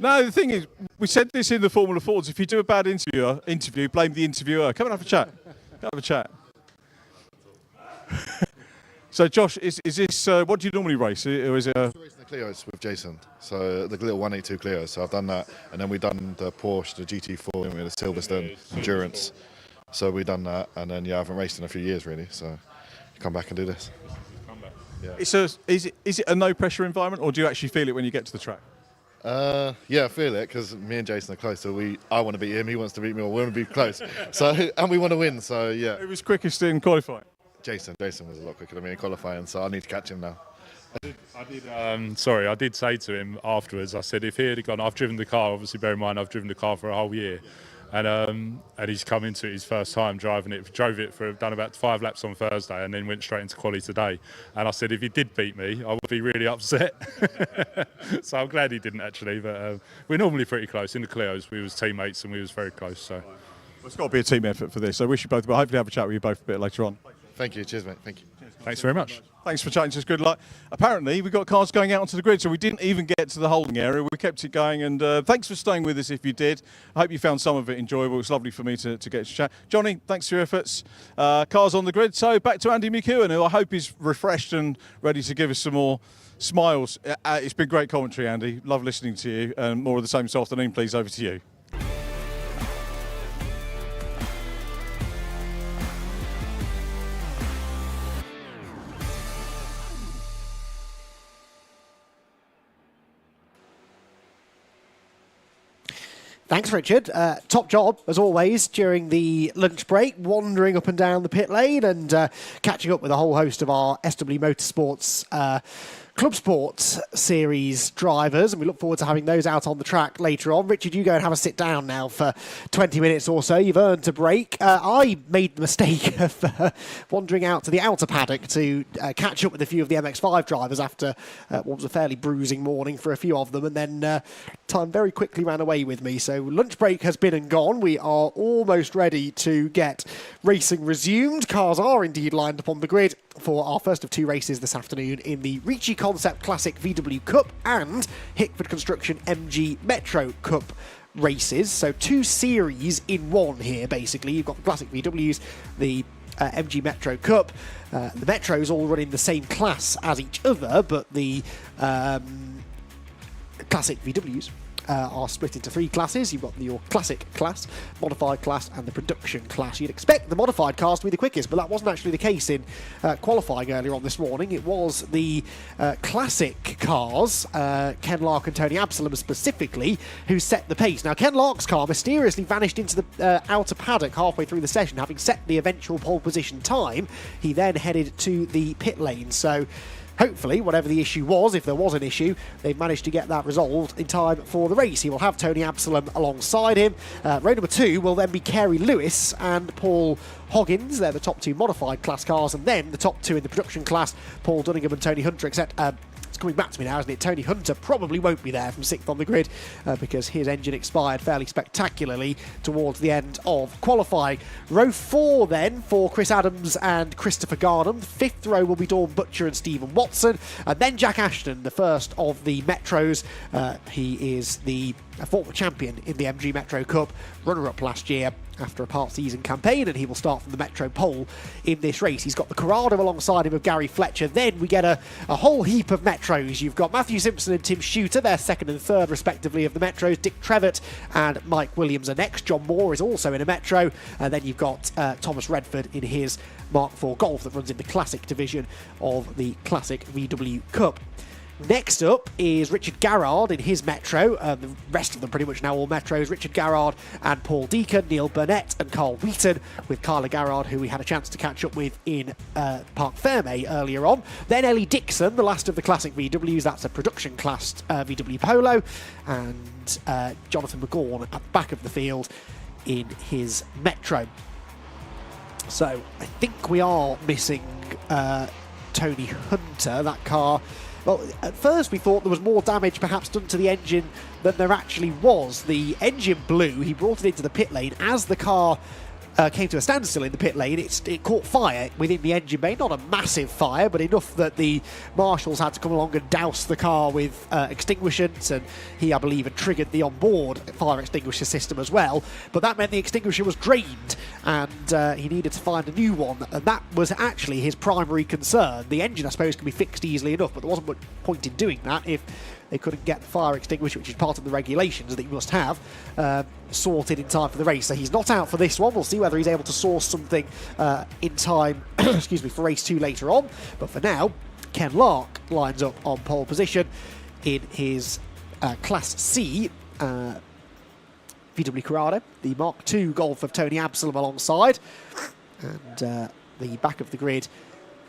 the thing is, we said this in the Formula Fords. If you do a bad interview, blame the interviewer. Come and have a chat. Come have a chat. So, Josh, is this what do you normally race, or is it? I'm racing the Clios with Jason. So the little 182 Clio. So I've done that, and then we've done the Porsche, the GT4, and the Silverstone Endurance. So we've done that, and then I haven't raced in a few years really. So come back and do this. Yeah. Is it a no pressure environment, or do you actually feel it when you get to the track? Yeah, I feel it because me and Jason are close. So I want to beat him, he wants to beat me, or we want to be close. So and we want to win. So yeah. Who was quickest in qualifying? Jason was a lot quicker than me in qualifying. So I need to catch him now. I did say to him afterwards. I said if he had gone, I've driven the car. Obviously, bear in mind I've driven the car for a whole year. And he's come into it his first time driving it. Drove it done about 5 laps on Thursday, and then went straight into quali today. And I said, if he did beat me, I would be really upset. So I'm glad he didn't actually. But we're normally pretty close in the Clios. We was teammates and we was very close. So well, it's got to be a team effort for this. So I wish you both. But hopefully have a chat with you both a bit later on. Thank you. Cheers, mate. Thank you. Thanks very much. Thanks for chatting to us. Good luck. Apparently, we've got cars going out onto the grid, so we didn't even get to the holding area. We kept it going, and thanks for staying with us if you did. I hope you found some of it enjoyable. It's lovely for me to get to chat. Johnny, thanks for your efforts. Cars on the grid. So back to Andy McEwen, who I hope is refreshed and ready to give us some more smiles. It's been great commentary, Andy. Love listening to you. And more of the same this afternoon, please. Over to you. Thanks, Richard. Top job, as always, during the lunch break, wandering up and down the pit lane and catching up with a whole host of our SW Motorsports ClubSport series drivers, and we look forward to having those out on the track later on. Richard, you go and have a sit down now for 20 minutes or so. You've earned a break. I made the mistake of wandering out to the outer paddock to catch up with a few of the MX-5 drivers after what was a fairly bruising morning for a few of them, and then time very quickly ran away with me. So lunch break has been and gone. We are almost ready to get racing resumed. Cars are indeed lined up on the grid for our first of two races this afternoon in the Brscc Concept Classic VW Cup and Hickford Construction MG Metro Cup races. So two series in one here, basically. You've got the Classic VWs, the MG Metro Cup. The Metros all run in the same class as each other, but the Classic VWs are split into three classes. You've got your classic class, modified class, and the production class. You'd expect the modified cars to be the quickest, but that wasn't actually the case in qualifying earlier on this morning. It was the classic cars, Ken Lark and Tony Absalom specifically, who set the pace. Now, Ken Lark's car mysteriously vanished into the outer paddock halfway through the session, having set the eventual pole position time. He then headed to the pit lane. So hopefully, whatever the issue was, if there was an issue, they've managed to get that resolved in time for the race. He will have Tony Absalom alongside him. Row number 2 will then be Kerry Lewis and Paul Hoggins. They're the top two modified class cars, and then the top two in the production class, Paul Dunningham and Tony Hunter, except it's coming back to me now, isn't it? Tony Hunter probably won't be there from 6th on the grid because his engine expired fairly spectacularly towards the end of qualifying. Row 4 then for Chris Adams and Christopher Garnham. The 5th row will be Dawn Butcher and Stephen Watson. And then Jack Ashton, the first of the Metros. He is the former champion in the MG Metro Cup, runner-up last year after a part-season campaign, and he will start from the Metro pole in this race. He's got the Corrado alongside him of Gary Fletcher. Then we get a whole heap of Metros. You've got Matthew Simpson and Tim Shooter. They're second and third, respectively, of the Metros. Dick Trevitt and Mike Williams are next. John Moore is also in a Metro. And then you've got Thomas Redford in his Mark IV Golf that runs in the Classic division of the Classic VW Cup. Next up is Richard Garrard in his Metro. The rest of them pretty much now all Metros. Richard Garrard and Paul Deacon, Neil Burnett and Carl Wheaton, with Carla Garrard, who we had a chance to catch up with in Parc Ferme earlier on. Then Ellie Dixon, the last of the Classic VWs. That's a production class VW Polo. And Jonathan McGaughan at the back of the field in his Metro. So I think we are missing Tony Hunter. That car, well, at first we thought there was more damage perhaps done to the engine than there actually was. The engine blew. He brought it into the pit lane. As the car came to a standstill in the pit lane, it caught fire within the engine bay. Not a massive fire, but enough that the marshals had to come along and douse the car with extinguishants, and he, I believe, had triggered the onboard fire extinguisher system as well. But that meant the extinguisher was drained, and he needed to find a new one, and that was actually his primary concern. The engine, I suppose, can be fixed easily enough, but there wasn't much point in doing that if they couldn't get the fire extinguisher, which is part of the regulations that you must have, sorted in time for the race. So he's not out for this one. We'll see whether he's able to source something in time excuse me, for race 2 later on. But for now, Ken Lark lines up on pole position in his Class C VW Corrado, the Mark II Golf of Tony Absalom alongside. And the back of the grid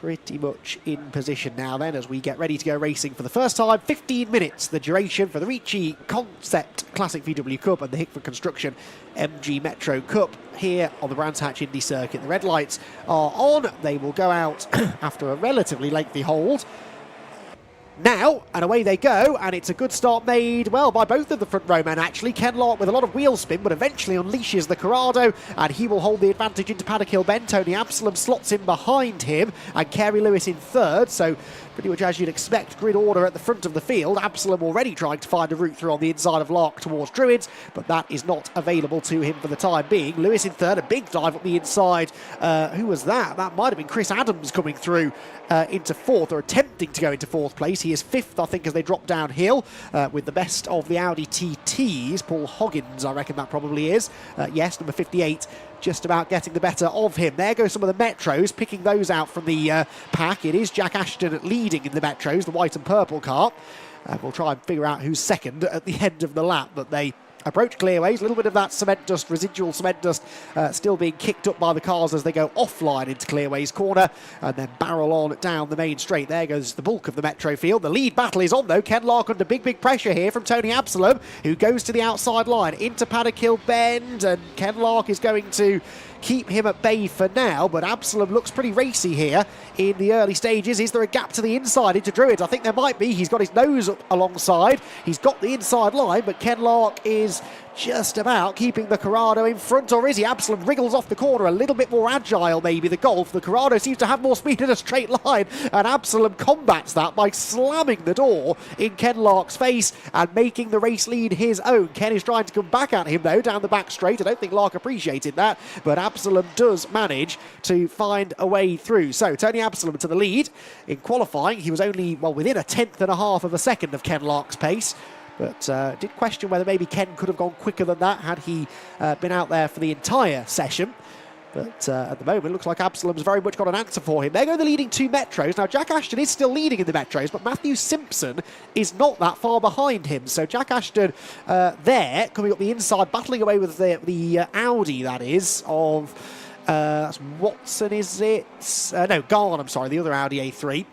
pretty much in position now then as we get ready to go racing for the first time. 15 minutes the duration for the Brscc Concept Classic VW Cup and the Hickford Construction MG Metro Cup here on the Brands Hatch Indy Circuit. The red lights are on. They will go out after a relatively lengthy hold now, and away they go, and it's a good start made, well, by both of the front row men actually. Ken Lark with a lot of wheel spin, but eventually unleashes the Corrado, and he will hold the advantage into Paddock Hill Bend. Tony Absalom slots in behind him, and Kerry Lewis in third, so pretty much as you'd expect, grid order at the front of the field. Absalom already trying to find a route through on the inside of Lark towards Druids, but that is not available to him for the time being. Lewis in third, a big dive up the inside. Who was that? That might have been Chris Adams coming through into fourth, or attempting to go into fourth place. He is fifth, I think, as they drop downhill with the best of the Audi TTs. Paul Hoggins, I reckon that probably is. Yes, number 58, just about getting the better of him. There go some of the Metros, picking those out from the pack. It is Jack Ashton leading in the Metros, the white and purple car. We'll try and figure out who's second at the end of the lap, but they approach clearways. A little bit of that cement dust, residual cement dust, still being kicked up by the cars as they go offline into clearways corner and then barrel on down the main straight. There goes the bulk of the Metro field. The lead battle is on though. Ken Lark under big pressure here from Tony Absalom, who goes to the outside line into Paddock Hill Bend, and Ken Lark is going to keep him at bay for now, but Absalom looks pretty racy here in the early stages. Is there a gap to the inside into Druids? I think there might be. He's got his nose up alongside. He's got the inside line, but Ken Lark is just about keeping the Corrado in front, or is he? Absalom wriggles off the corner, a little bit more agile maybe, the Golf. The Corrado seems to have more speed in a straight line, and Absalom combats that by slamming the door in Ken Lark's face and making the race lead his own. Ken is trying to come back at him though, down the back straight. I don't think Lark appreciated that, but Absalom does manage to find a way through. So Tony Absalom to the lead. In qualifying, he was only, well, within 1/10.5 of a second of Ken Lark's pace. But did question whether maybe Ken could have gone quicker than that had he been out there for the entire session. But at the moment, it looks like Absalom's very much got an answer for him. There go the leading 2 Metros. Now, Jack Ashton is still leading in the Metros, but Matthew Simpson is not that far behind him. So Jack Ashton there, coming up the inside, battling away with the Audi, that is, of that's Watson, is it? No, Garn, I'm sorry, the other Audi A3.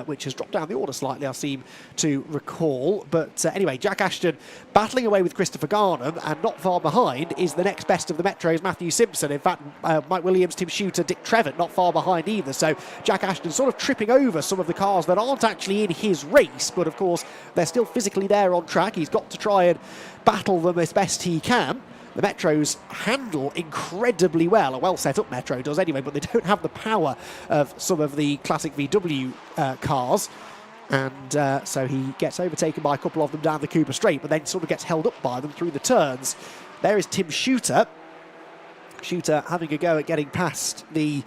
Which has dropped down the order slightly, I seem to recall. But anyway, Jack Ashton battling away with Christopher Garnham, and not far behind is the next best of the Metros, Matthew Simpson. In fact, Mike Williams, Tim Shooter, Dick Trevitt not far behind either. So Jack Ashton sort of tripping over some of the cars that aren't actually in his race, but of course they're still physically there on track. He's got to try and battle them as best he can. The Metros handle incredibly well. A well-set-up Metro does anyway, but they don't have the power of some of the classic VW cars. And so he gets overtaken by a couple of them down the Cooper Straight, but then sort of gets held up by them through the turns. There is Tim Shooter. Shooter having a go at getting past the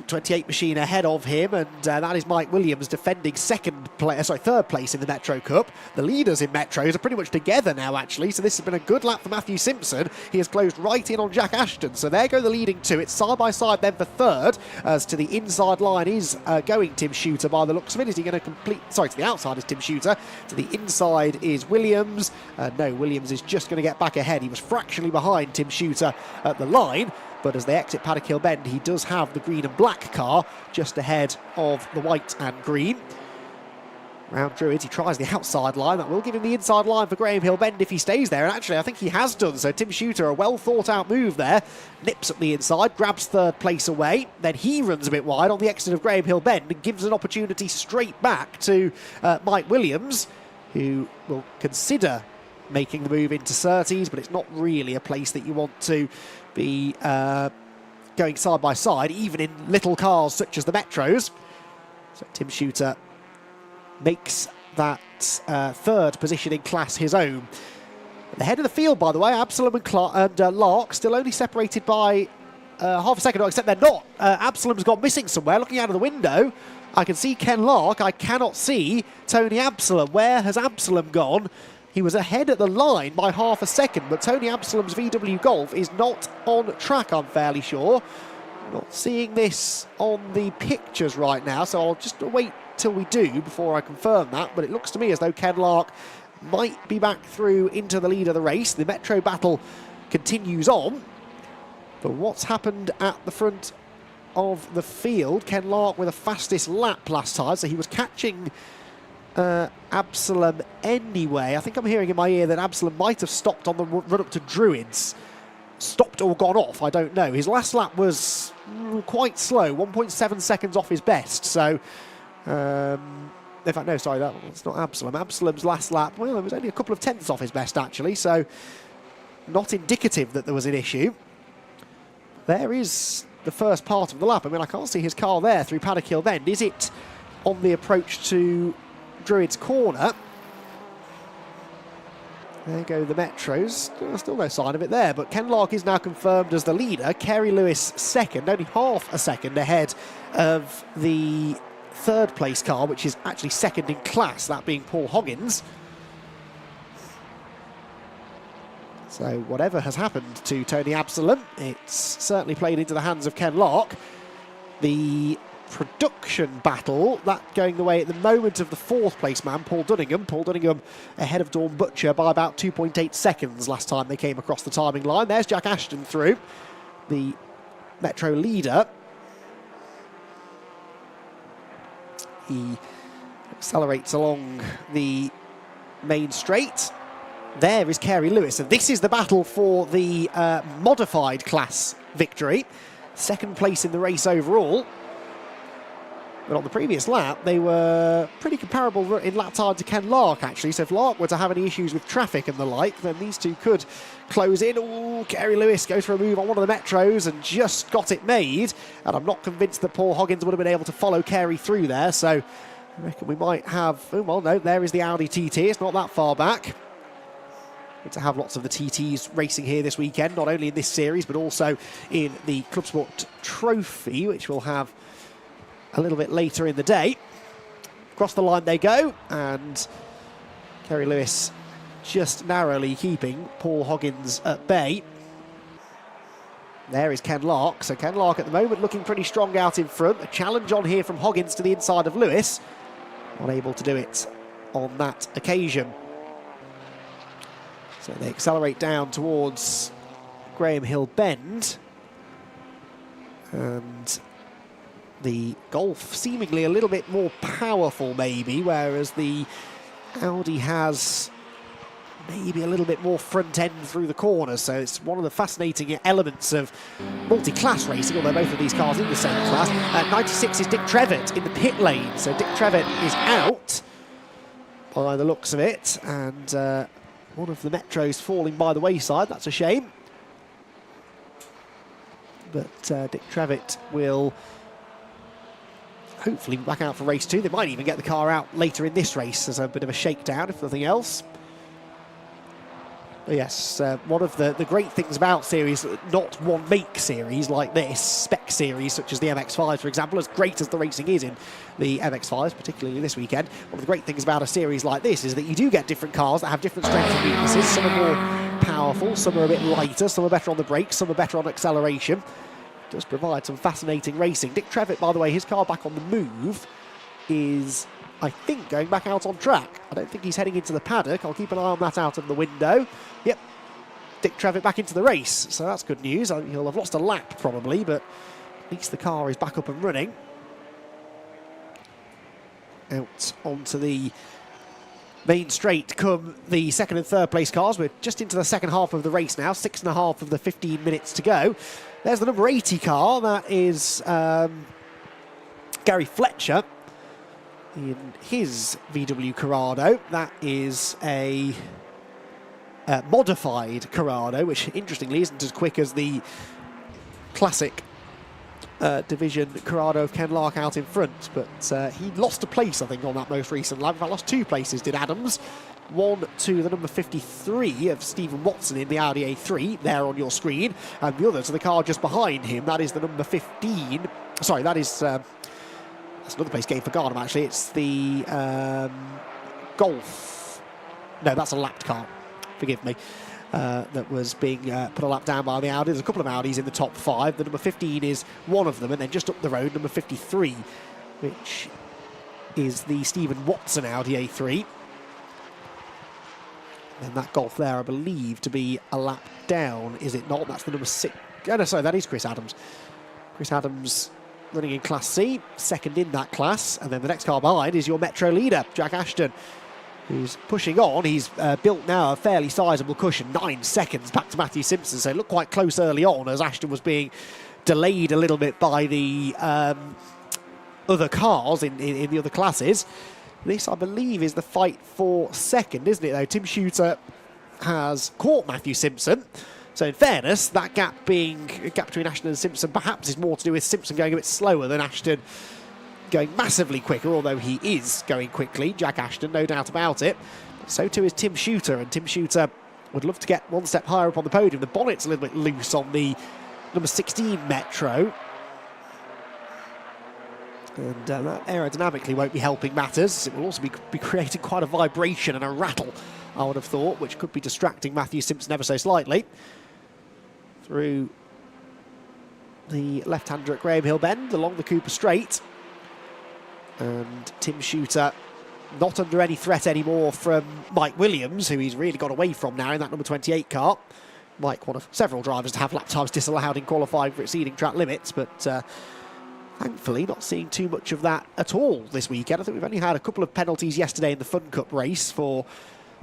28 machine ahead of him, and that is Mike Williams defending third place in the Metro Cup. The leaders in Metros are pretty much together now, actually, so this has been a good lap for Matthew Simpson. He has closed right in on Jack Ashton, so there go the leading 2. It's side by side then for third, as to the inside line is going Tim Shooter by the looks of it. Is he going to complete? Sorry, to the outside is Tim Shooter, to the inside is Williams. No, Williams is just going to get back ahead. He was fractionally behind Tim Shooter at the line, but as they exit Paddock Hill Bend, he does have the green and black car just ahead of the white and green. Round Druids, he tries the outside line. That will give him the inside line for Graham Hill Bend if he stays there. And actually, I think he has done. So Tim Shooter, a well-thought-out move there. Nips up the inside, grabs third place away. Then he runs a bit wide on the exit of Graham Hill Bend and gives an opportunity straight back to Mike Williams, who will consider making the move into Surtees, but it's not really a place that you want to be going side by side, even in little cars such as the Metros. So Tim Shooter makes that third position in class his own. At the head of the field, by the way, Absalom and Lark still only separated by half a second, except they're not. Absalom's gone missing somewhere. Looking out of the window, I can see Ken Lark. I cannot see Tony Absalom. Where has Absalom gone? He was ahead at the line by half a second, but Tony Absalom's VW Golf is not on track, I'm fairly sure. Not seeing this on the pictures right now, so I'll just wait till we do before I confirm that, but it looks to me as though Ken Lark might be back through into the lead of the race. The Metro battle continues on, but what's happened at the front of the field? Ken Lark with the fastest lap last time, so he was catching Absalom anyway. I think I'm hearing in my ear that Absalom might have stopped on the run up to Druids. Stopped or gone off, I don't know. His last lap was quite slow, 1.7 seconds off his best. So, in fact, no, sorry, that's not Absalom. Absalom's last lap, well, it was only a couple of tenths off his best, actually. So, not indicative that there was an issue. There is the first part of the lap. I mean, I can't see his car there through Paddock Hill Bend. Is it on the approach to Druids Corner? There go the Metros. Still no sign of it there, but Ken Lark is now confirmed as the leader. Kerry Lewis second, only half a second ahead of the third place car, which is actually second in class, that being Paul Hoggins. So whatever has happened to Tony Absalom, it's certainly played into the hands of Ken Lark. The production battle. That going the way at the moment of the 4th place man, Paul Dunningham. Paul Dunningham ahead of Dawn Butcher by about 2.8 seconds last time they came across the timing line. There's Jack Ashton through, the Metro leader. He accelerates along the main straight. There is Kerry Lewis, and this is the battle for the modified class victory. 2nd place in the race overall. But on the previous lap, they were pretty comparable in lap time to Ken Lark, actually. So if Lark were to have any issues with traffic and the like, then these two could close in. Oh, Kerry Lewis goes for a move on one of the Metros and just got it made. And I'm not convinced that Paul Hoggins would have been able to follow Kerry through there. So I reckon we might have... Oh, well, no, there is the Audi TT. It's not that far back. Good to have lots of the TTs racing here this weekend, not only in this series, but also in the ClubSport Trophy, which we'll have a little bit later in the day. Across the line they go, and Kerry Lewis just narrowly keeping Paul Hoggins at bay. There is Ken Lark. So Ken Lark at the moment looking pretty strong out in front. A challenge on here from Hoggins to the inside of Lewis. Not able to do it on that occasion. So they accelerate down towards Graham Hill Bend. And the Golf seemingly a little bit more powerful maybe, whereas the Audi has maybe a little bit more front end through the corners. So it's one of the fascinating elements of multi-class racing, although both of these cars in the same class. 96 is Dick Trevitt in the pit lane. So Dick Trevitt is out by the looks of it, and one of the Metros falling by the wayside. That's a shame. But Dick Trevitt will hopefully be back out for race 2. They might even get the car out later in this race as a bit of a shakedown, if nothing else. But yes, one of the great things about series, not one make series like this, spec series such as the MX-5, for example, as great as the racing is in the MX-5s, particularly this weekend, one of the great things about a series like this is that you do get different cars that have different strengths and weaknesses. Some are more powerful, some are a bit lighter, some are better on the brakes, some are better on acceleration. It does provide some fascinating racing. Dick Trevitt, by the way, his car back on the move is, I think, going back out on track. I don't think he's heading into the paddock. I'll keep an eye on that out of the window. Yep, Dick Trevitt back into the race, so that's good news. He'll have lost a lap probably, but at least the car is back up and running. Out onto the main straight come the 2nd and 3rd place cars. We're just into the second half of the race now, 6.5 of the 15 minutes to go. There's the number 80 car, that is Gary Fletcher in his VW Corrado. That is a modified Corrado, which interestingly isn't as quick as the classic division Corrado of Ken Lark out in front, but he lost a place, I think, on that most recent lap. In fact, lost 2 places, did Adams. One to the number 53 of Stephen Watson in the Audi A3, there on your screen, and the other to the car just behind him. That is the number 15. Sorry, that's another place game for Garnham, actually. It's the Golf. No, that's a lapped car. Forgive me. That was being put a lap down by the Audi. There's a couple of Audis in the top 5. The number 15 is one of them, and then just up the road, number 53, which is the Stephen Watson Audi A3. And that Golf there, I believe, to be a lap down, is it not? That's the number 6. Oh, no, sorry, that is Chris Adams. Chris Adams running in Class C, 2nd in that class. And then the next car behind is your Metro leader, Jack Ashton, who's pushing on. He's built now a fairly sizable cushion, 9 seconds back to Matthew Simpson. So it looked quite close early on as Ashton was being delayed a little bit by the other cars in the other classes. This, I believe, is the fight for 2nd, isn't it, though? Tim Shooter has caught Matthew Simpson. So in fairness, that gap between Ashton and Simpson perhaps is more to do with Simpson going a bit slower than Ashton going massively quicker, although he is going quickly, Jack Ashton, no doubt about it. So too is Tim Shooter, and Tim Shooter would love to get one step higher up on the podium. The bonnet's a little bit loose on the number 16 Metro. And that aerodynamically won't be helping matters. It will also be creating quite a vibration and a rattle, I would have thought, which could be distracting Matthew Simpson ever so slightly. Through the left-hander at Graham Hill Bend, along the Cooper Straight. And Tim Shooter not under any threat anymore from Mike Williams, who he's really got away from now in that number 28 car. Mike, one of several drivers to have lap times disallowed in qualifying for exceeding track limits, but thankfully not seeing too much of that at all this weekend. I think we've only had a couple of penalties yesterday in the Fun Cup race for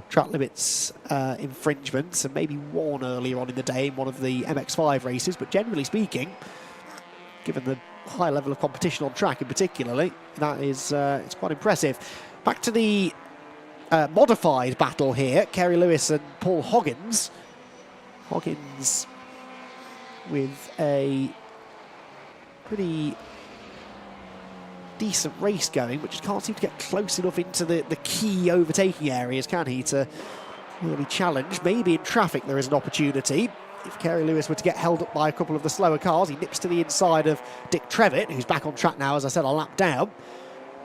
track limits infringements, and maybe one earlier on in the day in one of the MX-5 races, but generally speaking, given the high level of competition on track in particularly, that is it's quite impressive. Back to the modified battle here, Kerry Lewis and Paul Hoggins. Hoggins with a pretty decent race going, but just can't seem to get close enough into the key overtaking areas, can he, to really challenge. Maybe in traffic there is an opportunity. If Kerry Lewis were to get held up by a couple of the slower cars, he nips to the inside of Dick Trevitt, who's back on track now, as I said, a lap down.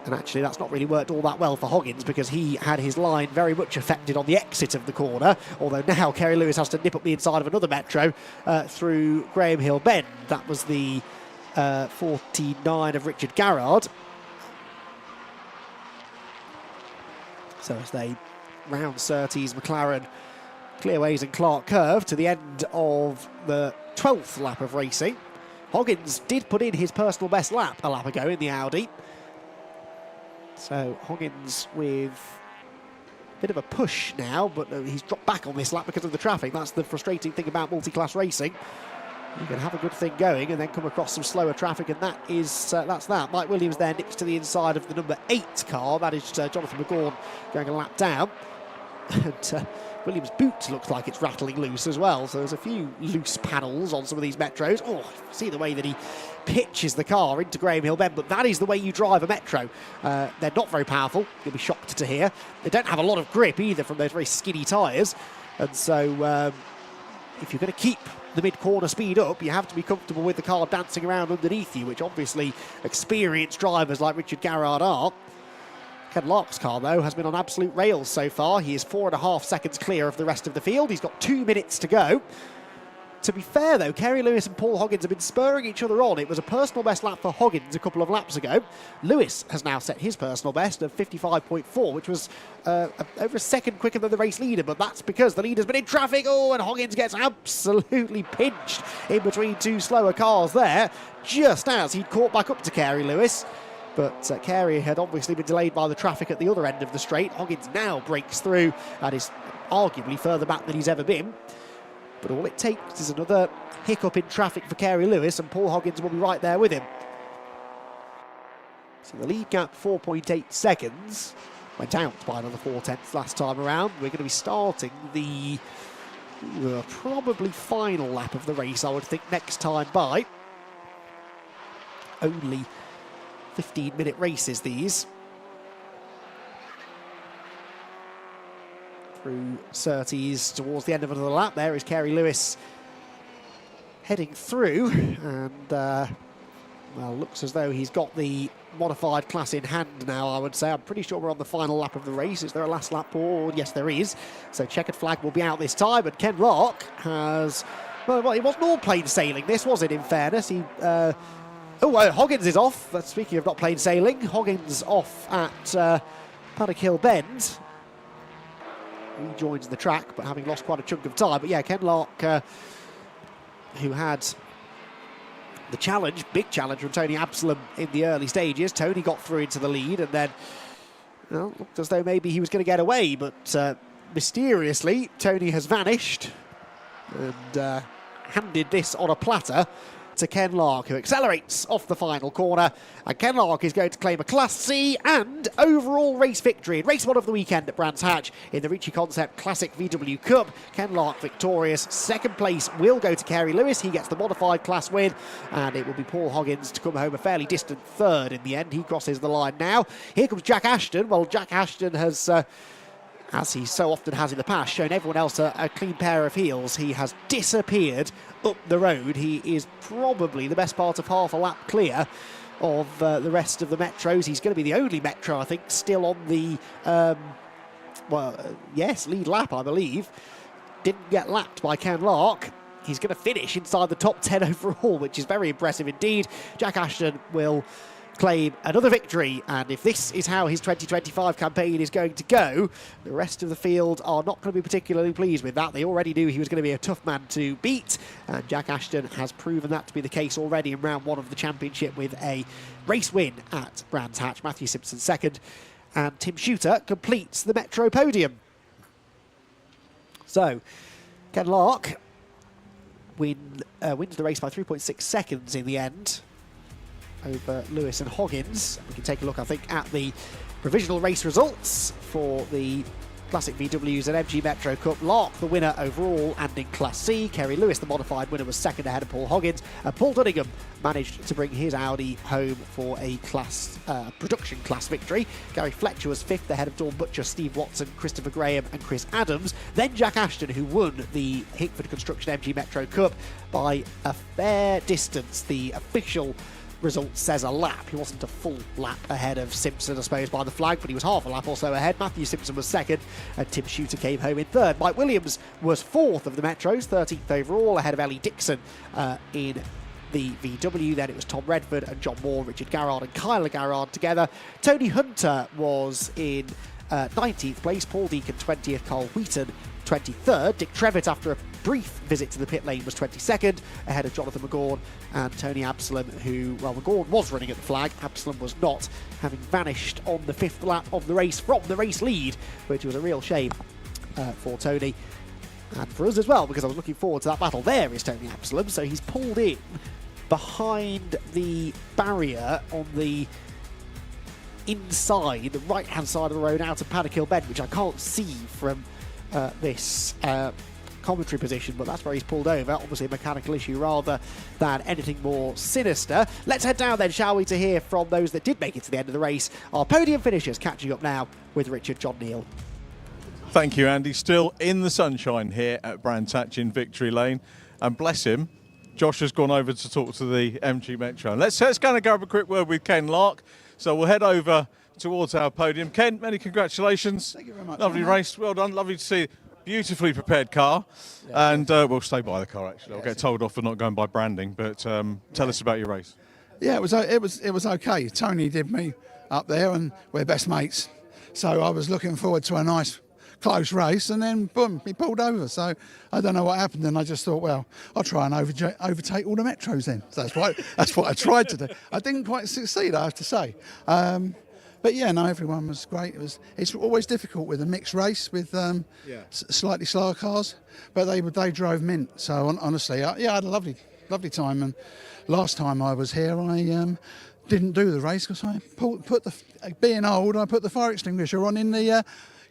And actually that's not really worked all that well for Hoggins, because he had his line very much affected on the exit of the corner, although now Kerry Lewis has to nip up the inside of another Metro through Graham Hill Bend. That was the 49 of Richard Garrard. So as they round Surtees, McLaren, Clearways and Clark Curve to the end of the 12th lap of racing. Hoggins did put in his personal best lap a lap ago in the Audi. So Hoggins with a bit of a push now, but he's dropped back on this lap because of the traffic. That's the frustrating thing about multi-class racing. You can have a good thing going and then come across some slower traffic, and that is that's that. Mike Williams there nips to the inside of the number 8 car. That is Jonathan McGaughan going a lap down. And Williams' boot looks like it's rattling loose as well, so there's a few loose panels on some of these Metros. Oh, see the way that he pitches the car into Graham Hill Bend, but that is the way you drive a Metro. They're not very powerful, you'll be shocked to hear. They don't have a lot of grip either from those very skinny tyres, and so if you're going to keep the mid-corner speed up, you have to be comfortable with the car dancing around underneath you, which obviously experienced drivers like Richard Garrard are. Ken Lark's car, though, has been on absolute rails so far. He is 4.5 seconds clear of the rest of the field. He's got 2 minutes to go. To be fair, though, Kerry Lewis and Paul Hoggins have been spurring each other on. It was a personal best lap for Hoggins a couple of laps ago. Lewis has now set his personal best of 55.4, which was over a second quicker than the race leader, but that's because the leader's been in traffic. Oh, and Hoggins gets absolutely pinched in between two slower cars there, just as he'd caught back up to Kerry Lewis. But Carey had obviously been delayed by the traffic at the other end of the straight. Hoggins now breaks through and is arguably further back than he's ever been. But all it takes is another hiccup in traffic for Kerry Lewis, and Paul Hoggins will be right there with him. So the lead gap, 4.8 seconds. Went out by another 4/10 last time around. We're going to be starting the probably final lap of the race, I would think, next time by. Only 15-minute races, these. Through Surtees towards the end of another lap. There is Kerry Lewis heading through, and well, looks as though he's got the modified class in hand now, I would say. I'm pretty sure we're on the final lap of the race. Is there a last lap? Oh, yes, there is. So checkered flag will be out this time, and Ken Lark has... Well, it wasn't all plain sailing, this, was it, in fairness? He... Hoggins is off. Speaking of not plain sailing, Hoggins off at Paddock Hill Bend. Rejoins the track, but having lost quite a chunk of time. But yeah, Ken Lark, who had the challenge, big challenge from Tony Absalom in the early stages. Tony got through into the lead, and then, well, looked as though maybe he was going to get away, but mysteriously, Tony has vanished and handed this on a platter to Ken Lark, who accelerates off the final corner, and Ken Lark is going to claim a Class C and overall race victory in race 1 of the weekend at Brands Hatch in the Ricci Concept Classic VW Cup. Ken Lark victorious. Second place will go to Kerry Lewis. He gets the modified class win, and it will be Paul Hoggins to come home a fairly distant third in the end. He crosses the line now. Here comes Jack Ashton. Well, Jack Ashton has... as he so often has in the past, shown everyone else a clean pair of heels. He has disappeared up the road. He is probably the best part of half a lap clear of the rest of the Metros. He's going to be the only Metro, I think, still on the, lead lap, I believe. Didn't get lapped by Ken Lark. He's going to finish inside the top 10 overall, which is very impressive indeed. Jack Ashton will claim another victory, and if this is how his 2025 campaign is going to go, the rest of the field are not going to be particularly pleased with that. They already knew he was going to be a tough man to beat, and Jack Ashton has proven that to be the case already in round 1 of the championship with a race win at Brands Hatch. Matthew Simpson second, and Tim Shooter completes the Metro podium. So, Ken Lark wins the race by 3.6 seconds in the end over Lewis and Hoggins. We can take a look, I think, at the provisional race results for the Classic VWs and MG Metro Cup. Lark, the winner overall and in Class C. Kerry Lewis, the modified winner, was second ahead of Paul Hoggins. And Paul Dunningham managed to bring his Audi home for a production class victory. Gary Fletcher was fifth ahead of Dawn Butcher, Steve Watson, Christopher Graham and Chris Adams. Then Jack Ashton, who won the Hickford Construction MG Metro Cup by a fair distance. The official result says a lap. He wasn't a full lap ahead of Simpson, I suppose, by the flag, but he was half a lap or so ahead. Matthew Simpson was second, and Tim Shooter came home in third. Mike Williams was fourth of the Metros, 13th overall, ahead of Ellie Dixon in the VW. Then it was Tom Redford and John Moore, Richard Garrard and Kyler Garrard together. Tony Hunter was in 19th place, Paul Deacon 20th, Carl Wheaton 23rd. Dick Trevitt, after a brief visit to the pit lane, was 22nd, ahead of Jonathan McGaughan and Tony Absalom, who, well, McGaughan was running at the flag, Absalom was not, having vanished on the 5th lap of the race from the race lead, which was a real shame for Tony and for us as well, because I was looking forward to that battle. There is Tony Absalom, so he's pulled in behind the barrier on the inside, the right-hand side of the road out of Paddock Hill Bend, which I can't see from this commentary position, but that's where he's pulled over. Obviously a mechanical issue rather than anything more sinister. Let's head down then, shall we, to hear from those that did make it to the end of the race. Our podium finishers, catching up now with Richard John Neal. Thank you, Andy. Still in the sunshine here at Brands Hatch in Victory Lane, and bless him, Josh has gone over to talk to the MG Metro. Let's kind of go have a quick word with Ken Lark. So we'll head over towards our podium. Ken, many congratulations. Thank you very much. Lovely race, well done. Lovely to see. Beautifully prepared car, and we'll stay by the car. Actually, I'll get told off for not going by branding. But tell us about your race. Yeah, it was okay. Tony did me up there, and we're best mates. So I was looking forward to a nice close race, and then boom, he pulled over. So I don't know what happened, and I just thought, well, I'll try and overtake all the Metros then. So that's what I tried to do. I didn't quite succeed, I have to say. But yeah, no, everyone was great. It's always difficult with a mixed race with slightly slower cars, but they drove mint. So honestly, I had a lovely time. And last time I was here, I didn't do the race because I being old, I put the fire extinguisher on in the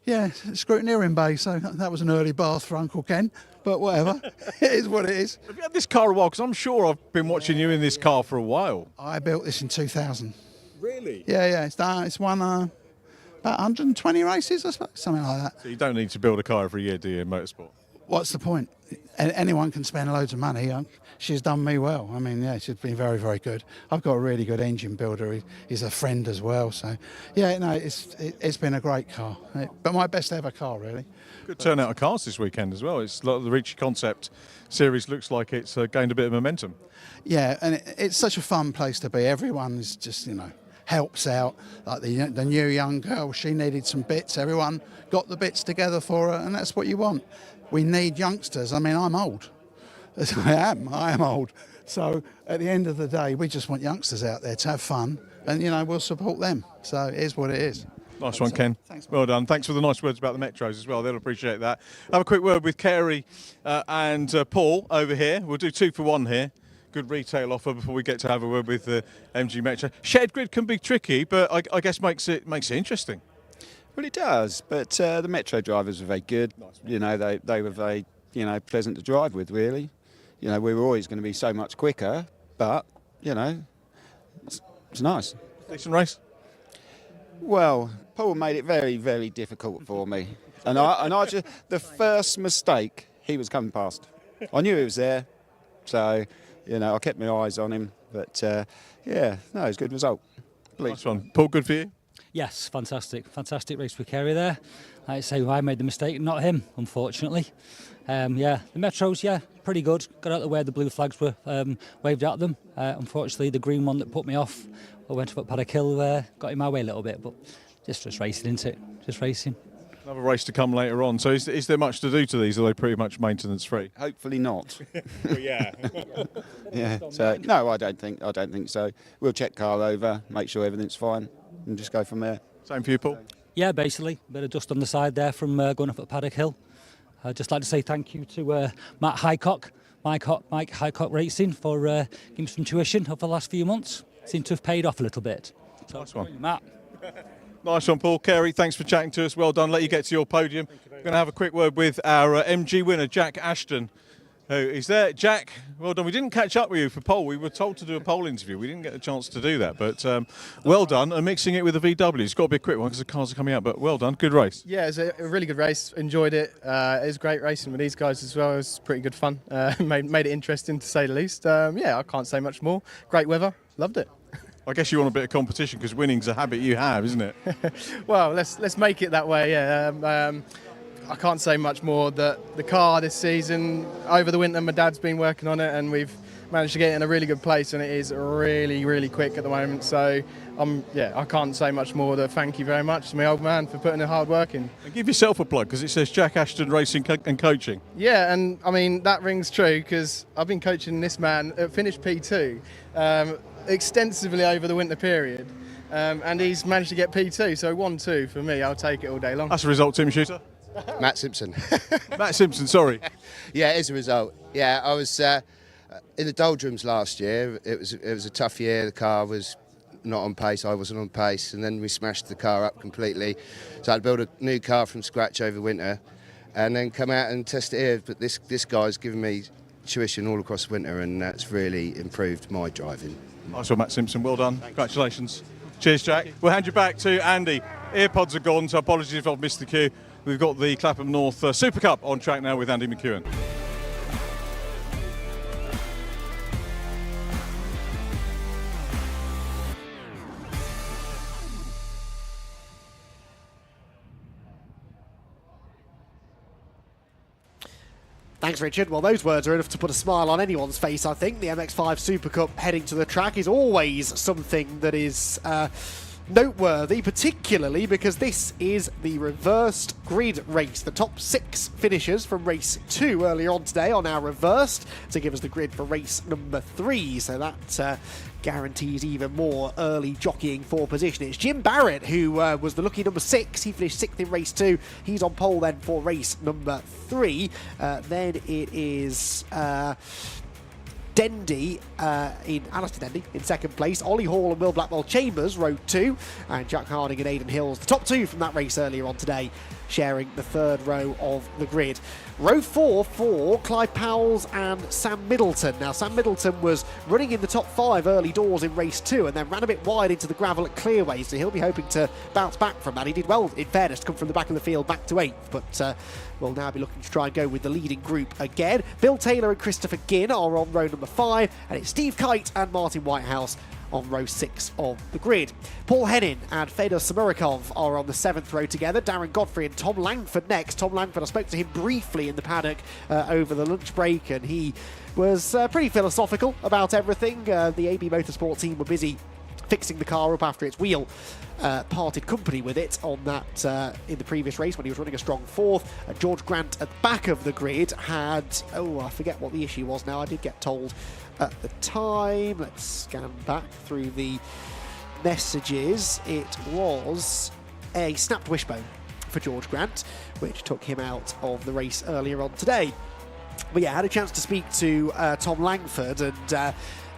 scrutineering bay. So that was an early bath for Uncle Ken. But whatever, it is what it is. Have you had this car a while? Because I'm sure I've been watching you in this car for a while. I built this in 2000. Really? Yeah, it's won about 120 races, I suppose, something like that. So you don't need to build a car every year, do you, in motorsport? What's the point? Anyone can spend loads of money. She's done me well. I mean, yeah, she's been very, very good. I've got a really good engine builder. He's a friend as well. So, yeah, no, it's been a great car. But my best ever car, really. Good turnout of cars this weekend as well. It's like the Ricci Concept series looks like it's gained a bit of momentum. Yeah, and it's such a fun place to be. Everyone is just, helps out. Like the new young girl, she needed some bits. Everyone got the bits together for her, and that's what you want. We need youngsters. I mean, I'm old. I am old. So at the end of the day, we just want youngsters out there to have fun, and we'll support them. So it is what it is. Nice one, Ken. Thanks, well done. Thanks for the nice words about the Metros as well. They'll appreciate that. Have a quick word with Kerry and Paul over here. We'll do 2 for 1 here. Good retail offer before we get to have a word with the MG Metro. Shared grid can be tricky, but I guess makes it interesting. Well, it does, but the Metro drivers were very good. Nice. They were very pleasant to drive with, really. We were always going to be so much quicker, but it's nice. Decent race. Well, Paul made it very, very difficult for me, and I just, the first mistake, he was coming past. I knew he was there, so. I kept my eyes on him, but it was a good result. Nice one. Paul, good for you? Yes, fantastic racebook area there. Like I say, I made the mistake, not him, unfortunately. The Metros, pretty good. Got out the way the blue flags were waved at them. Unfortunately, the green one that put me off, I went up Paddock Hill, got in my way a little bit, but just racing, isn't it? Just racing. Another race to come later on. So is there much to do to these? Are they pretty much maintenance free? Hopefully not. Well, yeah. Yeah. So no, I don't think so. We'll check car over, make sure everything's fine, and just go from there. Same for you, Paul? Yeah, basically. A bit of dust on the side there from going up at Paddock Hill. I'd just like to say thank you to Mike Highcock Racing for giving some tuition over the last few months. Seemed to have paid off a little bit. So, nice one. Matt. Nice one, Paul. Kerry, thanks for chatting to us. Well done. Let you get to your podium. We're going to have a quick word with our MG winner, Jack Ashton, who is there. Jack, well done. We didn't catch up with you for pole. We were told to do a pole interview. We didn't get a chance to do that, but well done. And mixing it with the VW. It's got to be a quick one because the cars are coming out, but well done. Good race. Yeah, it was a really good race. Enjoyed it. It was great racing with these guys as well. It was pretty good fun. Made it interesting to say the least. I can't say much more. Great weather. Loved it. I guess you want a bit of competition because winning's a habit you have, isn't it? Well, let's make it that way. Yeah. I can't say much more. The car this season, over the winter, my dad's been working on it, and we've managed to get it in a really good place, and it is really, really quick at the moment. So, I can't say much more than thank you very much to my old man for putting the hard work in. And give yourself a plug because it says Jack Ashton Racing and Coaching. Yeah, and I mean that rings true because I've been coaching this man at finished P2 extensively over the winter period. And he's managed to get P2, so 1-2 for me. I'll take it all day long. That's a result, Tim Shooter. Matt Simpson. Matt Simpson, sorry. Yeah, it is a result. Yeah, I was in the doldrums last year. It was a tough year. The car was not on pace. I wasn't on pace, and then we smashed the car up completely. So I had to build a new car from scratch over winter, and then come out and test it here. But this guy's given me tuition all across winter, and that's really improved my driving. Nice one, Matt Simpson. Well done. Congratulations. Cheers, Jack. We'll hand you back to Andy. Earpods are gone, so apologies if I've missed the cue. We've got the Clapham North SuperCup on track now with Andy McEwen. Thanks, Richard. Well, those words are enough to put a smile on anyone's face, I think. The MX-5 SuperCup heading to the track is always something that is noteworthy, particularly because this is the reversed grid race. The top 6 finishers from race 2 earlier on today are now reversed to give us the grid for race number 3. So that guarantees even more early jockeying for position. It's Jim Barrett who was the lucky number 6. He finished 6th in race 2. He's on pole then for race number 3. Then it is Alistair Dendy in second place. Ollie Hall and Will Blackwell Chambers rode 2, and Jack Harding and Aidan Hills, the top 2 from that race earlier on today, sharing the 3rd row of the grid. Row 4 for Clive Powells and Sam Middleton. Now, Sam Middleton was running in the top 5 early doors in race 2 and then ran a bit wide into the gravel at Clearway, so he'll be hoping to bounce back from that. He did well, in fairness, to come from the back of the field back to 8th, but will now be looking to try and go with the leading group again. Bill Taylor and Christopher Ginn are on row number 5, and it's Steve Kite and Martin Whitehouse on row 6 of the grid. Paul Hennin and Fedor Samurikov are on the 7th row together. Darren Godfrey and Tom Langford next. Tom Langford, I spoke to him briefly in the paddock over the lunch break, and he was pretty philosophical about everything. The AB Motorsport team were busy fixing the car up after its wheel parted company with it on that in the previous race when he was running a strong 4th. George Grant at the back of the grid had, I forget what the issue was now. I did get told at the time. Let's scan back through the messages. It was a snapped wishbone for George Grant, which took him out of the race earlier on today. But yeah, I had a chance to speak to Tom Langford, and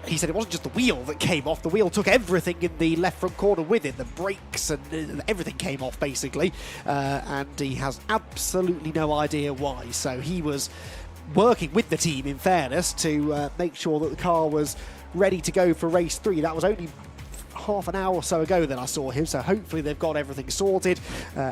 he said it wasn't just the wheel that came off. The wheel took everything in the left front corner with it. The brakes and everything came off, basically. And he has absolutely no idea why. So he was working with the team, in fairness, to make sure that the car was ready to go for race 3. That was only half an hour or so ago that I saw him, so hopefully they've got everything sorted.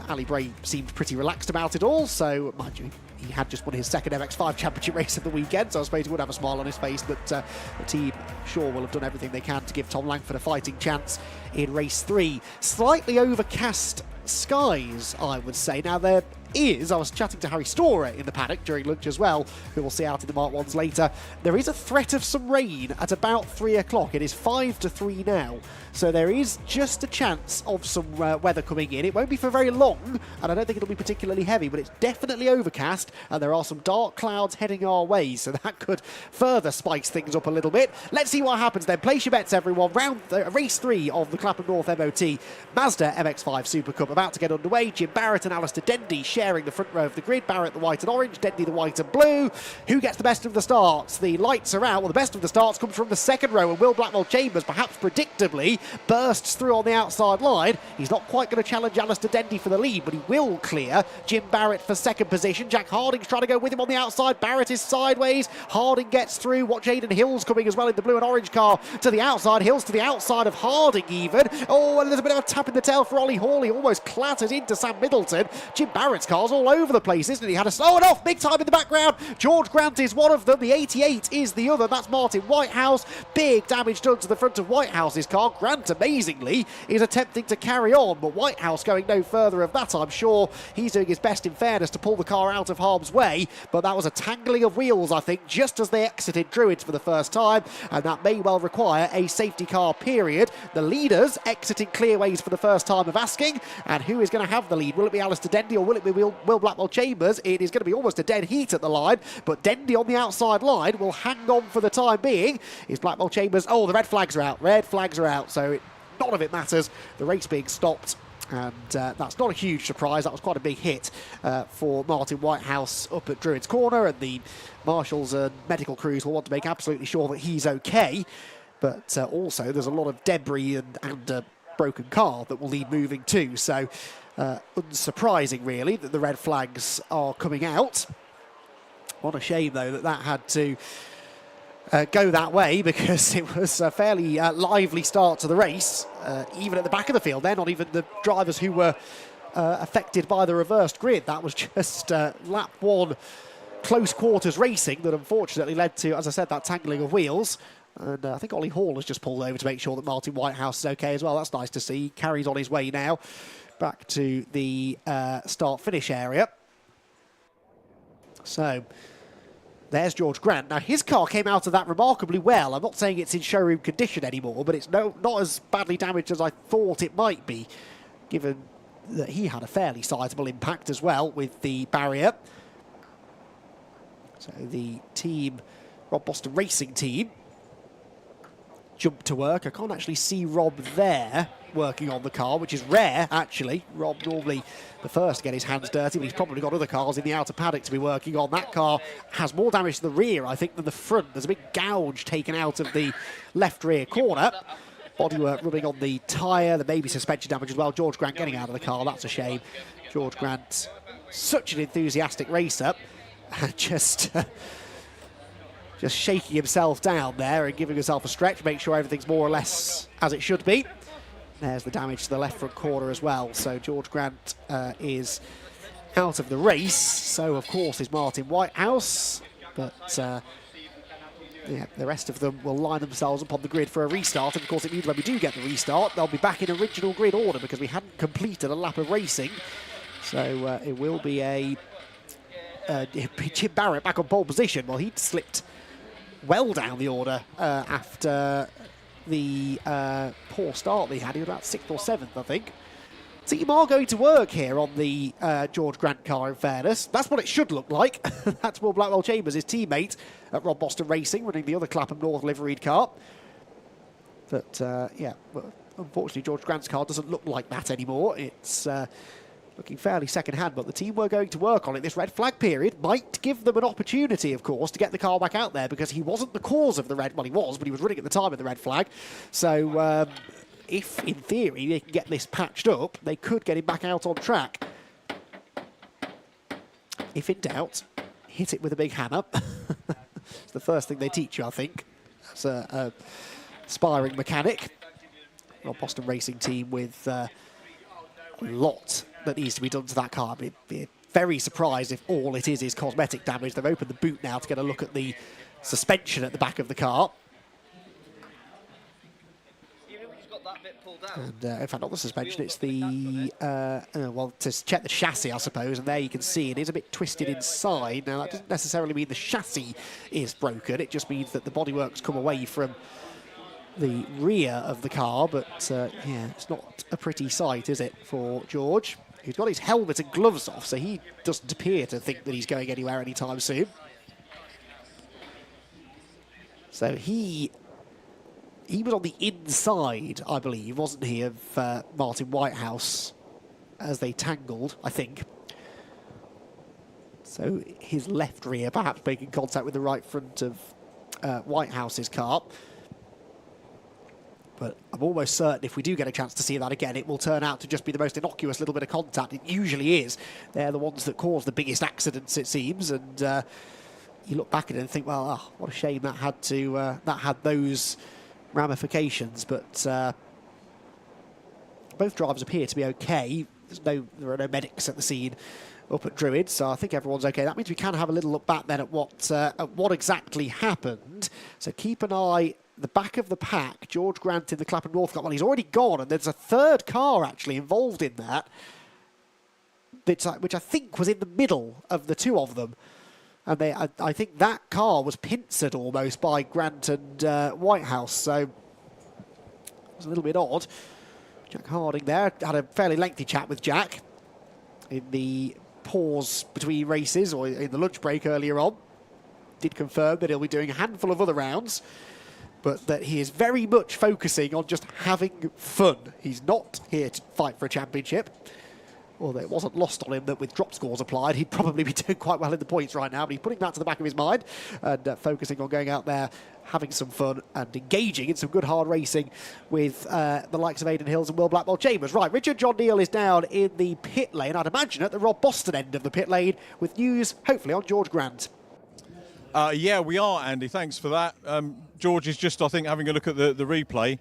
Ali Bray seemed pretty relaxed about it all, so mind you, he had just won his second MX-5 championship race of the weekend, so I suppose he would have a smile on his face, but the team sure will have done everything they can to give Tom Langford a fighting chance in race 3. Slightly overcast skies, I would say. Now, there is, I was chatting to Harry Storer in the paddock during lunch as well, who we'll see out in the Mark 1s later. There is a threat of some rain at about 3 o'clock. It is 5 to 3 now, so there is just a chance of some weather coming in. It won't be for very long, and I don't think it'll be particularly heavy, but it's definitely overcast, and there are some dark clouds heading our way, so that could further spice things up a little bit. Let's see what happens then. Place your bets, everyone. Race 3 of the Clapham North MOT Mazda MX-5 Super Cup about to get underway. Jim Barrett and Alistair Dendy sharing the front row of the grid. Barrett the white and orange, Dendy the white and blue. Who gets the best of the starts? The lights are out. Well, the best of the starts comes from the second row, and Will Blackwell Chambers, perhaps predictably, bursts through on the outside line. He's not quite going to challenge Alistair Dendy for the lead, but he will clear Jim Barrett for second position. Jack Harding's trying to go with him on the outside. Barrett is sideways. Harding gets through. Watch Aidan Hills coming as well in the blue and orange car to the outside. Hills to the outside of Harding even. Oh, and there's a bit of a tap in the tail for Ollie Hall. He almost clatters into Sam Middleton. Jim Barrett's car's all over the place, isn't he? Had a slow and off big time in the background. George Grant is one of them. The 88 is the other. That's Martin Whitehouse. Big damage done to the front of Whitehouse's car. Grant, amazingly, is attempting to carry on, but Whitehouse going no further of that. I'm sure he's doing his best, in fairness, to pull the car out of harm's way, but that was a tangling of wheels, I think, just as they exited Druids for the first time, and that may well require a safety car period. The leaders exiting clearways for the first time of asking, and who is going to have the lead? Will it be Alistair Dendy or will it be Will Blackwell Chambers? It is going to be almost a dead heat at the line, but Dendy on the outside line will hang on for the time being. Is Blackwell Chambers... Oh, the red flags are out. Red flags are out, so none of it matters. The race being stopped, and that's not a huge surprise. That was quite a big hit for Martin Whitehouse up at Druids Corner, and the marshals and medical crews will want to make absolutely sure that he's okay. But also, there's a lot of debris and a broken car that will need moving too. So, unsurprising, really, that the red flags are coming out. What a shame, though, that had to go that way, because it was a fairly lively start to the race. Even at the back of the field, they're not even the drivers who were affected by the reversed grid. That was just lap 1 close quarters racing that unfortunately led to, as I said, that tangling of wheels. And I think Ollie Hall has just pulled over to make sure that Martin Whitehouse is okay as well. That's nice to see. He carries on his way now back to the start-finish area. So there's George Grant. Now, his car came out of that remarkably well. I'm not saying it's in showroom condition anymore, but it's not as badly damaged as I thought it might be, given that he had a fairly sizable impact as well with the barrier. So the team, Rob Boston Racing team, jumped to work. I can't actually see Rob there working on the car, which is rare, actually. Rob normally the first to get his hands dirty, but he's probably got other cars in the outer paddock to be working on. That car has more damage to the rear, I think, than the front. There's a big gouge taken out of the left rear corner. Bodywork rubbing on the tyre, the maybe suspension damage as well. George Grant getting out of the car, that's a shame. George Grant, such an enthusiastic racer, just shaking himself down there and giving himself a stretch, make sure everything's more or less as it should be. There's the damage to the left front corner as well. So George Grant is out of the race. So, of course, is Martin Whitehouse. But, yeah, the rest of them will line themselves up on the grid for a restart. And, of course, it means when we do get the restart, they'll be back in original grid order because we hadn't completed a lap of racing. So it will be a Jim Barrett back on pole position. Well, he'd slipped well down the order after the poor start they had. He was about 6th or 7th, I think. Team are going to work here on the George Grant car, in fairness. That's what it should look like. That's Will Blackwell Chambers, his teammate at Rob Boston Racing, running the other Clapham North liveried car. But, yeah, well, unfortunately, George Grant's car doesn't look like that anymore. It's looking fairly second-hand, but the team were going to work on it. This red flag period might give them an opportunity, of course, to get the car back out there, because he wasn't the cause of the red... Well, he was, but he was running at the time of the red flag. So, if, in theory, they can get this patched up, they could get him back out on track. If in doubt, hit it with a big hammer. It's the first thing they teach you, I think, as a aspiring mechanic. Rob Boston Racing team with a lot that needs to be done to that car. I'd be very surprised if all it is cosmetic damage. They've opened the boot now to get a look at the suspension at the back of the car. And in fact, not the suspension, it's the, well, to check the chassis, I suppose, and there you can see it is a bit twisted inside. Now, that doesn't necessarily mean the chassis is broken, it just means that the bodywork's come away from the rear of the car, but yeah, it's not a pretty sight, is it, for George? He's got his helmet and gloves off, so he doesn't appear to think that he's going anywhere anytime soon. So he was on the inside, I believe, wasn't he, of Martin Whitehouse as they tangled, I think. So his left rear perhaps making contact with the right front of Whitehouse's car. But I'm almost certain if we do get a chance to see that again, it will turn out to just be the most innocuous little bit of contact. It usually is. They're the ones that cause the biggest accidents, it seems. And you look back at it and think, well, oh, what a shame that had those ramifications. But both drivers appear to be okay. There are no medics at the scene up at Druid, so I think everyone's okay. That means we can have a little look back then at what exactly happened. So keep an eye. The back of the pack, George Grant in the Clapham North Cup. Well, he's already gone, and there's a third car actually involved in that, which I think was in the middle of the two of them. And I think that car was pincered almost by Grant and Whitehouse, so it was a little bit odd. Jack Harding there had a fairly lengthy chat with Jack in the pause between races, or in the lunch break earlier on. Did confirm that he'll be doing a handful of other rounds, but that he is very much focusing on just having fun. He's not here to fight for a championship. Although it wasn't lost on him that with drop scores applied, he'd probably be doing quite well in the points right now, but he's putting that to the back of his mind and focusing on going out there, having some fun and engaging in some good hard racing with the likes of Aidan Hills and Will Blackwell Chambers. Right, Richard John Neal is down in the pit lane, I'd imagine at the Rob Boston end of the pit lane, with news hopefully on George Grant. Yeah, we are, Andy. Thanks for that. George is just, I think, having a look at the replay.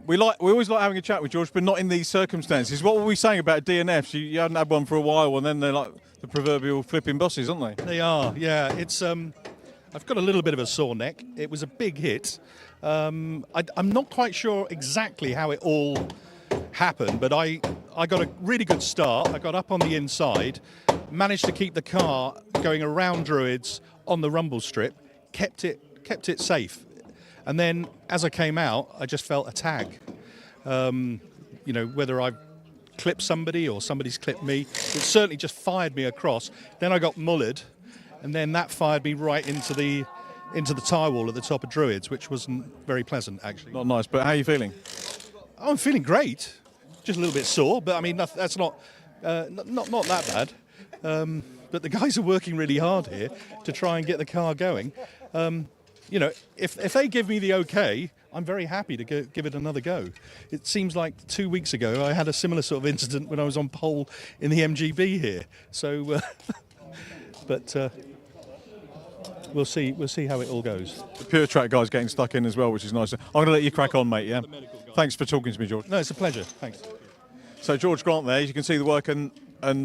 We always like having a chat with George, but not in these circumstances. What were we saying about DNFs? You hadn't had one for a while, and then they're like the proverbial flipping bosses, aren't they? They are, yeah. It's I've got a little bit of a sore neck. It was a big hit. I'm not quite sure exactly how it all happened, but I got a really good start. I got up on the inside, managed to keep the car going around Druids on the rumble strip, kept it safe. And then as I came out, I just felt a tag. You know, whether I clipped somebody or somebody's clipped me, it certainly just fired me across. Then I got mullered, and then that fired me right into the tyre wall at the top of Druids, which wasn't very pleasant, actually. Not nice, but how are you feeling? Oh, I'm feeling great. Just a little bit sore, but I mean, that's not that bad. But the guys are working really hard here to try and get the car going. You know, if they give me the okay, I'm very happy to give it another go. It seems like 2 weeks ago I had a similar sort of incident when I was on pole in the MGB here. So, but we'll see how it all goes. The Pure Track guy's getting stuck in as well, which is nice. I'm going to let you crack on, mate. Yeah. Thanks for talking to me, George. No, it's a pleasure. Thanks. So George Grant there, as you can see the work and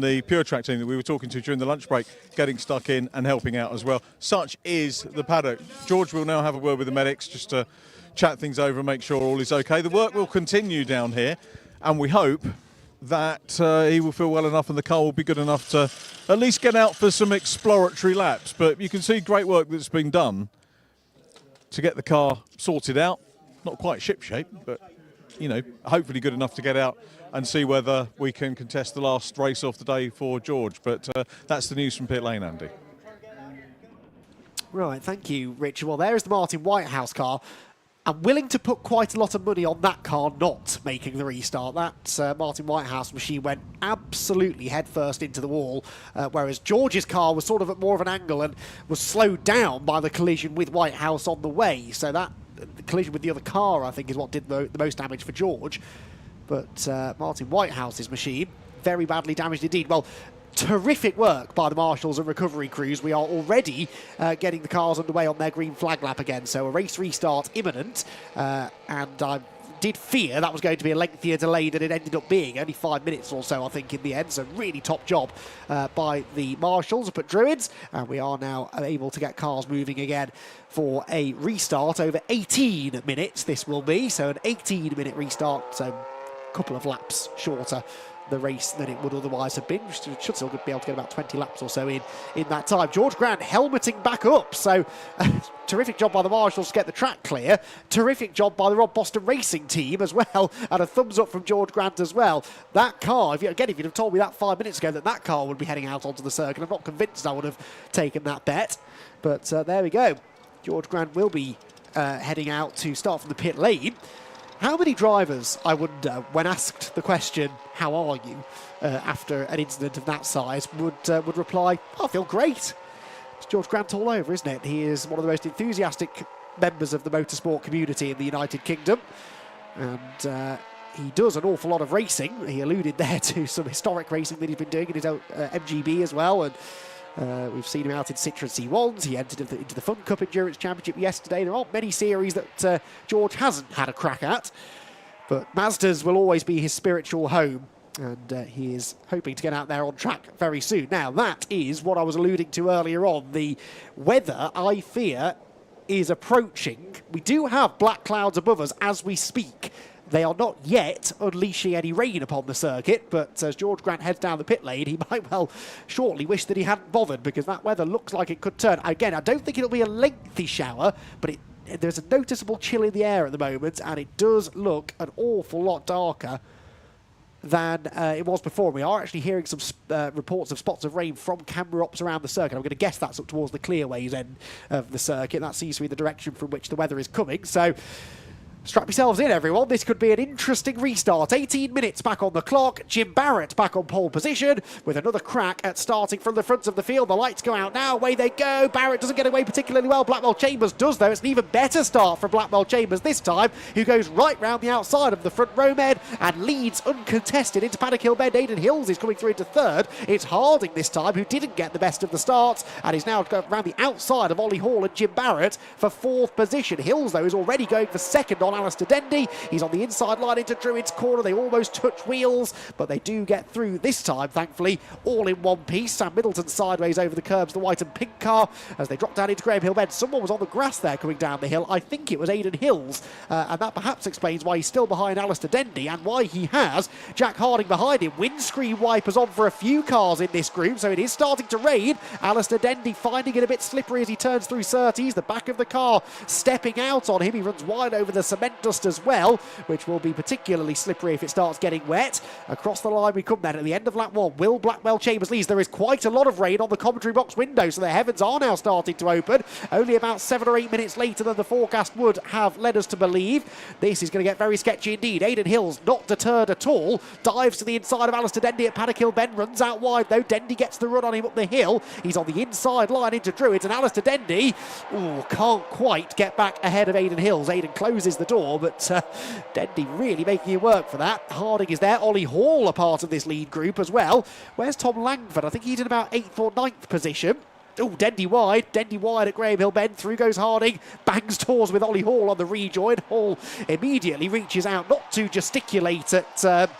the Pure Track team that we were talking to during the lunch break getting stuck in and helping out as well. Such is the paddock. George will now have a word with the medics just to chat things over and make sure all is okay. The work will continue down here, and we hope that he will feel well enough and the car will be good enough to at least get out for some exploratory laps. But you can see great work that's been done to get the car sorted out. Not quite shipshape, but, you know, hopefully good enough to get out and see whether we can contest the last race of the day for George. But that's the news from pit lane, Andy. Right, thank you, Richard. Well, there is the Martin Whitehouse car. I'm willing to put quite a lot of money on that car not making the restart. That Martin Whitehouse machine went absolutely headfirst into the wall, whereas George's car was sort of at more of an angle and was slowed down by the collision with Whitehouse on the way. So that the collision with the other car, I think, is what did the most damage for George. But Martin Whitehouse's machine, very badly damaged indeed. Well, terrific work by the marshals and recovery crews. We are already getting the cars underway on their green flag lap again, so a race restart imminent. And I'm did fear that was going to be a lengthier delay than it ended up being. Only 5 minutes or so, I think, in the end. So really top job by the marshals up at Druids. And we are now able to get cars moving again for a restart over 18 minutes. This will be. So an 18-minute restart. So a couple of laps shorter the race than it would otherwise have been. Should still be able to get about 20 laps or so in that time. George Grant helmeting back up, so terrific job by the marshals to get the track clear. Terrific job by the Rob Boston Racing team as well, and a thumbs up from George Grant as well. That car, if you'd have told me that 5 minutes ago that car would be heading out onto the circuit, I'm not convinced I would have taken that bet. But there we go. George Grant will be heading out to start from the pit lane. How many drivers, I wonder, when asked the question, how are you, after an incident of that size, would reply, I feel great. It's George Grant all over, isn't it? He is one of the most enthusiastic members of the motorsport community in the United Kingdom. And he does an awful lot of racing. He alluded there to some historic racing that he's been doing in his own MGB as well. And we've seen him out in Citroen C1s. He entered into the Fun Cup Endurance Championship yesterday. There aren't many series that George hasn't had a crack at. But Mazdas will always be his spiritual home. And he is hoping to get out there on track very soon. Now, that is what I was alluding to earlier on. The weather, I fear, is approaching. We do have black clouds above us as we speak. They are not yet unleashing any rain upon the circuit, but as George Grant heads down the pit lane, he might well shortly wish that he hadn't bothered, because that weather looks like it could turn. Again, I don't think it'll be a lengthy shower, but there's a noticeable chill in the air at the moment, and it does look an awful lot darker than it was before. We are actually hearing some reports of spots of rain from camera ops around the circuit. I'm going to guess that's up towards the clearways end of the circuit. That seems to be the direction from which the weather is coming. So strap yourselves in, everyone. This could be an interesting restart. 18 minutes back on the clock. Jim Barrett back on pole position with another crack at starting from the front of the field. The lights go out now. Away they go. Barrett doesn't get away particularly well. Blackwell Chambers does, though. It's an even better start for Blackwell Chambers this time, who goes right round the outside of the front row med and leads uncontested into Paddock Hill Bend. Aidan Hills is coming through into third. It's Harding this time, who didn't get the best of the starts and is now going around the outside of Ollie Hall and Jim Barrett for fourth position. Hills, though, is already going for second on Alistair Dendy. He's on the inside line into Druid's corner. They almost touch wheels, but they do get through this time, thankfully, all in one piece. Sam Middleton sideways over the curbs, the white and pink car, as they drop down into Graham Hill Bend. Someone was on the grass there coming down the hill. I think it was Aidan Hills, and that perhaps explains why he's still behind Alistair Dendy and why he has Jack Harding behind him. Windscreen wipers on for a few cars in this group, so it is starting to rain. Alistair Dendy finding it a bit slippery as he turns through Surtees. The back of the car stepping out on him. He runs wide over the cement dust as well, which will be particularly slippery if it starts getting wet. Across the line we come then at the end of lap one. Will Blackwell Chambers leads? There is quite a lot of rain on the commentary box window, so the heavens are now starting to open. Only about 7 or 8 minutes later than the forecast would have led us to believe. This is going to get very sketchy indeed. Aidan Hills not deterred at all. Dives to the inside of Alistair Dendy at Paddock Hill Bend. Runs out wide though. Dendy gets the run on him up the hill. He's on the inside line into Druids, and Alistair Dendy can't quite get back ahead of Aidan Hills. Aidan closes the door, but Dendy really making it work for that. Harding is there. Ollie Hall a part of this lead group as well. Where's Tom Langford? I think he's in about 8th or 9th position. Oh, Dendy wide at Graham Hill Bend. Through goes Harding, bangs tours with Ollie Hall on the rejoin. Hall immediately reaches out, not to gesticulate at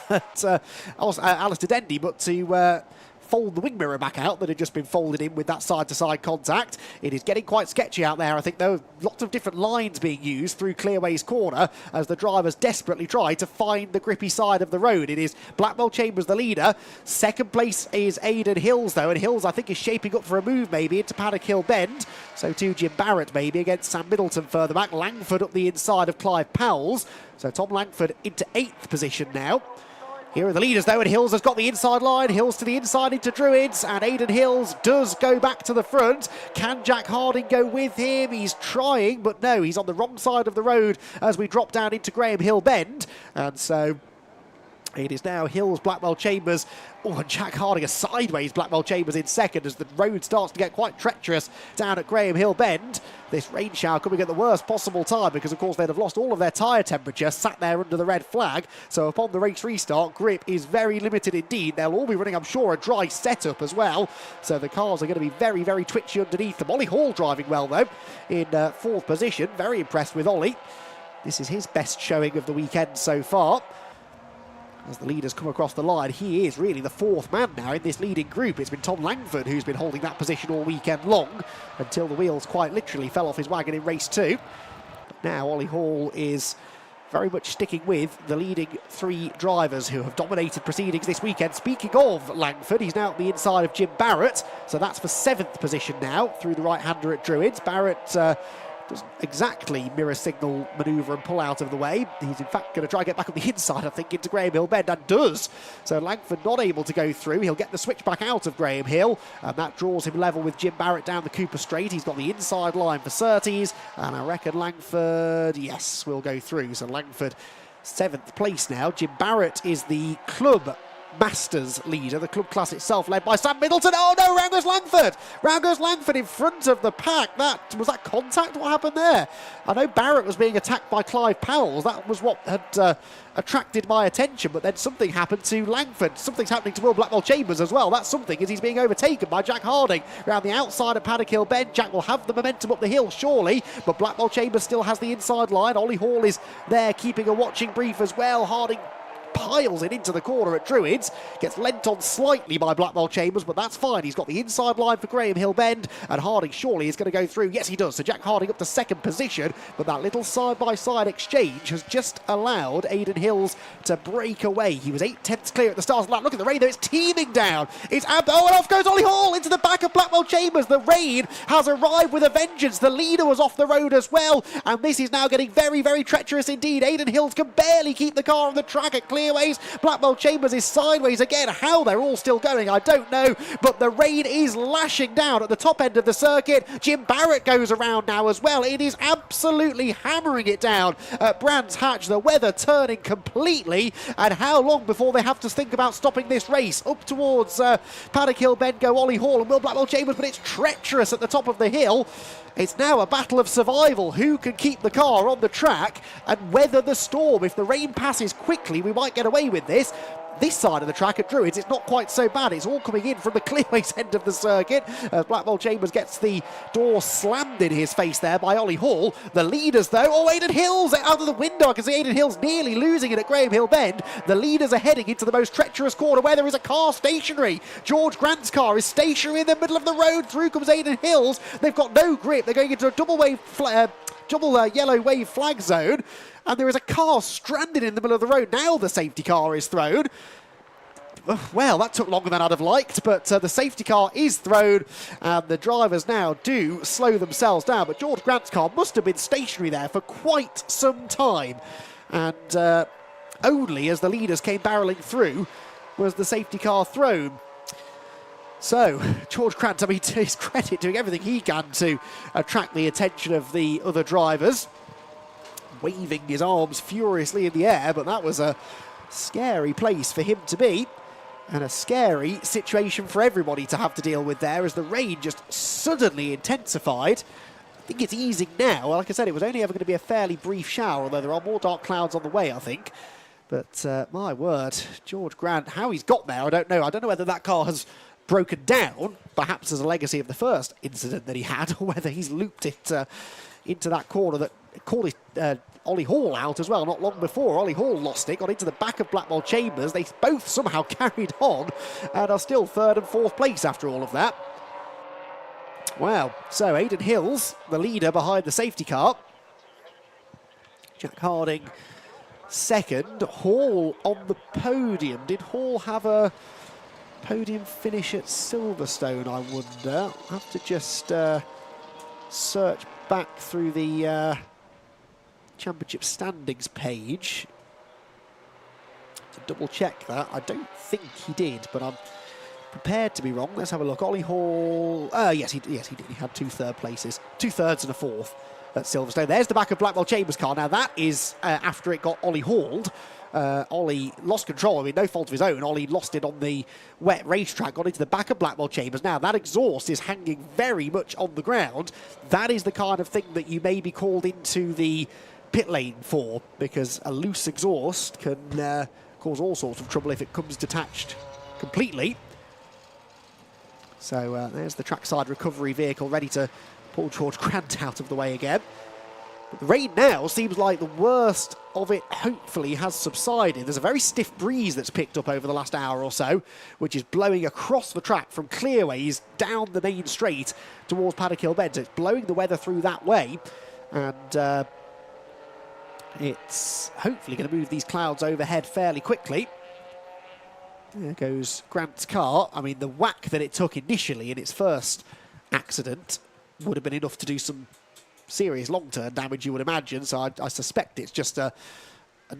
Alistair Dendy, but to fold the wing mirror back out that had just been folded in with that side-to-side contact. It is getting quite sketchy out there. I think there are lots of different lines being used through Clearway's corner as the drivers desperately try to find the grippy side of the road. It is Blackwell Chambers the leader. Second place is Aidan Hills, though, and Hills, I think, is shaping up for a move maybe into Paddock Hill Bend. So too Jim Barrett maybe against Sam Middleton further back. Langford up the inside of Clive Powell's. So Tom Langford into 8th position now. Here are the leaders, though, and Hills has got the inside line. Hills to the inside into Druids, and Aidan Hills does go back to the front. Can Jack Harding go with him? He's trying, but no, he's on the wrong side of the road as we drop down into Graham Hill Bend. And so it is now Hills, Blackwell Chambers, and Jack Harding, a sideways Blackwell Chambers in second as the road starts to get quite treacherous down at Graham Hill Bend. This rain shower coming at the worst possible time because, of course, they'd have lost all of their tyre temperature, sat there under the red flag. So upon the race restart, grip is very limited indeed. They'll all be running, I'm sure, a dry setup as well. So the cars are going to be very, very twitchy underneath them. Ollie Hall driving well, though, in 4th position. Very impressed with Ollie. This is his best showing of the weekend so far. As the leaders come across the line, he is really the fourth man now in this leading group. It's been Tom Langford who's been holding that position all weekend long until the wheels quite literally fell off his wagon in race 2. But now Ollie Hall is very much sticking with the leading 3 drivers who have dominated proceedings this weekend. Speaking of Langford, he's now at the inside of Jim Barrett, so that's for 7th position now through the right-hander at Druids. Barrett doesn't exactly mirror signal manoeuvre and pull out of the way. He's in fact going to try and get back on the inside, I think, into Graham Hill Bend, and does. So Langford not able to go through. He'll get the switch back out of Graham Hill, and that draws him level with Jim Barrett down the Cooper Straight. He's got the inside line for Surtees, and I reckon Langford, yes, will go through. So Langford 7th place now. Jim Barrett is the club Masters leader, the club class itself led by Sam Middleton. Oh no, round goes Langford! Round goes Langford in front of the pack. Was that contact? What happened there? I know Barrett was being attacked by Clive Powell. That was what had attracted my attention, but then something happened to Langford. Something's happening to Will Blackwell Chambers as well. That something is he's being overtaken by Jack Harding around the outside of Paddock Hill Bend. Jack will have the momentum up the hill, surely, but Blackwell Chambers still has the inside line. Ollie Hall is there keeping a watching brief as well. Harding piles it into the corner at Druids, gets lent on slightly by Blackwell Chambers, but that's fine. He's got the inside line for Graham Hill Bend, and Harding surely is going to go through. Yes, he does. So Jack Harding up to 2nd position, but that little side-by-side exchange has just allowed Aidan Hills to break away. He was 8/10 clear at the start of the lap. Look at the rain, though. It's teeming down. It's and off goes Ollie Hall into the back of Blackwell Chambers. The rain has arrived with a vengeance. The leader was off the road as well, and this is now getting very, very treacherous indeed. Aidan Hills can barely keep the car on the track at clearways. Blackwell Chambers is sideways again. How they're all still going, I don't know, but the rain is lashing down at the top end of the circuit. Jim Barrett goes around now as well. It is absolutely hammering it down at Brands Hatch. The weather turning completely, and how long before they have to think about stopping this race? Up towards Paddock Hill Bend go Ollie Hall and Will Blackwell Chambers, but it's treacherous at the top of the hill. It's now a battle of survival. Who can keep the car on the track and weather the storm? If the rain passes quickly, we might get away with this. This side of the track at Druids, it's not quite so bad. It's all coming in from the clearways end of the circuit. Blackwell Chambers gets the door slammed in his face there by Ollie Hall. The leaders, though, Aidan Hills out of the window. I can see Aidan Hills nearly losing it at Graham Hill Bend. The leaders are heading into the most treacherous corner where there is a car stationary. George Grant's car is stationary in the middle of the road. Through comes Aidan Hills. They've got no grip. They're going into a double yellow wave flag zone, and there is a car stranded in the middle of the road. Now the safety car is thrown. Well, that took longer than I'd have liked, but the safety car is thrown, and the drivers now do slow themselves down. But George Grant's car must have been stationary there for quite some time, and only as the leaders came barrelling through was the safety car thrown. So, George Grant, I mean, to his credit, doing everything he can to attract the attention of the other drivers, waving his arms furiously in the air, but that was a scary place for him to be, and a scary situation for everybody to have to deal with there as the rain just suddenly intensified. I think it's easing now. Like I said, it was only ever going to be a fairly brief shower, although there are more dark clouds on the way, I think. But, my word, George Grant, how he's got there, I don't know. I don't know whether that car has broken down, perhaps as a legacy of the first incident that he had, or whether he's looped it into that corner that called it Ollie Hall out as well. Not long before, Ollie Hall lost it, got into the back of Blackwell Chambers. They both somehow carried on and are still 3rd and 4th place after all of that. Wow, so Aidan Hills, the leader behind the safety car. Jack Harding 2nd. Hall on the podium. Did Hall have a podium finish at Silverstone, I wonder? I'll have to just search back through the championship standings page to double check that. I don't think he did, but I'm prepared to be wrong. Let's have a look. Ollie Hall, yes he did. He had 2 third places, 2 thirds and a 4th at Silverstone. There's the back of Blackwell Chambers' car. Now that is after it got Ollie hauled. Ollie lost control. I mean, no fault of his own. Ollie lost it on the wet racetrack, got into the back of Blackwell Chambers. Now, that exhaust is hanging very much on the ground. That is the kind of thing that you may be called into the pit lane for, because a loose exhaust can cause all sorts of trouble if it comes detached completely. So there's the trackside recovery vehicle ready to pull George Grant out of the way again. But the rain now seems like the worst of it hopefully has subsided. There's a very stiff breeze that's picked up over the last hour or so, which is blowing across the track from clearways down the main straight towards Paddock Hill Bend. So it's blowing the weather through that way, and it's hopefully going to move these clouds overhead fairly quickly. There goes Grant's car. I mean, the whack that it took initially in its first accident would have been enough to do some serious long-term damage, you would imagine, so I suspect it's just a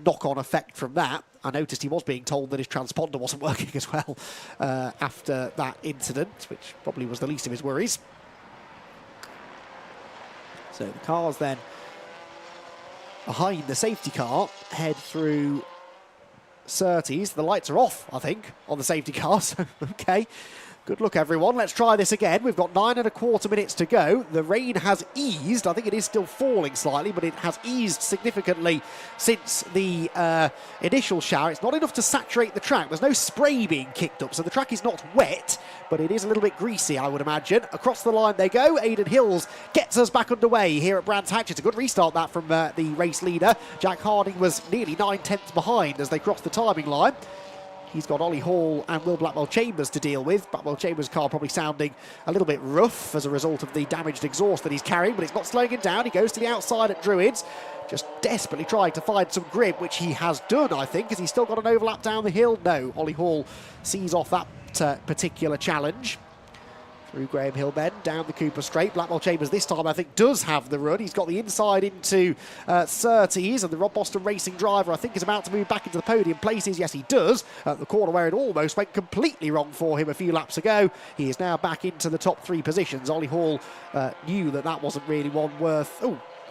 knock-on effect from that. I noticed he was being told that his transponder wasn't working as well after that incident, which probably was the least of his worries. So the cars then behind the safety car head through Surtees. The lights are off, I think, on the safety car, so okay. Good luck, everyone. Let's try this again. We've got 9¼ minutes to go. The rain has eased. I think it is still falling slightly, but it has eased significantly since the initial shower. It's not enough to saturate the track. There's no spray being kicked up, so the track is not wet, but it is a little bit greasy, I would imagine. Across the line they go. Aidan Hills gets us back underway here at Brands Hatch. It's a good restart, that, from the race leader. Jack Harding was nearly 9/10 behind as they crossed the timing line. He's got Ollie Hall and Will Blackwell-Chambers to deal with. Blackwell-Chambers' car probably sounding a little bit rough as a result of the damaged exhaust that he's carrying, but it's not slowing him down. He goes to the outside at Druids, just desperately trying to find some grip, which he has done, I think. Has he still got an overlap down the hill? No. Ollie Hall sees off that particular challenge. Through Graham Hill Bend, down the Cooper Straight. Blackwell-Chambers this time, I think, does have the run. He's got the inside into Surtees, and the Rob Boston Racing driver, I think, is about to move back into the podium places. Yes, he does. At the corner where it almost went completely wrong for him a few laps ago. He is now back into the top 3 positions. Ollie Hall knew that wasn't really one worth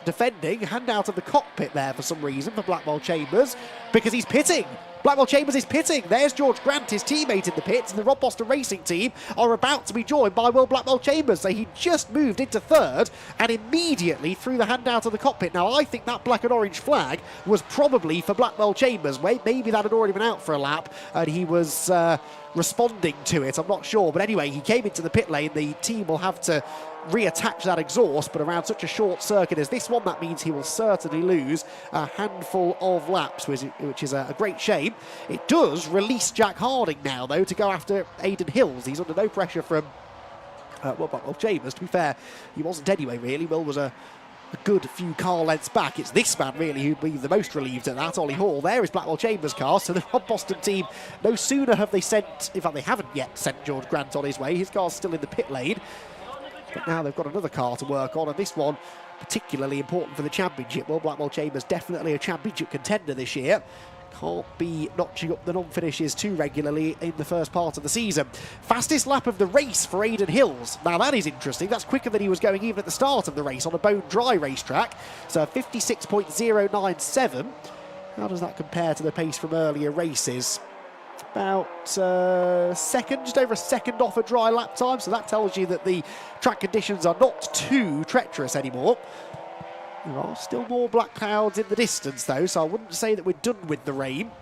defending. Hand out of the cockpit there for some reason for Blackwell-Chambers, because he's pitting. Blackwell-Chambers is pitting. There's George Grant, his teammate in the pits, and the Rob Boston Racing team are about to be joined by Will Blackwell-Chambers. So he just moved into 3rd and immediately threw the hand out of the cockpit. Now, I think that black and orange flag was probably for Blackwell-Chambers. Maybe that had already been out for a lap and he was responding to it. I'm not sure. But anyway, he came into the pit lane. The team will have to reattach that exhaust, but around such a short circuit as this one, that means he will certainly lose a handful of laps, which is a great shame. It does release Jack Harding now, though, to go after Aidan Hills. He's under no pressure from Blackwell-Chambers. To be fair, he wasn't anyway, really. Will was a good few car lengths back. It's this man, really, who'd be the most relieved at that. Ollie Hall. There is Blackwell-Chambers' car. So the Rob Boston team, no sooner have they sent, in fact, they haven't yet sent George Grant on his way. His car's still in the pit lane. But now they've got another car to work on, and this one particularly important for the championship. Well, Blackwell-Chambers definitely a championship contender this year. Can't be notching up the non-finishes too regularly in the first part of the season. Fastest lap of the race for Aidan Hills. Now that is interesting. That's quicker than he was going even at the start of the race on a bone-dry racetrack. So 56.097. How does that compare to the pace from earlier races? About second, just over a second off a dry lap time, so that tells you that the track conditions are not too treacherous anymore. There are still more black clouds in the distance though, so I wouldn't say that we're done with the rain.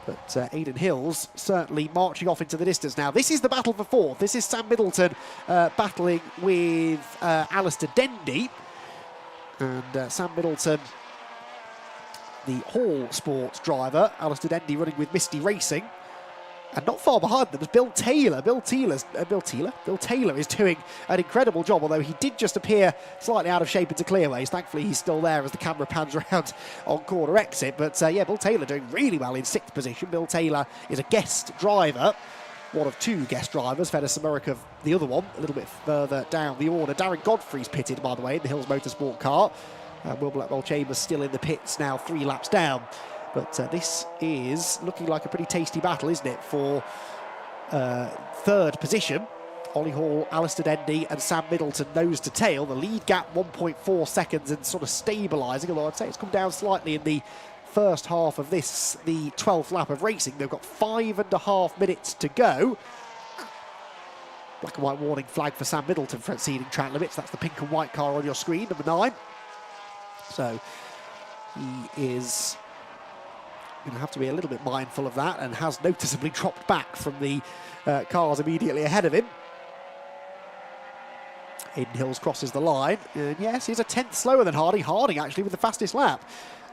But Aidan Hills certainly marching off into the distance now. This is the battle for 4th. This is Sam Middleton battling with Alistair Dendy. And Sam Middleton, the Hall Sports driver, Alistair Dendy running with Misty Racing. And not far behind them is Bill Taylor. Bill Taylor is doing an incredible job, although he did just appear slightly out of shape into clearways. Thankfully, he's still there as the camera pans around on corner exit. But yeah, Bill Taylor doing really well in 6th position. Bill Taylor is a guest driver, one of 2 guest drivers. Fedor Samurikov, the other one, a little bit further down the order. Darren Godfrey's pitted, by the way, in the Hills Motorsport car. Will Blackwell-Chambers still in the pits now, 3 laps down. But this is looking like a pretty tasty battle, isn't it, for 3rd position. Ollie Hall, Alistair Dendy and Sam Middleton nose to tail. The lead gap 1.4 seconds and sort of stabilising, although I'd say it's come down slightly in the first half of this, the 12th lap of racing. They've got 5.5 minutes to go. Black and white warning flag for Sam Middleton for exceeding track limits. That's the pink and white car on your screen, number 9. So he is going to have to be a little bit mindful of that and has noticeably dropped back from the cars immediately ahead of him. Aiden Hills crosses the line, and yes, he's a tenth slower than Harding. Harding actually with the fastest lap.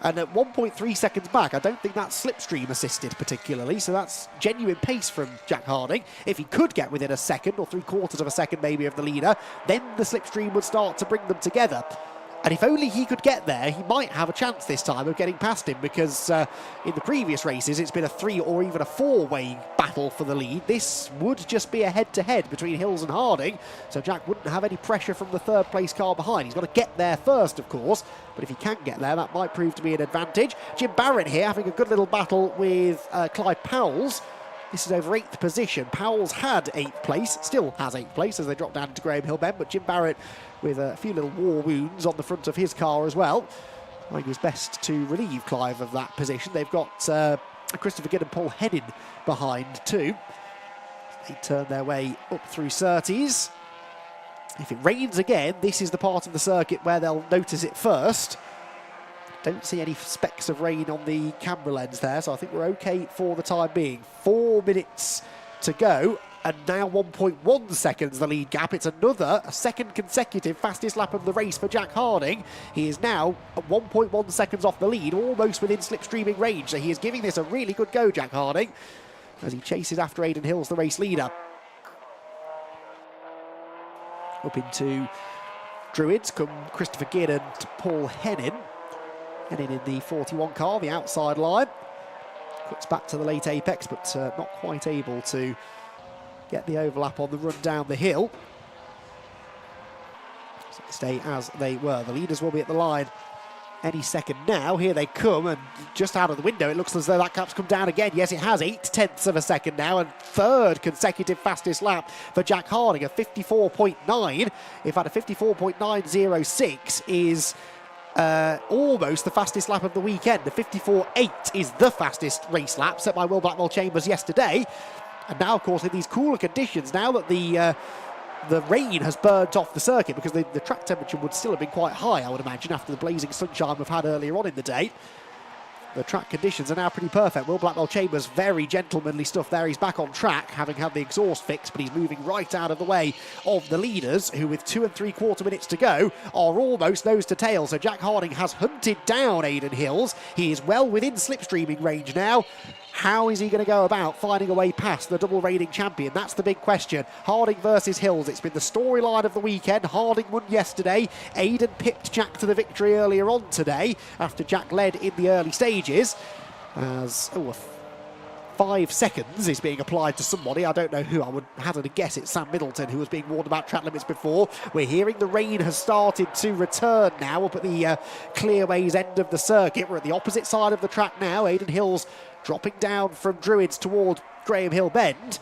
And at 1.3 seconds back, I don't think that's slipstream assisted particularly, so that's genuine pace from Jack Harding. If he could get within a second or 3/4 of a second maybe of the leader, then the slipstream would start to bring them together. And if only he could get there, he might have a chance this time of getting past him, because in the previous races it's been a 3 or even a 4-way battle for the lead. This would just be a head-to-head between Hills and Harding, so Jack wouldn't have any pressure from the third place car behind. He's got to get there first, of course, but if he can get there, that might prove to be an advantage. Jim Barrett here having a good little battle with Clive Powell's. This is over 8th position. Powell's had 8th place, still has 8th place as they drop down to Graham Hill Bend, but Jim Barrett with a few little war wounds on the front of his car as well. I think it was best to relieve Clive of that position. They've got Christopher Gidd and Paul Hennin behind too. They turn their way up through Surtees. If it rains again, this is the part of the circuit where they'll notice it first. Don't see any specks of rain on the camera lens there, so I think we're okay for the time being. 4 minutes to go, and now 1.1 seconds the lead gap. It's a second consecutive fastest lap of the race for Jack Harding. He is now at 1.1 seconds off the lead, almost within slipstreaming range, so he is giving this a really good go, Jack Harding, as he chases after Aiden Hills, the race leader. Up into Druids come Christopher Gidd and Paul Hennin. Hennin in the 41 car, the outside line. Cuts back to the late apex, but not quite able to get the overlap on the run down the hill. So they stay as they were. The leaders will be at the line any second now. Here they come, and just out of the window, it looks as though that gap's come down again. Yes, it has. 0.8 of a second now, and third consecutive fastest lap for Jack Harding, a 54.9. In fact, a 54.906 is almost the fastest lap of the weekend. The 54.8 is the fastest race lap set by Will Blackwell Chambers yesterday. And now, of course, in these cooler conditions, now that the rain has burnt off the circuit, because the track temperature would still have been quite high, I would imagine, after the blazing sunshine we've had earlier on in the day. The track conditions are now pretty perfect. Will Blackwell Chambers, very gentlemanly stuff there. He's back on track, having had the exhaust fixed, but he's moving right out of the way of the leaders, who with 2 3/4 minutes to go are almost nose to tail. So Jack Harding has hunted down Aiden Hills. He is well within slipstreaming range now. How is he going to go about finding a way past the double reigning champion? That's the big question. Harding versus Hills. It's been the storyline of the weekend. Harding won yesterday. Aiden pipped Jack to the victory earlier on today after Jack led in the early stages. As 5 seconds is being applied to somebody. I don't know who. I would hazard a guess it's Sam Middleton, who was being warned about track limits before. We're hearing the rain has started to return now up at the Clearways end of the circuit. We're at the opposite side of the track now. Aiden Hills dropping down from Druids toward Graham Hill Bend.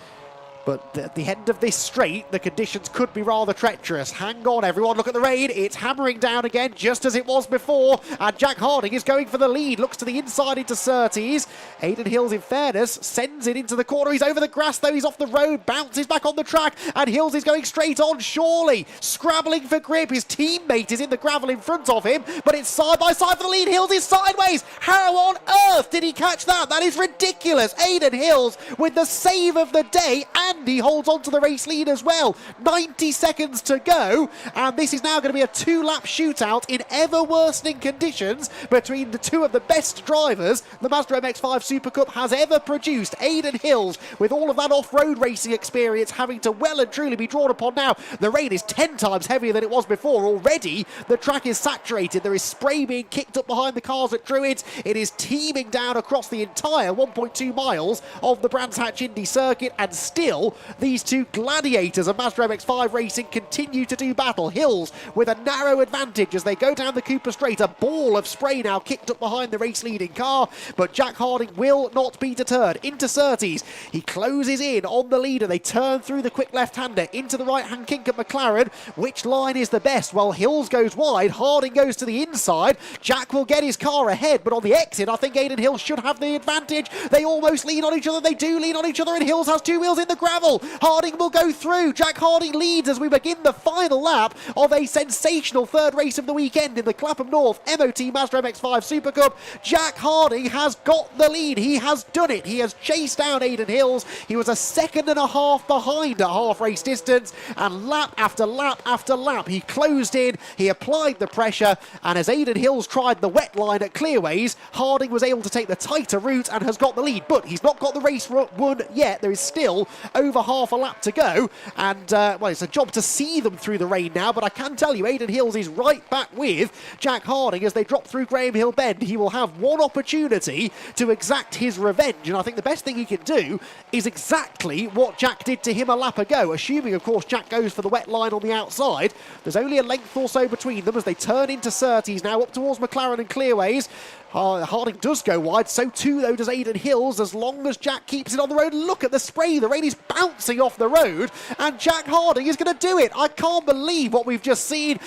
But at the end of this straight, the conditions could be rather treacherous. Hang on, everyone, look at the rain. It's hammering down again, just as it was before. And Jack Harding is going for the lead. Looks to the inside into Surtees. Aiden Hills, in fairness, sends it into the corner. He's over the grass, though. He's off the road, bounces back on the track. And Hills is going straight on, surely. Scrabbling for grip. His teammate is in the gravel in front of him. But it's side by side for the lead. Hills is sideways. How on earth did he catch that? That is ridiculous. Aiden Hills with the save of the day, and he holds on to the race lead as well. 90 seconds to go, and this is now going to be a 2-lap shootout in ever worsening conditions between the two of the best drivers the Mazda MX-5 Super Cup has ever produced. Aiden Hills, with all of that off-road racing experience, having to well and truly be drawn upon now. The rain is 10 times heavier than it was before. Already the track is saturated. There is spray being kicked up behind the cars at Druids. It is teeming down across the entire 1.2 miles of the Brands Hatch Indy Circuit, and still these two gladiators of Mazda MX-5 racing continue to do battle. Hills with a narrow advantage as they go down the Cooper Straight. A ball of spray now kicked up behind the race-leading car, but Jack Harding will not be deterred. Into Surtees, he closes in on the leader. They turn through the quick left-hander into the right-hand kink at McLaren. Which line is the best? Well, Hills goes wide, Harding goes to the inside. Jack will get his car ahead, but on the exit, I think Aiden Hills should have the advantage. They almost lean on each other. They do lean on each other, and Hills has two wheels in the ground. gravel. Harding will go through. Jack Harding leads as we begin the final lap of a sensational third race of the weekend in the Clapham North MOT Mazda MX-5 Super Cup. Jack Harding has got the lead. He has done it. He has chased down Aidan Hills. He was a second and a half behind at half race distance, and lap after lap after lap he closed in, he applied the pressure, and as Aidan Hills tried the wet line at Clearways, Harding was able to take the tighter route and has got the lead. But he's not got the race won yet. There is still over half a lap to go, and well, it's a job to see them through the rain now, but I can tell you Aidan Hills is right back with Jack Harding as they drop through Graham Hill Bend. He will have one opportunity to exact his revenge, and I think the best thing he can do is exactly what Jack did to him a lap ago, assuming of course Jack goes for the wet line on the outside. There's only a length or so between them as they turn into Surtees now up towards McLaren and Clearways. Harding does go wide, so too though does Aidan Hills, as long as Jack keeps it on the road. Look at the spray, the rain is bouncing off the road, and Jack Harding is going to do it. I can't believe what we've just seen.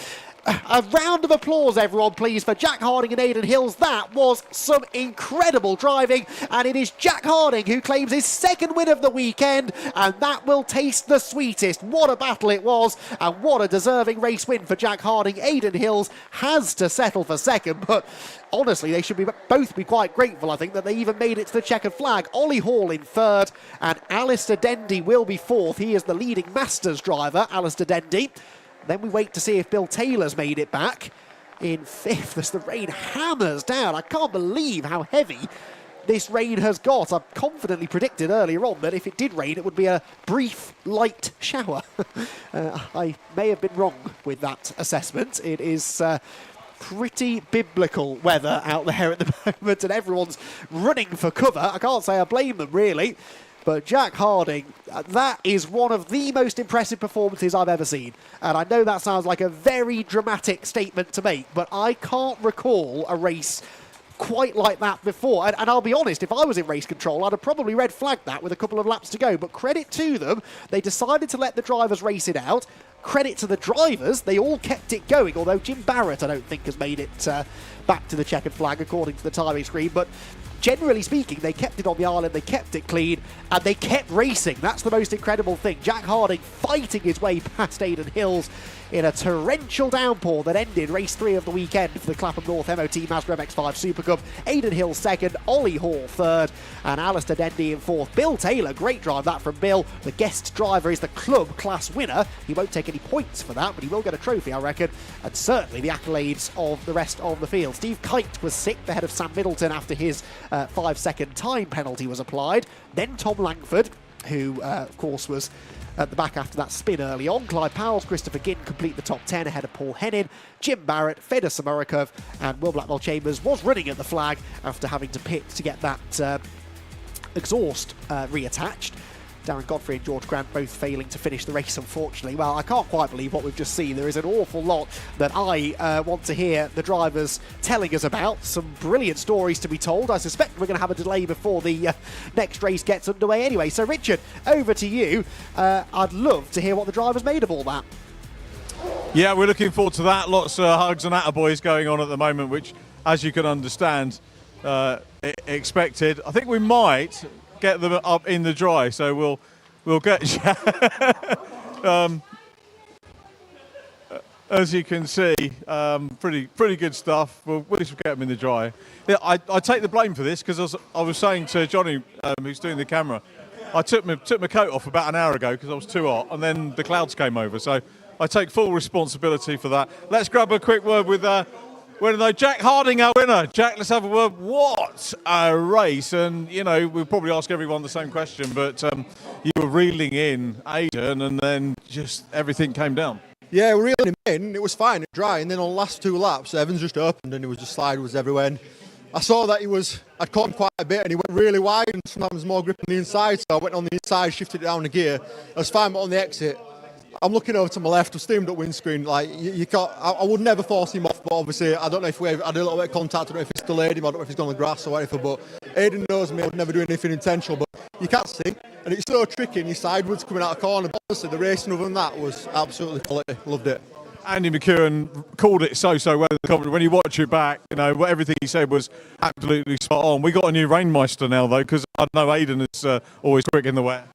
A round of applause, everyone, please, for Jack Harding and Aidan Hills. That was some incredible driving, and it is Jack Harding who claims his second win of the weekend, and that will taste the sweetest. What a battle it was, and what a deserving race win for Jack Harding. Aidan Hills has to settle for second, but honestly, they should both be quite grateful, I think, that they even made it to the checkered flag. Ollie Hall in third, and Alistair Dendy will be fourth. He is the leading Masters driver, Alistair Dendy. Then we wait to see if Bill Taylor's made it back in fifth as the rain hammers down. I can't believe how heavy this rain has got. I confidently predicted earlier on that if it did rain, it would be a brief, light shower. I may have been wrong with that assessment. It is pretty biblical weather out there at the moment, and everyone's running for cover. I can't say I blame them, really. But Jack Harding, that is one of the most impressive performances I've ever seen. And I know that sounds like a very dramatic statement to make, but I can't recall a race quite like that before. And I'll be honest, if I was in race control, I'd have probably red flagged that with a couple of laps to go. But credit to them, they decided to let the drivers race it out. Credit to the drivers, they all kept it going, although Jim Barrett, I don't think, has made it back to the checkered flag according to the timing screen. But generally speaking, they kept it on the island, they kept it clean, and they kept racing. That's the most incredible thing. Jack Harding fighting his way past Aidan Hills in a torrential downpour that ended race 3 of the weekend for the Clapham North MOT Mazda MX-5 Super Cup. Aidan Hills second, Ollie Hall third, and Alistair Dendy in fourth. Bill Taylor, great drive that from Bill. The guest driver is the club class winner. He won't take any points for that, but he will get a trophy, I reckon, and certainly the accolades of the rest of the field. Steve Kite was sixth ahead of Sam Middleton after his 5-second time penalty was applied. Then Tom Langford, who of course was at the back after that spin early on. Clive Powell, Christopher Ginn complete the top 10 ahead of Paul Hennin. Jim Barrett, Fedor Samarikov, and Will Blackwell Chambers was running at the flag after having to pit to get that exhaust reattached. Darren Godfrey and George Grant both failing to finish the race, unfortunately. Well, I can't quite believe what we've just seen. There is an awful lot that I want to hear the drivers telling us about. Some brilliant stories to be told. I suspect we're going to have a delay before the next race gets underway anyway. So, Richard, over to you. I'd love to hear what the drivers made of all that. Yeah, we're looking forward to that. Lots of hugs and attaboys going on at the moment, which, as you can understand, expected. I think we might get them up in the dry, so we'll get as you can see, pretty good stuff. We'll get them in the dry. Yeah, I take the blame for this because I was saying to Johnny, who's doing the camera, I took my coat off about an hour ago because I was too hot, and then the clouds came over. So I take full responsibility for that. Let's grab a quick word with Jack Harding, our winner. Jack, let's have a word. What a race. And, you know, we'll probably ask everyone the same question, but you were reeling in Aidan and then just everything came down. Yeah, we reeled him in. It was fine, dry. And then on the last 2 laps, Evans just opened and it was just slide was everywhere. And I saw that I'd caught him quite a bit and he went really wide and sometimes more grip on the inside. So I went on the inside, shifted it down the gear. I was fine, but on the exit, I'm looking over to my left, I've steamed up windscreen. Like you can't, I would never force him off, but obviously I don't know if I did a little bit of contact. I don't know if it's delayed him. I don't know if he's gone on the grass or whatever. But Aidan knows me. I would never do anything intentional. But you can't see, and it's so tricky. And you're sideways coming out of the corner. But honestly, the racing other than that was absolutely quality. Loved it. Andy McEwen called it so well. When you watch it back, you know everything he said was absolutely spot on. We got a new rainmeister now though, because I know Aidan is always quick in the wet.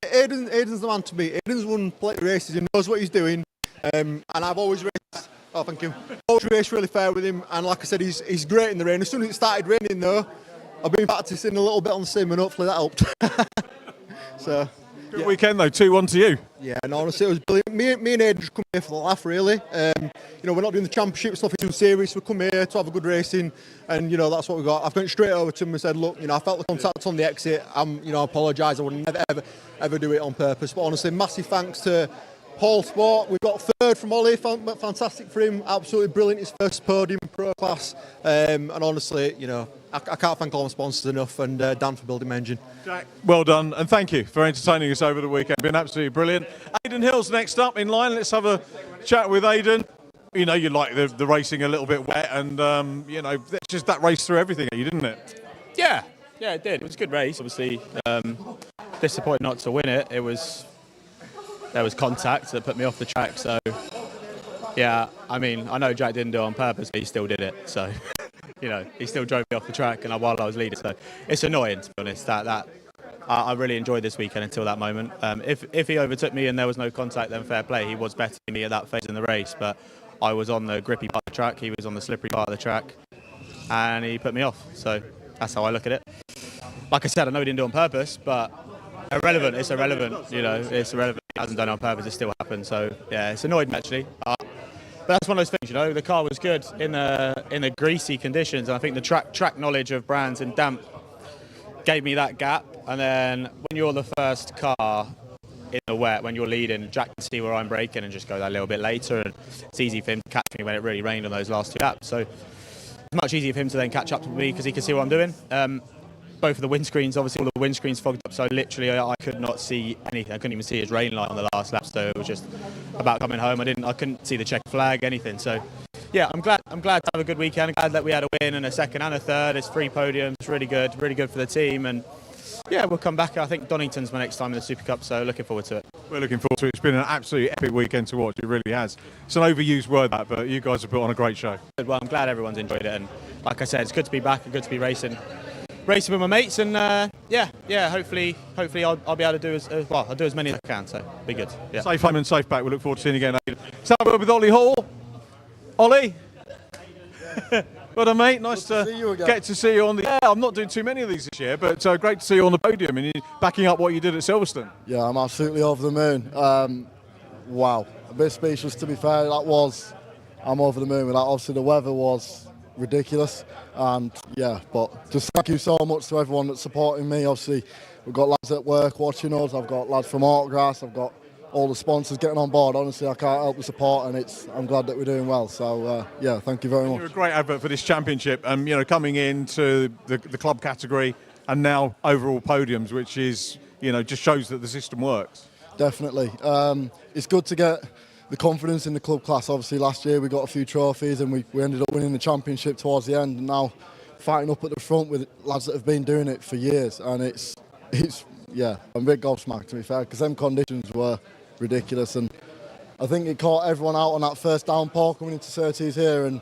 Aiden's the man to beat. Aiden's won plenty of races. He knows what he's doing. And I've always raced. Oh, thank you. Always raced really fair with him. And like I said, he's great in the rain. As soon as it started raining, though, I've been practicing a little bit on the sim, and hopefully that helped. So. Good weekend though, 2-1 to you. Yeah, and honestly, it was brilliant. Me and Aidan just come here for the laugh, really. You know, we're not doing the championship stuff, it's too serious. We come here to have a good racing, and you know that's what we got. I've gone straight over to him and said, look, you know, I felt the contact on the exit. I apologise. I would never ever do it on purpose. But honestly, massive thanks to Paul Sport. We've got third from Ollie, fantastic for him, absolutely brilliant. His first podium pro class, and honestly, you know, I can't thank all my sponsors enough, and Dan for building my engine. Jack, well done, and thank you for entertaining us over the weekend. Been absolutely brilliant. Aidan Hill's next up in line. Let's have a chat with Aidan. You know, you like the racing a little bit wet, and you know, just that race through everything, you didn't it? Yeah, it did. It was a good race. Obviously, disappointed not to win it. There was contact that put me off the track. So, yeah, I mean, I know Jack didn't do it on purpose, but he still did it. So, you know, he still drove me off the track, and while I was leading. So, it's annoying, to be honest. That I really enjoyed this weekend until that moment. If he overtook me and there was no contact, then fair play. He was better than me at that phase in the race, but I was on the grippy part of the track. He was on the slippery part of the track, and he put me off. So that's how I look at it. Like I said, I know he didn't do it on purpose, but irrelevant. It's irrelevant. You know, it's irrelevant. He hasn't done it on purpose. It still happened. So yeah, it's annoyed me actually. But that's one of those things. You know, the car was good in the greasy conditions, and I think the track knowledge of Brands and damp gave me that gap. And then when you're the first car in the wet, when you're leading, Jack can see where I'm braking and just go that little bit later, and it's easy for him to catch me when it really rained on those last two laps. So it's much easier for him to then catch up to me because he can see what I'm doing. Both of the windscreens, obviously all the windscreens fogged up, so literally I could not see anything. I couldn't even see his rain light on the last lap, so it was just about coming home. I couldn't see the check flag, anything. So yeah, I'm glad to have a good weekend. I'm glad that we had a win and a second and a third. It's 3 podiums, really good for the team. And yeah, we'll come back. I think Donington's my next time in the SuperCup, so looking forward to it. We're looking forward to it. It's been an absolutely epic weekend to watch. It really has. It's an overused word, that, but you guys have put on a great show. Well, I'm glad everyone's enjoyed it, and like I said, it's good to be back and good to be racing with my mates. And hopefully I'll be able to do I'll do as many as I can. So be good. Yeah. Safe home and safe back. We look forward to seeing you again. Let's have a word with Ollie Hall. Ollie. Well done, mate. Nice to get to see you on the... Yeah, I'm not doing too many of these this year, but great to see you on the podium and you backing up what you did at Silverstone. Yeah, I'm absolutely over the moon. Wow. A bit speechless, to be fair. I'm over the moon with that. Obviously, the weather was ridiculous. And, yeah, but just thank you so much to everyone that's supporting me. Obviously, we've got lads at work watching us. I've got lads from Autograss. I've got all the sponsors getting on board. Honestly, I can't help the support, and I'm glad that we're doing well. So yeah, thank you very much. You're a great advert for this championship, and you know, coming into the club category and now overall podiums, which is, you know, just shows that the system works. Definitely, it's good to get the confidence in the club class. Obviously, last year we got a few trophies, and we ended up winning the championship towards the end, and now fighting up at the front with lads that have been doing it for years, and it's yeah, I'm a bit gobsmacked, to be fair, because them conditions were ridiculous, and I think it caught everyone out on that first downpour coming into Surtees here, and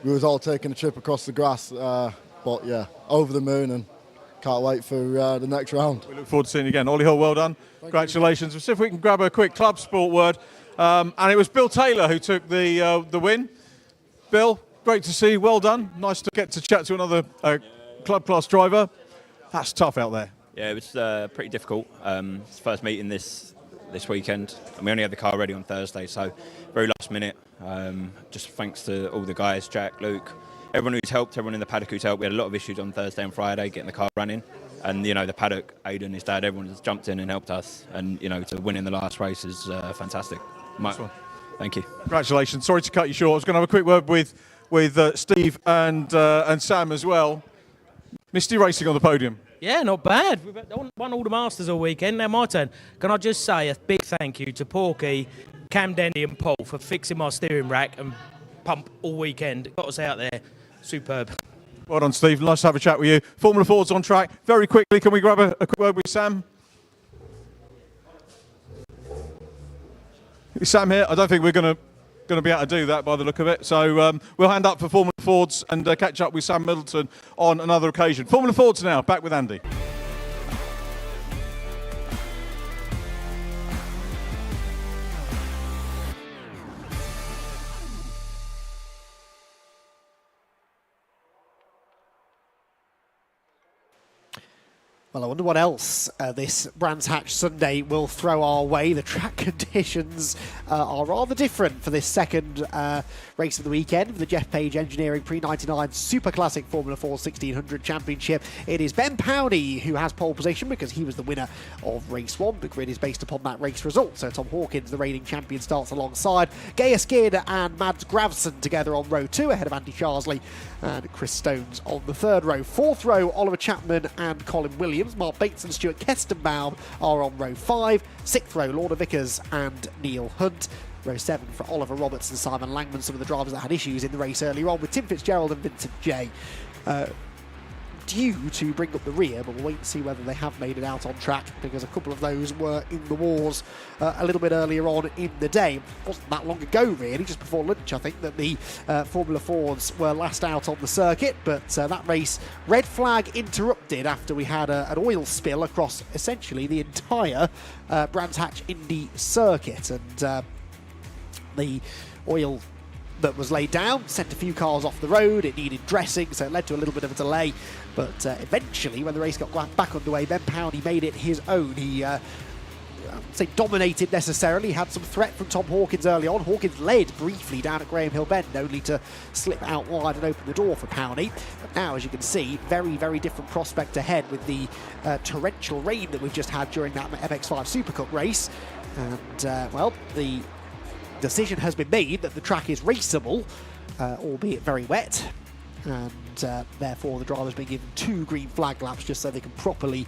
we was all taking a trip across the grass, but yeah, over the moon, and can't wait for the next round. We look forward to seeing you again. Ollie Hill, well done. Congratulations. We'll see if we can grab a quick club sport word, and it was Bill Taylor who took the win. Bill, great to see you, well done. Nice to get to chat to another club class driver. That's tough out there. Yeah, it was pretty difficult. It's the first meeting this weekend, and we only had the car ready on Thursday, so very last minute. Just thanks to all the guys, Jack, Luke, everyone who's helped, everyone in the paddock who's helped. We had a lot of issues on Thursday and Friday getting the car running, and you know, the paddock, Aidan, his dad, everyone has jumped in and helped us, and you know, to win in the last race is fantastic. Thank you. Congratulations. Sorry to cut you short. I was going to have a quick word with Steve and Sam as well. Misty racing on the podium. Yeah, not bad. We've won all the Masters all weekend. Now my turn. Can I just say a big thank you to Porky, Cam Denny and Paul for fixing my steering rack and pump all weekend. It got us out there. Superb. Well done, Steve. Nice to have a chat with you. Formula Ford's on track. Very quickly, can we grab a quick word with Sam? Is Sam here? I don't think we're going to be able to do that by the look of it. So we'll hand up for Formula Fords and catch up with Sam Middleton on another occasion. Formula Fords now, back with Andy. Well, I wonder what else this Brands Hatch Sunday will throw our way. The track conditions are rather different for this second race of the weekend for the Jeff Page Engineering Pre-99 Super Classic Formula 4 1600 Championship. It is Ben Powney who has pole position because he was the winner of race 1. The grid is based upon that race result. So Tom Hawkins, the reigning champion, starts alongside Gaius Skid and Mads Gravson together on row 2 ahead of Andy Charsley and Chris Stones on the 3rd row. 4th row, Oliver Chapman and Colin Williams. Mark Bates and Stuart Kestenbaum are on row 5. 6th row, Lauder Vickers and Neil Hunt. Row 7 for Oliver Roberts and Simon Langman, some of the drivers that had issues in the race earlier on, with Tim Fitzgerald and Vincent Jay due to bring up the rear, but we'll wait and see whether they have made it out on track, because a couple of those were in the wars a little bit earlier on in the day. It wasn't that long ago, really, just before lunch, I think, that the Formula 4s were last out on the circuit, but that race, red flag interrupted after we had an oil spill across essentially the entire Brands Hatch Indy Circuit, and the oil that was laid down sent a few cars off the road. It needed dressing, so it led to a little bit of a delay, but eventually when the race got back underway, Ben Powney made it his own. He I wouldn't say dominated necessarily, had some threat from Tom Hawkins early on. Hawkins led briefly down at Graham Hill Bend, only to slip out wide and open the door for Powney. But now, as you can see, very, very different prospect ahead with the torrential rain that we've just had during that MX-5 SuperCup race. And, well, the decision has been made that the track is raceable, albeit very wet, and therefore the driver's been given 2 green flag laps just so they can properly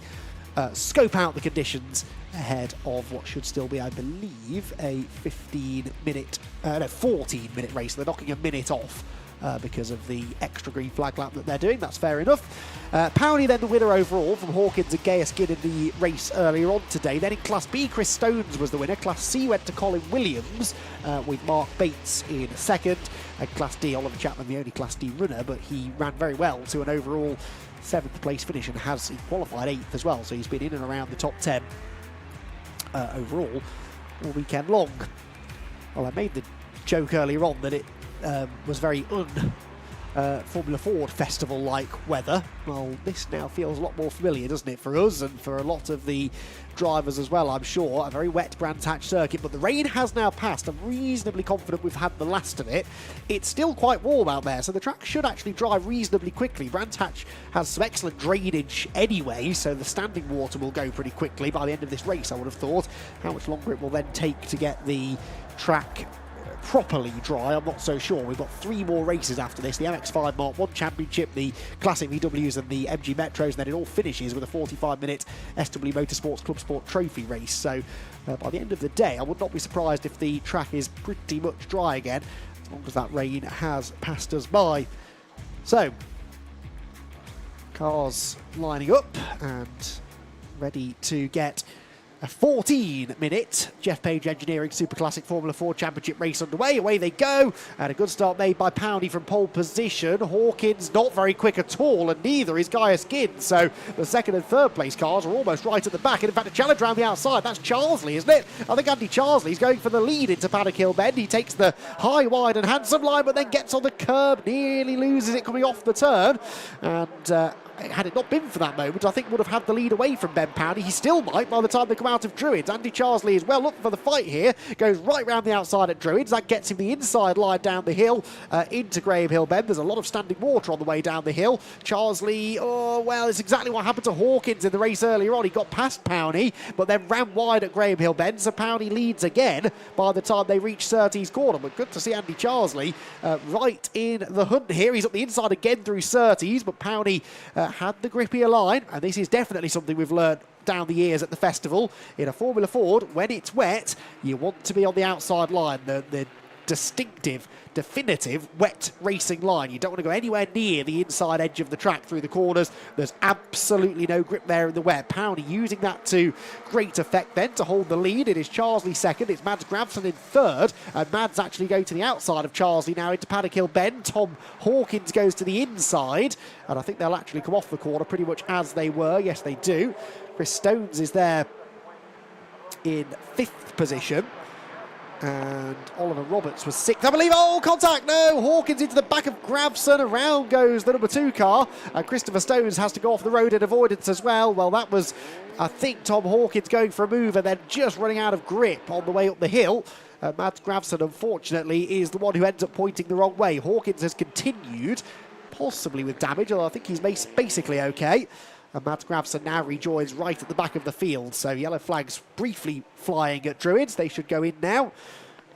scope out the conditions ahead of what should still be, I believe, a 14-minute race. They're knocking a minute off because of the extra green flag lap that they're doing. That's fair enough. Powney then the winner overall from Hawkins and Gaius Skid in the race earlier on today. Then in Class B, Chris Stones was the winner. Class C went to Colin Williams with Mark Bates in second. And Class D, Oliver Chapman, the only Class D runner, but he ran very well to an overall 7th place finish and has qualified 8th as well. So he's been in and around the top 10 overall all weekend long. Well, I made the joke earlier on that it was very Formula Ford festival-like weather. Well, this now feels a lot more familiar, doesn't it, for us and for a lot of the drivers as well, I'm sure. A very wet Brands Hatch circuit, but the rain has now passed. I'm reasonably confident we've had the last of it. It's still quite warm out there, so the track should actually dry reasonably quickly. Brands Hatch has some excellent drainage anyway, so the standing water will go pretty quickly by the end of this race, I would have thought. How much longer it will then take to get the track properly dry, I'm not so sure. We've got 3 more races after this: the MX-5 Mark 1 Championship, the Classic VWs and the MG Metros, and then it all finishes with a 45-minute SW Motorsports ClubSport Trophy race. So by the end of the day, I would not be surprised if the track is pretty much dry again, as long as that rain has passed us by. So, cars lining up and ready to get a 14-minute Jeff Page Engineering Super Classic Formula 4 Championship race underway. Away they go, and a good start made by Powney from pole position. Hawkins not very quick at all, and neither is Gaius Skid. So the 2nd and 3rd place cars are almost right at the back, and in fact a challenge around the outside. That's Charsley, isn't it? I think Andy Charsley's going for the lead into Paddock Hill Bend. He takes the high, wide and handsome line, but then gets on the curb, nearly loses it coming off the turn, and had it not been for that moment, I think would have had the lead away from Ben Powney. He still might by the time they come out of Druids. Andy Charsley is well up for the fight here. Goes right round the outside at Druids. That gets him the inside line down the hill into Graham Hill Bend. There's a lot of standing water on the way down the hill. Charsley, oh, well, it's exactly what happened to Hawkins in the race earlier on. He got past Powney, but then ran wide at Graham Hill Bend. So Powney leads again by the time they reach Surtees Corner. But good to see Andy Charsley right in the hunt here. He's up the inside again through Surtees, but Powney had the grippier line, and this is definitely something we've learned down the years at the festival. In a Formula Ford, when it's wet, you want to be on the outside line, the distinctive, definitive wet racing line. You don't want to go anywhere near the inside edge of the track through the corners. There's absolutely no grip there in the wet. Powney using that to great effect then to hold the lead. It is Charsley 2nd, it's Mads Gravson in 3rd, and Mads actually going to the outside of Charsley now into Paddock Hill Bend. Tom Hawkins goes to the inside, and I think they'll actually come off the corner pretty much as they were. Yes, they do. Chris Stones is there in 5th position. And Oliver Roberts was 6th, I believe. Oh, contact! No! Hawkins into the back of Grabson. Around goes the number 2 car. And Christopher Stones has to go off the road in avoidance as well. Well, that was, I think, Tom Hawkins going for a move and then just running out of grip on the way up the hill. Mads Grabson, unfortunately, is the one who ends up pointing the wrong way. Hawkins has continued, possibly with damage, although I think he's basically okay. And Mads Grabson now rejoins right at the back of the field. So yellow flags briefly flying at Druids. They should go in now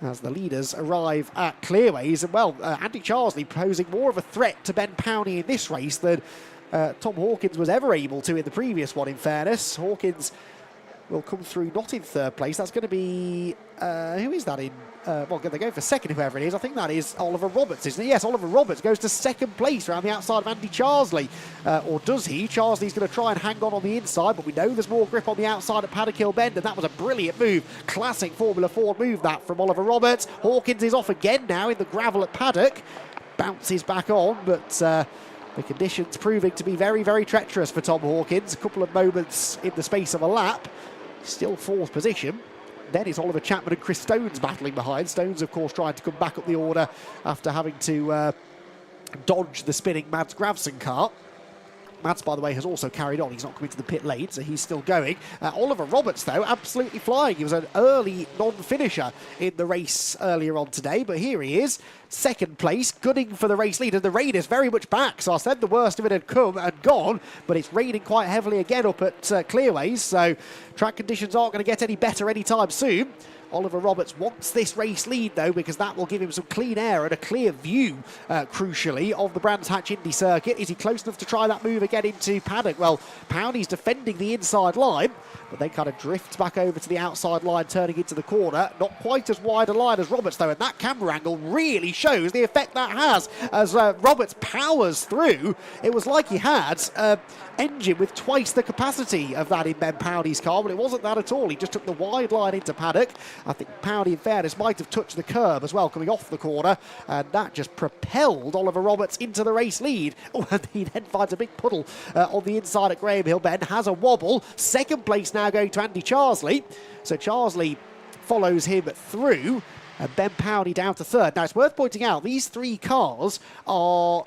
as the leaders arrive at Clearways. And, well, Andy Charsley posing more of a threat to Ben Powney in this race than Tom Hawkins was ever able to in the previous one, in fairness. Hawkins will come through not in 3rd place. That's going to be... who is that in? Well, they go for 2nd, whoever it is. I think that is Oliver Roberts, isn't it? Yes, Oliver Roberts goes to 2nd place around the outside of Andy Charsley. Or does he? Charsley's going to try and hang on the inside, but we know there's more grip on the outside at Paddock Hill Bend, and that was a brilliant move. Classic Formula 4 move, that, from Oliver Roberts. Hawkins is off again now in the gravel at Paddock. Bounces back on, but... the conditions proving to be very, very treacherous for Tom Hawkins. A couple of moments in the space of a lap. Still 4th position. Then it's Oliver Chapman and Chris Stones battling behind. Stones, of course, trying to come back up the order after having to dodge the spinning Mads Grabson car. Mads, by the way, has also carried on. He's not coming to the pit lane, so he's still going. Oliver Roberts, though, absolutely flying. He was an early non-finisher in the race earlier on today, but here he is, 2nd place, gunning for the race lead, and the rain is very much back, so I said the worst of it had come and gone, but it's raining quite heavily again up at Clearways, so track conditions aren't going to get any better anytime soon. Oliver Roberts wants this race lead, though, because that will give him some clean air and a clear view, crucially, of the Brands Hatch Indy Circuit. Is he close enough to try that move again into Paddock? Well, Powney's defending the inside line, but then kind of drifts back over to the outside line, turning into the corner. Not quite as wide a line as Roberts, though, and that camera angle really shows the effect that has as Roberts powers through. It was like he had engine with twice the capacity of that in Ben Powney's car, but it wasn't that at all. He just took the wide line into Paddock. I think Powney, in fairness, might have touched the curb as well, coming off the corner, and that just propelled Oliver Roberts into the race lead. Oh, and he then finds a big puddle on the inside at Graham Hill Bend, has a wobble. 2nd place now going to Andy Charsley. So Charsley follows him through, and Ben Powney down to 3rd. Now, it's worth pointing out, these 3 cars are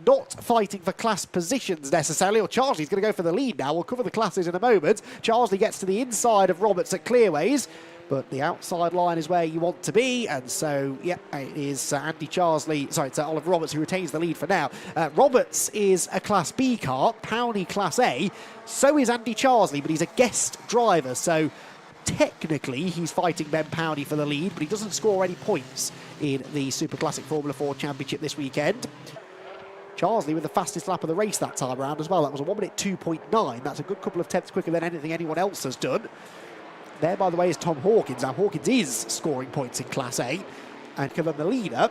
not fighting for class positions necessarily, or Charsley's going to go for the lead now. We'll cover the classes in a moment. Charsley gets to the inside of Roberts at Clearways, but the outside line is where you want to be, and so, yeah, it is Andy Charsley, sorry, it's Oliver Roberts who retains the lead for now. Roberts is a Class B car, Powney Class A, so is Andy Charsley, but he's a guest driver, so technically he's fighting Ben Powney for the lead, but he doesn't score any points in the Super Classic Formula 4 Championship this weekend. Charsley with the fastest lap of the race that time around as well. That was a 1:02.9. That's a good couple of tenths quicker than anything anyone else has done. There, by the way, is Tom Hawkins. Now, Hawkins is scoring points in Class A and can run the leader,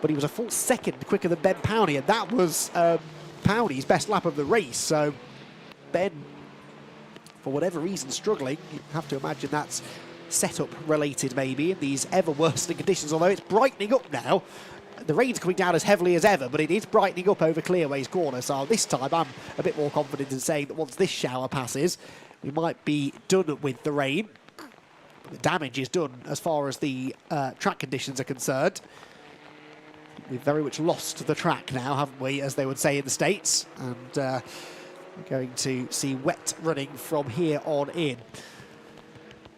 but he was a full 2nd quicker than Ben Powney, and that was Powney's best lap of the race. So Ben, for whatever reason, struggling. You have to imagine that's setup related maybe in these ever worsening conditions, although it's brightening up now. The rain's coming down as heavily as ever, but it is brightening up over Clearways Corner, so this time I'm a bit more confident in saying that once this shower passes, we might be done with the rain. The damage is done as far as the track conditions are concerned. We've very much lost the track now, haven't we, as they would say in the States, and we're going to see wet running from here on in.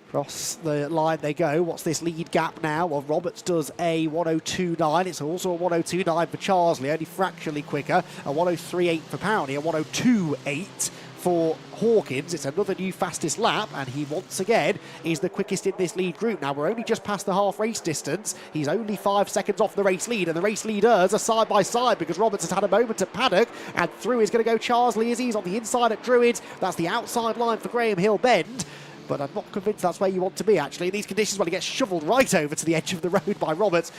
Across the line they go. What's this lead gap now? Well, Roberts does a 1:02.9. It's also a 1:02.9 for Charsley, only fractionally quicker. A 1:03.8 for Powney, a 1:02.8 for Hawkins. It's another new fastest lap, and he once again is the quickest in this lead group. Now, we're only just past the half race distance. He's only 5 seconds off the race lead, and the race leaders are side by side because Roberts has had a moment at Paddock, and through is going to go Charsley as he's on the inside at Druids. That's the outside line for Graham Hill Bend. But I'm not convinced that's where you want to be, actually. In these conditions, when he gets shoveled right over to the edge of the road by Roberts,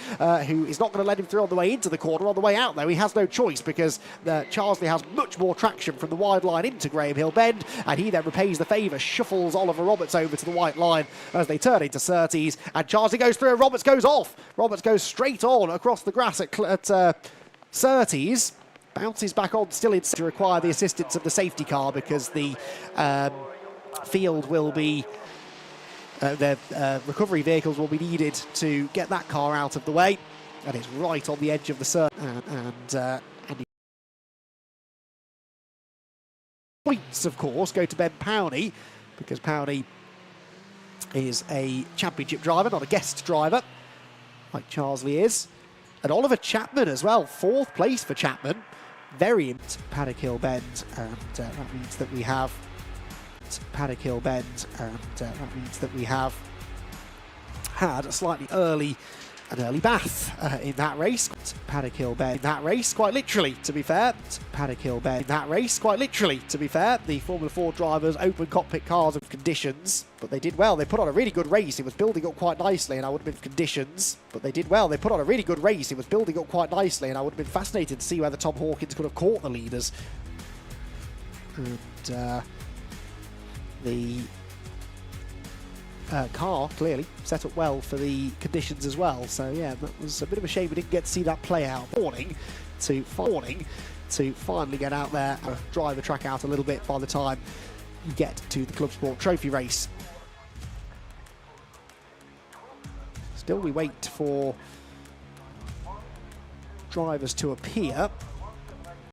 who is not going to let him through on the way into the corner. On the way out, though, he has no choice because Charsley has much more traction from the wide line into Graham Hill Bend, and he then repays the favour, shuffles Oliver Roberts over to the white line as they turn into Surtees, and Charsley goes through, and Roberts goes off. Roberts goes straight on across the grass at Surtees, bounces back on, still in to require the assistance of the safety car because the field will be their recovery vehicles will be needed to get that car out of the way. And it's right on the edge of the circuit. And points, of course, go to Ben Powney, because Powney is a championship driver, not a guest driver, like Charlesley is. And Oliver Chapman as well, 4th place for Chapman. Very Paddock Hill Bend, and that means that we have Paddock Hill Bend, and that means that we have had a slightly early bath in that race. Paddock Hill Bend in that race, quite literally, to be fair. Paddock Hill Bend in that race, quite literally, to be fair. The Formula 4 drivers open cockpit cars of conditions, but they did well. They put on a really good race. It was building up quite nicely, and I would have been conditions, but they did well. They put on a really good race. It was building up quite nicely, and I would have been fascinated to see whether Tom Hawkins could have caught the leaders. And the car clearly set up well for the conditions as well. So yeah, that was a bit of a shame we didn't get to see that play out. Warning to finally get out there and drive the track out a little bit by the time you get to the ClubSport Trophy race. Still we wait for drivers to appear.